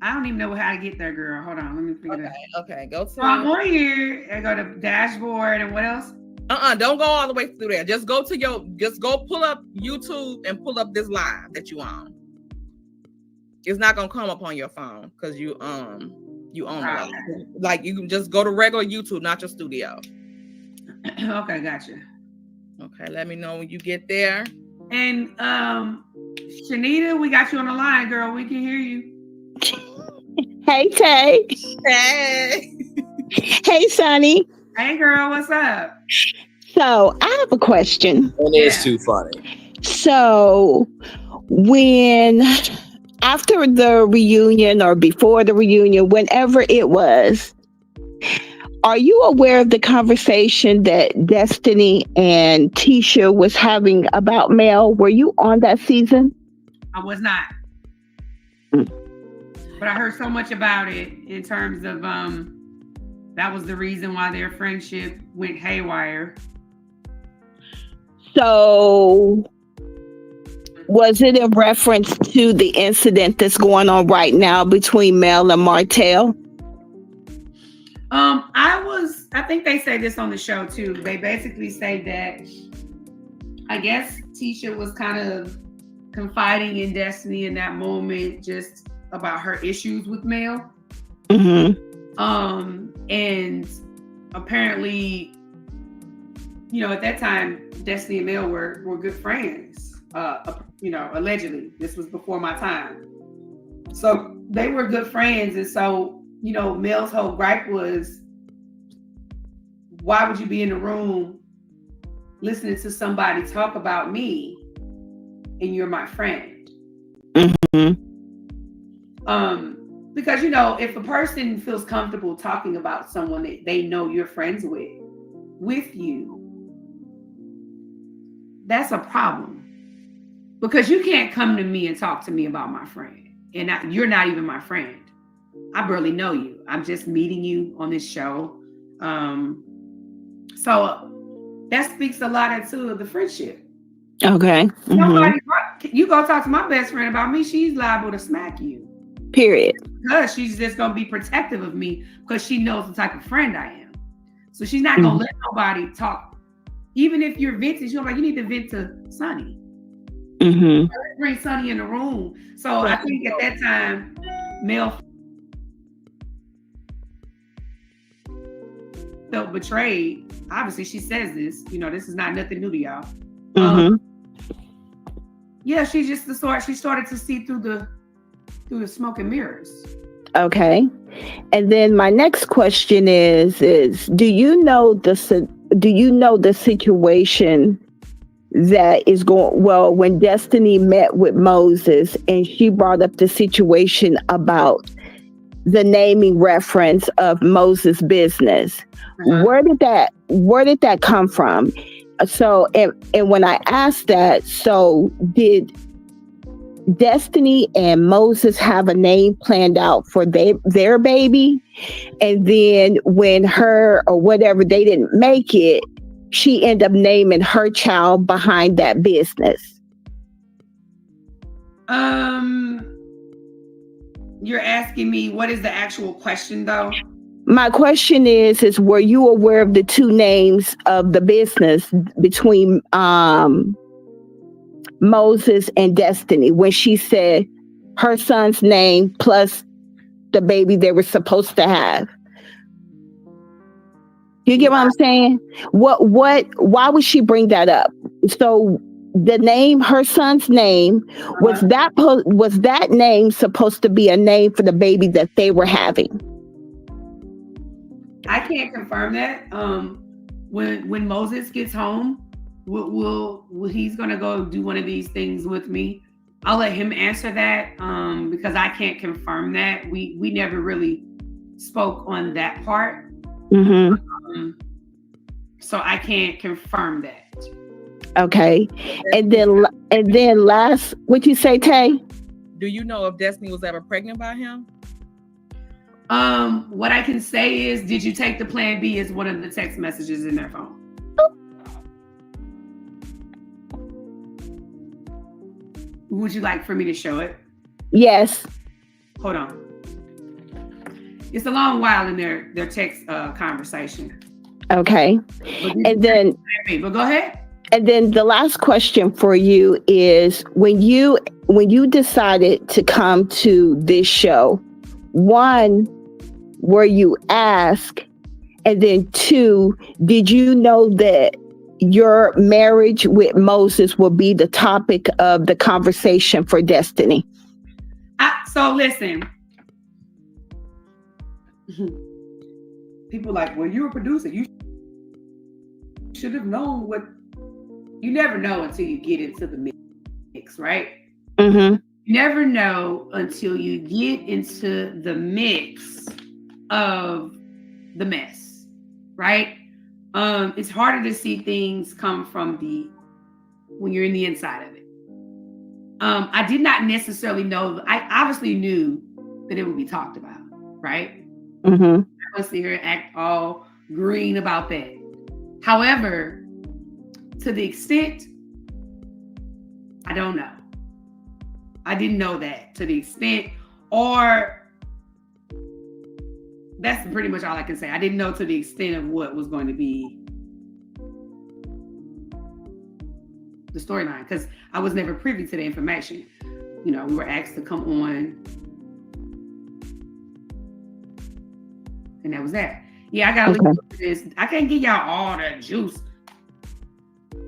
I don't even know how to get there, girl. Hold on, let me figure it out. Okay, go to. So I'm on here. I go to dashboard and what else? Don't go all the way through there. Just go pull up YouTube and pull up this live that you on. It's not gonna come up on your phone because you own the live. Like you can just go to regular YouTube, not your studio. Okay, gotcha. Okay, let me know when you get there. And Shanita, we got you on the line, girl. We can hear you. Hey, Tay. Hey. Hey, Sonny. Hey, girl. What's up? So I have a question. And it's too funny. So when after the reunion or before the reunion, whenever it was, are you aware of the conversation that Destiny and Tisha was having about Mel? Were you on that season? I was not. But I heard so much about it in terms of that was the reason why their friendship went haywire. So was it in reference to the incident that's going on right now between Mel and Martell? I think they say this on the show too. They basically say that I guess Tisha was kind of confiding in Destiny in that moment just about her issues with Mel. Mm-hmm. And apparently, at that time, Destiny and Mel were good friends. Allegedly. This was before my time. So they were good friends. And so, Mel's whole gripe was, why would you be in the room listening to somebody talk about me and you're my friend? Mm-hmm. Because, if a person feels comfortable talking about someone that they know you're friends with you, that's a problem. Because you can't come to me and talk to me about my friend. And you're not even my friend. I barely know you. I'm just meeting you on this show. So that speaks a lot to the friendship. Okay. Mm-hmm. You go talk to my best friend about me, she's liable to smack you. Period. Because she's just going to be protective of me because she knows the type of friend I am. So she's not going to let nobody talk. Even if you're venting, she'll be like, you need to vent to Sonny. Mm-hmm. Let's bring Sonny in the room. So I think at that time, Mel felt betrayed. Obviously, she says this. This is not nothing new to y'all. Mm-hmm. Yeah, she's just the sort. She started to see through the smoke and mirrors. Okay. And then my next question is do you know the situation that is going, well, when Destiny met with Moses and she brought up the situation about the naming reference of Moses' business, where did that come from? So, and when I asked that, so did Destiny and Moses have a name planned out for their baby? And then when her or whatever, they didn't make it, she ended up naming her child behind that business. You're asking me what is the actual question though? My question is were you aware of the two names of the business between Moses and Destiny when she said her son's name plus the baby they were supposed to have? You get what I'm saying? Why would she bring that up? So the name, her son's name, was that name supposed to be a name for the baby that they were having? I can't confirm that. When Moses gets home, he's gonna go do one of these things with me. I'll let him answer that because I can't confirm that. We never really spoke on that part. Mm-hmm. So I can't confirm that. Okay. And then last, what you say, Tay? Do you know if Destiny was ever pregnant by him? What I can say is, did you take the plan B as one of the text messages in their phone? Would you like for me to show it? Yes. Hold on. it's a long while in their text conversation. Okay. And then, but go ahead. And then the last question for you is, when you decided to come to this show, one, were you asked? And then two, did you know that your marriage with Moses will be the topic of the conversation for Destiny? So listen, people like, well, you're a producer. You should have known what. You never know until you get into the mix, right? Mm-hmm. You never know until you get into the mix of the mess, right? It's harder to see things come from when you're in the inside of it. I did not necessarily know. I obviously knew that it would be talked about, right? Mm-hmm. I don't sit here and act all green about that. However, to the extent, I don't know. I didn't know that to the extent, or that's pretty much all I can say. I didn't know to the extent of what was going to be the storyline, because I was never privy to the information. We were asked to come on, and that was that. Yeah, I gotta leave this. I can't give y'all all the juice.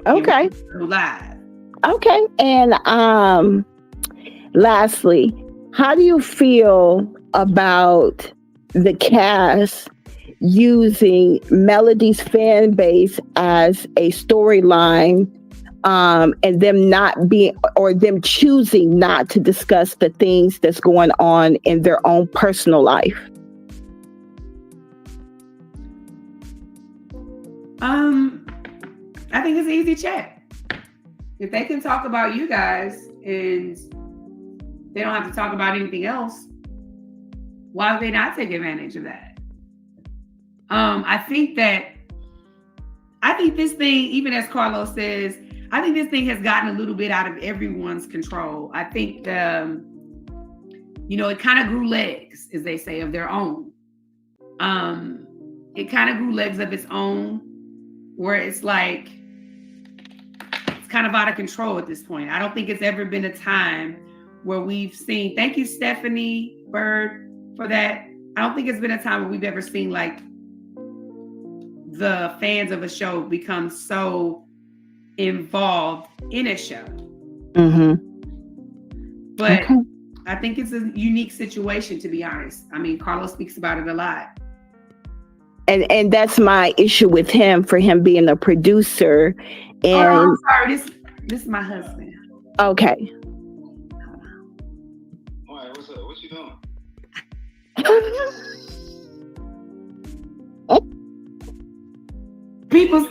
Okay. Live. Okay. And lastly, how do you feel about the cast using Melody's fan base as a storyline, and them not being, or them choosing not to discuss the things that's going on in their own personal life? I think it's an easy check. If they can talk about you guys and they don't have to talk about anything else, why would they not take advantage of that? I think this thing, even as Carlos says, I think this thing has gotten a little bit out of everyone's control. I think it kind of grew legs, as they say, of their own. It kind of grew legs of its own, where it's like, it's kind of out of control at this point. I don't think it's ever been a time where we've seen, thank you, Stephanie Bird, for that. I don't think it's been a time where we've ever seen like the fans of a show become so involved in a show. Mm-hmm. But I think it's a unique situation, to be honest. I mean, Carlos speaks about it a lot. And that's my issue with him, for him being a producer. And I'm sorry, this is my husband. Okay. All right, what's up? What you doing? People,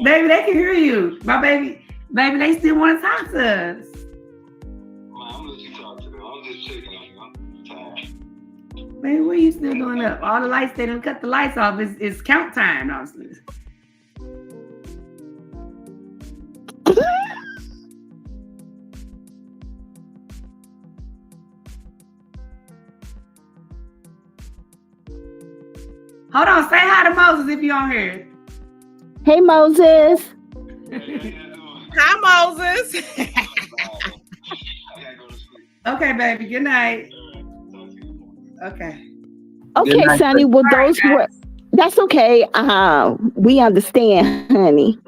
baby, they can hear you. My baby, they still want to talk to us. I'm gonna let you talk to them. I'm just checking on you. I'm tired. Baby, what are you still doing up? All the lights, they done cut the lights off. It's count time, honestly. Hold on, say hi to Moses if you're on here. Hey, Moses. Hi, Moses. Okay, baby. Good night. Okay. Okay, night, Sonny. Well, those were. That's okay. We understand, honey.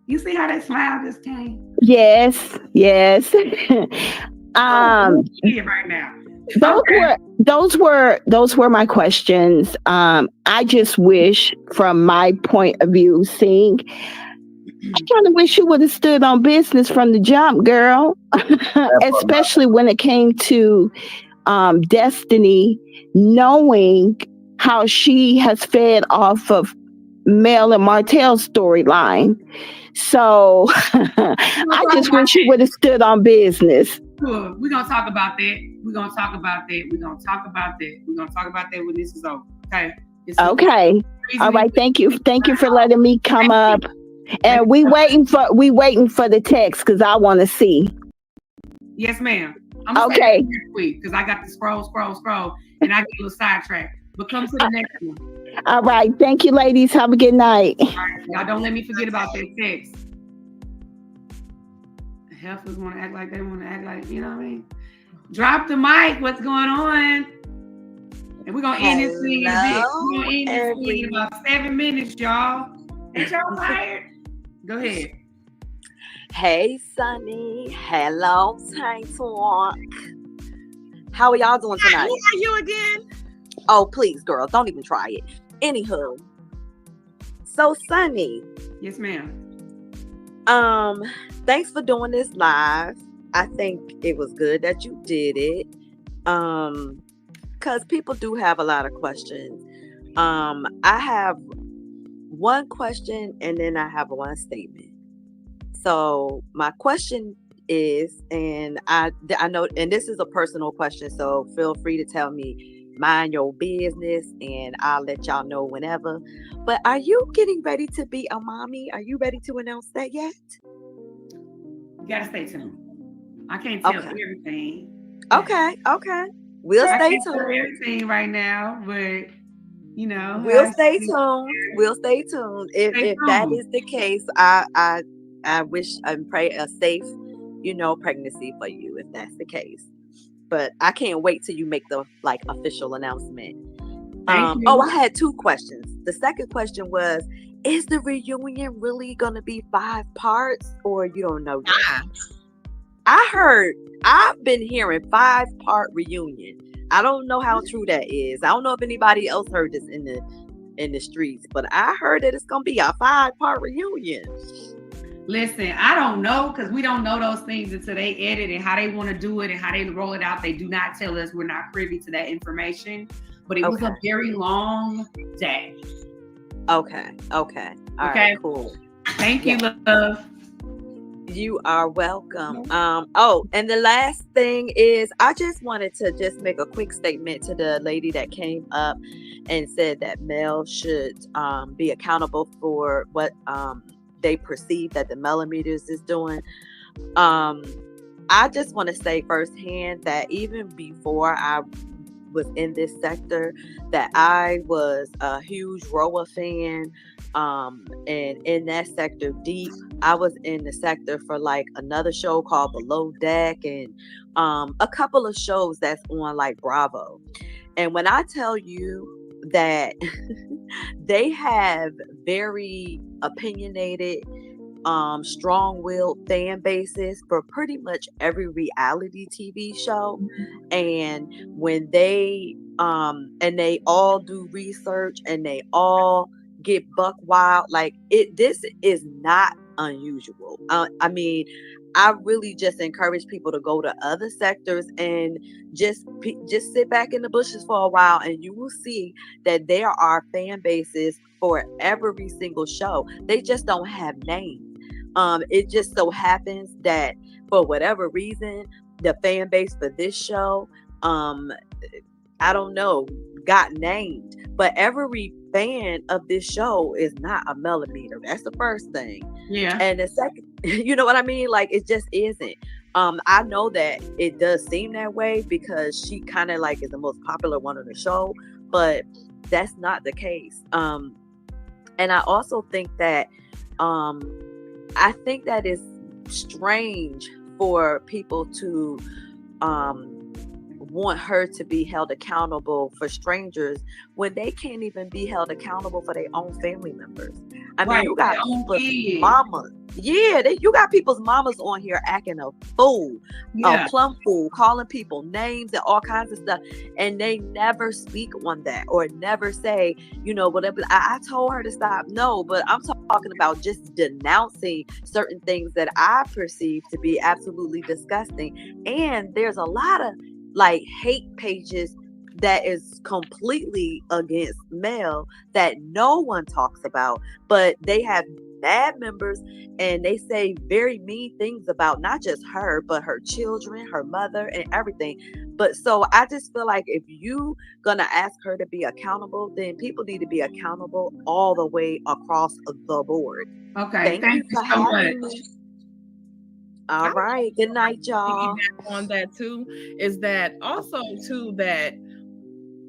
You see how that smile just came? Yes. Right now. Those were my questions. I just wish, from my point of view, I kind of wish you would have stood on business from the jump, girl. Especially when it came to Destiny, knowing how she has fed off of Mel and Martell's storyline. So I just wish you would have stood on business. Cool. We're gonna talk about that. We're gonna talk about that when this is over. Okay. Okay. All right. Thank you for letting me come up. And we waiting for the text, because I want to see. Yes, ma'am. I'm gonna say Okay. that next week because I got to scroll, and I get a little sidetracked. But come to the next one. All right. Thank you, ladies. Have a good night. All right, y'all don't let me forget about that sex. Heifers want to act like they want to act like, you know what I mean? Drop the mic. What's going on? And we're gonna end this thing in a bit. We're gonna end this thing in about 7 minutes, y'all. Ain't y'all tired? Go ahead. Hey, Sunny. Hello, Tank Talk. How are y'all doing tonight? Who are you again? Oh, please, girl, don't even try it. Anywho, so Sunny. Yes, ma'am. Thanks for doing this live. I think it was good that you did it. Because people do have a lot of questions. I have one question and then I have one statement. So my question is, and I know, and this is a personal question, so feel free to tell me, mind your business, and I'll let y'all know whenever. But are you getting ready to be a mommy? Are you ready to announce that yet? You gotta stay tuned. I can't tell everything. Okay. We'll stay tuned. Tell everything right now, but you know, we'll stay tuned. If that is the case, I wish and pray a safe, pregnancy for you if that's the case. But I can't wait till you make the official announcement. Oh, I had 2 questions. The second question was, is the reunion really gonna be 5 parts, or you don't know yet? I've been hearing 5-part reunion. I don't know how true that is. I don't know if anybody else heard this in the streets, but I heard that it's gonna be a 5-part reunion. Listen, I don't know, because we don't know those things until they edit and how they want to do it and how they roll it out. They do not tell us. We're not privy to that information. But it was a very long day. Okay. All right, cool. Thank you, love. You are welcome. And the last thing is, I just wanted to just make a quick statement to the lady that came up and said that Mel should be accountable for what they perceive that the millimeters is doing. I just want to say firsthand that even before I was in this sector, that I was a huge Roa fan, and in that sector deep. I was in the sector for another show called Below Deck, and a couple of shows that's on Bravo. And when I tell you that they have very opinionated, strong-willed fan bases for pretty much every reality TV show, and when they all do research and they all get buck wild, this is not unusual. I mean, I really just encourage people to go to other sectors and just sit back in the bushes for a while, and you will see that there are fan bases for every single show. They just don't have names. It just so happens that for whatever reason, the fan base for this show, I don't know, got named. But every fan of this show is not a millimeter. That's the first thing. Yeah. And the second, you know what I mean? It just isn't. I know that it does seem that way because she kind of is the most popular one on the show, but that's not the case. And I also think that it's strange for people to want her to be held accountable for strangers when they can't even be held accountable for their own family members. I mean, you got people's mamas. Yeah, you got people's mamas on here acting a fool, a plumb fool, calling people names and all kinds of stuff, and they never speak on that or never say, whatever. I told her to stop. No, but I'm talking about just denouncing certain things that I perceive to be absolutely disgusting. And there's a lot of hate pages that is completely against Mel that no one talks about, but they have bad members and they say very mean things about not just her, but her children, her mother, and everything. But so I just feel like if you gonna ask her to be accountable, then people need to be accountable all the way across the board. Okay, thank you so much. All right. Good night, y'all. Piggyback on that too is that also too that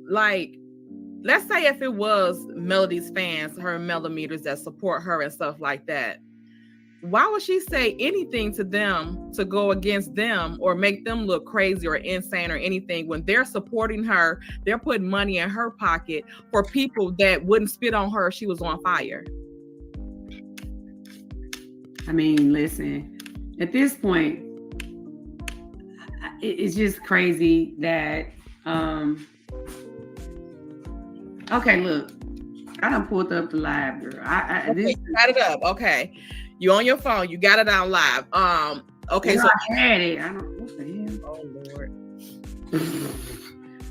like let's say if it was Melody's fans, her millimeters that support her and stuff like that, why would she say anything to them to go against them or make them look crazy or insane or anything when they're supporting her? They're putting money in her pocket for people that wouldn't spit on her if she was on fire. I mean, listen, at this point, it's just crazy that, okay, look, I done pulled up the live, girl. You got it up. Okay. You on your phone. You got it on live. Okay. Yeah, so I had it. I don't, what the hell? Oh,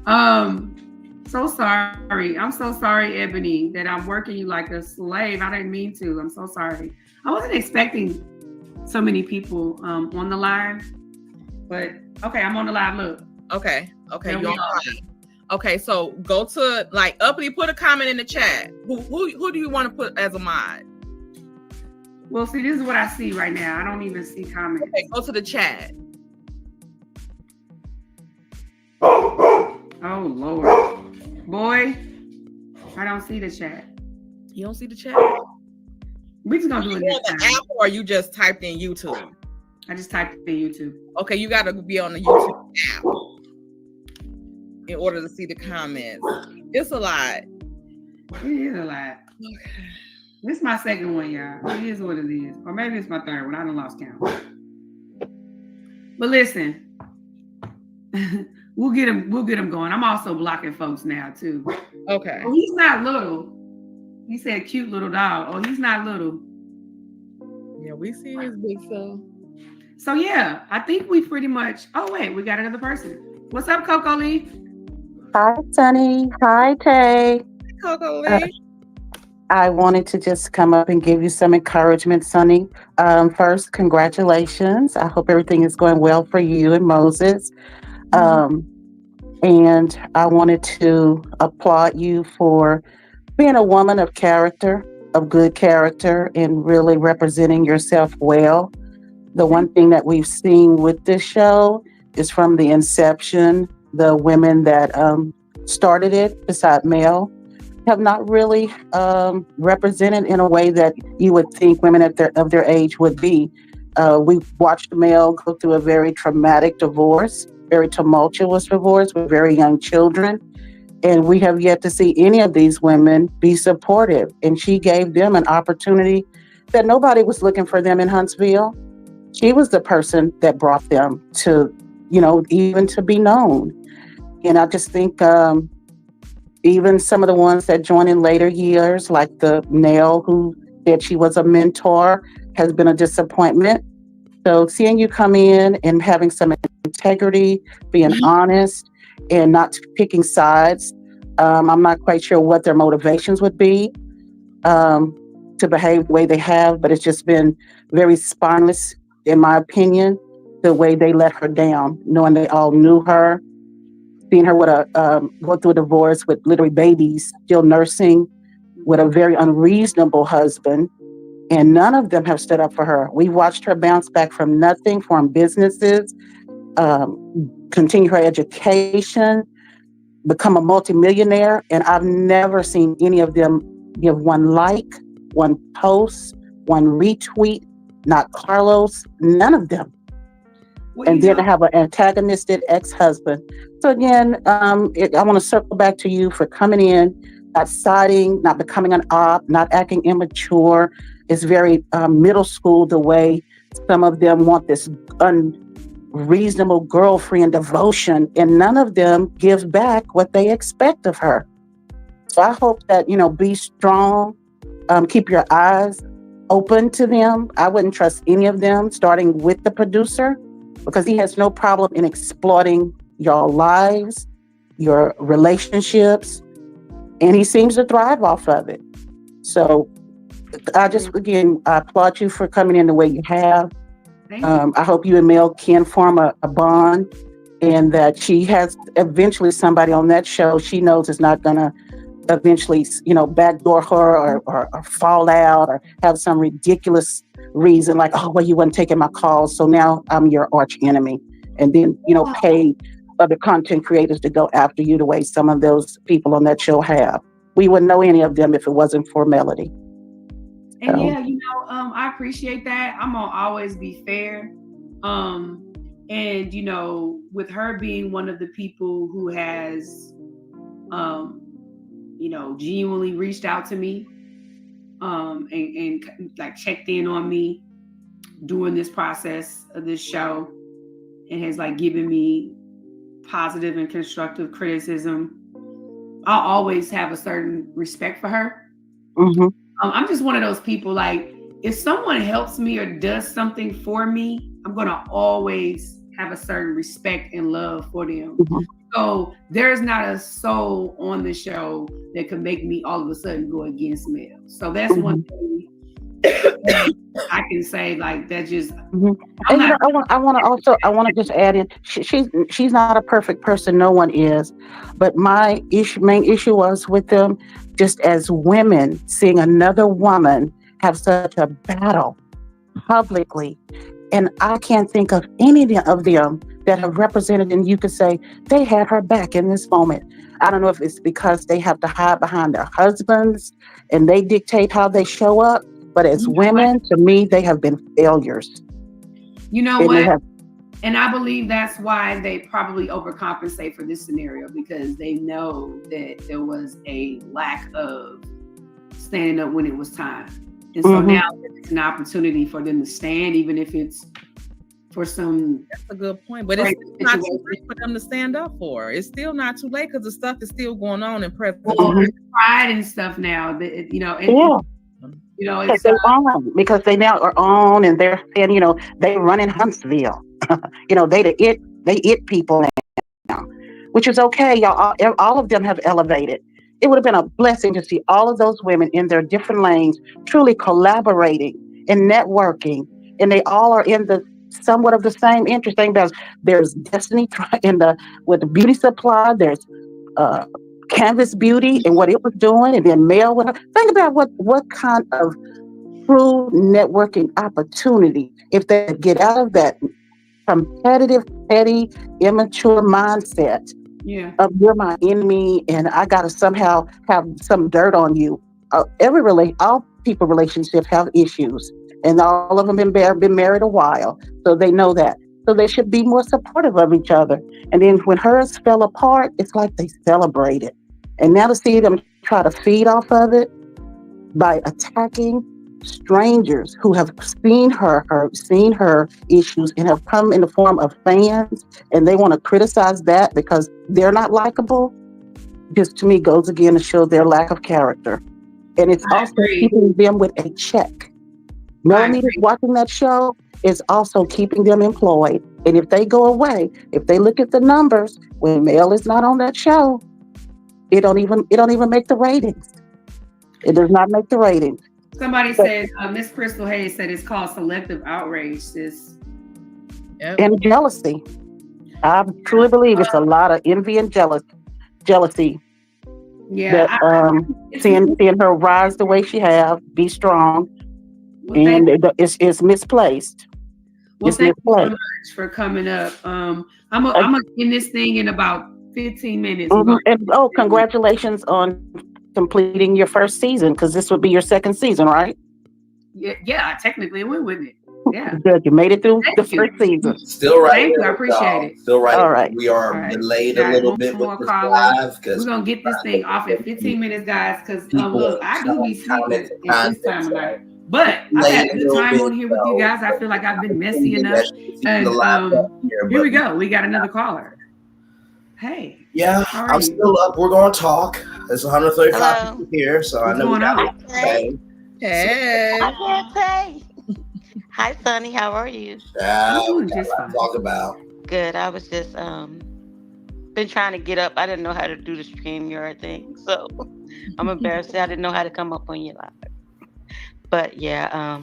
Lord. So sorry. I'm so sorry, Ebony, that I'm working you like a slave. I didn't mean to. I'm so sorry. I wasn't expecting so many people on the live, but okay, I'm on the live. Look. Okay. You're on live. Okay, so go to like Uppity, put a comment in the chat. Who do you want to put as a mod? Well, see, this is what I see right now. I don't even see comments. Okay, go to the chat. Oh Lord. Boy, I don't see the chat. You don't see the chat? We just gonna do it this on the time. app or you just typed in YouTube? I just typed in YouTube. Okay, you gotta be on the YouTube app in order to see the comments. It's a lot. It is a lot. Okay. This is my second one, y'all. It is what it is. Or maybe it's my third one. I done lost count. But listen, we'll get him going. I'm also blocking folks now too. Okay. Oh, he's not little. He said cute little dog. Oh, he's not little. Yeah, we see his big self. So yeah, I think we pretty much. Oh wait, we got another person. What's up, Coco Lee? Hi, Sunny. Hi, Tay. Coco Lee. I wanted to just come up and give you some encouragement, Sunny. First, congratulations. I hope everything is going well for you and Moses. And I wanted to applaud you for being a woman of character, of good character, and really representing yourself well. The one thing that we've seen with this show is from the inception, the women that started it, beside Mel, have not really represented in a way that you would think women of their age would be. We've watched Mel go through a very traumatic divorce, very tumultuous divorce with very young children. And we have yet to see any of these women be supportive. And she gave them an opportunity that nobody was looking for them in Huntsville. She was the person that brought them to, even to be known. And I just think even some of the ones that join in later years, like the Nell who said she was a mentor, has been a disappointment. So seeing you come in and having some integrity, being honest, and not picking sides, I'm not quite sure what their motivations would be to behave the way they have, but it's just been very spineless, in my opinion, the way they let her down, knowing they all knew her, seeing her with go through a divorce with literally babies, still nursing, with a very unreasonable husband, and none of them have stood up for her. We've watched her bounce back from nothing, form businesses, continue her education, become a multimillionaire, and I've never seen any of them give one like, one post, one retweet, not Carlos, none of them. And then have an antagonistic ex-husband. So again, I want to circle back to you for coming in, not siding, not becoming an op, not acting immature. It's very middle school the way some of them want this unreasonable girlfriend devotion, and none of them gives back what they expect of her. So I hope that, be strong, keep your eyes open to them. I wouldn't trust any of them, starting with the producer, because he has no problem in exploiting your lives, your relationships, and he seems to thrive off of it. So I just, again, I applaud you for coming in the way you have. I hope you and Mel can form a bond, and that she has eventually somebody on that show she knows is not going to eventually, backdoor her or fall out or have some ridiculous reason like, oh, well, you weren't taking my calls, so now I'm your arch enemy. And then, pay other content creators to go after you the way some of those people on that show have. We wouldn't know any of them if it wasn't for Melody. And yeah, I appreciate that. I'm gonna always be fair. And with her being one of the people who has genuinely reached out to me and like checked in on me during this process of this show and has like given me positive and constructive criticism, I'll always have a certain respect for her. Mm-hmm. I'm just one of those people, like, if someone helps me or does something for me, I'm gonna always have a certain respect and love for them. Mm-hmm. So there's not a soul on the show that could make me all of a sudden go against Mel. So that's one thing I can say, like, that just. Mm-hmm. And I want to just add in. She's not a perfect person. No one is, but my main issue was with them, just as women, seeing another woman have such a battle publicly. And I can't think of any of them that have represented, and you could say they had her back in this moment. I don't know if it's because they have to hide behind their husbands and they dictate how they show up. But as women, to me, they have been failures. You know what? And I believe that's why they probably overcompensate for this scenario, because they know that there was a lack of standing up when it was time. And so now it's an opportunity for them to stand, even if it's for some. That's a good point. But it's not too late for them to stand up for. It's still not too late because the stuff is still going on in present. Pride and stuff now, It's because they now are on and they're saying, they run in Huntsville. They it people now, which is okay. Y'all, all of them have elevated. It would have been a blessing to see all of those women in their different lanes truly collaborating and networking, and they all are in the somewhat of the same interest. There's Destiny with the beauty supply. There's Canvas Beauty and what it was doing, and then Mel with her. Think about what kind of true networking opportunity if they get out of that competitive, petty, immature mindset of you're my enemy and I gotta somehow have some dirt on you. All people relationships have issues, and all of them been married a while, so they know that. So they should be more supportive of each other. And then when hers fell apart, it's like they celebrated. And now to see them try to feed off of it by attacking strangers who have seen her issues and have come in the form of fans, and they want to criticize that because they're not likable, just to me goes again to show their lack of character. And it's also keeping them with a check. Millimeters watching that show is also keeping them employed. And if they go away, if they look at the numbers, when Mel is not on that show, it don't even make the ratings. It does not make the ratings. Somebody said, Miss Crystal Hayes said it's called selective outrage, sis. And jealousy. I truly believe it's a lot of envy and jealousy. Yeah. That seeing her rise the way she have, be strong, and it's misplaced. Well, thank you so much for coming up. I'm gonna end this thing in about 15 minutes. And congratulations on completing your first season, because this would be your second season, right? Yeah, technically it would, wouldn't it? Yeah. Good. You made it through the first season. Still right. Thank you. I appreciate it. Still right. All right. We are delayed a little bit with this live because we're gonna get this thing off in 15 minutes, guys. Because look, I do be sleeping at this time of night. But I've had a good time on here with you guys. I feel like I've been messy enough. And here we go. We got another caller. Hey. Yeah, I'm still up. We're going to talk. There's 135 people here, so I know we got it. Hey. I can't say. Hi, Sonny. How are you? Talk about. Good. I was just been trying to get up. I didn't know how to do the StreamYard thing, so I'm embarrassed. I didn't know how to come up on your live. But yeah,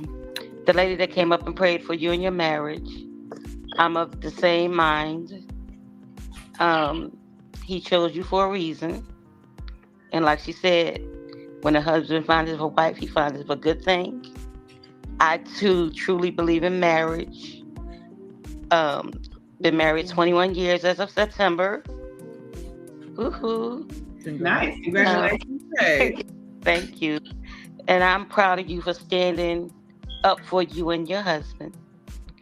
the lady that came up and prayed for you and your marriage, I'm of the same mind. He chose you for a reason, And like she said, when a husband finds a wife, he finds it a good thing. I too truly believe in marriage. Been married 21 years as of September. Woohoo! Nice, congratulations. Thank you. And I'm proud of you for standing up for you and your husband.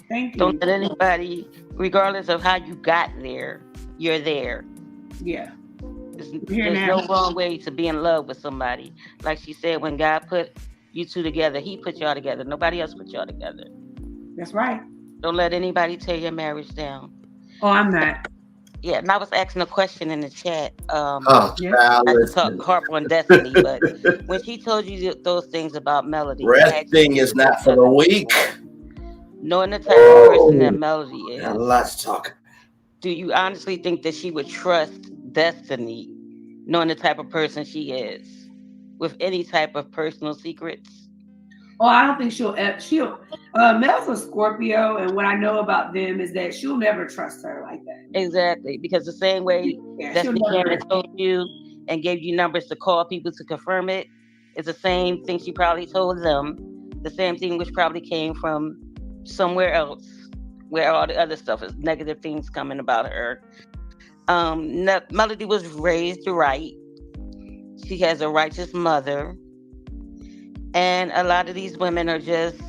Thank you. Don't let anybody, regardless of how you got there, you're there. Yeah. There's no wrong way to be in love with somebody. Like she said, when God put you two together, he put y'all together. Nobody else put y'all together. That's right. Don't let anybody tear your marriage down. Oh, I'm not. Yeah, and I was asking a question in the chat. Not to talk harp on Destiny, but when she told you those things about Melody, resting is not for the weak. Knowing the type of person that Melody is, let's talk. Do you honestly think that she would trust Destiny, knowing the type of person she is, with any type of personal secrets? Oh, I don't think she'll. Mel's a Scorpio, and what I know about them is that she'll never trust her like that. Exactly, because the same way Destiny Karen told you and gave you numbers to call people to confirm it, is the same thing she probably told them. The same thing which probably came from somewhere else, where all the other stuff is negative things coming about her. Melody was raised right. She has a righteous mother. And a lot of these women are just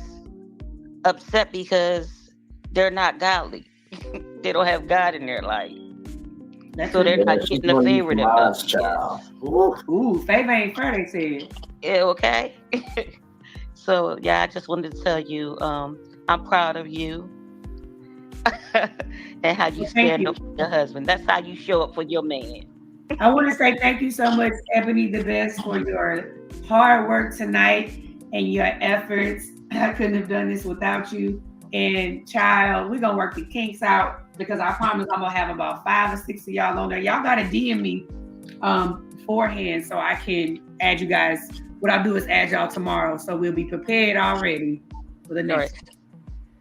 upset because they're not godly. They don't have God in their life. So they're not getting the favor that Melody gets. Ooh, favor ain't fair, they said. Yeah, okay. So, yeah, I just wanted to tell you, I'm proud of you. And how you stand up for your husband. That's how you show up for your man. I want to say thank you so much, Ebony the Best, for your hard work tonight and your efforts. I couldn't have done this without you. And child, we're gonna work the kinks out, because I promise I'm gonna have about 5 or 6 of y'all on there. Y'all gotta DM me beforehand so I can add you guys. What I'll do is add y'all tomorrow, so we'll be prepared already for the next.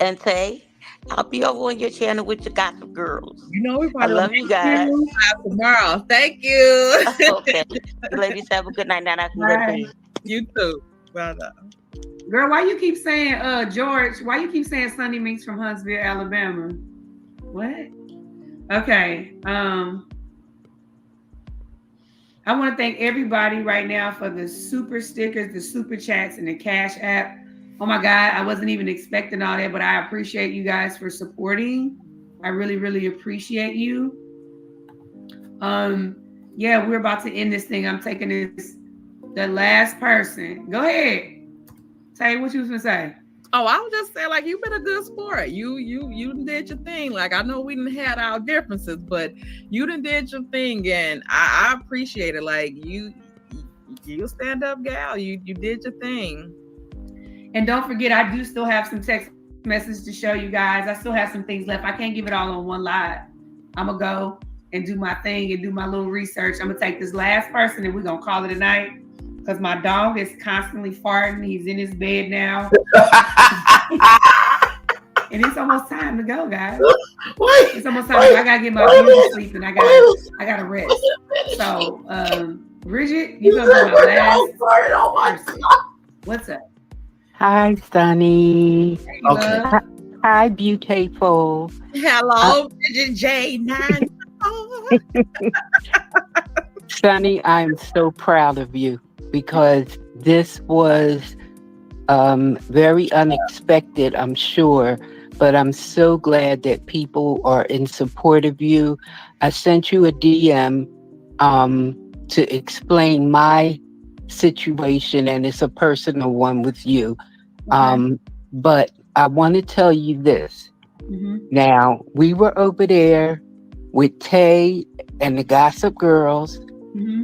And Tay, I'll be over on your channel with your Gossip Girls. You know, I love you guys. Tomorrow. Thank you. Okay. You ladies have a good night. Now I can go to bed. You too. Well done. Girl, why you keep saying George? Why you keep saying Sunny Minks from Huntsville, Alabama? What? Okay. I want to thank everybody right now for the super stickers, the super chats, and the Cash App. Oh my God, I wasn't even expecting all that, but I appreciate you guys for supporting. I really, really appreciate you. Yeah, we're about to end this thing. I'm taking this, the last person. Go ahead. Tay, what you was gonna say? Oh, I was just saying, like, you've been a good sport. You did your thing. Like, I know we didn't had our differences, but you done did your thing, and I appreciate it. Like, you stand up gal. You did your thing. And don't forget, I do still have some text messages to show you guys. I still have some things left. I can't give it all on one live. I'm gonna go and do my thing and do my little research. I'm gonna take this last person and we're gonna call it a night, because my dog is constantly farting. He's in his bed now. And it's almost time to go, guys. It's almost time to go. I gotta get my beauty sleep and I gotta rest. So Bridget, you're gonna be my last person. What's up? Hi, Sunny. Okay. Hi, beautiful. Hello, Bridget J9. Sunny, I'm so proud of you, because this was very unexpected, I'm sure, but I'm so glad that people are in support of you. I sent you a DM to explain my situation, and it's a personal one with you. But I want to tell you this. Now, we were over there with Tay and the Gossip Girls.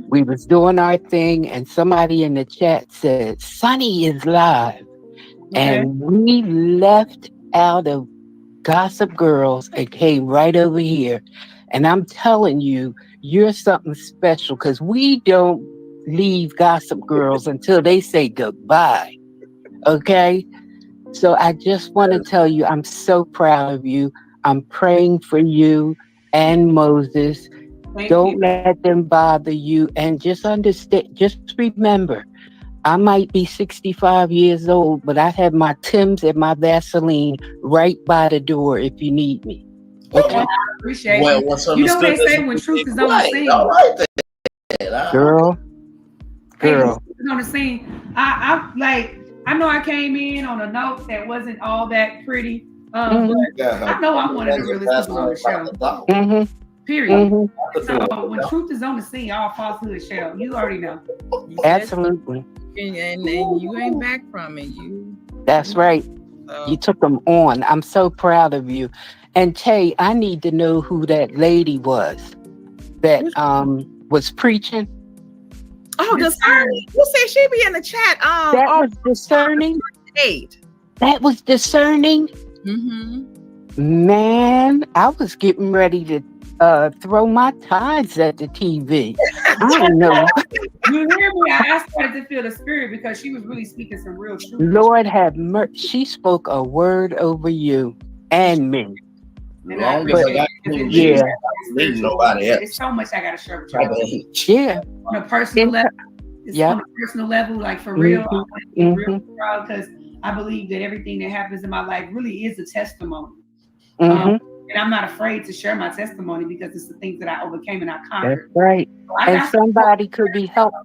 We was doing our thing, and somebody in the chat said, Sunny is live. And we left out of Gossip Girls and came right over here. And I'm telling you, you're something special, because we don't leave Gossip Girls until they say goodbye. Okay? So I just want to tell you, I'm so proud of you. I'm praying for you and Moses. Don't let them bother you. And just understand, just remember, I might be 65 years old, but I have my Timbs and my Vaseline right by the door if you need me. Okay? Well, I appreciate Well, you. what's You know what they understood say is when truth is on the right. scene. All right then. Girl. Hey, when Girl. truth is on the scene. I know I came in on a note that wasn't all that pretty. But I know I'm one of the realest people on the show. Period. So when truth is on the scene, all falsehood shall. You already know. Absolutely. And you ain't back from it. That's right. You took them on. I'm so proud of you. And Tay, I need to know who that lady was that was preaching. Oh, discerning. You said she be in the chat. That was discerning. That was discerning. Man, I was getting ready to throw my ties at the TV. I don't know. You hear me? I started to feel the spirit because she was really speaking some real truth. Lord have mercy. She spoke a word over you and me. Long as I got yeah. nobody else. It's so much I got to share with you. Yeah. On a personal level. It's on a personal level, like for real. I want to be real proud because I believe that everything that happens in my life really is a testimony. And I'm not afraid to share my testimony because it's the things that I overcame and I conquered. That's right. So and somebody could be helped.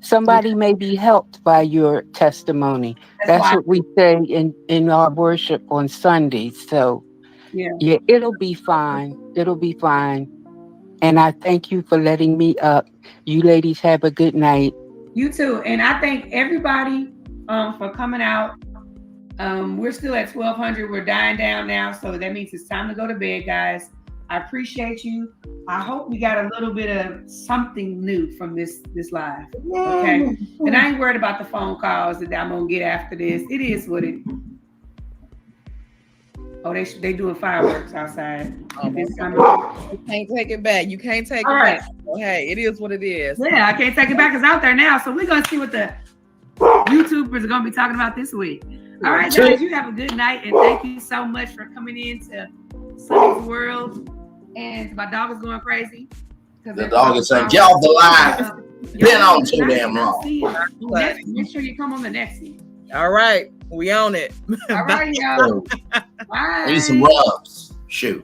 Somebody may be helped by your testimony. That's what we say in our worship on Sundays. So yeah, it'll be fine. It'll be fine. And I thank you for letting me up. You ladies have a good night. You too. And I thank everybody for coming out. We're still at 1200. We're dying down now. So that means it's time to go to bed, guys. I appreciate you. I hope we got a little bit of something new from this live. Okay. And I ain't worried about the phone calls that I'm gonna get after this. It is what it. Oh, they doing fireworks outside. You can't take it back. You can't take it back. So, hey, it is what it is. Yeah, I can't take it back. It's out there now. So we're gonna see what the YouTubers are gonna be talking about this week. All right, guys, you have a good night, and thank you so much for coming into Sunny's World. And my dog is going crazy. The dog is saying, "Get off the line." Been on too damn long. Make sure you come on the next one. All right, we own it. All right, y'all. Bye. Need some rubs. Shoot.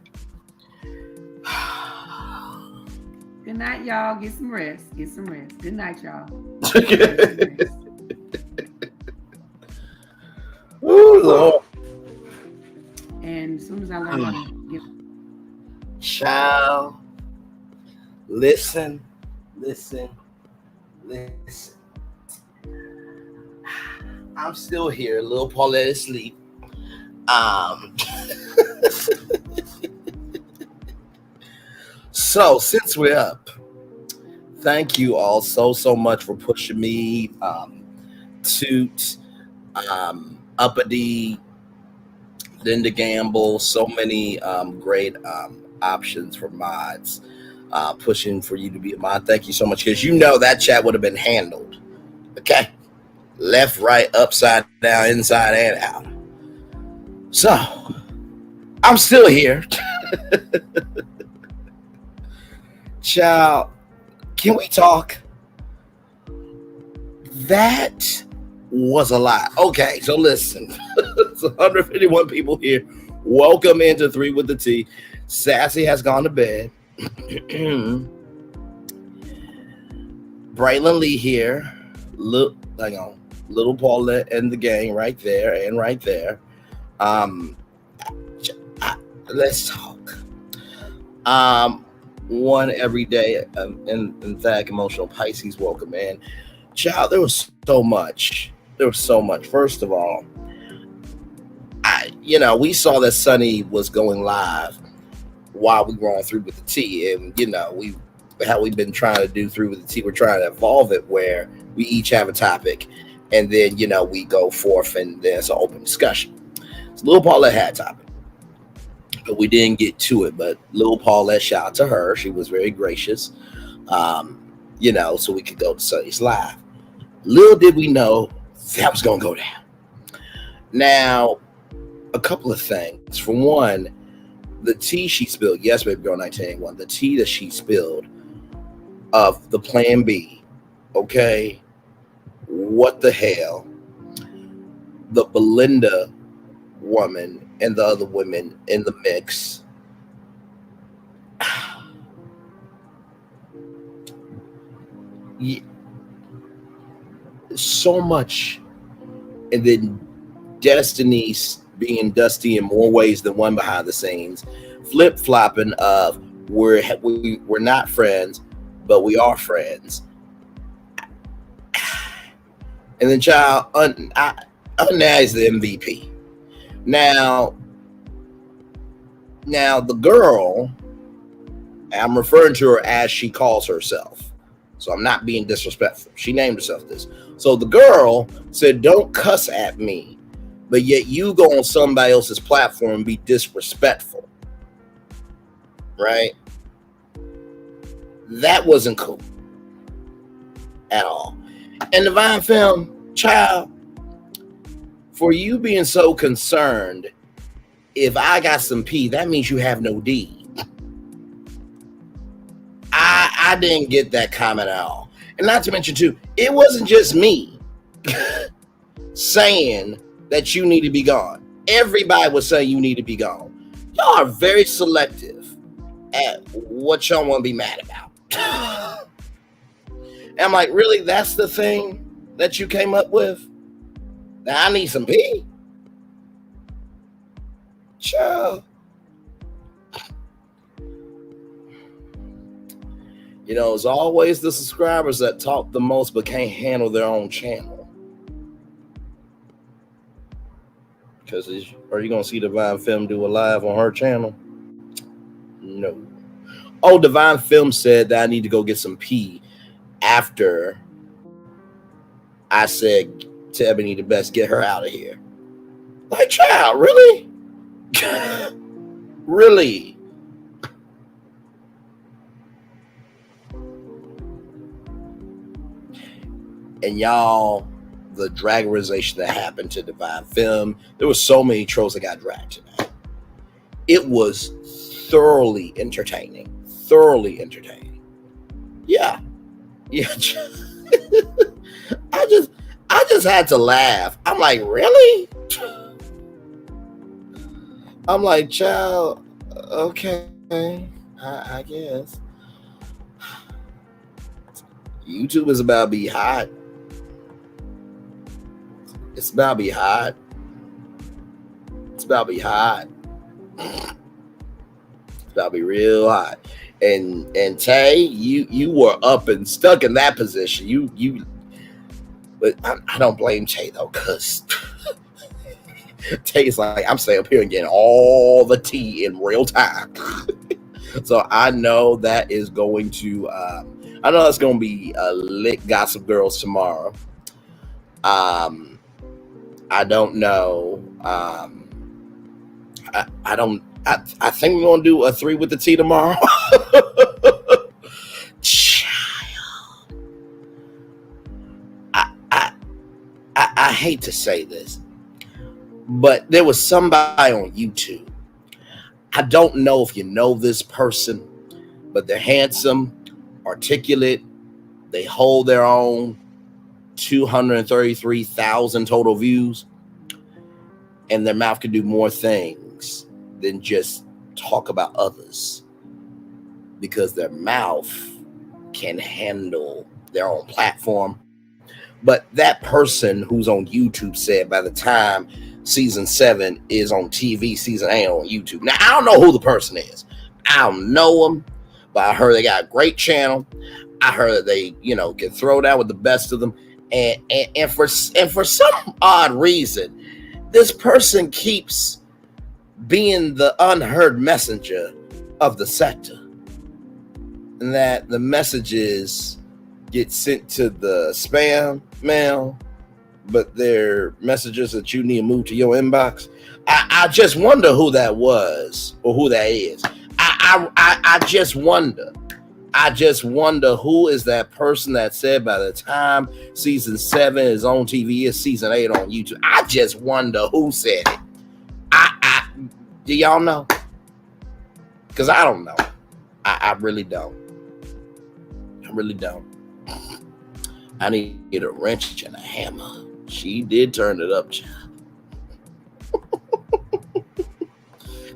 Good night, y'all. Get some rest. Get some rest. Good night, y'all. Ooh, Lord. And as soon as I learn how to get child, listen. I'm still here. Little Paulette is asleep. So since we're up, thank you all so much for pushing me. Toot, Uppity, Linda Gamble, so many great options for mods, pushing for you to be a mod. Thank you so much, because you know that chat would have been handled. Okay, left, right, upside down, inside and out. So I'm still here. Child, can we talk? That was a lot. Okay, so listen. It's 151 people here. Welcome into 3 with the T. Sassy has gone to bed. Braylon Lee here. Look, hang on. Little Paulette and the gang right there and right there. Let's talk. One every day. In fact, emotional Pisces, welcome, man. Child, there was so much. First of all, we saw that Sunny was going live while we were on 3 with the T, and how we've been trying to do 3 with the T. We're trying to evolve it where we each have a topic, and then we go forth, and there's an open discussion. So Lil Paulette had a topic, but we didn't get to it. But Lil Paulette, shout out to her, she was very gracious, so we could go to Sunny's live. Little did we know that was going to go down. Now, a couple of things. For one, the tea she spilled, yes, baby girl 1981, the tea that she spilled of the plan B, okay, what the hell? The Belinda woman and the other women in the mix. Yeah, so much. And then Destiny's being dusty in more ways than one behind the scenes, flip-flopping of we're not friends, but we are friends. And then child, Unna is the MVP. Now the girl, I'm referring to her as she calls herself, so I'm not being disrespectful. She named herself this. So the girl said, "Don't cuss at me," but yet you go on somebody else's platform and be disrespectful, right? That wasn't cool at all. And Divine Film, child, for you being so concerned, if I got some P, that means you have no D. I didn't get that comment at all. And not to mention, too, it wasn't just me saying that you need to be gone. Everybody was saying you need to be gone. Y'all are very selective at what y'all want to be mad about. And I'm like, really? That's the thing that you came up with? Now I need some pee. Child. You know, it's always the subscribers that talk the most but can't handle their own channel. Because are you going to see Divine Film do a live on her channel? No. Oh, Divine Film said that I need to go get some pee after I said to Ebony the Best, get her out of here. Like, child, really? Really? And y'all, the dragorization that happened to Divine Film, there were so many trolls that got dragged tonight. It was thoroughly entertaining. Thoroughly entertaining. Yeah. Yeah. I just had to laugh. I'm like, really? I'm like, child, okay, I guess. YouTube is about to be hot. It's about to be hot. It's about to be hot. It's about to be real hot. And Tay, you were up and stuck in that position. But I don't blame Tay though, because Tay's like, I'm staying up here and getting all the tea in real time. So I know that is going to I know that's going to be lit Gossip Girls tomorrow. I don't know. I think we're going to do a 3 with the tea tomorrow. Child. I hate to say this, but there was somebody on YouTube. I don't know if you know this person, but they're handsome, articulate. They hold their own. 233,000 total views, and their mouth can do more things than just talk about others, because their mouth can handle their own platform. But that person who's on YouTube said by the time season 7 is on TV, season 8 on YouTube. Now, I don't know who the person is. I don't know them, but I heard they got a great channel. I heard that they, can throw down with the best of them. And for some odd reason, this person keeps being the unheard messenger of the sector, and that the messages get sent to the spam mail, but they're messages that you need to move to your inbox. I just wonder who that was or who that is. I just wonder. I just wonder who is that person that said by the time season 7 is on TV, is season 8 on YouTube. I just wonder who said it. Do y'all know? Because I don't know. I really don't. I really don't. I need a wrench and a hammer. She did turn it up, child.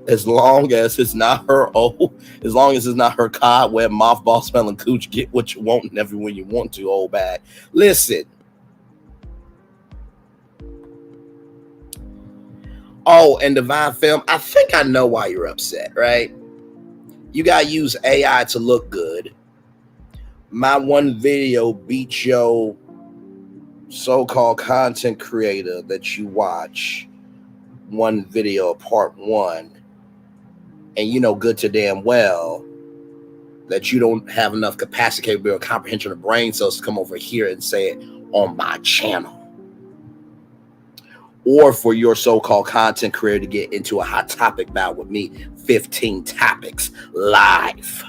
As long as it's not her as long as it's not her cobweb, mothball smelling cooch, get what you want never when you want to, old bag. Listen. Oh, and Divine Film, I think I know why you're upset, right? You gotta use AI to look good. My one video beat your so-called content creator that you watch one video part one, and you know good to damn well that you don't have enough capacity, capability, or comprehension of brain cells to come over here and say it on my channel. Or for your so-called content creator to get into a hot topic bout with me, 15 topics live.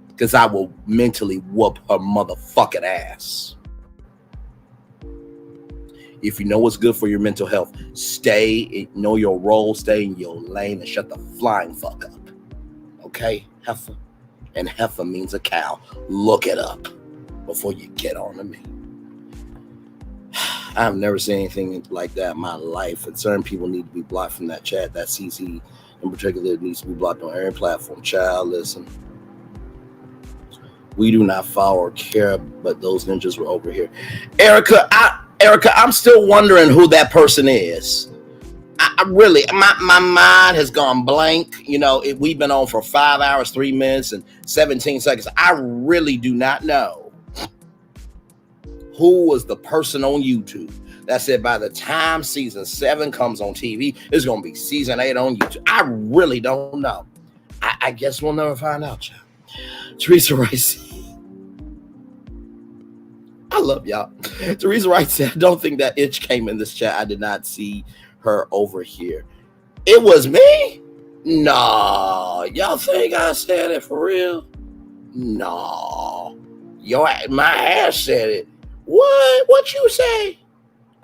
Because I will mentally whoop her motherfucking ass. If you know what's good for your mental health, know your role, stay in your lane, and shut the flying fuck up. Okay? Heifer. And heifer means a cow. Look it up before you get on to me. I've never seen anything like that in my life, and certain people need to be blocked from that chat. That CC in particular needs to be blocked on every platform. Child, listen. We do not follow or care, but those ninjas were over here. Erica, I'm still wondering who that person is. I really, my mind has gone blank. You know, we've been on for 5 hours, 3 minutes, and 17 seconds. I really do not know who was the person on YouTube that said by the time season 7 comes on TV, it's going to be season 8 on YouTube. I really don't know. I guess we'll never find out, child. Teresa Rice. I love y'all. Teresa Wright said, I don't think that itch came in this chat. I did not see her over here. It was me? No. Y'all think I said it for real? No. My ass said it. What? What you say?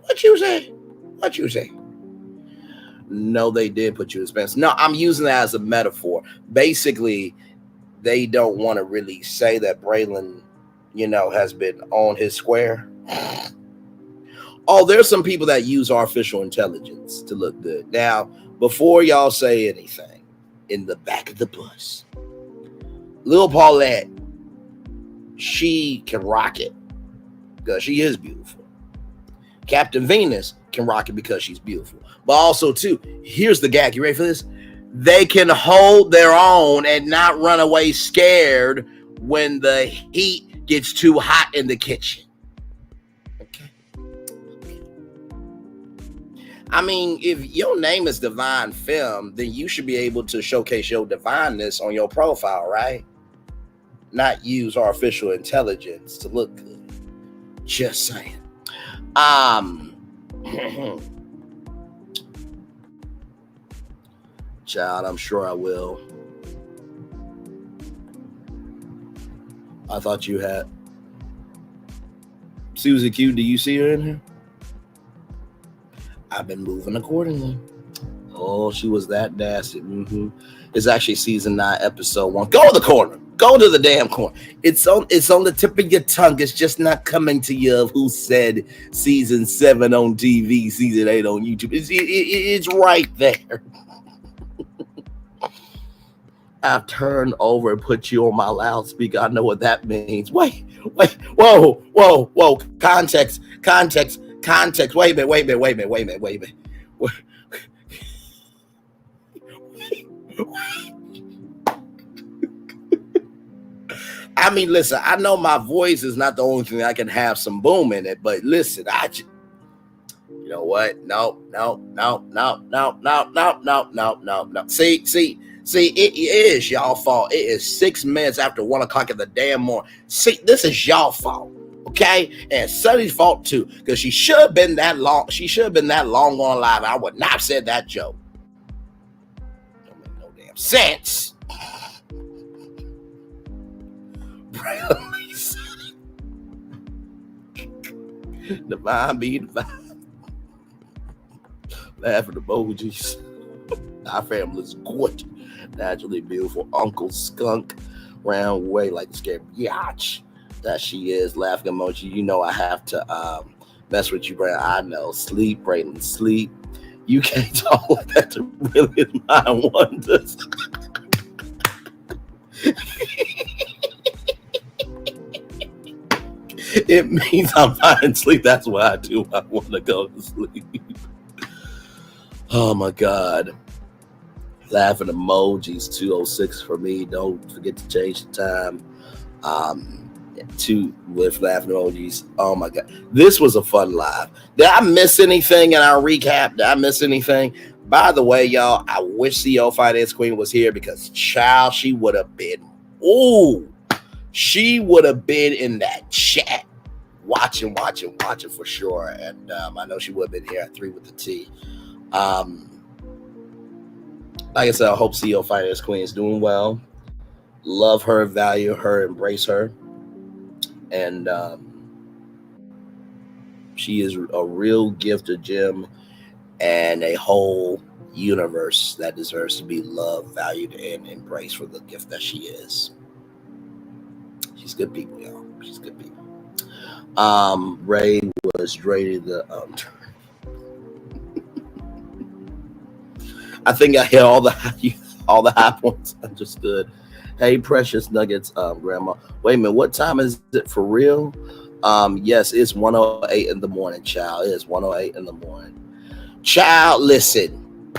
What you say? What you say? No, they did put you in suspense. No, I'm using that as a metaphor. Basically, they don't want to really say that Braylon, has been on his square. Oh, there's some people that use artificial intelligence to look good. Now, before y'all say anything, in the back of the bus, Lil Paulette, she can rock it because she is beautiful. Captain Venus can rock it because she's beautiful. But also, too, here's the gag. You ready for this? They can hold their own and not run away scared when the heat gets too hot in the kitchen. Okay. I mean, if your name is Divine Film, then you should be able to showcase your divineness on your profile, right? Not use artificial intelligence to look good. Just saying. Child, I'm sure I will. I thought you had. Susie Q, do you see her in here? I've been moving accordingly. Oh, she was that dastard. It's actually season 9, episode 1. Go to the corner. Go to the damn corner. It's on the tip of your tongue. It's just not coming to you of who said season 7 on TV, season 8 on YouTube. It's right there. I've turned over and put you on my loudspeaker. I know what that means. Wait. Whoa. Context. Wait a minute. I mean, listen, I know my voice is not the only thing that can have some boom in it, but listen, you know what? No. See, it is y'all fault. It is 6 minutes after 1 o'clock in the damn morning. See, this is y'all fault, okay? And Sunny's fault too, because she should have been that long. She should have been that long on live. I would not have said that joke. Don't make no damn sense. Divine be divine. Laughing emojis. Our family's good. Naturally beautiful. Uncle Skunk ran away like a scared biatch that she is. Laughing emoji. You know I have to mess with you, Brandon. I know. Sleep, Braylon, sleep. You can't talk like that to really mind wonders. It means I'm finding sleep. That's what I do. I want to go to sleep. Oh my God. Laughing emojis 206 for me. Don't forget to change the time. With laughing emojis. Oh my God. This was a fun live. Did I miss anything in our recap? Did I miss anything? By the way, y'all, I wish CEO Finance Queen was here because child, she would have been. Ooh. She would have been in that chat watching for sure. And I know she would have been here at 3 with the T. Like I said, I hope CEO Finance Queen is doing well. Love her, value her, embrace her. And she is a real gift, a gem, and a whole universe that deserves to be loved, valued, and embraced for the gift that she is. She's good people, y'all. She's good people. Ray was draining the I think I hit all the high points. Understood. Hey, precious nuggets, Grandma. Wait a minute, what time is it for real? Yes, it's 1:08 in the morning, child. It is 1:08 in the morning. Child, listen.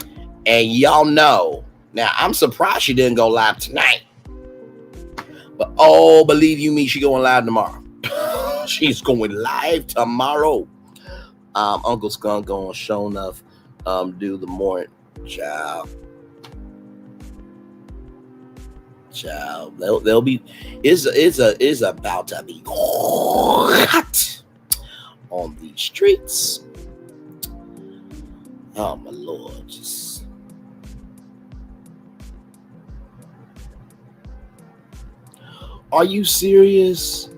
And y'all know. Now, I'm surprised she didn't go live tonight. But oh, believe you me, she going live tomorrow. She's going live tomorrow. Uncle Skunk going show enough do the morning. Child, they'll be is about to be hot on the streets. Oh my Lord, just are you serious?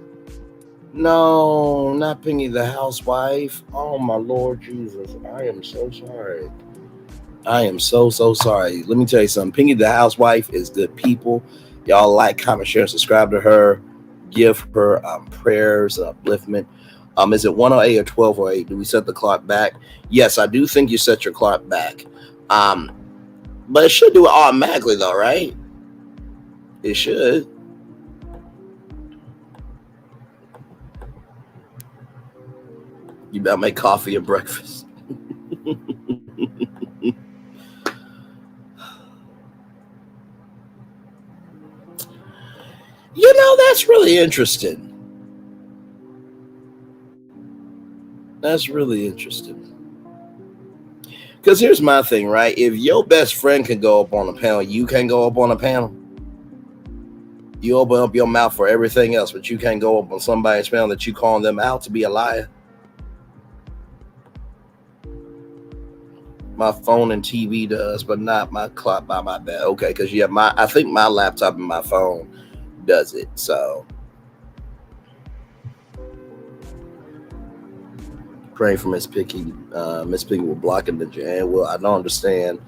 No, not Pingy the housewife. Oh my Lord Jesus, I am so sorry. I am so sorry. Let me tell you something. Pingy the housewife is good people. Y'all like, comment, share, and subscribe to her. Give her prayers and upliftment. Is it 1:08 or 12:08? Do we set the clock back? Yes, I do think you set your clock back. But it should do it automatically though, right? It should. You better make coffee and breakfast. You know, that's really interesting. That's really interesting. Because here's my thing, right? If your best friend can go up on a panel, you can't go up on a panel. You open up your mouth for everything else, but you can't go up on somebody's panel that you calling them out to be a liar. My phone and TV does, but not my clock by my bed. Okay, because yeah, I think my laptop and my phone does it. So praying for Miss Picky. Miss Picky will block in the jam. Well, I don't understand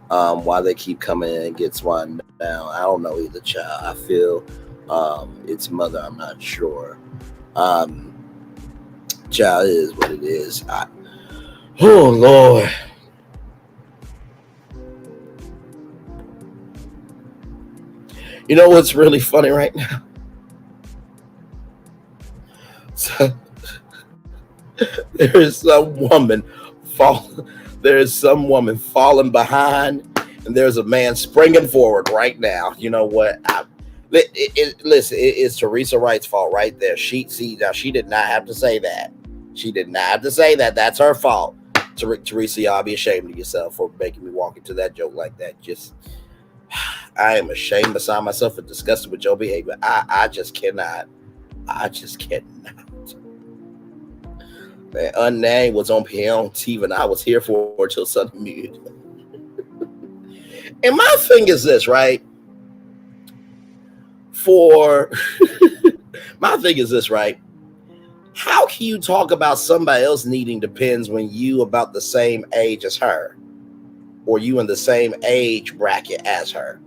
why they keep coming in and gets one down. I don't know either, child. I feel its mother. I'm not sure. Child, it is what it is. Oh Lord. You know what's really funny right now? So, there is some woman falling behind, and there's a man springing forward right now. You know what? Listen, it's Teresa Wright's fault right there. She did not have to say that. She did not have to say that. That's her fault. Teresa, y'all be ashamed of yourself for making me walk into that joke like that. I am ashamed beside myself and disgusted with your behavior. I just cannot. I just cannot. Man, Unnamed was on TV and I was here for it till sudden mute. And my thing is this, right? My thing is this, right? How can you talk about somebody else needing depends when you about the same age as her? Or you in the same age bracket as her?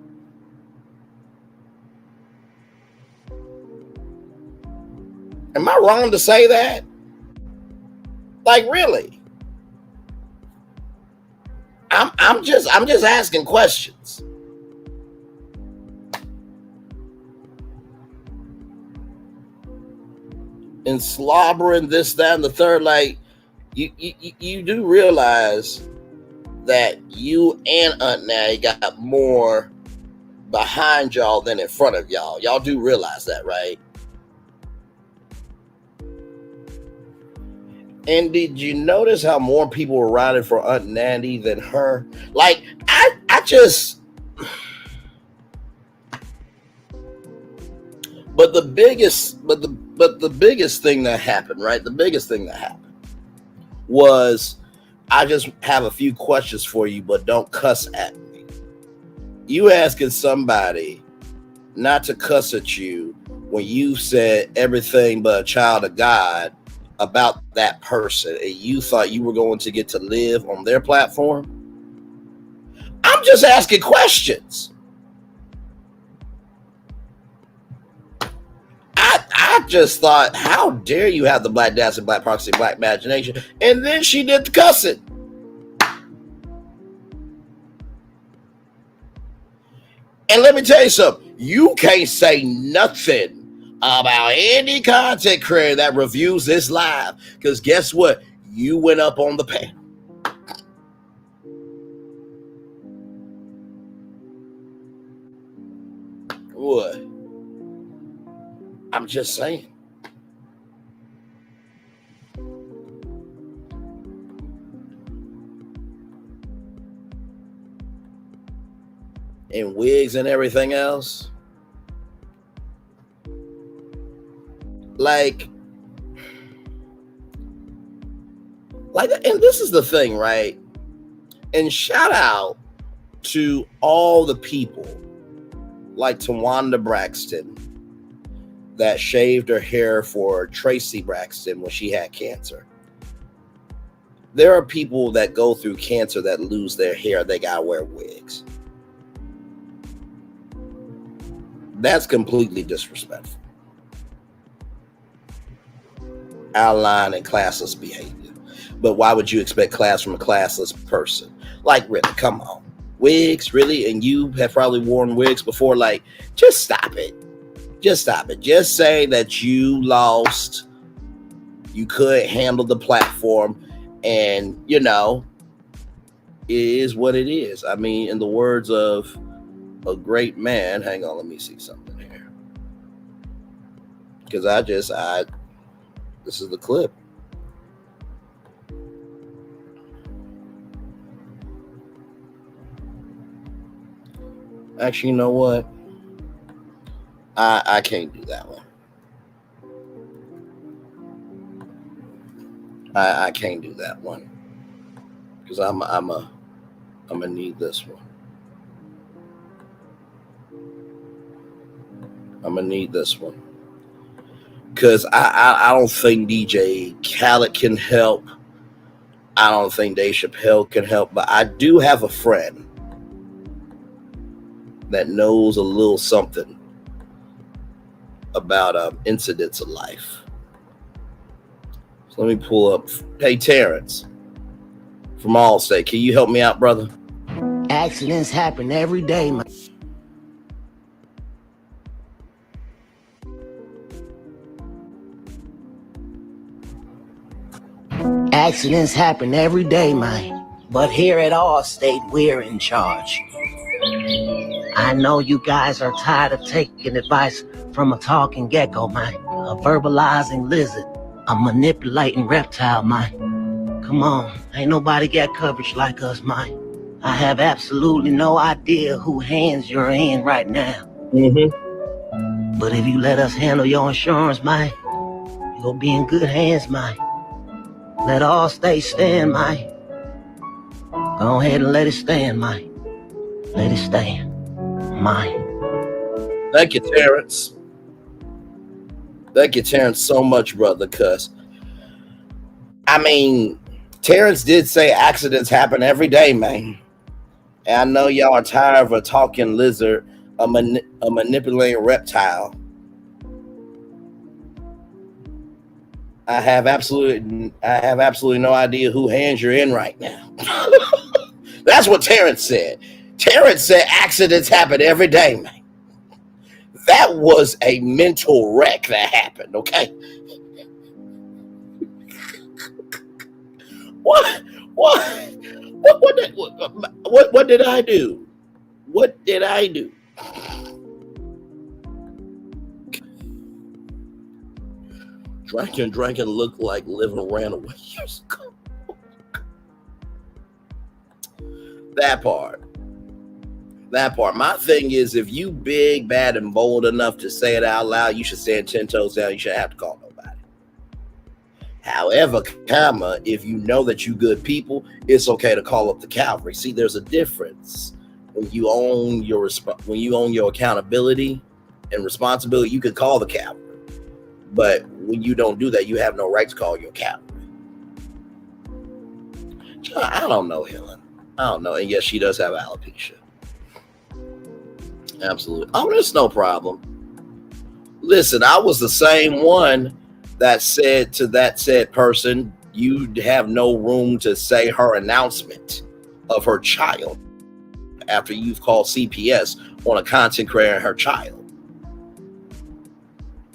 Am I wrong to say that? Like, really? I'm just asking questions. And slobbering this, that, and the third. Like, you do realize that you and Aunt Natty got more behind y'all than in front of y'all. Y'all do realize that, right? And did you notice how more people were riding for Aunt Natty than her? Like, I just. But the biggest thing that happened, right? The biggest thing that happened was, I just have a few questions for you, but don't cuss at me. You asking somebody not to cuss at you when you said everything but a child of God about that person, and you thought you were going to get to live on their platform? I'm just asking questions. I just thought, how dare you have the black dancing, black proxy, black imagination? And then she did the cussing. And let me tell you something. You can't say nothing about any content creator that reviews this live, because guess what? You went up on the panel. What? I'm just saying. And wigs and everything else. Like, and this is the thing, right? And shout out to all the people like Tawanda Braxton that shaved her hair for Tracy Braxton when she had cancer. There are people that go through cancer that lose their hair. They gotta wear wigs. That's completely disrespectful. Outline and classless behavior. But why would you expect class from a classless person? Like, really, come on. Wigs, really? And you have probably worn wigs before. Like, just stop it. Just stop it. Just say that you lost. You couldn't handle the platform. And, you know, it is what it is. I mean, in the words of a great man, hang on, let me see something here. Because this is the clip. Actually, you know what? I can't do that one. I can't do that one. Because I'm gonna need this one. I'm gonna need this one. Because I don't think DJ Khaled can help. I don't think Dave Chappelle can help. But I do have a friend that knows a little something about incidents of life. So let me pull up. Hey, Terrence from Allstate, can you help me out, brother? Accidents happen every day, man. Accidents happen every day, man. But here at Allstate, we're in charge. I know you guys are tired of taking advice from a talking gecko, man. A verbalizing lizard. A manipulating reptile, man. Come on, ain't nobody got coverage like us, man. I have absolutely no idea who hands you're in right now. Mm-hmm. But if you let us handle your insurance, man, you'll be in good hands, man. Let Allstate stand, man. Go ahead and let it stand, man. Let it stand, man. Thank you, Terrence. Thank you, Terrence, so much, brother, because, I mean, Terrence did say accidents happen every day, man. And I know y'all are tired of a talking lizard, a manipulating reptile. I have absolutely no idea who hands you're in right now. That's what Terrence said. Terrence said accidents happen every day, man. That was a mental wreck that happened, okay? What? What did I do? What did I do? Drinking looked like living ran away years ago. That part. My thing is, if you big, bad, and bold enough to say it out loud, you should stand 10 toes down. You shouldn't have to call nobody. However, if you know that you good people, it's okay to call up the cavalry. See, there's a difference when you own your accountability and responsibility. You can call the cavalry, but when you don't do that, you have no right to call your cavalry. I don't know, Helen. I don't know. And yes, she does have alopecia. Absolutely. Oh, there's no problem. Listen, I was the same one that said to that said person, you have no room to say her announcement of her child after you've called CPS on a content creator and her child.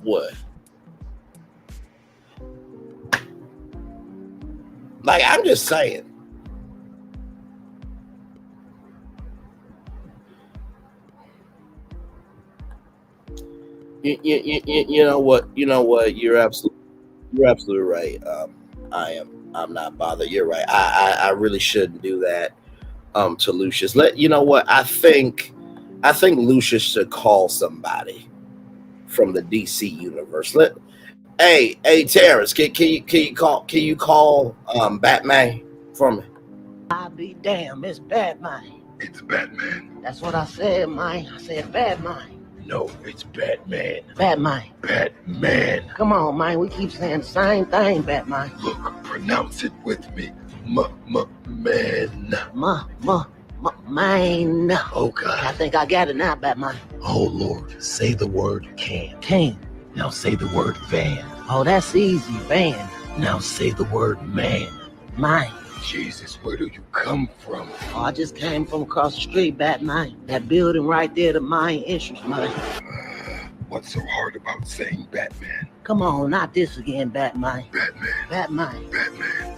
What? Like, I'm just saying. You know what? You're absolutely right. I'm not bothered. You're right. I really shouldn't do that. To Lucius. You know what? I think Lucius should call somebody from the DC universe. Hey, Terrence, can you call Batman for me? I'll be damned, it's Batman. It's Batman. That's what I said, man. I said Batman. No, it's Batman. Batman. Batman. Come on, man. We keep saying the same thing, Batman. Look, pronounce it with me. Man. Man. Oh, God. I think I got it now, Batman. Oh, Lord. Say the word can. Can. Now say the word van. Oh, that's easy, van. Now say the word man. Man. Jesus, where do you come from? Oh, I just came from across the street, Batman. That building right there, the mine entrance, man. What's so hard about saying Batman? Come on, not this again, Batman. Batman.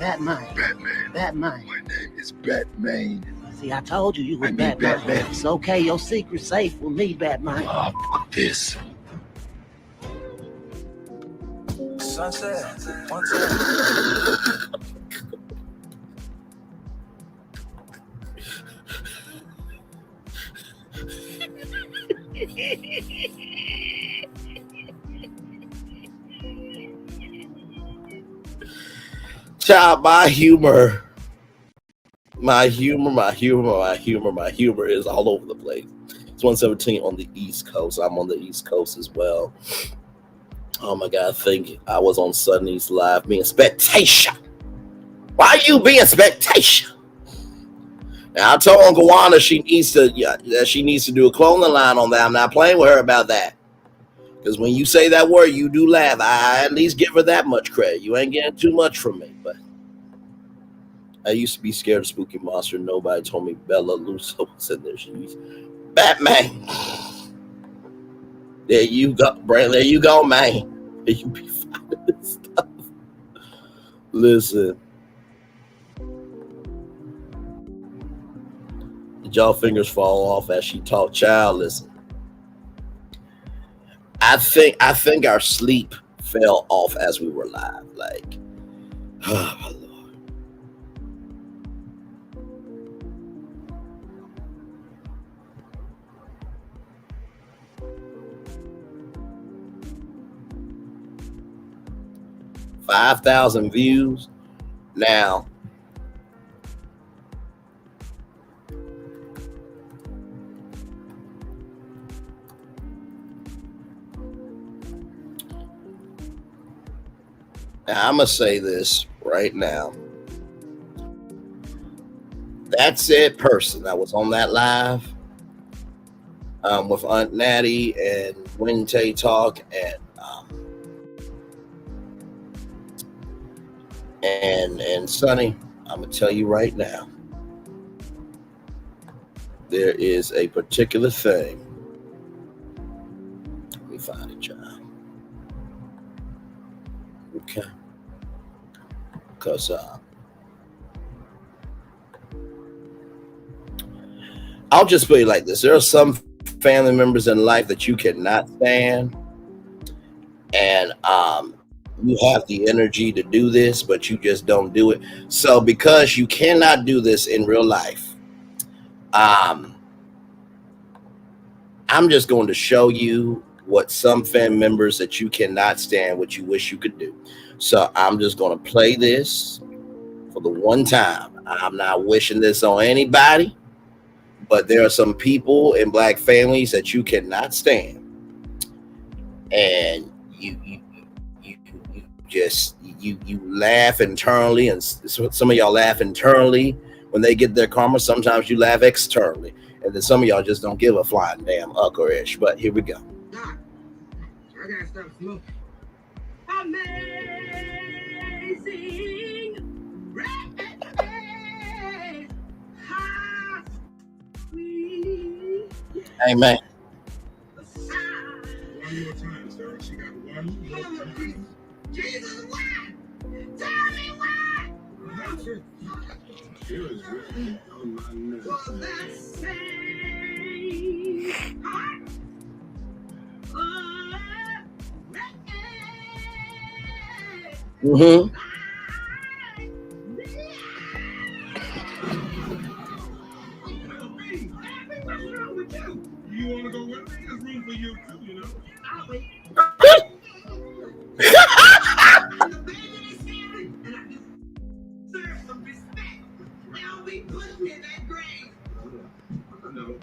Batman. My name is Batman. See, I told you you were Batman. It's okay, your secret's safe with me, Batman. Oh, fuck this. Sunset. Child, my humor is all over the place. It's 1:17 on the East Coast. I'm on the East Coast as well. Oh my God, I think I was on Sunny's live being spectator. Why are you being spectator? Now I told Uncle Wanda she needs to do a clothing line on that. I'm not playing with her about that. Because when you say that word, you do laugh. I at least give her that much credit. You ain't getting too much from me, but I used to be scared of spooky monster. Nobody told me Bella Lusso was in there. She's Batman. There you go, Brand. There you go, man. You be finding this stuff. Listen. Did y'all fingers fall off as she talked? Child, listen. I think our sleep fell off as we were live. Like, oh my Lord. $5,000 views. Now, I'm going to say this right now. That said person that was on that live with Aunt Natty and Wynn Talk and And Sonny, I'm gonna tell you right now, there is a particular thing. Let me find it, child. Okay. Because I'll just put it like this: there are some family members in life that you cannot stand, and you have the energy to do this, but you just don't do it. So because you cannot do this in real life, I'm just going to show you what some family members that you cannot stand, what you wish you could do. So I'm just going to play this for the one time. I'm not wishing this on anybody, but there are some people in black families that you cannot stand, and you laugh internally, and some of y'all laugh internally when they get their karma. Sometimes you laugh externally, and then some of y'all just don't give a flying damn uck or ish. But here we go. I gotta stop smoking. Amazing grace, how sweet. Amen. One more time, sir. She got one more time. Jesus, why? Tell me why. That's it. Feels really on my nerves. For that same heart. Mm-hmm. What's wrong with you? You want to go with me? There's room for you too, you know. I'll wait. I'm the baby in this family, and I deserve some respect. Now we put me in that grave. I know.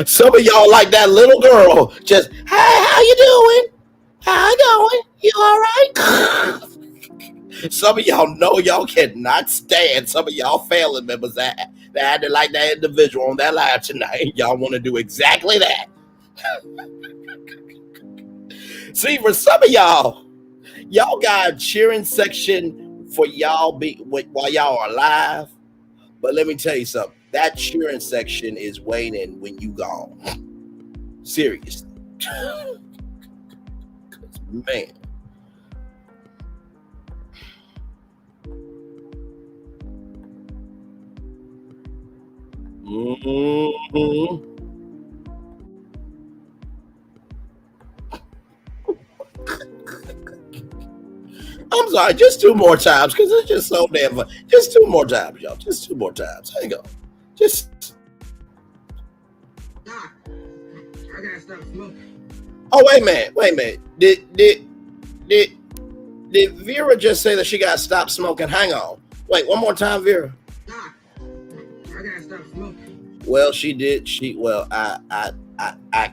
Some of y'all like that little girl. Just, hey, how you doing? How you going? You all right? Some of y'all know y'all cannot stand some of y'all family members that acted like that individual on that live tonight. Y'all want to do exactly that. See, for some of y'all got a cheering section for y'all while y'all are alive. But let me tell you something. That cheering section is waiting when you gone. Seriously. Man. Mm-hmm. I'm sorry, just 2 more times because it's just so damn fun. Just 2 more times, y'all. Just 2 more times. Hang on. Just. I gotta stop smoking. Oh, wait a minute. Did Vera just say that she gotta stop smoking? Hang on. Wait, one more time, Vera. I gotta stop smoking. Well, she did. I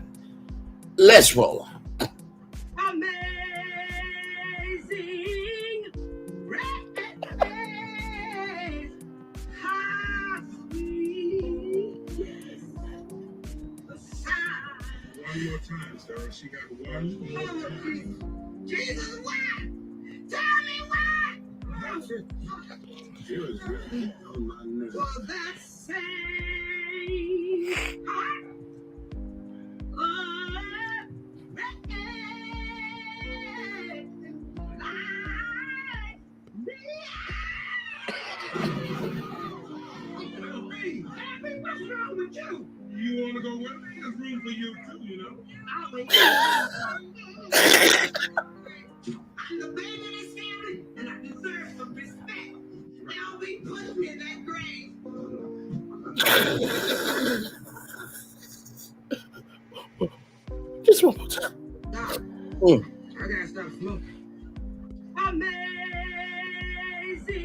let's roll. Amazing grace, how sweet. Yes. The sound. One more time, sir. She got one more time. Jesus, why? Tell me why. That's it. Feels really on my nerves. For that same heart. What's wrong with you? You want to go with me? There's room for you too, you know. I'll wait. I'm the baby in this family, and I deserve some respect. Now we put me in that grave. Just 1 more time. I gotta stop smoking. Amazing.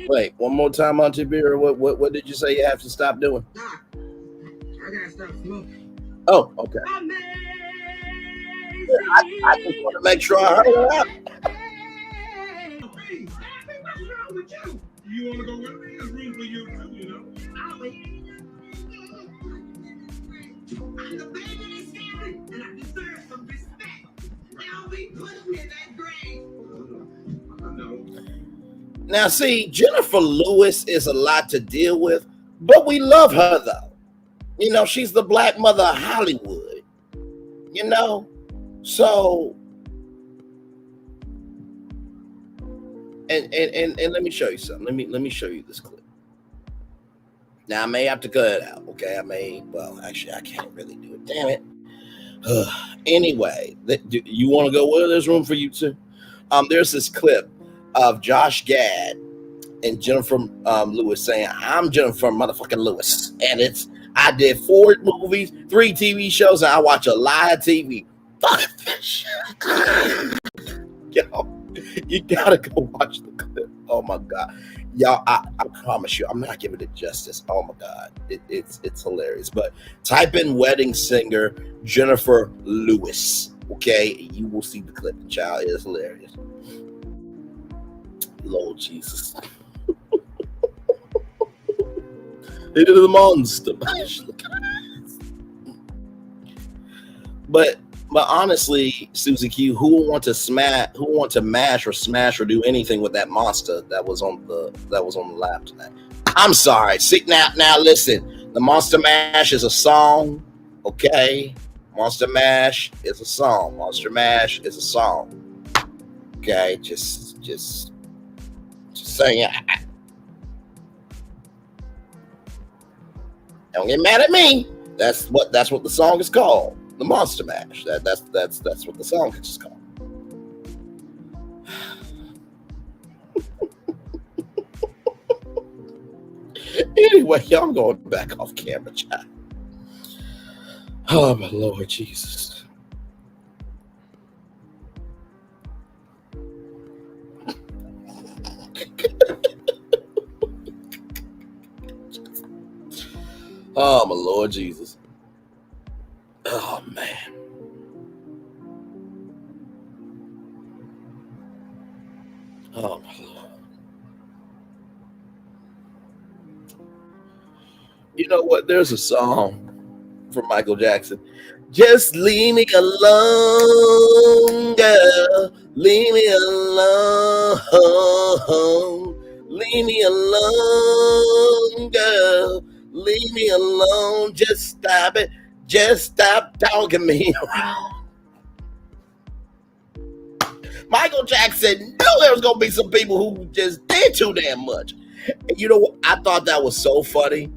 Wait, 1 more time, Auntie Vera. What did you say you have to stop doing? I gotta stop smoking. Oh, okay. I just want to make sure I heard it out. What's wrong with you? You want to go with me? There's room for you too, you know. I'll wait. I'm the baby in this family, and I deserve some respect. Now, see, Jennifer Lewis is a lot to deal with, but we love her though. You know, she's the black mother of Hollywood. You know, so and let me show you something. Let me show you this clip. Now I may have to cut it out. Okay, actually I can't really do it. Damn it. Anyway, you want to go? Well, there's room for you too. There's this clip of Josh Gad and Jennifer Lewis saying, "I'm Jennifer motherfucking Lewis," and I did 4 movies, 3 TV shows, and I watch a lot of TV. Fuck this shit. Yo, you gotta go watch the clip. Oh my god, y'all! I promise you, I'm not giving it justice. Oh my god, it's hilarious. But type in wedding singer Jennifer Lewis. Okay, you will see the clip. Child, it's hilarious. Lord Jesus. It is a monster. But honestly, Susie Q, who would want to mash or do anything with that monster that was on the lap tonight? I'm sorry. See, now listen. The Monster Mash is a song. Okay. Monster Mash is a song. Monster Mash is a song. Okay, just saying. Don't get mad at me. That's what the song is called. The Monster Mash. That's what the song is called. Anyway, y'all going back off camera, chat. Oh my Lord Jesus. Oh my Lord Jesus. Oh man. Oh my Lord. You know what? There's a song from Michael Jackson. Just leave me alone, girl. Leave me alone. Leave me alone, girl. Leave me alone. Just stop it. Just stop dogging me around. Michael Jackson knew there was going to be some people who just did too damn much. And you know what? I thought that was so funny.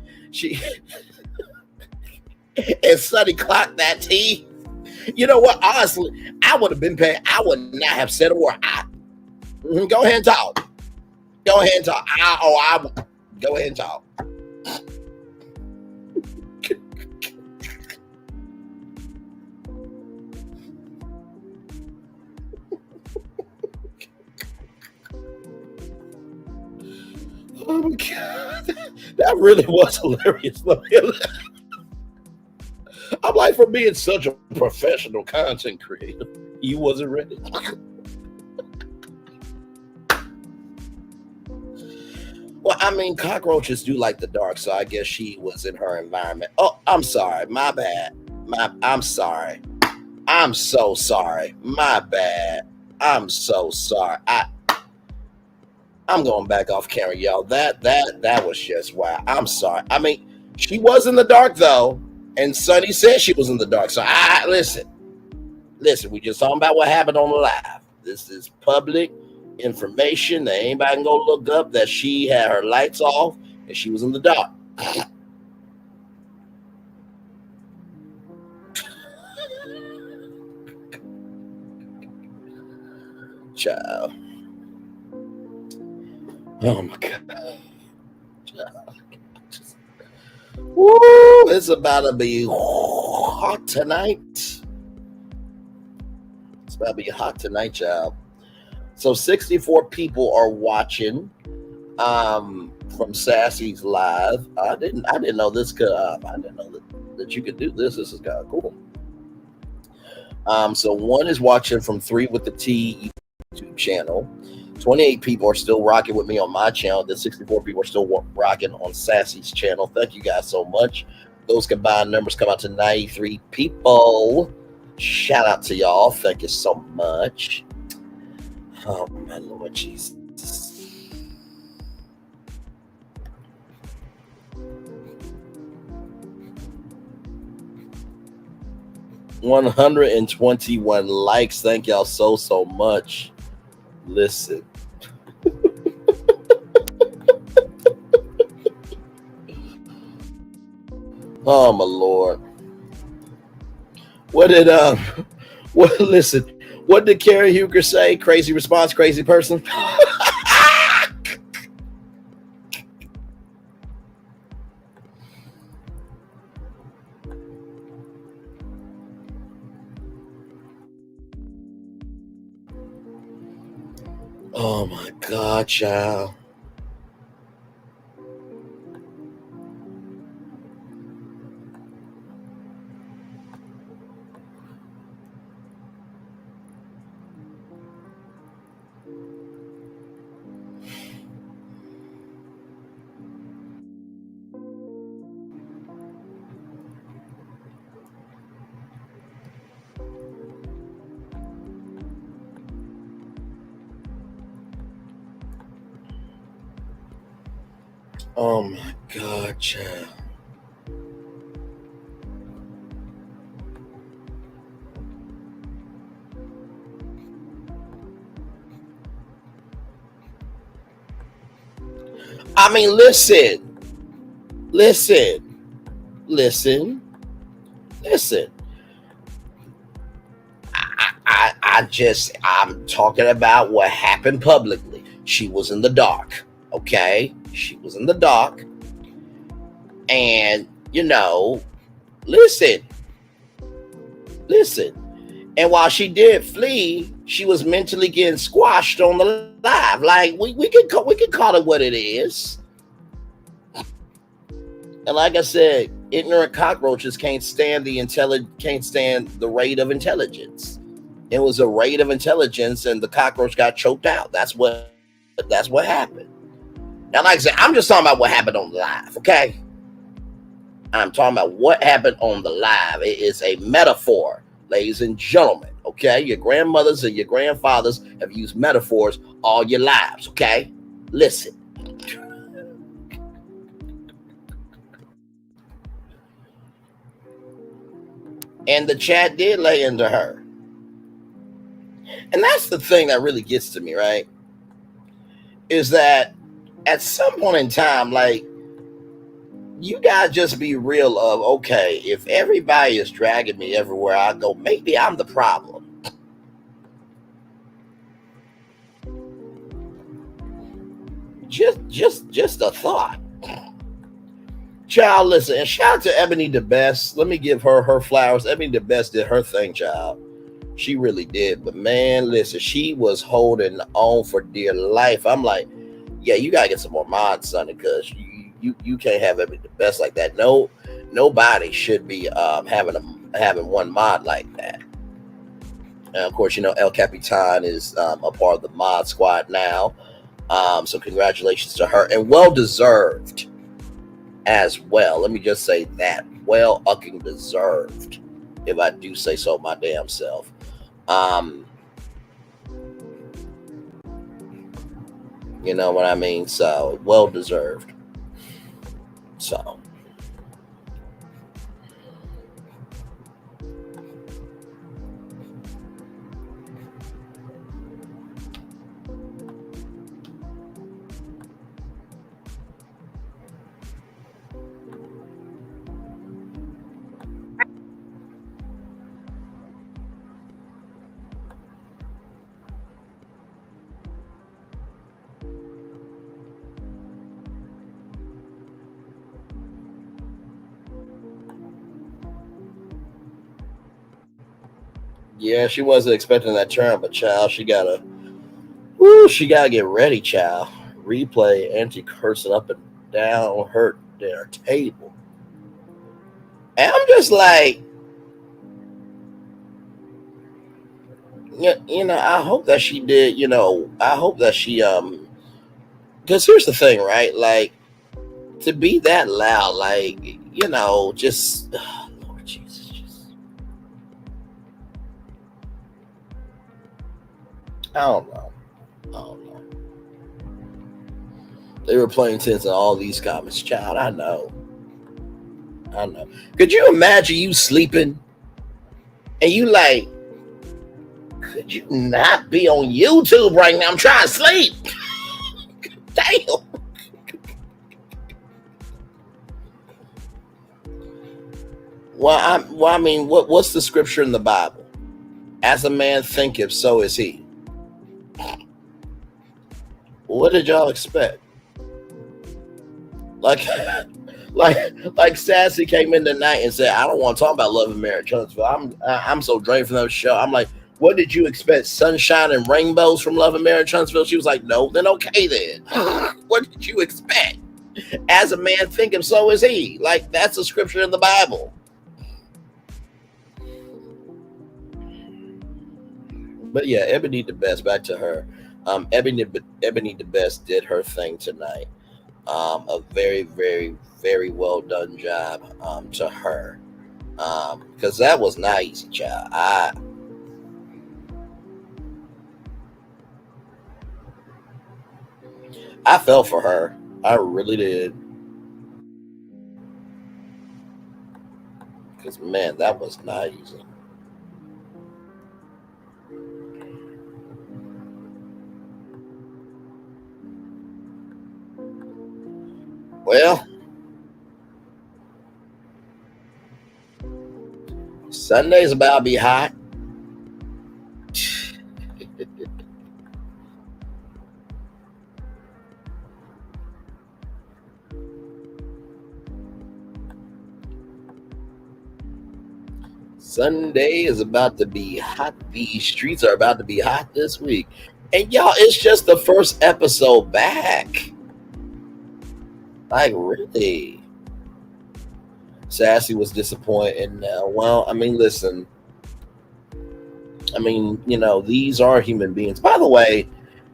And Sonny clocked that T. You know what? Honestly, I would have been paid. I would not have said a word. Go ahead and talk. Go ahead and talk. Go ahead and talk. Oh my God. That really was hilarious. I'm like, for being such a professional content creator, you wasn't ready. Well, I mean, cockroaches do like the dark, so I guess she was in her environment. Oh, I'm sorry. My bad. I'm sorry. I'm so sorry. My bad. I'm so sorry. I'm going back off camera, y'all. That was just wow. I'm sorry. I mean, she was in the dark though, and Sonny said she was in the dark. So listen. We just talking about what happened on the live. This is public information that anybody can go look up that she had her lights off and she was in the dark. Child. Oh my God. Woo, it's about to be hot tonight. It's about to be hot tonight, child. So 64 people are watching from Sassy's live. I didn't know this could I didn't know that you could do this. This is kind of cool. So one is watching from 3 with the T YouTube channel. 28 people are still rocking with me on my channel. The 64 people are still rocking on Sassy's channel. Thank you guys so much. Those combined numbers come out to 93 people. Shout out to y'all. Thank you so much. Oh my Lord Jesus. $121 likes. Thank y'all so much. Listen. Oh my Lord. What did what listen, what did Karen Huger say? Crazy response, crazy person. Oh my God, child. Oh my God, child. I mean, listen. I'm talking about what happened publicly. She was in the dark. Okay? She was in the dark. And, listen. And while she did flee, she was mentally getting squashed on the live. Like we can call it what it is. And like I said, ignorant cockroaches can't stand the rate of intelligence. It was a rate of intelligence, and the cockroach got choked out. That's what happened. Now, like I said, I'm just talking about what happened on the live, okay? I'm talking about what happened on the live. It is a metaphor, ladies and gentlemen, okay? Your grandmothers and your grandfathers have used metaphors all your lives, okay? Listen. And the chat did lay into her. And that's the thing that really gets to me, right? Is that at some point in time, like, you gotta just be real of, okay, if everybody is dragging me everywhere I go, maybe I'm the problem. Just a thought. Child, listen, and shout out to Ebony the Best. Let me give her flowers. Ebony the Best did her thing, child. She really did. But man, listen, she was holding on for dear life. I'm like, yeah, you gotta get some more mods, son, because you can't have Ebony the Best like that. No, nobody should be having one mod like that. And of course, El Capitan is a part of the mod squad now. So congratulations to her, and well deserved as well. Let me just say that, well fucking deserved, if I do say so my damn self. You know what I mean? So well deserved. So yeah, she wasn't expecting that turn, but child, she gotta get ready, child. Replay, anti-cursing up and down her their table. And I'm just like, I hope that she did, I hope that she, because here's the thing, right? Like, to be that loud, like, just, Lord Jesus, I don't know. They were playing tense in all these comments. Child, I know. Could you imagine you sleeping and you like, could you not be on YouTube right now? I'm trying to sleep. Damn. I mean, what's the scripture in the Bible? As a man thinketh, so is he. What did y'all expect? Like Sassy came in tonight and said, "I don't want to talk about Love and Marriage Huntsville. I'm so drained from that show." I'm like, "What did you expect? Sunshine and rainbows from Love and Marriage Huntsville?" She was like, "No." Then okay, then. What did you expect? As a man thinketh, so is he. Like, that's a scripture in the Bible. But yeah, Ebony the Best. Back to her. Ebony the Best did her thing tonight. A very, very, very well done job to her, because that was not easy, child. I felt for her. I really did. Because man, that was not easy. Well, Sunday's about to be hot. Sunday is about to be hot. These streets are about to be hot this week. And y'all, it's just the first episode back. Like, really? Sassy was disappointed. And well, I mean, listen. I mean, these are human beings. By the way,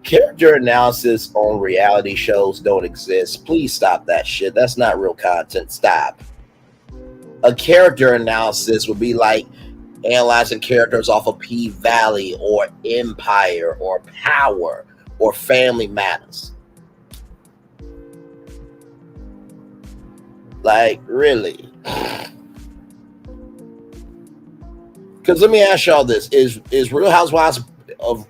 character analysis on reality shows don't exist. Please stop that shit. That's not real content. Stop. A character analysis would be like analyzing characters off of P-Valley or Empire or Power or Family Matters. Like, really? Because let me ask y'all this: is Real Housewives of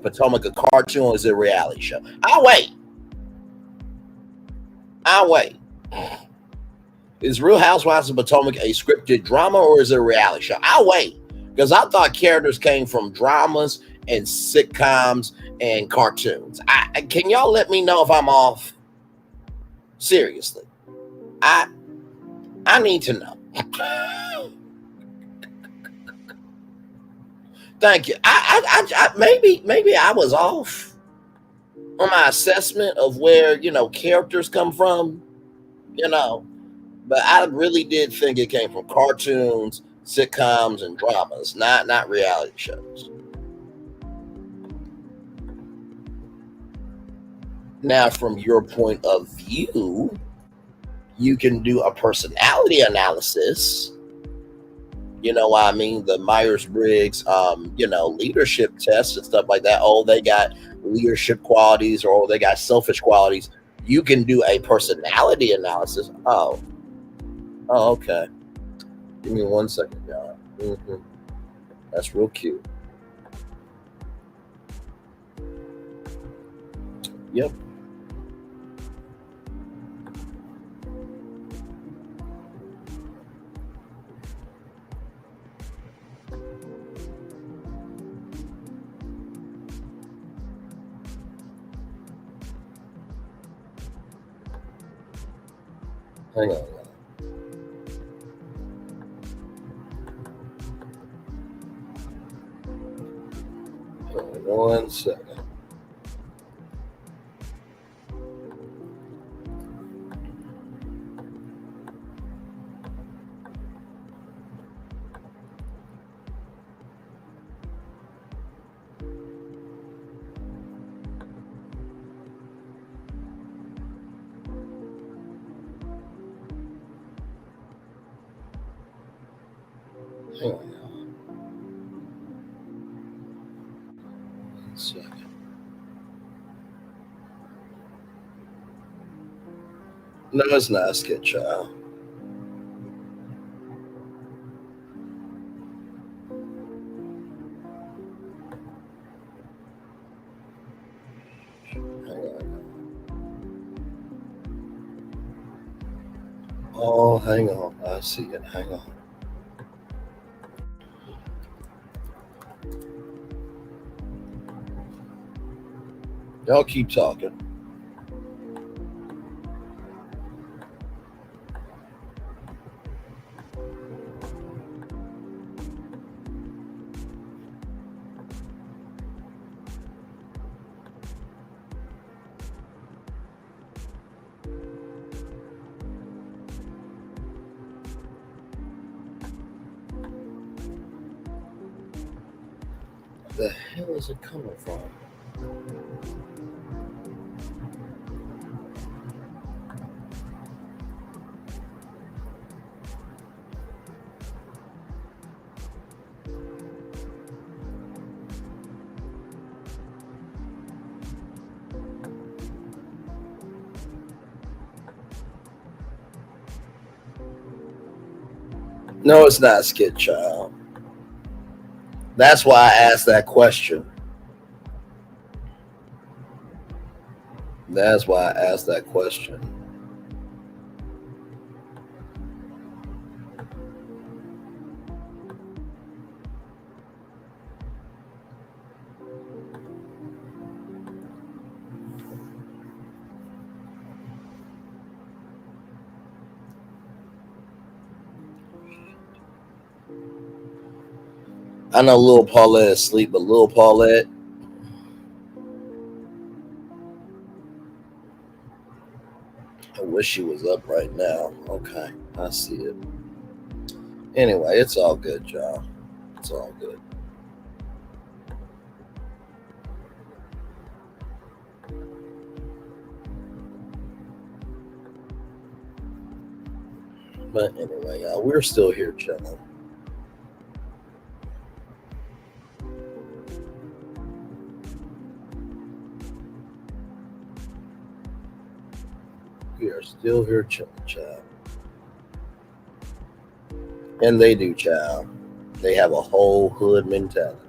Potomac a cartoon or is it a reality show? I'll wait. Is Real Housewives of Potomac a scripted drama or is it a reality show? I'll wait. Because I thought characters came from dramas and sitcoms and cartoons. Can y'all let me know if I'm off? Seriously. I need to know. Thank you. Maybe I was off on my assessment of where characters come from, but I really did think it came from cartoons, sitcoms, and dramas, not reality shows. Now, from your point of view, you can do a personality analysis. You know what I mean? The Myers-Briggs, leadership tests and stuff like that. Oh, they got leadership qualities or they got selfish qualities. You can do a personality analysis. Oh, okay. Give me 1 second, y'all. That's real cute. Yep. Hang on. One second. second. No, it's not a skit, child. Oh, hang on. I see it. Hang on. Y'all keep talking. The hell is it coming from? No, it's not skit, child. That's why I asked that question. That's why I asked that question. I know Lil Paulette is asleep, but Lil Paulette, I wish she was up right now. Okay, I see it. Anyway, it's all good, y'all. It's all good. But anyway, y'all, we're still here chilling. We are still here chilling, child. And they do, child. They have a whole hood mentality.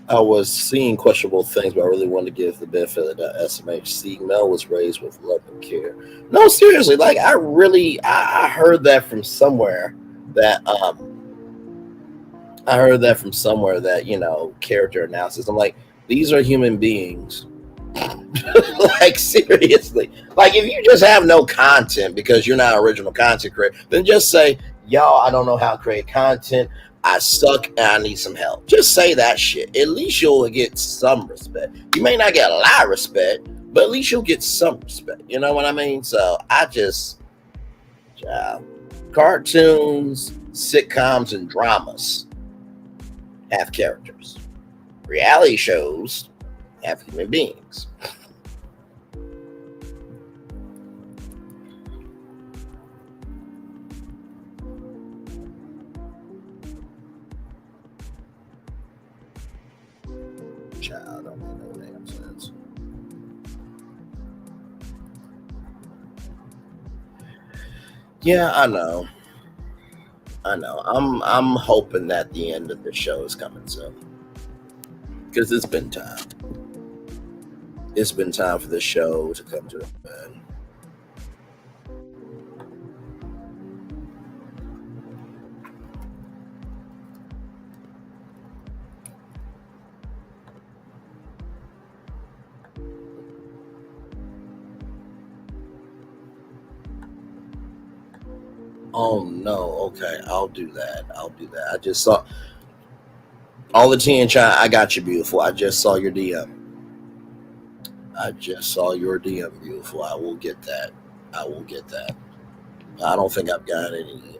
I was seeing questionable things, but I really wanted to give the benefit of the SMHC. Mel was raised with love and care. No, seriously, like I heard that from somewhere that I heard that from somewhere that, character analysis. I'm like, these are human beings. Like, seriously. Like, if you just have no content because you're not original content creator, then just say, y'all, I don't know how to create content. I suck and I need some help. Just say that shit. At least you'll get some respect. You may not get a lot of respect, but at least you'll get some respect. You know what I mean? So cartoons, sitcoms, and dramas have characters. Reality shows have human beings. Child, don't make no damn sense. Yeah, I know. I'm hoping that the end of the show is coming soon. Because it's been time. It's been time for the show to come to an end. Oh no. Okay, I'll do that. I just saw all the tea in China. I got you, beautiful. I just saw your DM. Beautiful. I will get that. I don't think I've got any.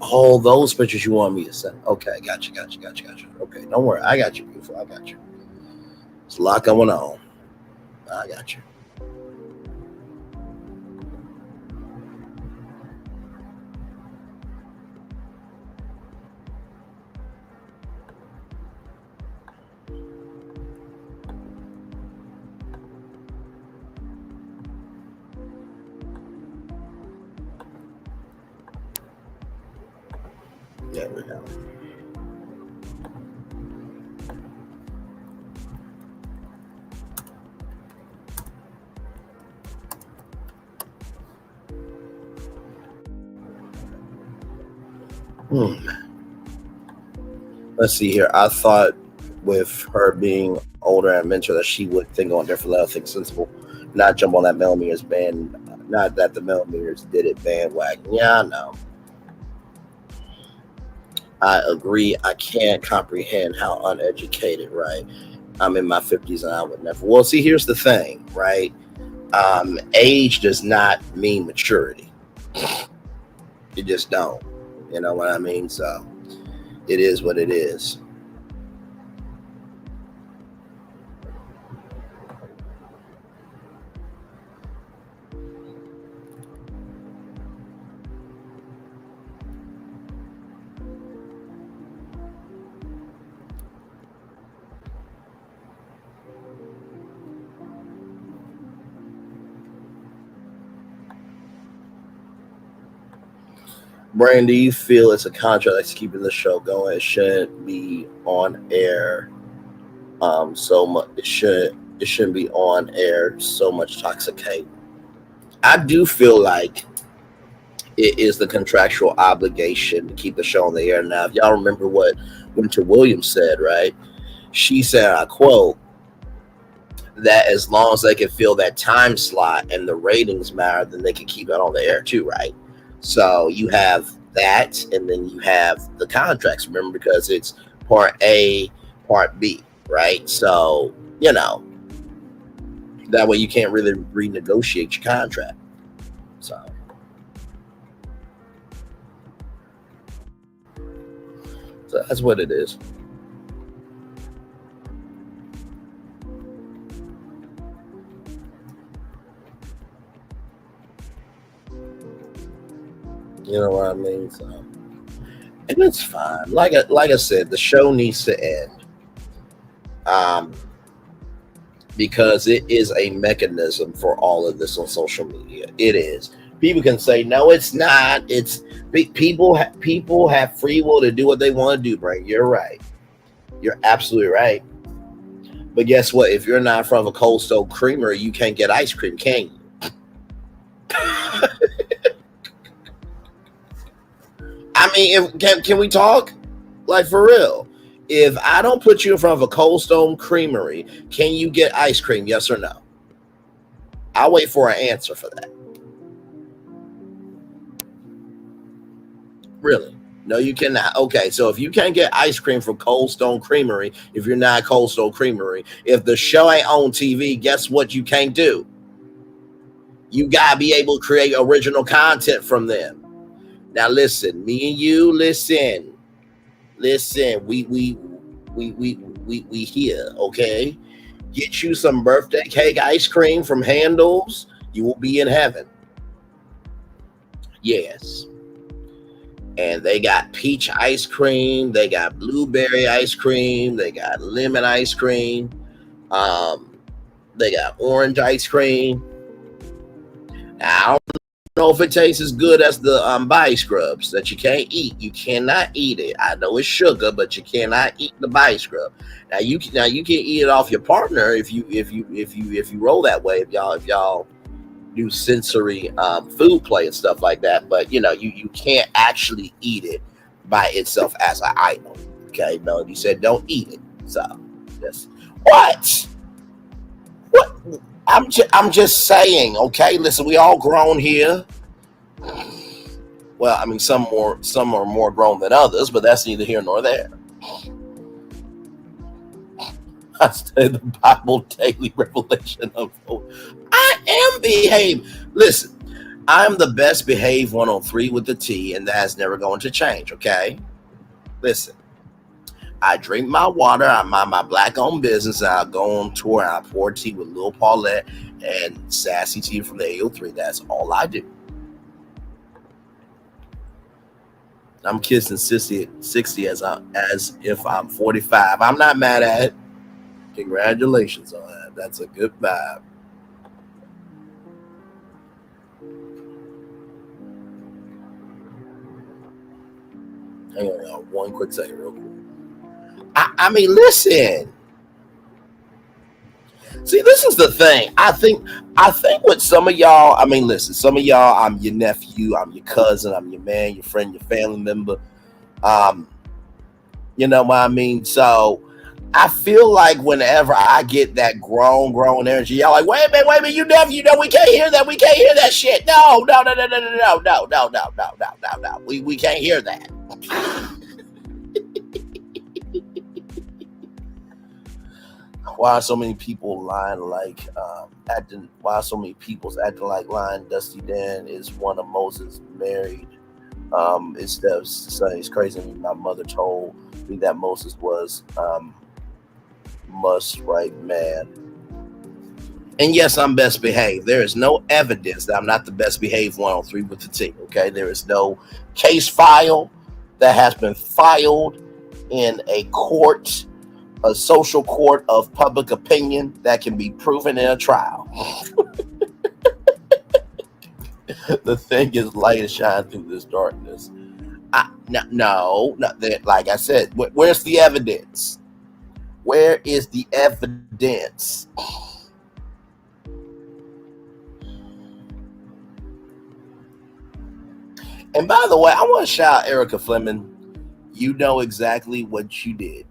All those pictures you want me to send. Okay, got you. Okay, don't worry. I got you, beautiful. I got you. There's a lot going on. I got you. There we go. Let's see here. I thought with her being older and mentor that she would think on different level, think sensible, not jump on that millimeters band. Not that the millimeters did it bandwagon. Yeah, I know. I agree. I can't comprehend how uneducated, right? I'm in my 50s and I would never. Well, see, here's the thing, right? Age does not mean maturity. You just don't. You know what I mean? So it is what it is. Brandon, do you feel it's a contract that's keeping the show going? It shouldn't be on air. So much. It shouldn't be on air. So much toxic hate. I do feel like it is the contractual obligation to keep the show on the air. Now, if y'all remember what Winter Williams said, right? She said, I quote, that as long as they can fill that time slot and the ratings matter, then they can keep it on the air too, right? So you have that, and then you have the contracts, remember, because it's part A, part B, right? So, that way you can't really renegotiate your contract. So that's what it is. You know what I mean? So, and it's fine. Like I said, the show needs to end. Because it is a mechanism for all of this on social media. It is. People can say, no, it's not. It's people have free will to do what they want to do, Brent. You're right. You're absolutely right. But guess what? If you're not from a Cold Stone Creamery, you can't get ice cream, can you? I mean, can we talk? Like, for real. If I don't put you in front of a Cold Stone Creamery, can you get ice cream? Yes or no? I'll wait for an answer for that. Really? No, you cannot. Okay, so if you can't get ice cream from Cold Stone Creamery, if you're not Cold Stone Creamery, if the show ain't on TV, guess what you can't do? You gotta be able to create original content from them. Now listen, me and you, listen. We here, okay? Get you some birthday cake ice cream from Handles, you will be in heaven. Yes. And they got peach ice cream, they got blueberry ice cream, they got lemon ice cream, they got orange ice cream. Now, I don't know if it tastes as good as the body scrubs that you can't eat. You cannot eat it. I know it's sugar, but you cannot eat the body scrub. Now you can eat it off your partner if you roll that way. If y'all do sensory food play and stuff like that, but you can't actually eat it by itself as an item. Okay, Melody said don't eat it. So yes. What? I'm just saying. Okay, listen, we all grown here. Well, I mean, some are more grown than others, but that's neither here nor there. I study the Bible daily, revelation of hope. I am behaved. Listen, I'm the best behaved 103 with the T, and that's never going to change. Okay, listen. I drink my water. I mind my black-owned business. I go on tour. And I pour tea with Lil Paulette and SASSYTEA from the 803. That's all I do. I'm kissing 60 as if I'm 45. I'm not mad at it. Congratulations on that. That's a good vibe. Hang on, one quick second, real quick. I mean, listen. See, this is the thing. I think with some of y'all, I mean, listen, some of y'all, I'm your nephew, I'm your cousin, I'm your man, your friend, your family member. You know what I mean? So I feel like whenever I get that grown energy, y'all like, wait a minute, you nephew, we can't hear that. We can't hear that shit. No. We can't hear that. Why are so many people lying like why are so many people's acting like lying? Dusty Dan is one of Moses married. It's crazy. My mother told me that Moses was must right man. And yes, I'm best behaved. There is no evidence that I'm not the best behaved 103 with the T. Okay, there is no case file that has been filed in a court, a social court of public opinion that can be proven in a trial. The thing is, light shine through this darkness. No, like I said, where's the evidence? Where is the evidence? And by the way, I want to shout out Erica Fleming. You know exactly what you did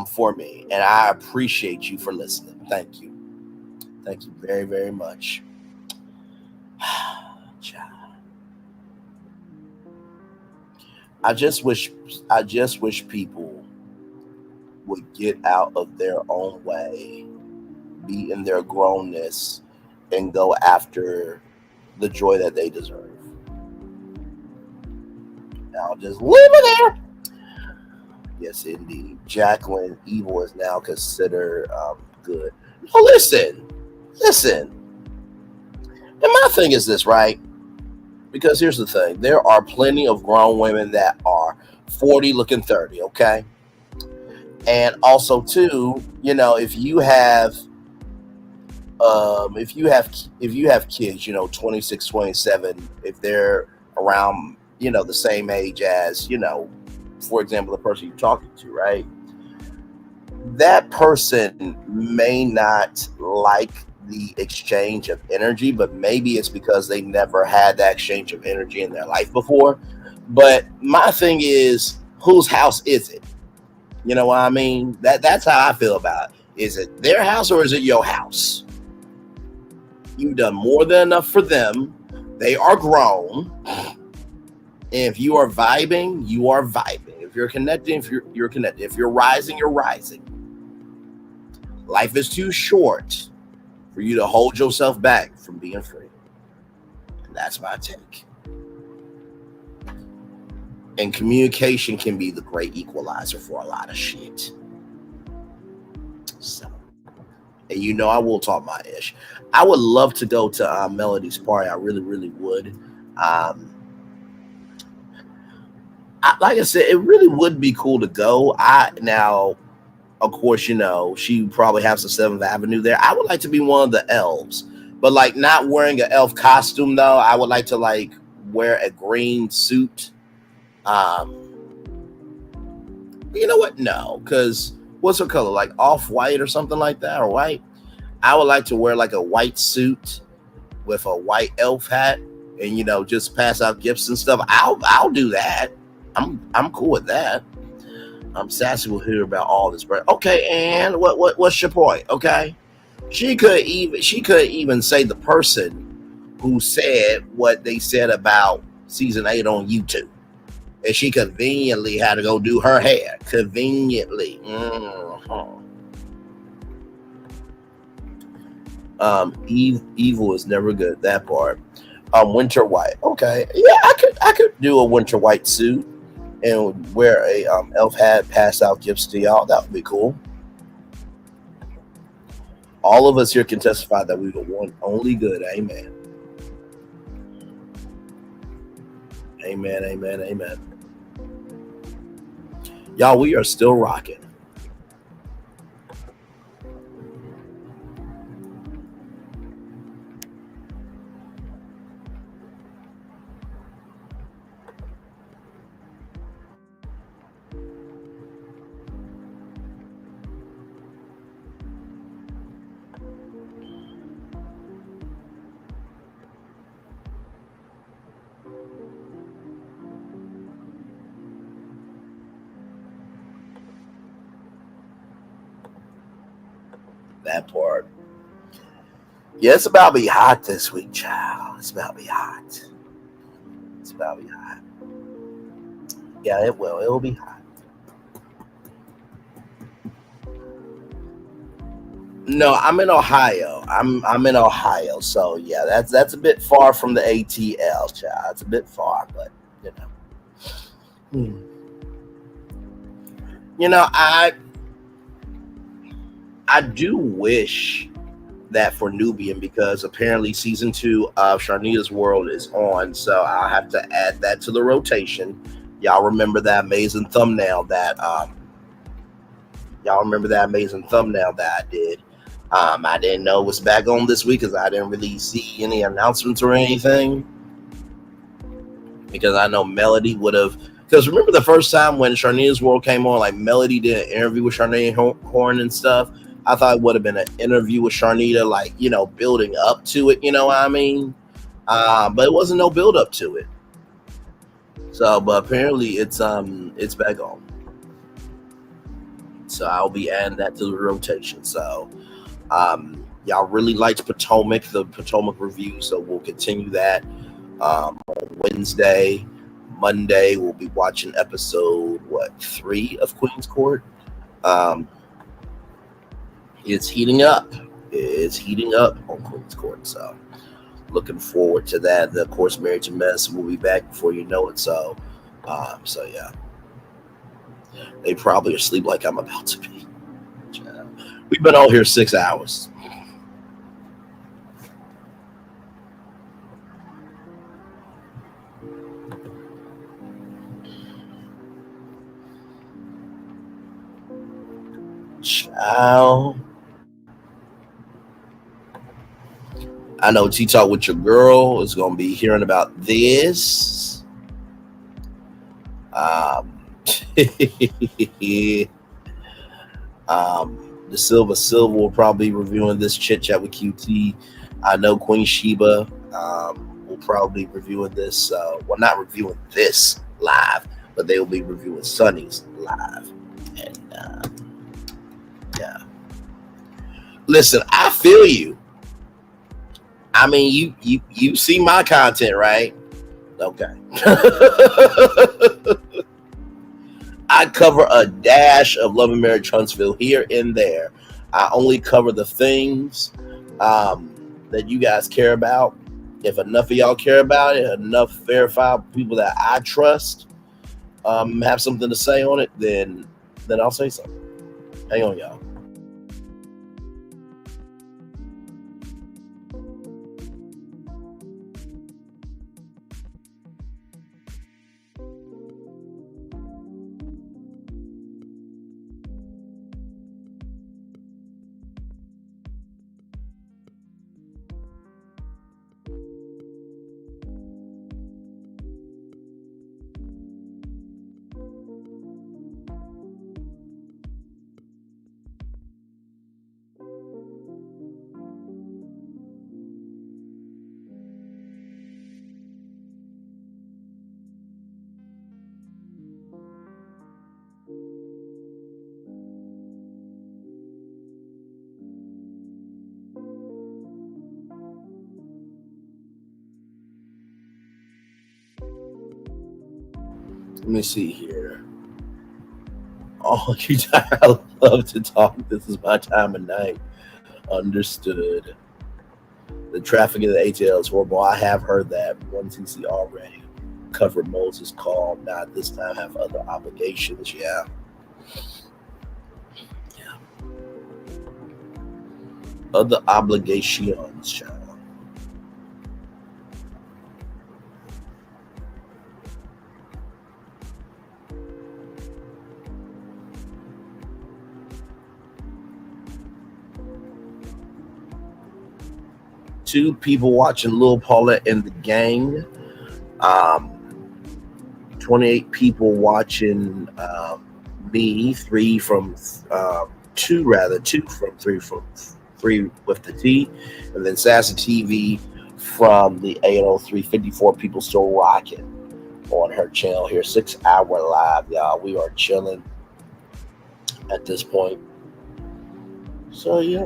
for me, and I appreciate you for listening. Thank you. Thank you very, very much. I just wish people would get out of their own way, be in their grownness, and go after the joy that they deserve. I'll just leave it there. Yes, indeed. Jacqueline, evil is now considered good. No, listen. And my thing is this, right? Because here's the thing. There are plenty of grown women that are 40 looking 30, okay? And also, too, if you have kids, 26, 27, if they're around, the same age as, for example, the person you're talking to, right? That person may not like the exchange of energy, but maybe it's because they never had that exchange of energy in their life before. But my thing is, whose house is it? You know what I mean? That's how I feel about it. Is it their house or is it your house? You've done more than enough for them. They are grown. If you are vibing, you are vibing. If you're connecting, you're connected. If you're rising, you're rising. Life is too short for you to hold yourself back from being free. And that's my take. And communication can be the great equalizer for a lot of shit. So, and I will talk my ish. I would love to go to Melody's party. I really, really would. Like I said, it really would be cool to go. Of course, she probably has the 7th Avenue there. I would like to be one of the elves, but like not wearing an elf costume though. I would like to wear a green suit. You know what? No, because what's her color? Like off-white or something like that, or white? I would like to wear like a white suit with a white elf hat and just pass out gifts and stuff. I'll do that. I'm cool with that. Sassy will hear about all this, but okay. And what's your point? Okay, she could even say the person who said what they said about season 8 on YouTube. And she conveniently had to go do her hair. Conveniently. Evil is never good. That part. Winter white. Okay. Yeah, I could do a winter white suit and wear a elf hat, pass out gifts to y'all. That would be cool. All of us here can testify that we were one only good. Amen. Amen, amen, amen. Y'all, we are still rocking. That part. Yeah, it's about to be hot this week, child. It's about to be hot. It's about to be hot. Yeah, it will. It will be hot. No, I'm in Ohio. I'm in Ohio, so yeah, that's a bit far from the ATL, child. It's a bit far, but you know. You know, I do wish that for Nubian because apparently season 2 of Sharnita's World is on, so I'll have to add that to the rotation. Y'all remember that amazing thumbnail that I did. I didn't know it was back on this week because I didn't really see any announcements or anything. Because I know Melody would have. Because remember the first time when Sharnita's World came on, like Melody did an interview with Sharnita Horn and stuff. I thought it would have been an interview with Sharnita, like, you know, building up to it. You know what I mean? But it wasn't no build up to it. So, but apparently it's back on. So I'll be adding that to the rotation. So, y'all really liked Potomac, the Potomac review. So we'll continue that on Wednesday. Monday we'll be watching episode 3 of Queen's Court. It's heating up. It's heating up on Queen's Court. So looking forward to that. Of course, Marriage and Mess will be back before you know it. So yeah. They probably are asleep like I'm about to be. We've been all here 6 hours. Child. I know Tea Talk with Your Girl is going to be hearing about this. The Silva will probably be reviewing this Chit Chat with QT. I know Queen Sheba will probably be reviewing this. Well, not reviewing this live, but they will be reviewing Sunny's live. And yeah. Listen, I feel you. I mean, you see my content, right? Okay. I cover a dash of Love and Marriage Huntsville here and there. I only cover the things that you guys care about. If enough of y'all care about it, enough verified people that I trust have something to say on it, then I'll say something. Hang on, y'all. Let me see here. Oh, I love to talk. This is my time of night. Understood. The traffic in the ATL is horrible. I have heard that. One TC already covered Moses' call. Not this time. Have other obligations. Yeah. Other obligations, child. Two people watching Lil Paulette and the Gang. 28 people watching me. Two from three with the T, and then SASSYTEA-V from the 803. 54 people still rocking on her channel here. 6 hour live, y'all. We are chilling at this point. So yeah.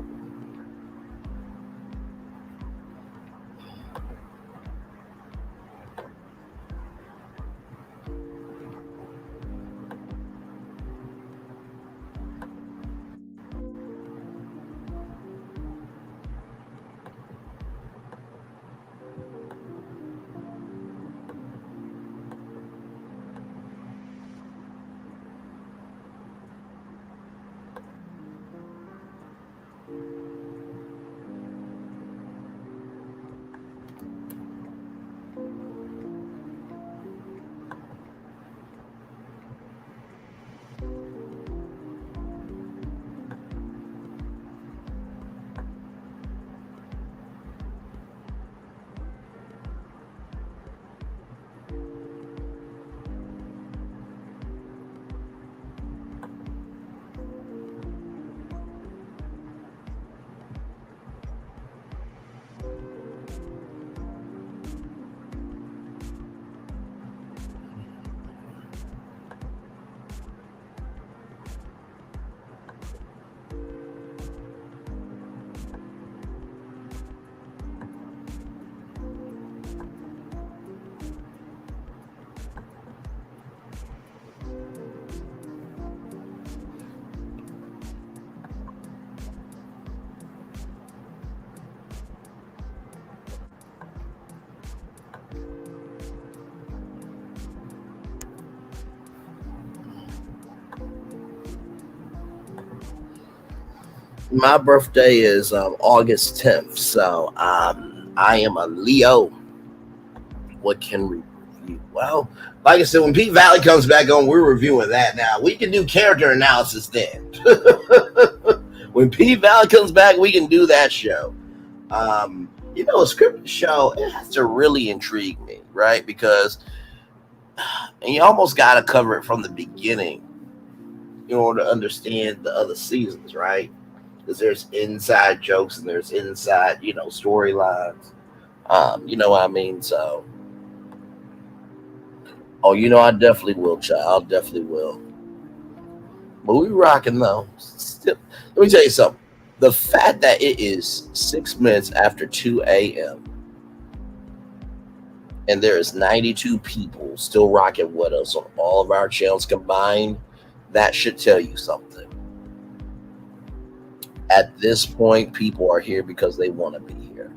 My birthday is August 10th, so I am a Leo. What can we review? Well, like I said, when Pete Valley comes back on, we're reviewing that now. We can do character analysis then. When Pete Valley comes back, we can do that show. A scripted show, it has to really intrigue me, right? Because you almost got to cover it from the beginning in order to understand the other seasons, right? Because there's inside jokes and there's inside, storylines. You know what I mean? So, I definitely will, child. I definitely will. But we rocking though. Still, let me tell you something. The fact that it is 6 minutes after 2 a.m. and there is 92 people still rocking with us on all of our channels combined, that should tell you something. At this point, people are here because they want to be here.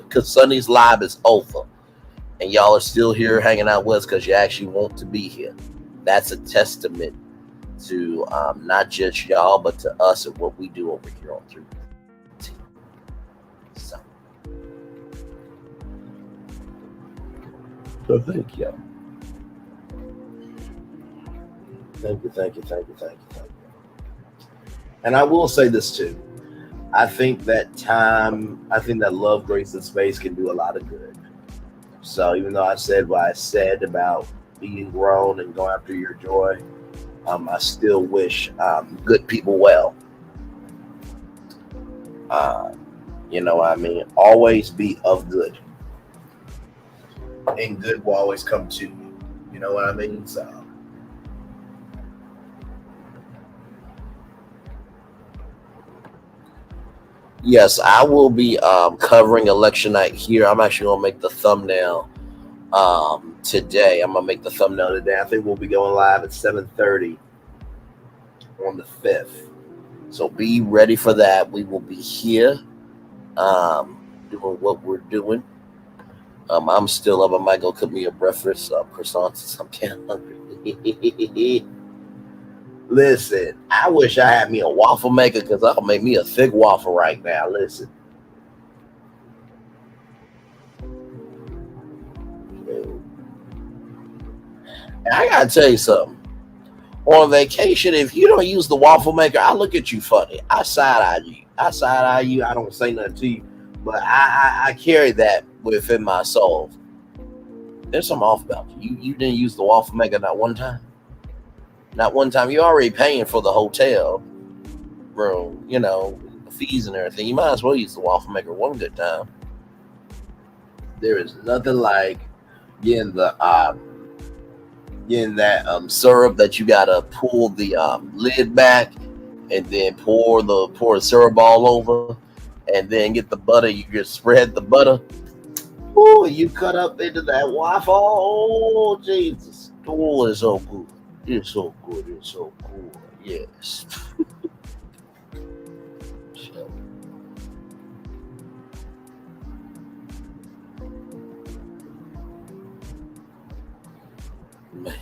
Because Sunny's live is over. And y'all are still here hanging out with us because you actually want to be here. That's a testament to not just y'all, but to us and what we do over here on 3. So thank you. Thank you. And I will say this too. I think that love, grace, and space can do a lot of good. So even though I said what I said about being grown and going after your joy, I still wish good people well. You know what I mean? Always be of good. And good will always come to you. You know what I mean? So yes, I will be covering election night here. I'm actually going to make the thumbnail Today. I'm gonna make the thumbnail today. I think we'll be going live at 7:30 on the 5th. So be ready for that. We will be here doing what we're doing. I'm still up. I might go cook me a breakfast croissant since I'm getting hungry. Listen, I wish I had me a waffle maker because I'll make me a thick waffle right now. Listen. And I gotta tell you something. On vacation, if you don't use the waffle maker, I look at you funny. I side eye you. I don't say nothing to you, but I carry that within my soul. There's something off about you. You didn't use the waffle maker not one time. Not one time. You're already paying for the hotel room, the fees and everything. You might as well use the waffle maker one good time. There is nothing like getting that syrup that you gotta pull the lid back and then pour the syrup all over, and then get the butter. You just spread the butter. Oh, you cut up into that waffle. Oh, Jesus. Oh, it's so good. It's so good. It's so good. Yes. Man.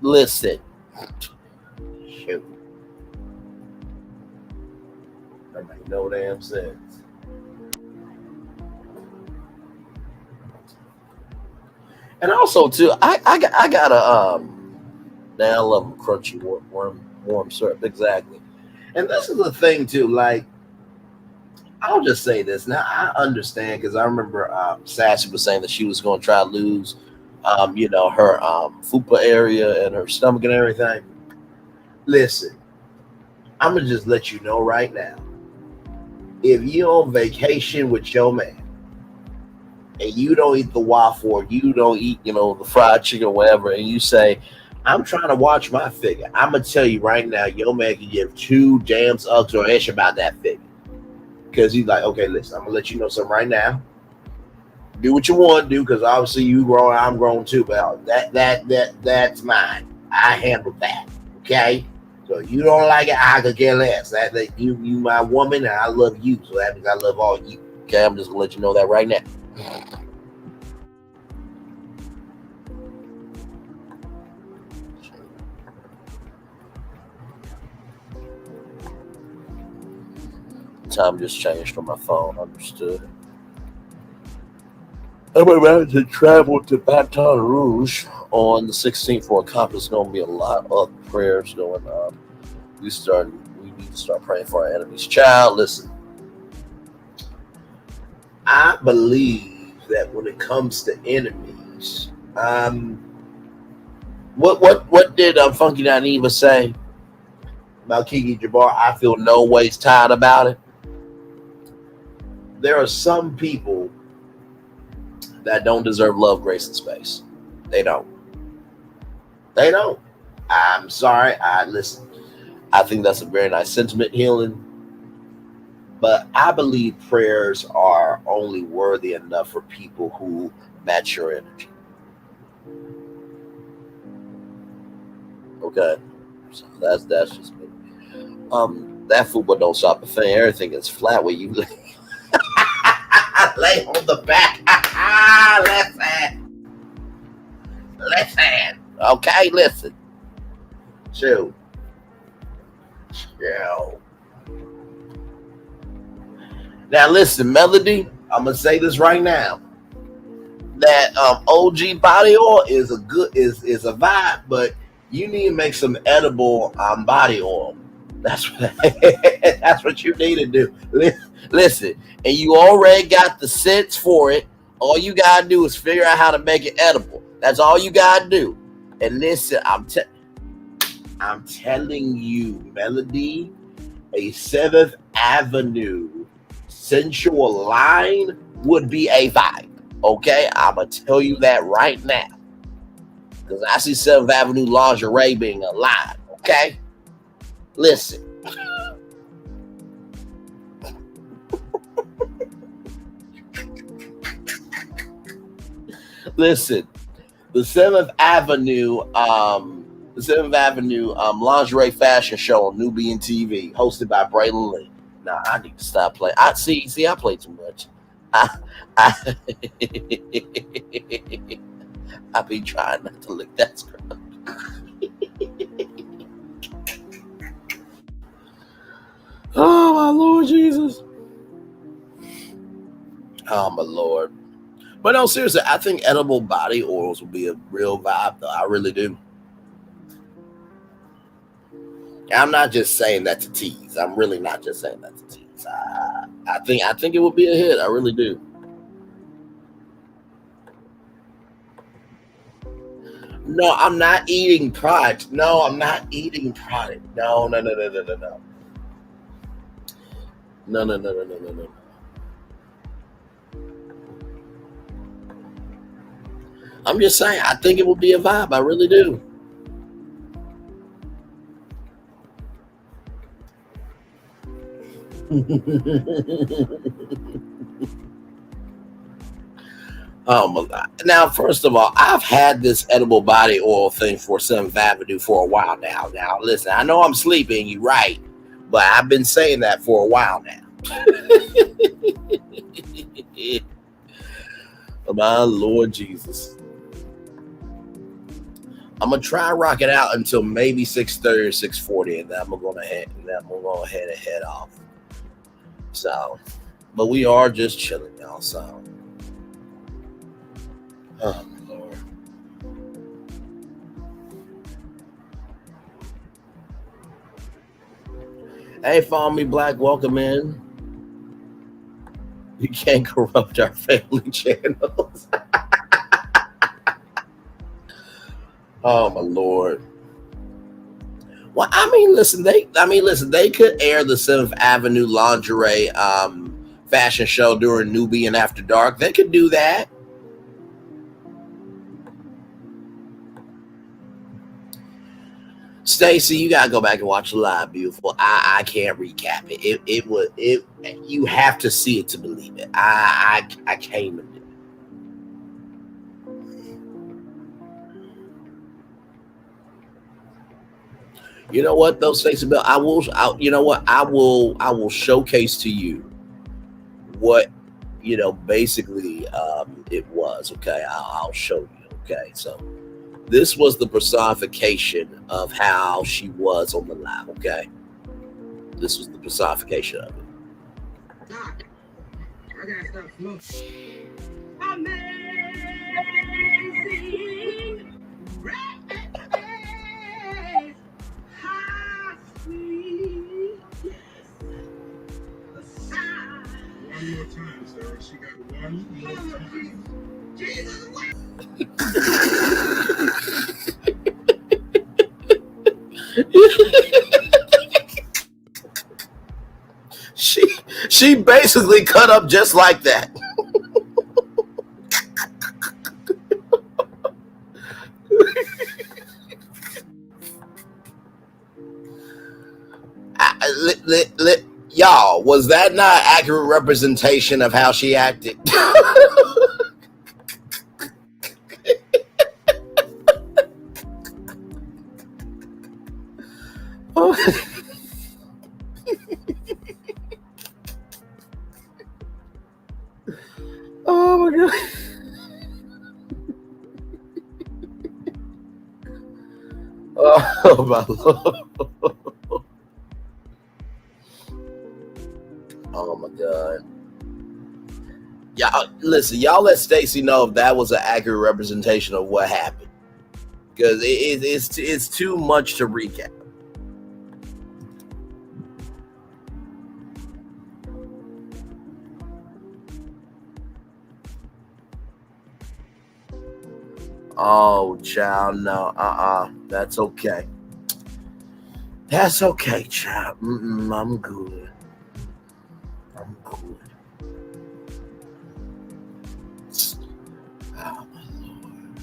Listen. Shoot. That make no damn sense. And also too, I got a now I love them crunchy warm syrup, exactly. And this is the thing too, like I'll just say this. Now I understand because I remember Sassy was saying that she was going to try to lose her fupa area and her stomach and everything. Listen, I'm gonna just let you know right now. If you're on vacation with your man and you don't eat the waffle or you don't eat, the fried chicken or whatever, and you say, I'm trying to watch my figure, I'm gonna tell you right now, your man can give two damn ugs or ish about that figure. Because he's like, okay, listen, I'm gonna let you know something right now. Do what you want to do, because obviously you grown, I'm grown too, but that's mine. I handle that. Okay? So you don't like it, I could care less. That you my woman, and I love you. So that means I love all you. Okay, I'm just gonna let you know that right now. Time just changed on my phone. Understood. I'm about to travel to Baton Rouge on the 16th for a conference. There's going to be a lot of prayers going on. We need to start praying for our enemies. Child, listen. I believe that when it comes to enemies, what did Funky Dineva say about Kiki Jabbar? I feel no ways tired about it. There are some people that don't deserve love, grace, and space. They don't. They don't. I'm sorry. Listen. I think that's a very nice sentiment, healing. But I believe prayers are only worthy enough for people who match your energy. Okay. So that's just me. That football don't stop a thing. Everything is flat where you lay. Lay on the back. Left hand. Left hand. Okay, listen. Chill. Now listen, Melody, I'm gonna say this right now. That OG body oil is a vibe, but you need to make some edible body oil. That's what you need to do. Listen, and you already got the scents for it. All you gotta do is figure out how to make it edible. That's all you gotta do. And listen, I'm telling you, Melody, a 7th Avenue sensual line would be a vibe. Okay, I'm gonna tell you that right now, because I see 7th Avenue lingerie being a line. Okay, Listen. Listen. The 7th Avenue lingerie fashion show on Nubian TV, hosted by Braylon Lee. Now I need to stop playing. I play too much. I be trying not to lick that scrub. Oh my Lord Jesus. Oh my Lord. But no, seriously, I think edible body oils will be a real vibe, though. I really do. I'm not just saying that to tease. I'm really not just saying that to tease. I think it would be a hit. I really do. No, I'm not eating product. No, I'm not eating product. No. No. I'm just saying, I think it would be a vibe. I really do. Oh my God. Now, first of all, I've had this edible body oil thing for 7th Avenue for a while now. Now, listen, I know I'm sleeping, you're right, but I've been saying that for a while now. My Lord Jesus. I'm gonna try and rock it out until maybe 6:30 or 6:40, and then I'm gonna go ahead and head off. So, but we are just chilling, y'all. So, oh my Lord. Hey, follow me, Black. Welcome in. You can't corrupt our family channels. Oh my Lord. Well, I mean, listen, they could air the 7th Avenue lingerie fashion show during Nubian After Dark. They could do that. Stacy, you gotta go back and watch the live, beautiful. I can't recap it. It you have to see it to believe it. I came and did it. You know what though, Stacey Bell? I will showcase to you what basically it was. Okay, I'll show you. Okay, so this was the personification of how she was on the live. Okay, this was the personification of it. Doc, I gotta stop smoking. Amazing grace, how sweet, yes, the sound. One more time, Sarah. She got one more time. Jesus, She basically cut up just like that. Y'all, was that not an accurate representation of how she acted? Oh my God. Oh my Lord. Oh my God. Y'all listen, y'all let Stacy know if that was an accurate representation of what happened. Because it's too much to recap. Oh, child, no. That's okay. That's okay, child. I'm good. I'm good. Oh, my Lord.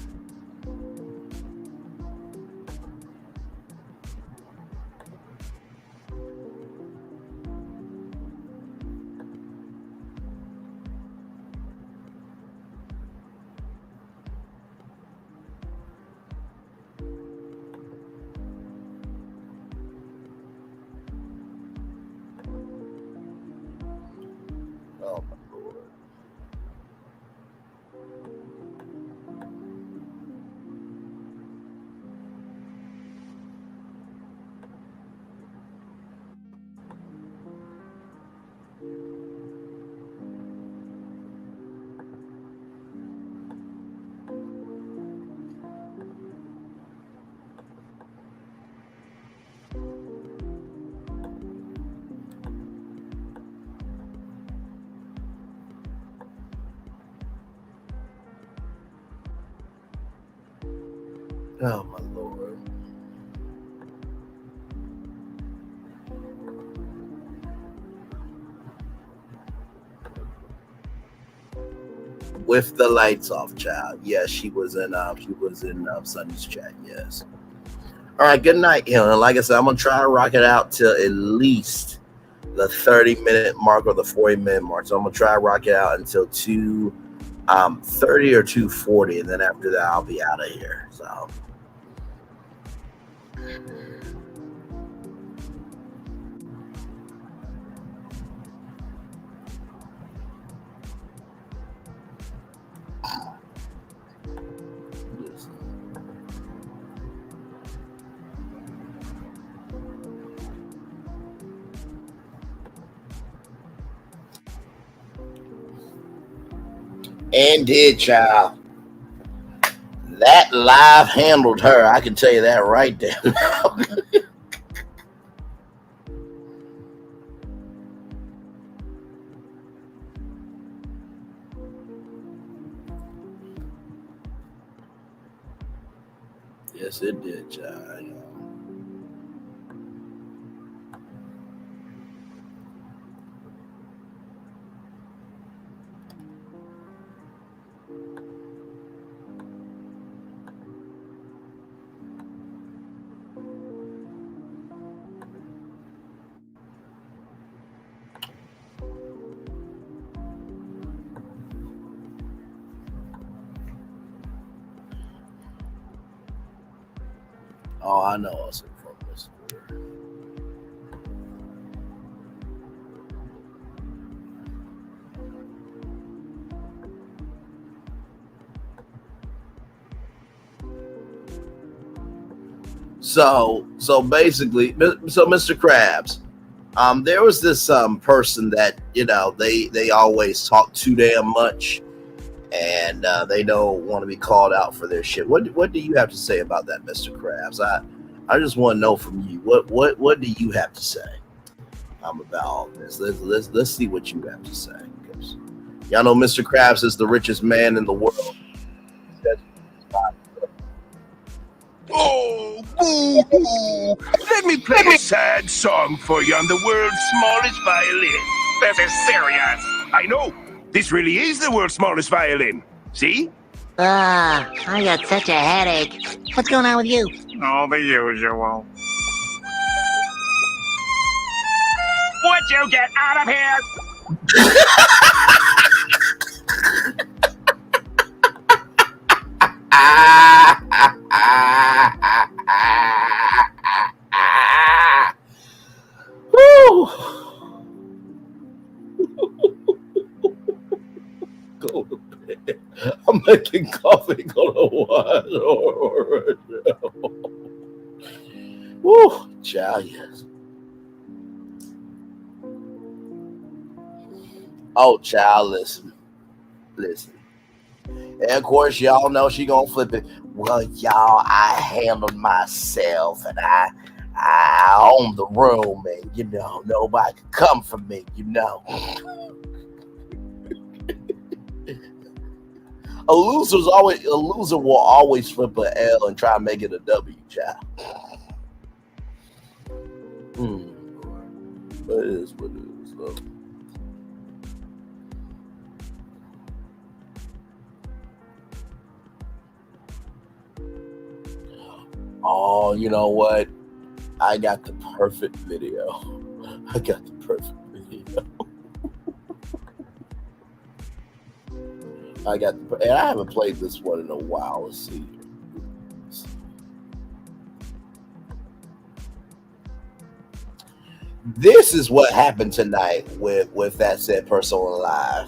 Oh my lord. With the lights off, child. Yes, she was in Sunny's chat. Yes. All right, good night, Helen. Like I said, I'm gonna try to rock it out till at least the 30-minute mark or the 40-minute mark. So I'm gonna try to rock it out until 2:30 or 2:40, and then after that I'll be out of here. So and did, child. That live handled her. I can tell you that right there. Yes, it did, child. Oh, I know. Also from this. So basically, so Mr. Krabs, there was this person that they always talk too damn much, and they don't want to be called out for their shit. What do you have to say about that, Mr. Krabs? I just want to know from you what do you have to say about all this? Let's see what you have to say. Because y'all know Mr. Krabs is the richest man in the world. Oh, boo hoo! Let me play a sad song for you on the world's smallest violin. This is serious. I know. This really is the world's smallest violin. See? I got such a headache. What's going on with you? Oh, the usual. Would you get out of here? Woo! Go to bed. I'm making coffee. Go to what? Woo, child, yes. Oh, child, listen. And of course, y'all know she gonna flip it. Well, y'all, I handled myself, and I owned the room, and nobody could come for me. A loser will always flip an L and try to make it a W, child. But it is what it is, though. Oh, you know what? I got the perfect video. And I haven't played this one in a while. Let's see. This is what happened tonight with that said person on live.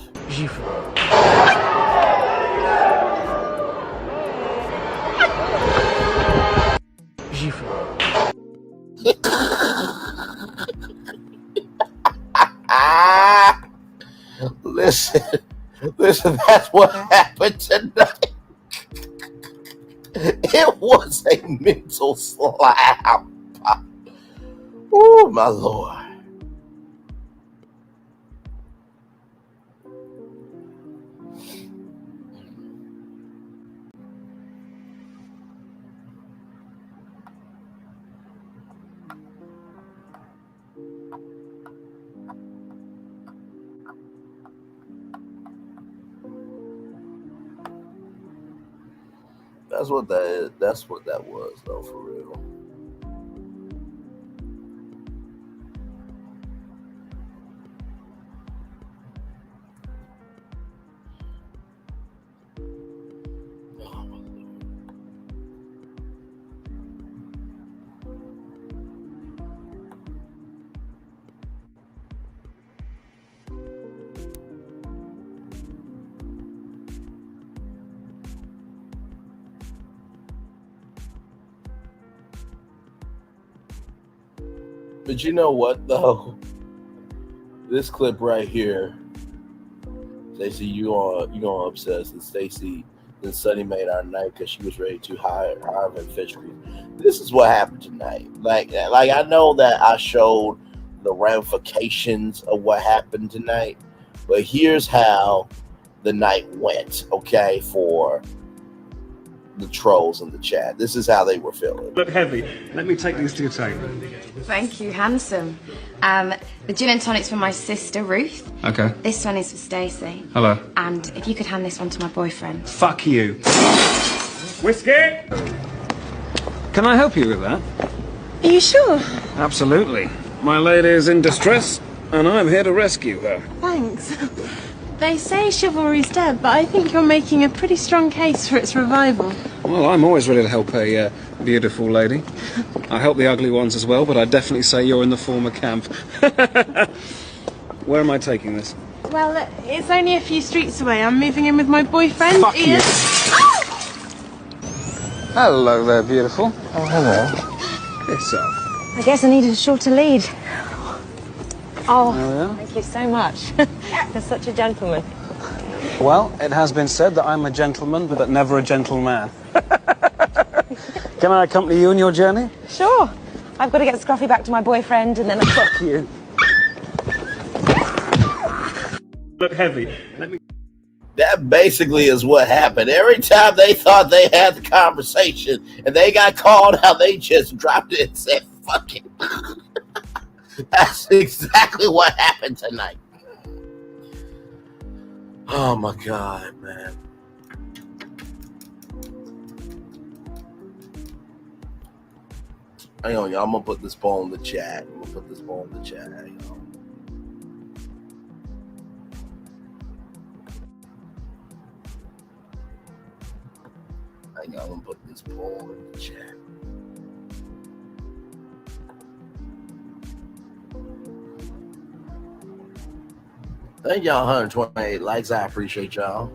Listen, that's what happened tonight. It was a mental slap. Oh, my Lord. That's what that is. That's what that was, though, for real. But you know what, though? This clip right here, Stacey, you gonna obsess, and Stacey then Sunny made our night because she was ready to hire Harvard fish creek. This is what happened tonight. Like I know that I showed the ramifications of what happened tonight, but here's how the night went. Okay, for the trolls in the chat, this is how they were feeling. Look heavy. Let me take these to your table. Thank you, handsome. The gin and tonic's for my sister, Ruth. Okay. This one is for Stacey. Hello. And if you could hand this one to my boyfriend. Fuck you. Whiskey? Can I help you with that? Are you sure? Absolutely. My lady is in distress, and I'm here to rescue her. Thanks. They say chivalry's dead, but I think you're making a pretty strong case for its revival. Well, I'm always ready to help a beautiful lady. I help the ugly ones as well, but I definitely say you're in the former camp. Where am I taking this? Well, it's only a few streets away. I'm moving in with my boyfriend, Fuck Ian. you. Hello there, beautiful. Oh, hello. Piss off. I guess I needed a shorter lead. Oh, yeah? Thank you so much. You're such a gentleman. Well, it has been said that I'm a gentleman, but never a gentleman. Can I accompany you on your journey? Sure. I've got to get Scruffy back to my boyfriend and then I... Fuck you. Look heavy. Let me... That basically is what happened. Every time they thought they had the conversation and they got called out, they just dropped it and said, fuck it. That's exactly what happened tonight. Oh my God, man. Hang on, y'all. I'm gonna put this poll in the chat. Hang on, I'm gonna put this poll in the chat. Thank y'all, 128 likes. I appreciate y'all.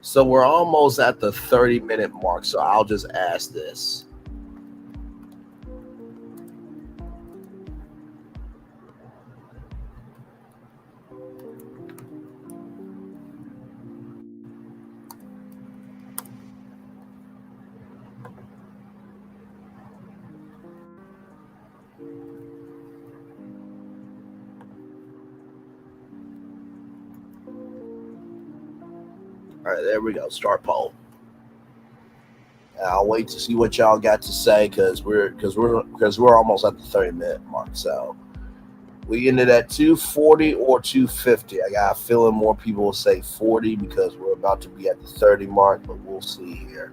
So we're almost at the 30-minute mark, so I'll just ask this. All right, there we go. Start poll. And I'll wait to see what y'all got to say because we're almost at the 30-minute mark. So we ended at 240 or 250. I got a feeling more people will say 40 because we're about to be at the 30 mark, but we'll see here.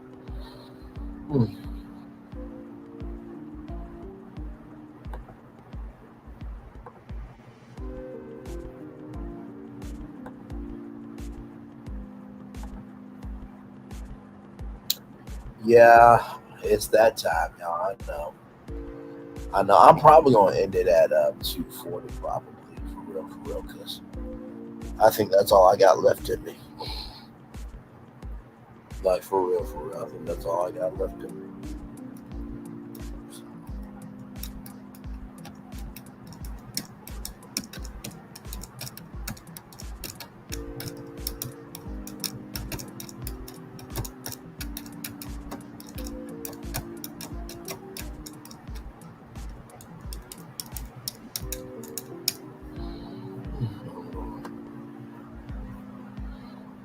Yeah, it's that time, y'all. I know. I'm probably gonna end it at 240, probably for real, because I think that's all I got left in me. Like for real. I think that's all I got left in me.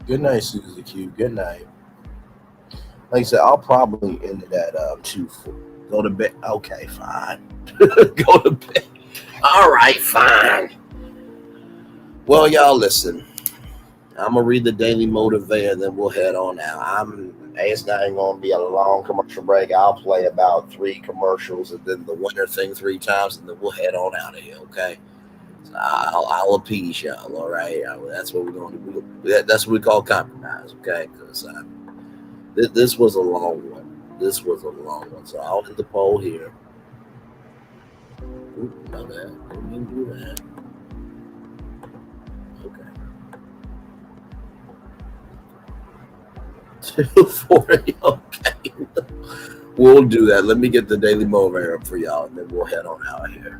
Good night, Susie Q. Good night. Like I said, I'll probably end it at 2:40. Go to bed. Okay, fine. Go to bed. All right, fine. Well, y'all listen. I'm gonna read the Daily Motivator, and then we'll head on out. It's not even gonna be a long commercial break. I'll play about 3 commercials and then the winner thing 3 times, and then we'll head on out of here. Okay? So I'll appease y'all. All right? That's what we're gonna do. That's what we call compromise. Okay? Because this was a long one. This was a long one. So I'll hit the poll here. Ooh, no, that didn't mean to do that. Okay. 240. Okay. We'll do that. Let me get the Daily Mover up for y'all, and then we'll head on out of here.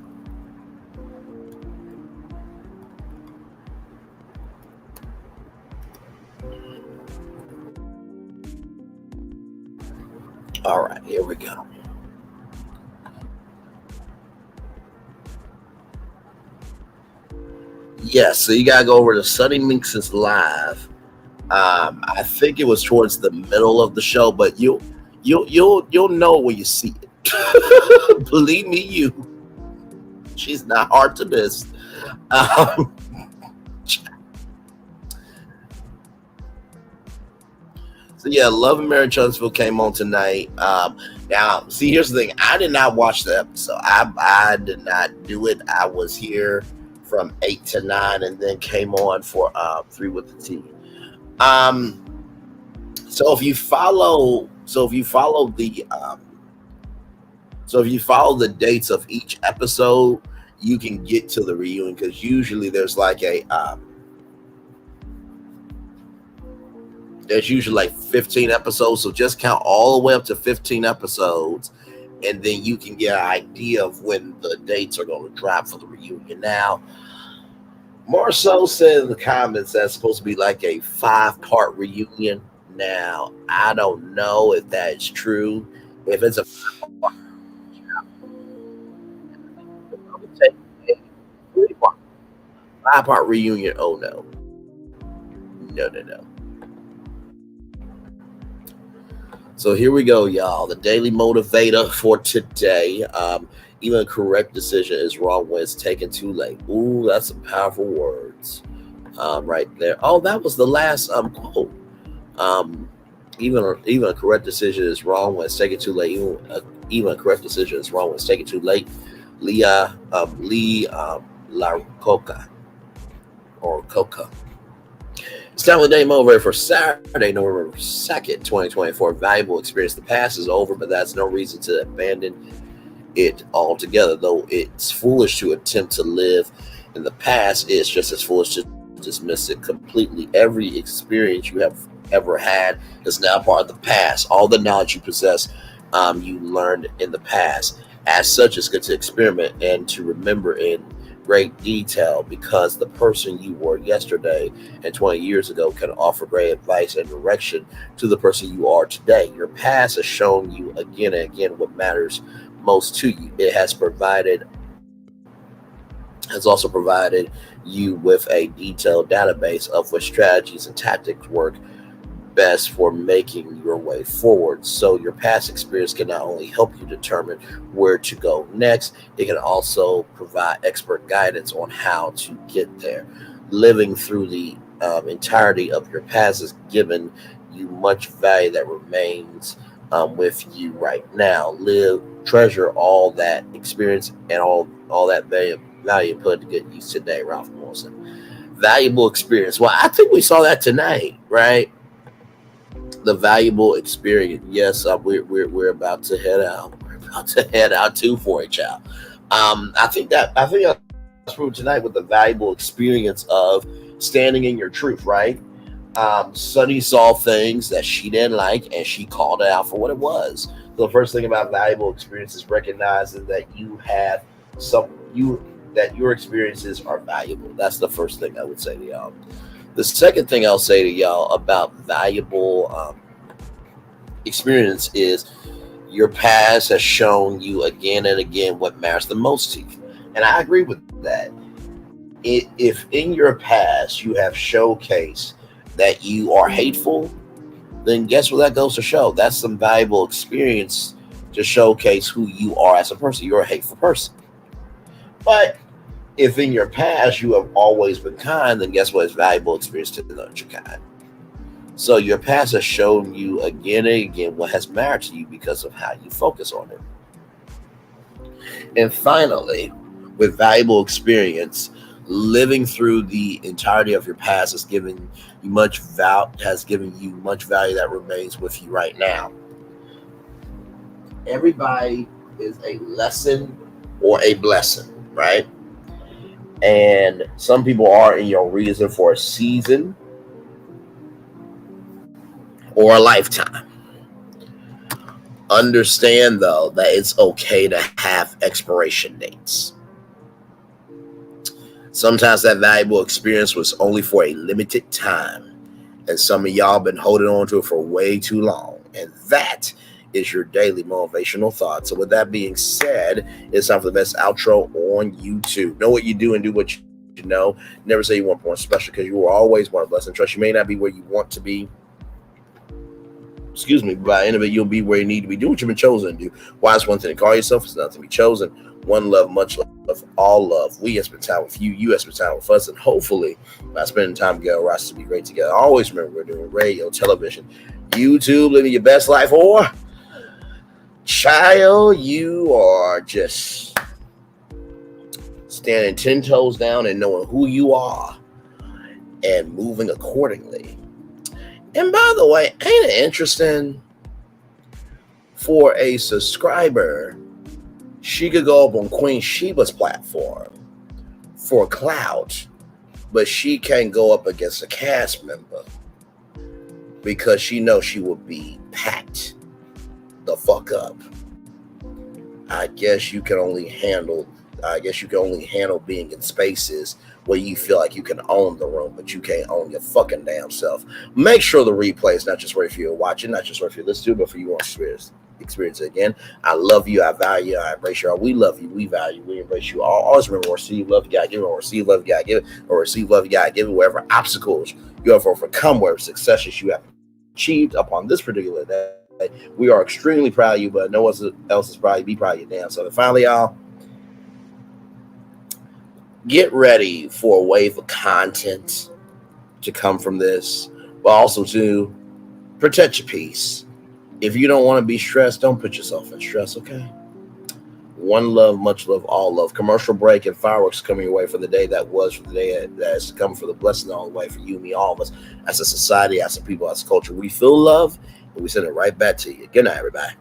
All right, here we go. Yes, so you gotta go over to Sunny Minx's live. I think it was towards the middle of the show, but you'll know when you see it. Believe me, she's not hard to miss. So yeah, Love and Marriage Huntsville came on tonight. Now, see, here's the thing: I did not watch the episode. I did not do it. I was here from 8 to 9, and then came on for 3 with the T. So if you follow the dates of each episode, you can get to the reunion, because usually there's like there's usually like 15 episodes. So just count all the way up to 15 episodes, and then you can get an idea of when the dates are going to drop for the reunion. Now, Marceau said in the comments that's supposed to be like a 5-part reunion. Now, I don't know if that is true. If it's a 5-part reunion, oh no. No. So here we go, y'all. The Daily Motivator for today. Even a correct decision is wrong when it's taken too late. Ooh, that's some powerful words right there. Oh, that was the last quote. Even a correct decision is wrong when it's taken too late. Even a correct decision is wrong when it's taken too late. Lee La Coca or Coca. It's time with Daily Motivator for Saturday, November 2nd, 2024. Valuable experience. The past is over, but that's no reason to abandon it altogether. Though it's foolish to attempt to live in the past, it's just as foolish to dismiss it completely. Every experience you have ever had is now part of the past. All the knowledge you possess, you learned in the past. As such, it's good to experiment and to remember in great detail, because the person you were yesterday and 20 years ago can offer great advice and direction to the person you are today. Your past has shown you again and again what matters most to you. It has also provided you with a detailed database of what strategies and tactics work best for making your way forward. So your past experience can not only help you determine where to go next, it can also provide expert guidance on how to get there. Living through the entirety of your past has given you much value that remains with you right now. Treasure all that experience and all that value put to good use today. Ralph Morrison. Valuable experience. Well, I think we saw that tonight, right? The valuable experience. Yes, we're about to head out. We're about to head out to for a child. I think that's proved tonight with the valuable experience of standing in your truth, right? Sunny saw things that she didn't like, and she called it out for what it was. So the first thing about valuable experience is recognizing that that your experiences are valuable. That's the first thing I would say to y'all. The second thing I'll say to y'all about valuable experience is your past has shown you again and again what matters the most to you. And I agree with that. If in your past you have showcased that you are hateful, then guess what that goes to show? That's some valuable experience to showcase who you are as a person. You're a hateful person. But If in your past you have always been kind, then guess what? It's valuable experience to know that you're kind. So your past has shown you again and again what has mattered to you because of how you focus on it. And finally, with valuable experience, living through the entirety of your past has given you much value that remains with you right now. Everybody is a lesson or a blessing, right? And some people are in your reason for a season or a lifetime. Understand, though, that it's okay to have expiration dates. Sometimes that valuable experience was only for a limited time, and some of y'all been holding on to it for way too long. And that is your daily motivational thought. So with that being said, it's time for the best outro on YouTube. Know what you do and do what you know. Never say you want more special, because you will always want a blessing. Trust, you may not be where you want to be. Excuse me, but by the end of it, you'll be where you need to be. Do what you've been chosen to do. Why is one thing to call yourself? It's nothing to be chosen. One love, much love, all love. We have spent time with you. You have spent time with us. And hopefully, by spending time together, we're to be great together. Always remember, we're doing radio, television, YouTube, living your best life, or child, you are just standing 10 toes down and knowing who you are and moving accordingly. And by the way, ain't it interesting, for a subscriber, she could go up on Queen Sheba's platform for clout, but she can't go up against a cast member because she knows she would be packed the fuck up. I guess you can only handle being in spaces where you feel like you can own the room, but you can't own your fucking damn self. Make sure the replay is not just right for you to watch it, not just right for you to listen to, but for you to experience it again. I love you, I value you, I embrace you all. We love you, we value, we embrace you all. Always remember, receive love, you gotta give it, or receive love, you gotta give it, or receive love, you gotta give it. Wherever obstacles you have overcome, wherever successes you have achieved upon this particular day, we are extremely proud of you, but no one else is proud. Be proud of your damn self. And finally, y'all, get ready for a wave of content to come from this, but also to protect your peace. If you don't want to be stressed, don't put yourself in stress, okay? One love, much love, all love. Commercial break and fireworks coming your way for the day that was, for the day that is to come, for the blessing all the way for you, me, all of us, as a society, as a people, as a culture. We feel love, and we send it right back to you. Good night, everybody.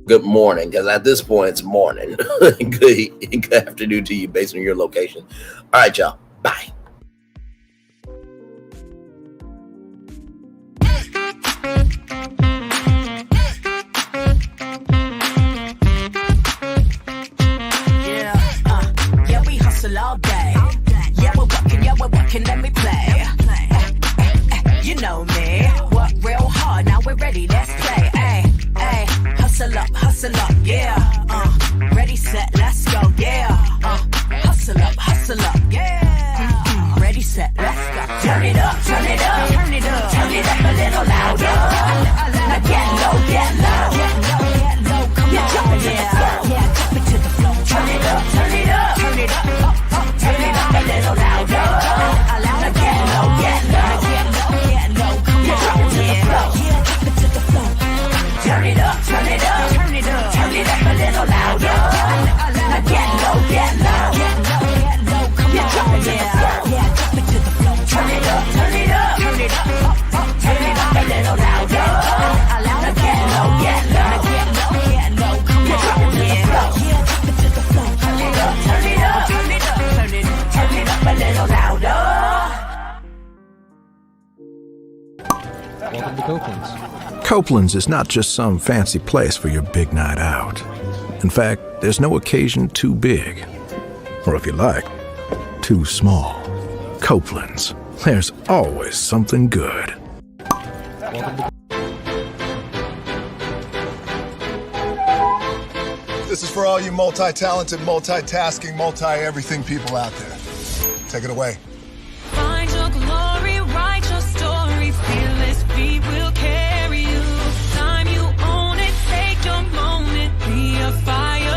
Good morning, because at this point it's morning. Good afternoon to you based on your location. All right, y'all. Bye. Yeah, we hustle all day. Yeah, we're working, let me play. You know me, work real hard, now we're ready, let's play. Hustle up, yeah. Ready, set, let's go, yeah. Hustle up, yeah. Ready, set, let's go. Turn it up, turn it up, turn it up, turn it up a little louder. Now get low, come on, yeah. Drop it to the floor. Turn it up, turn it up, turn it up, turn it up a little louder. Now get low, come on, yeah. Drop it to the floor. Turn it up, turn it up, turn it up, turn it up a little louder. Now get low, come on, yeah. Drop it to the floor. Turn it up, turn it up, turn it up, turn it up a little louder. Now get low, come on, yeah. Drop it to the floor. Turn it up, turn it up, turn it up, turn it up a little louder. Welcome to Copeland's. Copeland's is not just some fancy place for your big night out. In fact, there's no occasion too big, or if you like, too small. Copeland's, there's always something good. This is for all you multi-talented, multitasking, multi-everything people out there. Take it away. Find your glory, write your story, fearless feet will carry you. Time you own it, take your moment, be a fire.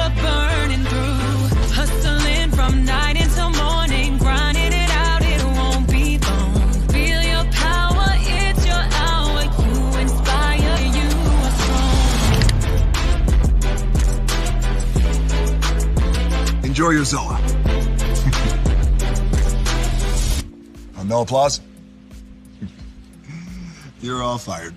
enjoy your Zoa. No applause? You're all fired.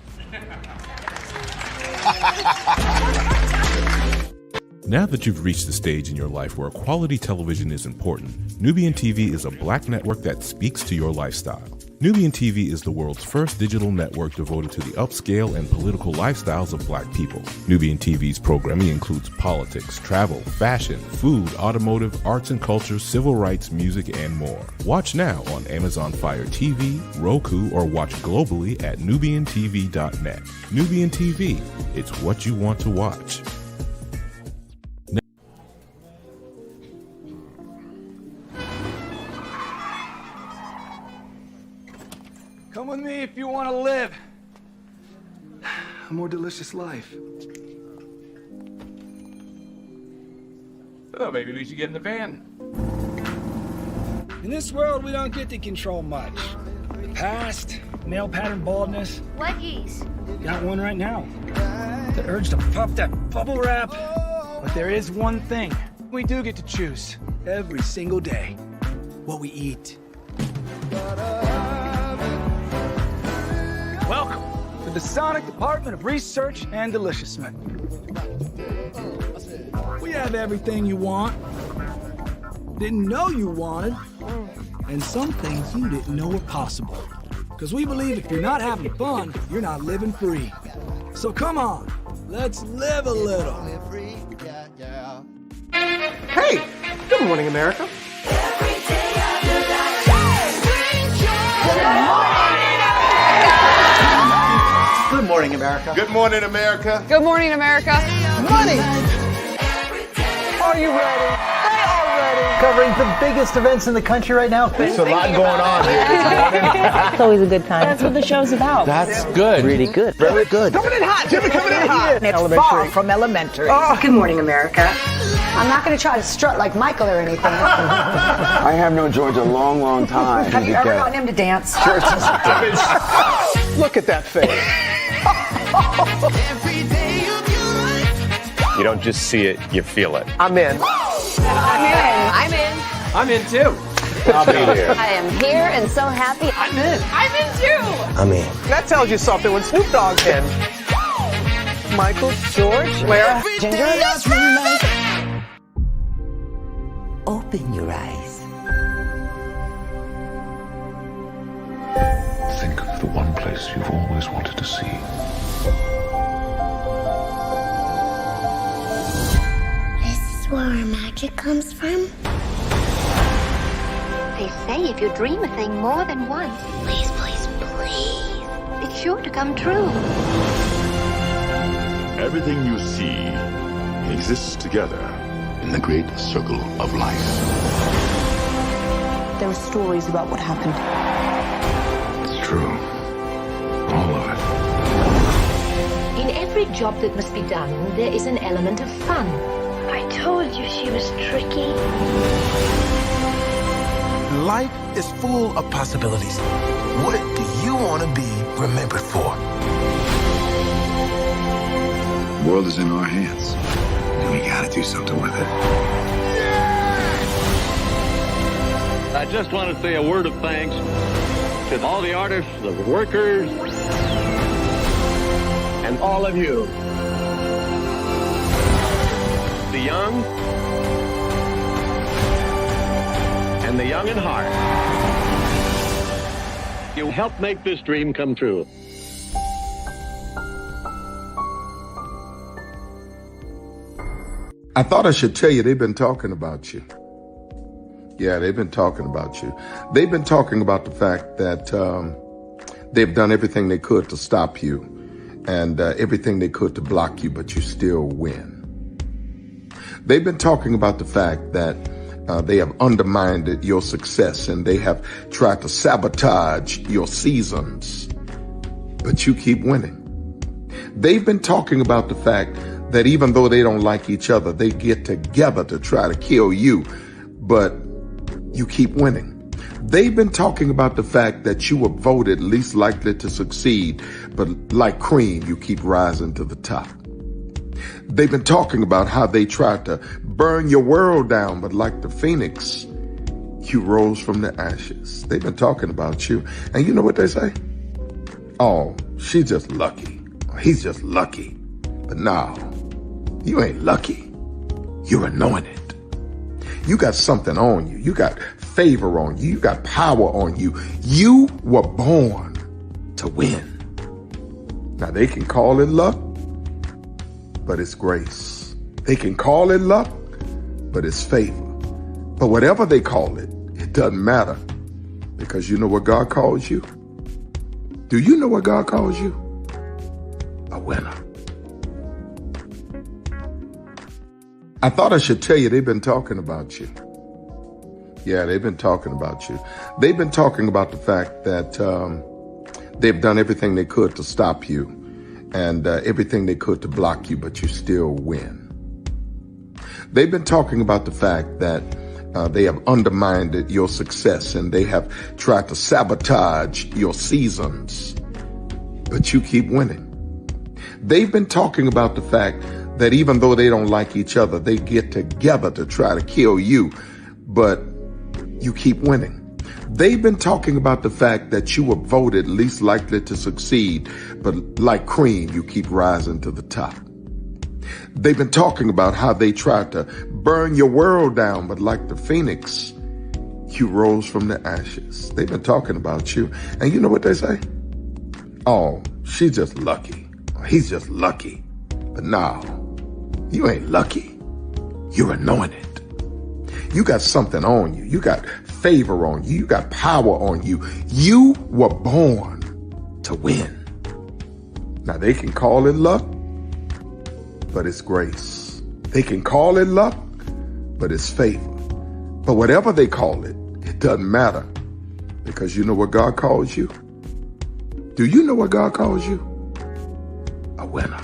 Now that you've reached the stage in your life where quality television is important, Nubian TV is a black network that speaks to your lifestyle. Nubian TV is the world's first digital network devoted to the upscale and political lifestyles of black people. Nubian TV's programming includes politics, travel, fashion, food, automotive, arts and culture, civil rights, music, and more. Watch now on Amazon Fire TV, Roku, or watch globally at nubiantv.net. Nubian TV, it's what you want to watch. Come with me if you want to live a more delicious life. Oh, maybe we should get in the van. In this world, we don't get to control much. The past, male pattern baldness. Leggies. Got one right now. The urge to pop that bubble wrap. But there is one thing we do get to choose every single day: what we eat. Welcome to the Sonic Department of Research and Deliciousment. We have everything you want, didn't know you wanted, and some things you didn't know were possible. Because we believe if you're not having fun, you're not living free. So come on, let's live a little. Hey, good morning, America. Good morning, America. Good morning, America. Good morning, America. Money! Are you ready? They are ready. Covering the biggest events in the country right now. There's a lot going on here. It's always a good time. That's what the show's about. That's good. Really good. Very good. Coming in hot, Jimmy, coming in hot. It's far from elementary. Good morning, America. I'm not going to try to strut like Michael or anything. I have known George a long, long time. Have you ever known him to dance? Look at that face. You don't just see it, you feel it. I'm in. I'm in. I'm in too. I'll be there. I am here and so happy. I'm in. I'm in too. I'm in. That tells you something when Snoop Dogg's in. Michael, George, Lara, Ginger. Open your eyes. Think of the one place you've always wanted to see. This is where our magic comes from. They say if you dream a thing more than once, please, please, please, it's sure to come true. Everything you see exists together in the great circle of life. There are stories about what happened. It's true. All of it. In every job that must be done, there is an element of fun. I told you she was tricky. Life is full of possibilities. What do you want to be remembered for? The world is in our hands, and we gotta do something with it. I just want to say a word of thanks to all the artists, the workers, and all of you. The young and the young in heart. You helped make this dream come true. I thought I should tell you they've been talking about you. Yeah, they've been talking about you. They've been talking about the fact that they've done everything they could to stop you and everything they could to block you, but you still win. They've been talking about the fact that they have undermined your success and they have tried to sabotage your seasons, but you keep winning. They've been talking about the fact that even though they don't like each other, they get together to try to kill you, but you keep winning. They've been talking about the fact that you were voted least likely to succeed, but like cream, you keep rising to the top. They've been talking about how they tried to burn your world down, but like the phoenix, you rose from the ashes. They've been talking about you. And you know what they say? Oh, she's just lucky. He's just lucky. But no, you ain't lucky. You're anointed. You got something on you. You got favor on you. You got power on you. You were born to win. Now they can call it luck, but it's grace. They can call it luck, but it's favor. But whatever they call it, it doesn't matter, because you know what God calls you? Do you know what God calls you? A winner. I thought I should tell you they've been talking about you. Yeah, they've been talking about you. They've been talking about the fact that they've done everything they could to stop you and everything they could to block you, but you still win. They've been talking about the fact that they have undermined your success and they have tried to sabotage your seasons, but you keep winning. They've been talking about the fact that even though they don't like each other, they get together to try to kill you, but you keep winning. They've been talking about the fact that you were voted least likely to succeed, but like cream, you keep rising to the top. They've been talking about how they tried to burn your world down, but like the phoenix, you rose from the ashes. They've been talking about you. And you know what they say? Oh, she's just lucky. He's just lucky. But no, you ain't lucky. You're anointed. You got something on you. You got favor on you. You got power on you. You were born to win. Now they can call it luck, but it's grace. They can call it luck, but it's favor. But whatever they call it, it doesn't matter, because you know what God calls you? Do you know what God calls you? A winner.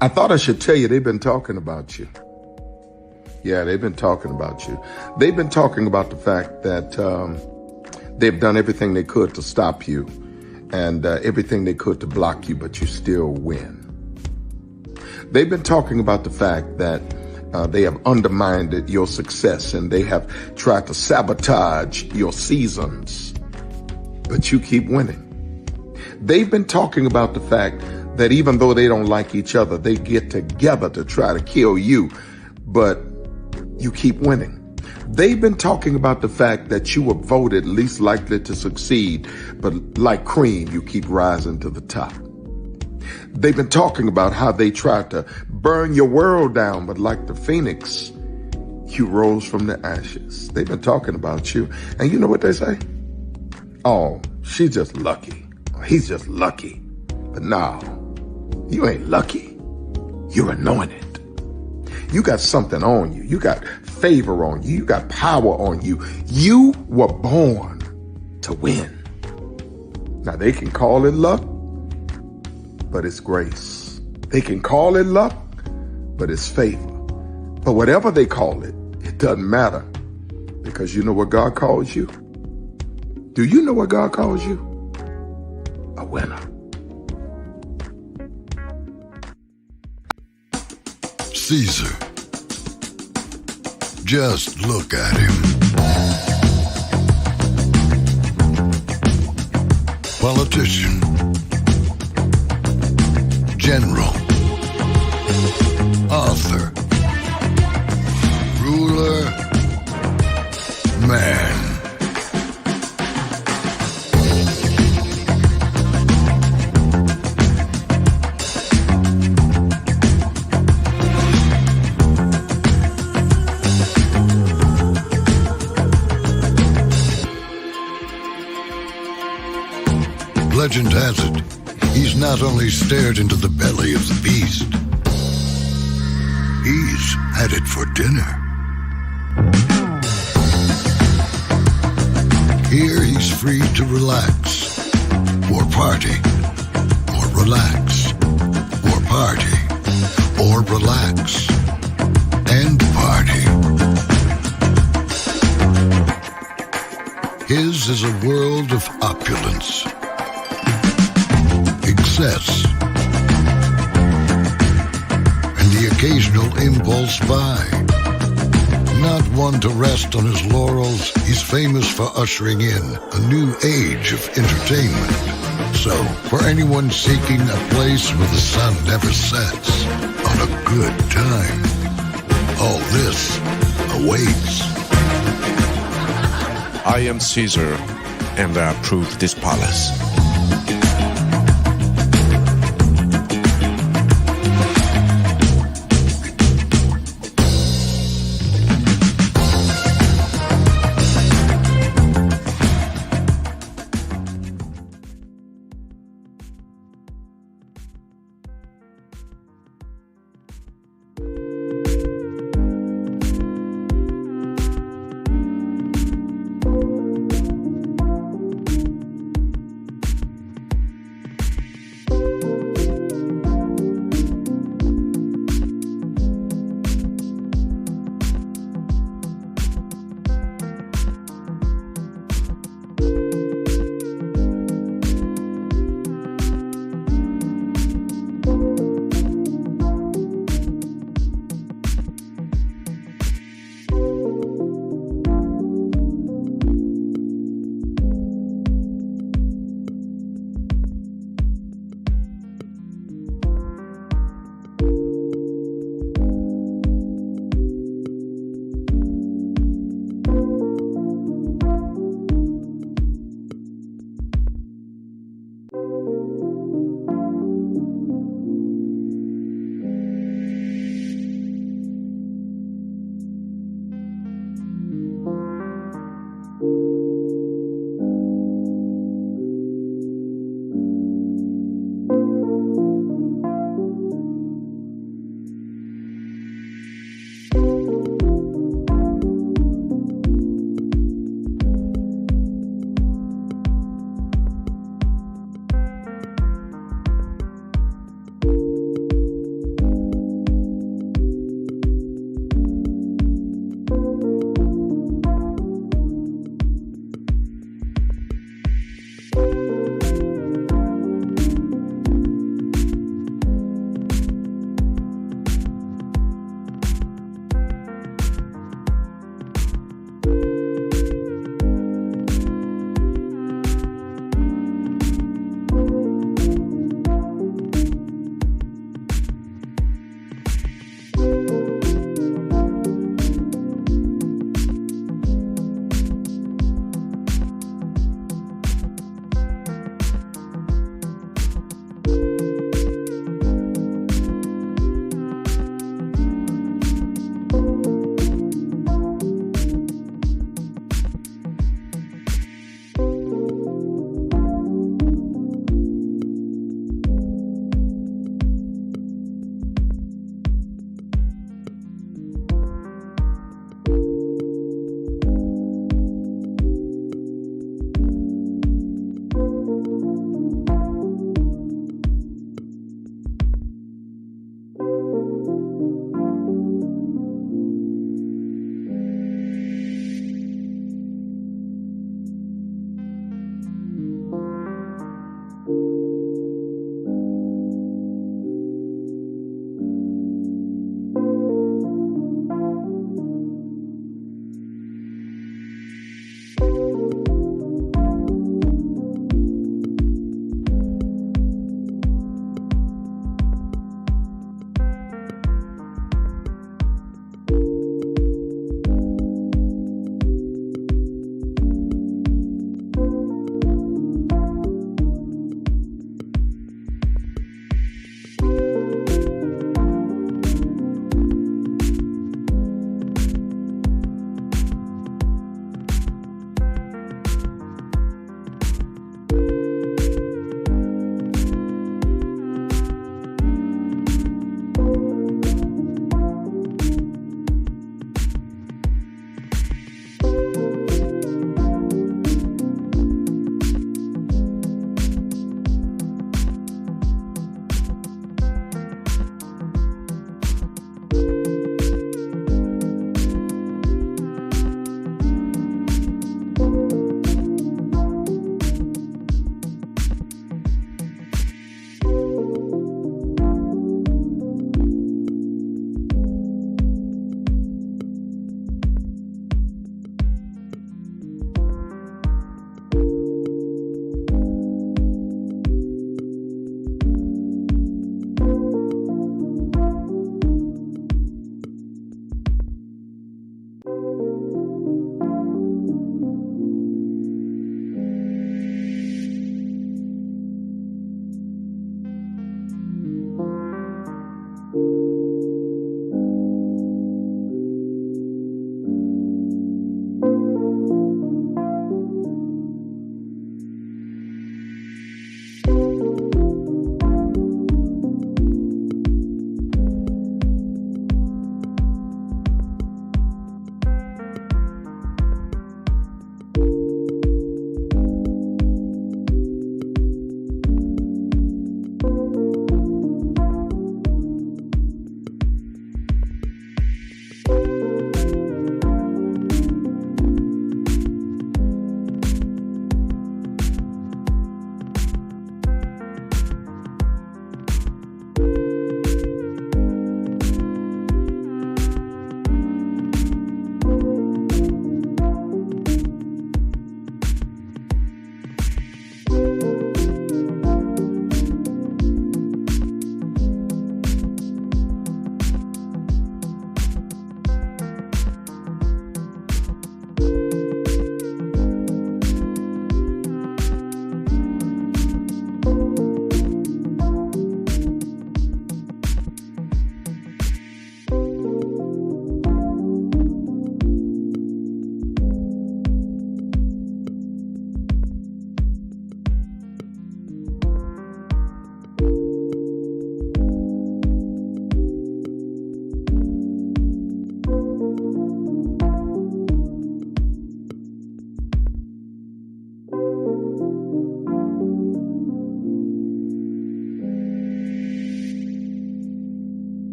I thought I should tell you they've been talking about you. Yeah, they've been talking about you. They've been talking about the fact that they've done everything they could to stop you and everything they could to block you, but you still win. They've been talking about the fact that they have undermined your success and they have tried to sabotage your seasons, but you keep winning. They've been talking about the fact that even though they don't like each other, they get together to try to kill you, but you keep winning. They've been talking about the fact that you were voted least likely to succeed, but like cream, you keep rising to the top. They've been talking about how they tried to burn your world down, but like the phoenix, you rose from the ashes. They've been talking about you. And you know what they say? Oh, she's just lucky. He's just lucky. But no, you ain't lucky. You're anointed. You got something on you. You got favor on you. You got power on you. You were born to win. Now they can call it luck, but it's grace. They can call it luck, but it's favor. But whatever they call it, it doesn't matter, because you know what God calls you? Do you know what God calls you? A winner. Caesar. Just look at him. Politician. General. Author. Ruler. Man. Legend has it, he's not only stared into the belly of the beast, he's had it for dinner. Here he's free to relax, or party, or relax, or party, or relax, and party. His is a world of opulence, excess, occasional impulse buy. Not one to rest on his laurels, he's famous for ushering in a new age of entertainment. So, for anyone seeking a place where the sun never sets on a good time, all this awaits. I am Caesar, and I approve this palace.